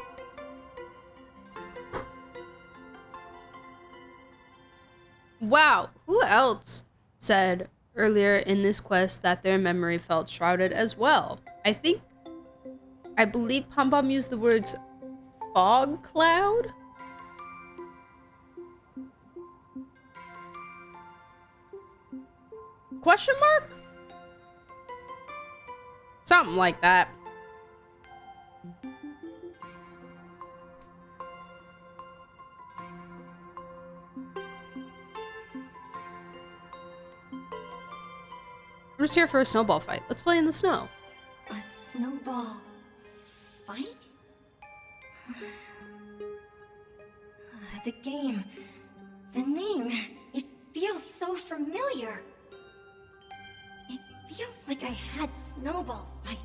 Wow, who else said earlier in this quest that their memory felt shrouded as well? I believe Pom Pom used the words fog cloud? Question mark? Something like that. I'm just here for a snowball fight. Let's play in the snow. A snowball fight? The game, the name, it feels so familiar. It feels like I had snowball fights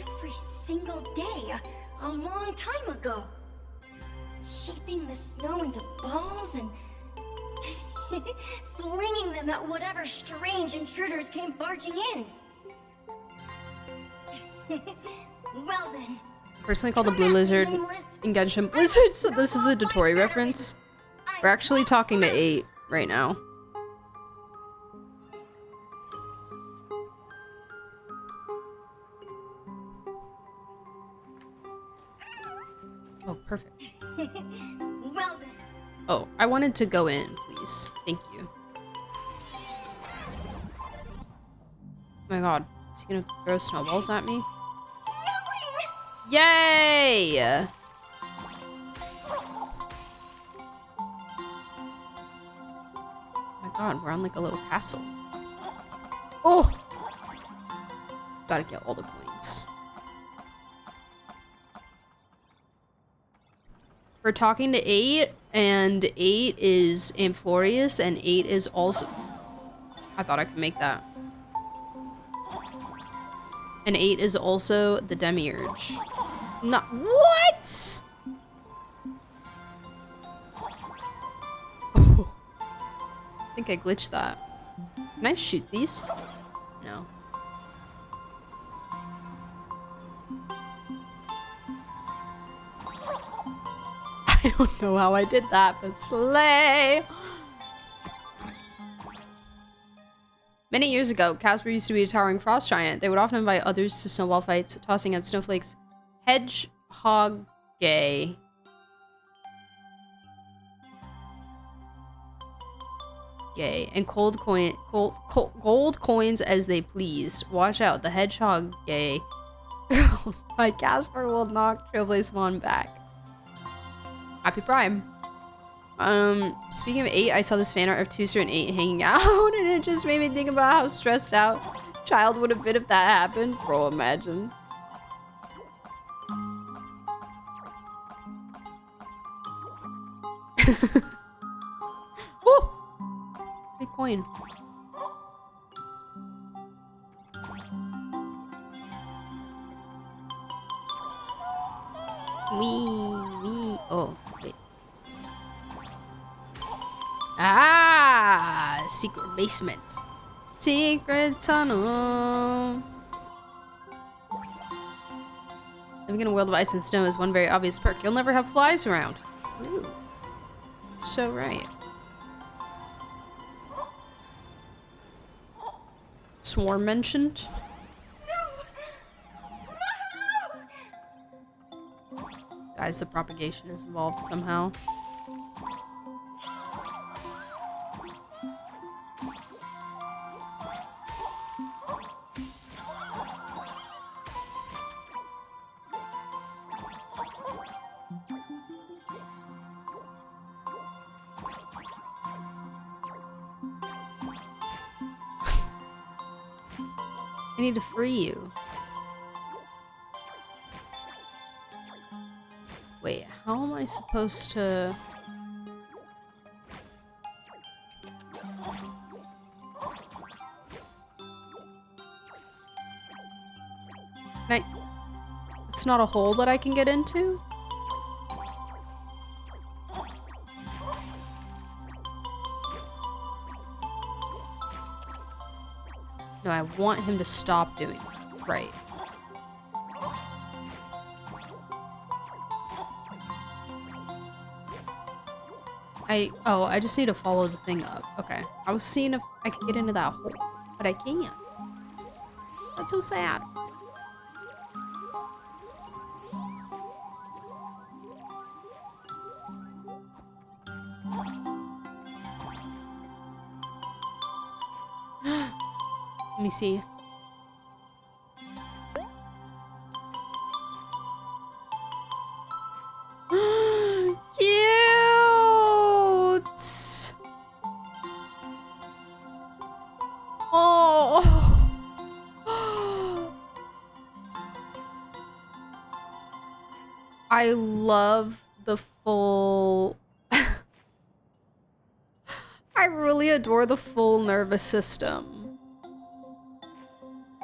every single day a long time ago. Shaping the snow into balls and flinging them at whatever strange intruders came barging in. Well then. Personally called the blue lizard in Genshin Blizzard, so this is a Dotori reference. We're actually talking to 8 right now. Oh, perfect. Well then. Oh, I wanted to go in, please. Thank you. Oh my god, is he gonna throw snowballs at me? Yay! Oh my god, we're on like a little castle. Oh! Gotta get all the coins. We're talking to 8, and 8 is Amphorius, and 8 is also... I thought I could make that. And 8 is also the Demiurge. Not... What?! Oh. I think I glitched that. Can I shoot these? No. I don't know how I did that, but slay! Many years ago, Casper used to be a towering frost giant. They would often invite others to snowball fights, tossing out snowflakes. Hedgehog gay. Gay. And gold coins as they pleased. Watch out, the hedgehog gay. My Casper will knock Trailblaze back. Happy Prime. Speaking of 8, I saw this fan art of Tooster and 8 hanging out, and it just made me think about how stressed out Child would have been if that happened. Bro, imagine. Woo! Big coin. Wee. Oh, wait. Ah! Secret basement. Secret tunnel. Living in a world of ice and snow is one very obvious perk. You'll never have flies around. Ooh. So right. Swarm mentioned. Guys, the propagation is involved somehow. I need to free you. Wait, how am I supposed to... It's not a hole that I can get into? No, I want him to stop doing that. Right. I just need to follow the thing up. Okay. I was seeing if I could get into that hole, but I can't. That's so sad. Let me see. Cute! Oh! I love the full... I really adore the full nervous system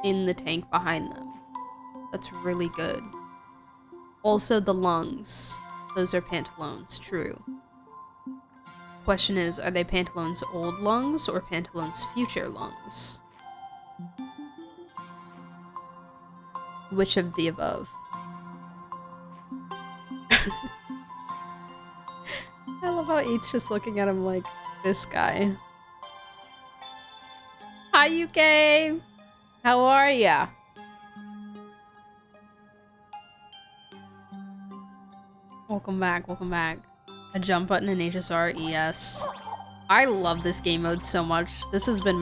in the tank behind them. That's really good. Also the lungs. Those are Pantaloon's, true. Question is, are they Pantaloon's old lungs or Pantaloon's future lungs? Which of the above? I love how E's just looking at him like, this guy. Hi, UK! How are ya? Welcome back, welcome back. A jump button in HSR, yes. I love this game mode so much. This has been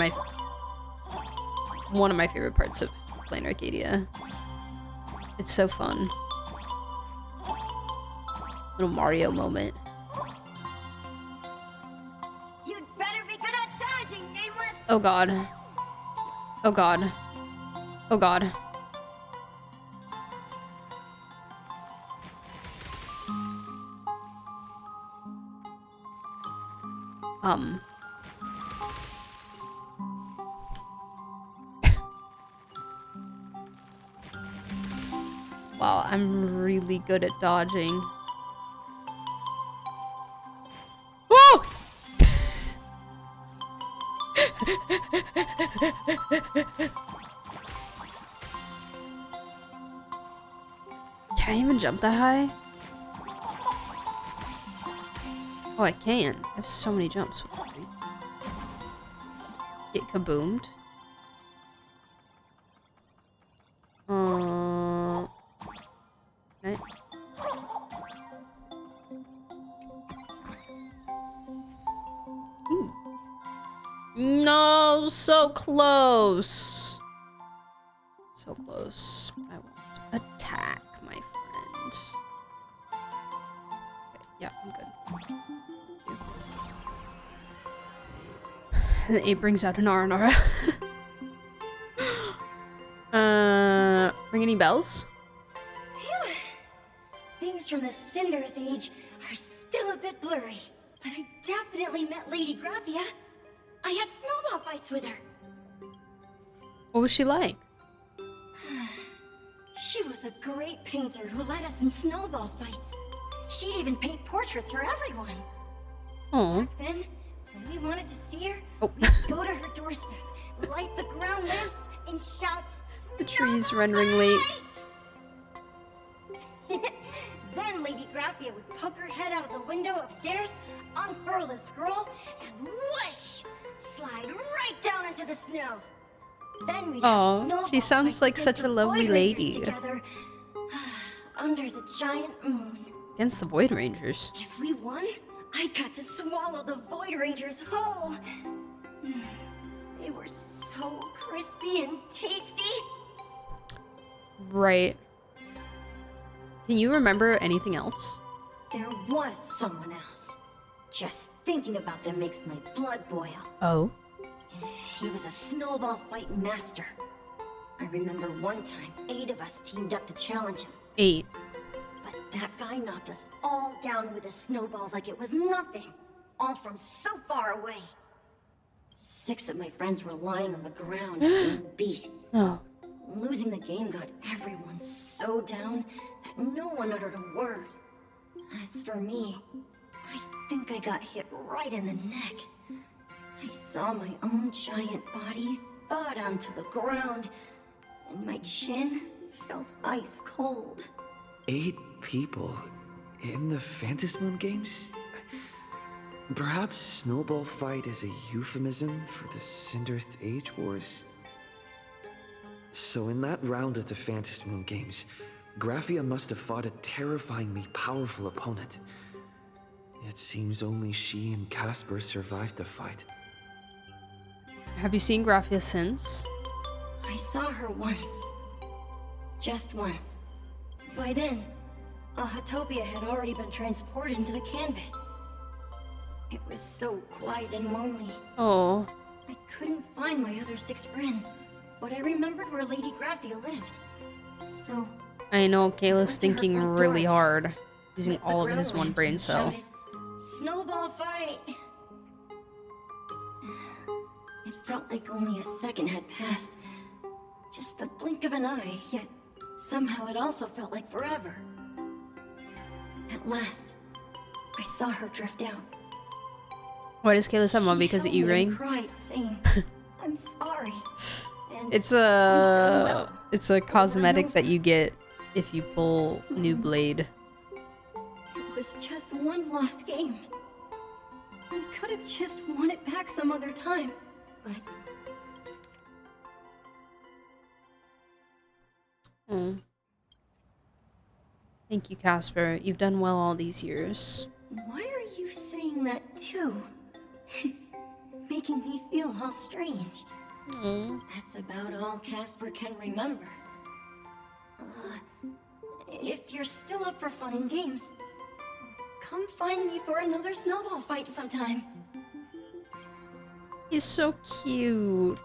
one of my favorite parts of playing Arcadia. It's so fun. Little Mario moment. You'd better be good at dodging, Nameless! Oh god. Oh god. Oh god. Wow, I'm really good at dodging. Oh! Can I even jump that high? Oh, I can. I have so many jumps with me. Get kaboomed. Okay. Ooh. No, so close. So close. I won't attack, my friend. Okay, yeah, I'm good. The 8 brings out an R&R. Ring any bells? Phew. Things from the Cinderth Age are still a bit blurry, but I definitely met Lady Graphia. I had snowball fights with her. What was she like? She was a great painter who led us in snowball fights. She'd even paint portraits for everyone. Oh. Back then, when we wanted to see her, we'd go to her doorstep, light the ground lamps, and shout, the tree's rendering late. Then Lady Graphia would poke her head out of the window upstairs, unfurl the scroll, and whoosh! Slide right down into the snow. Then we'd have snowball she sounds fights like against such a the lovely Void Rangers lady. Together, under the giant moon. Against the Void Rangers. If we won, I got to swallow the Void Rangers whole. They were so crispy and tasty. Right. Can you remember anything else? There was someone else. Just thinking about them makes my blood boil. Oh? He was a snowball fight master. I remember one time, 8 of us teamed up to challenge him. 8. But that guy knocked us all down with his snowballs like it was nothing. All from so far away. 6 of my friends were lying on the ground, being beat. Oh. Losing the game got everyone so down that no one uttered a word. As for me, I think I got hit right in the neck. I saw my own giant body thud onto the ground, and my chin felt ice cold. 8 people in the Phantasmoon games? Perhaps Snowball Fight is a euphemism for the Cinderth Age Wars? So in that round of the Phantasmoon games, Graphia must have fought a terrifyingly powerful opponent. It seems only she and Casper survived the fight. Have you seen Graphia since? I saw her once. Just once. By then, Ahatopia had already been transported into the canvas. It was so quiet and lonely. Oh. I couldn't find my other 6 friends, but I remembered where Lady Graphia lived. So... I know, Kayla's thinking really hard, using all of his one brain cell. Shouted, "Snowball fight!" It felt like only a second had passed. Just the blink of an eye, yet somehow it also felt like forever. At last, I saw her drift out. Why does Kayla have one? Because of E-Ring? Cried, saying, "I'm sorry." And It's a cosmetic that you get if you pull new blade. It was just one lost game. We could have just won it back some other time, but... Oh. Thank you, Casper. You've done well all these years. Why are you saying that too? It's making me feel all strange. That's about all Casper can remember. If you're still up for fun and games, come find me for another snowball fight sometime. He's so cute.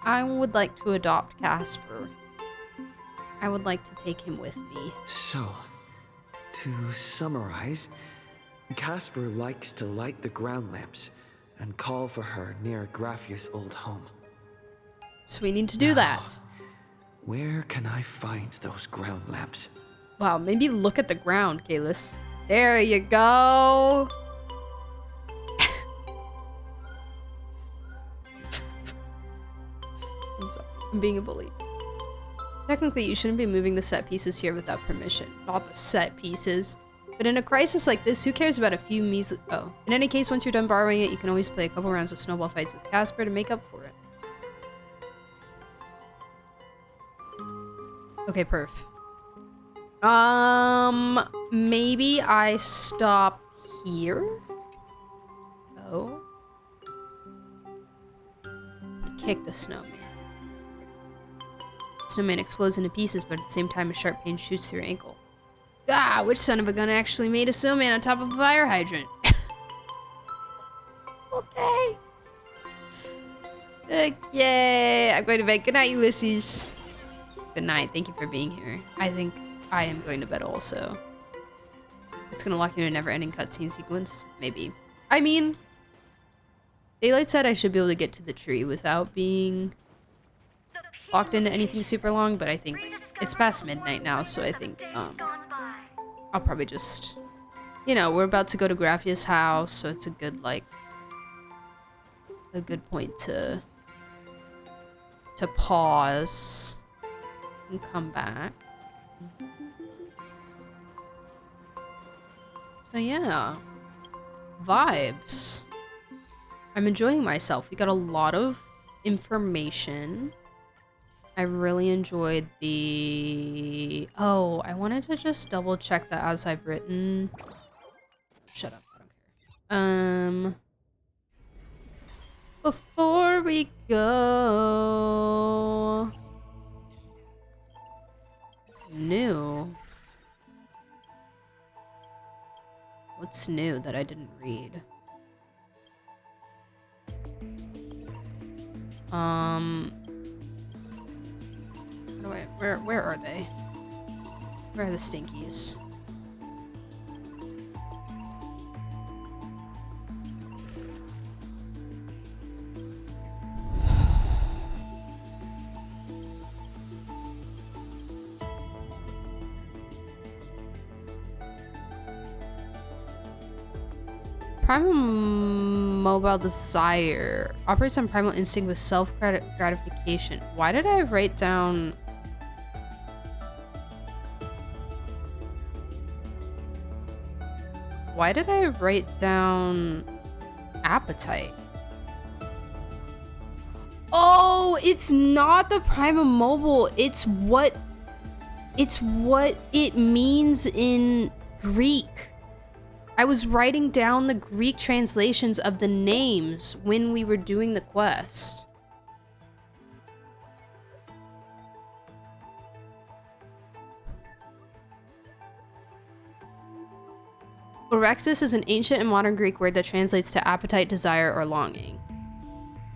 I would like to adopt Casper. I would like to take him with me. So, to summarize, Casper likes to light the ground lamps and call for her near Graphia's old home. So we need to do that. Where can I find those ground lamps? Wow, maybe look at the ground, Kalis. There you go. I'm sorry, I'm being a bully. Technically, you shouldn't be moving the set pieces here without permission. Not the set pieces. But in a crisis like this, who cares about a few measly— Oh. In any case, once you're done borrowing it, you can always play a couple rounds of snowball fights with Casper to make up for it. Okay, perf. Maybe I stop here? Oh. Kick the snowman. Snowman explodes into pieces, but at the same time a sharp pain shoots through your ankle. Ah, which son of a gun actually made a snowman on top of a fire hydrant? Okay. Okay, I'm going to bed. Good night, Ulysses. Good night. Thank you for being here. I think I am going to bed also. It's going to lock you in a never-ending cutscene sequence. Maybe. I mean, Daylight said I should be able to get to the tree without being locked into anything super long, but I think it's past midnight now, so I think I'll probably just, you know, we're about to go to Graphia's house, so it's a good, like, a good point to pause and come back. So yeah, vibes. I'm enjoying myself. We got a lot of information. I really enjoyed the... Oh, I wanted to just double check that as I've written. Shut up, I don't care. Before we go... New. What's new that I didn't read? Where are they? Where are the stinkies? Primal mobile desire operates on primal instinct with self-gratification. Why did I write down... Why did I write down appetite? Oh, it's not the primal mobile. It's what it means in Greek. I was writing down the Greek translations of the names when we were doing the quest. Orexis is an ancient and modern Greek word that translates to appetite, desire, or longing.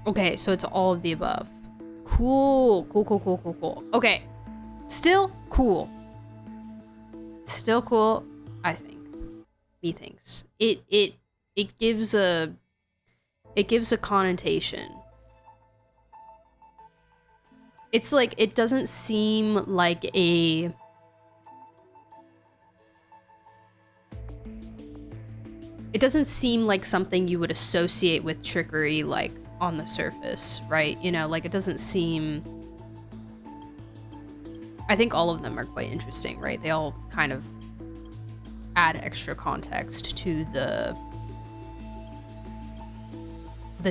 Okay, so it's all of the above. Cool. Okay, still cool. Still cool, I think. Methinks it gives a connotation. It's like it doesn't seem like a something you would associate with trickery, like on the surface, right? You know, like it doesn't seem. I think all of them are quite interesting, right? They all kind of add extra context to the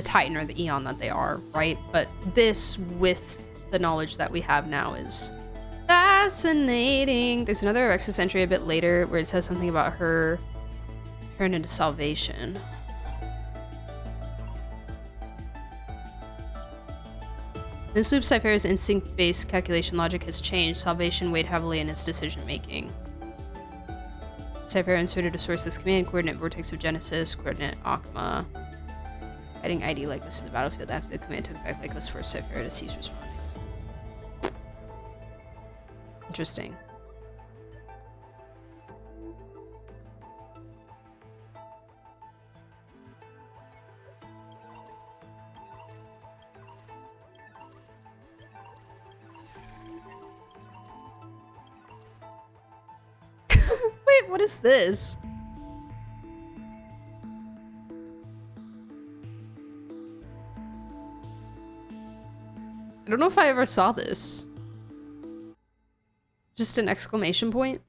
Titan or the Eon that they are, right? But this, with the knowledge that we have now, is fascinating. There's another Orexis entry a bit later where it says something about her turn into salvation. This loop Cypher's instinct-based calculation logic has changed. Salvation weighed heavily in its decision-making. Cypher inserted a sourceless command, coordinate vortex of Genesis, coordinate Akma. Adding ID Lycos to the battlefield after the command took back Lycos for Cypher to cease responding. Interesting. Wait, what is this? I don't know if I ever saw this. Just an exclamation point.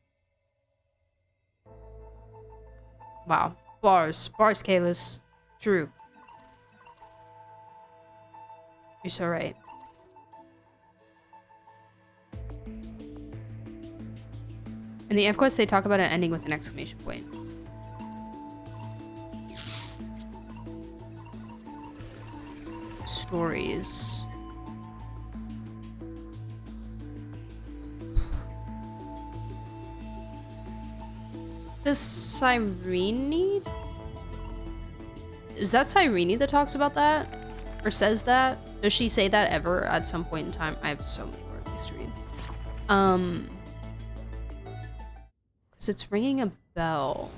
Wow. Bars, Kalis. True. You're so right. In the F-Quest, they talk about it ending with an exclamation point. Stories. Does Cyrene? Is that Cyrene that talks about that? Or says that? Does she say that ever at some point in time? I have so many more of these to read. Because it's ringing a bell.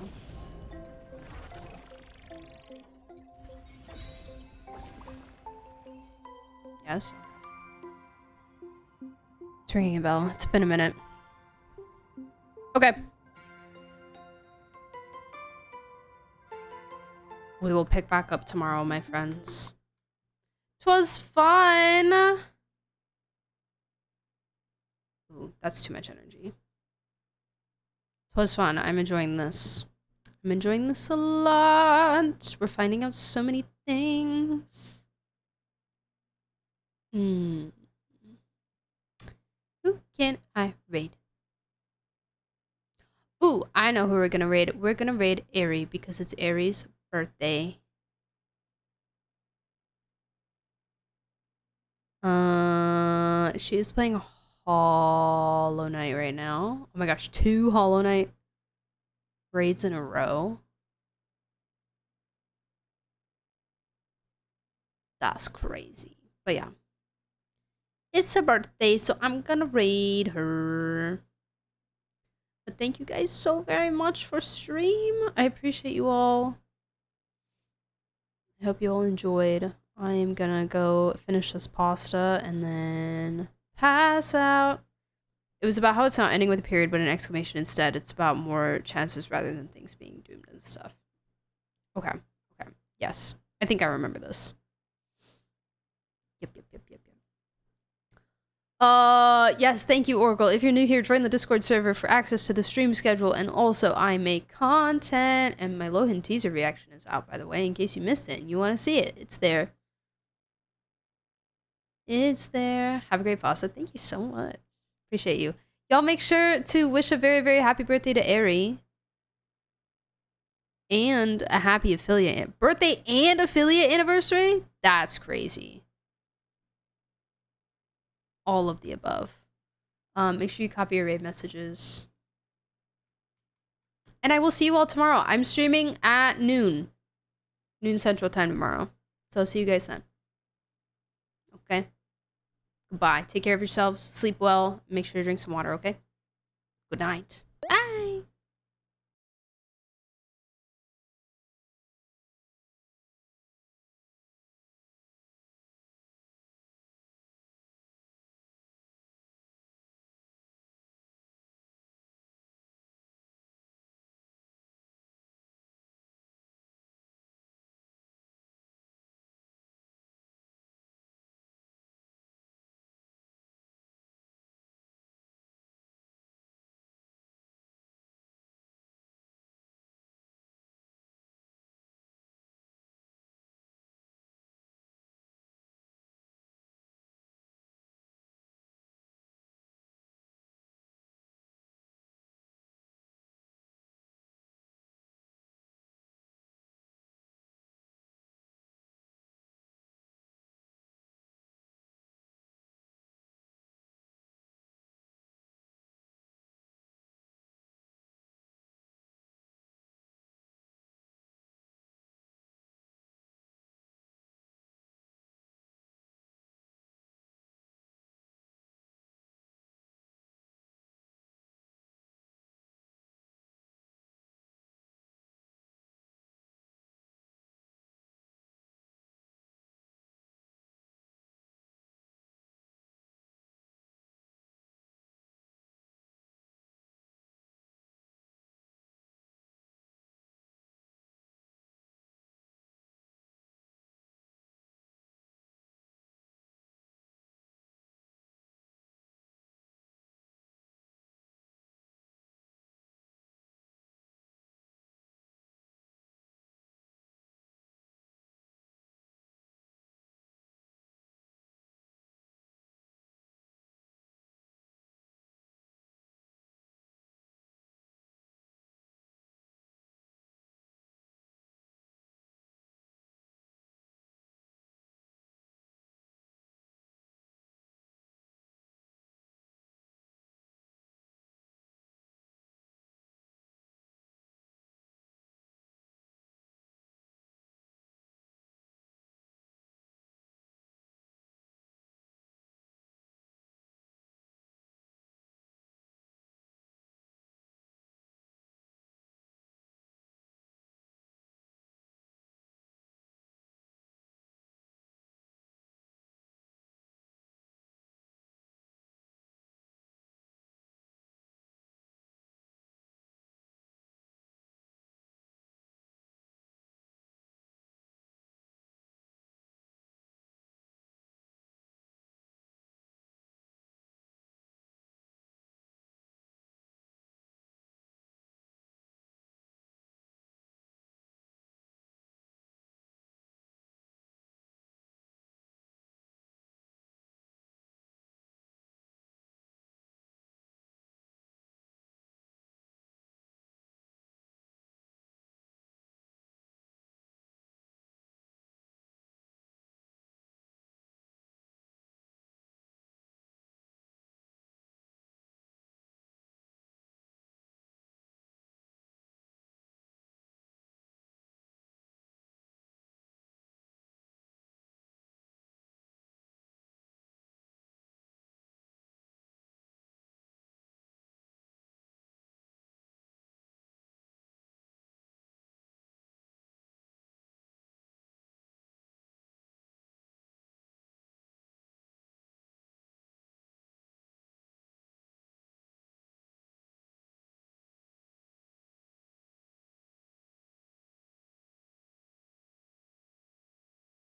Yes? It's ringing a bell. It's been a minute. Okay. We will pick back up tomorrow, my friends. 'Twas fun! Ooh, that's too much energy. 'Twas fun. I'm enjoying this. I'm enjoying this a lot. We're finding out so many things. Who can I raid? Ooh, I know who we're gonna raid. We're gonna raid Aerie because it's Aerie's birthday. She is playing Hollow Knight right now. Oh my gosh, 2 Hollow Knight raids in a row. That's crazy. But yeah. It's her birthday, so I'm gonna raid her. But thank you guys so very much for stream. I appreciate you all. I hope you all enjoyed. I am gonna go finish this pasta and then pass out. It was about how it's not ending with a period but an exclamation instead. It's about more chances rather than things being doomed and stuff. Okay. Okay. Yes. I think I remember this. Yep. Yes, thank you, Oracle. If you're new here, join the Discord server for access to the stream schedule, and also I make content, and my Lohan teaser reaction is out, by the way, in case you missed it and you want to see it. It's there. It's there. Have a great pasta. Thank you so much. Appreciate you. Y'all make sure to wish a very, very happy birthday to Ari. And a happy affiliate birthday and affiliate anniversary? That's crazy. All of the above. Make sure you copy your rave messages. And I will see you all tomorrow. I'm streaming at noon. Noon Central Time tomorrow. So I'll see you guys then. Okay? Goodbye. Take care of yourselves. Sleep well. Make sure to drink some water, okay? Good night.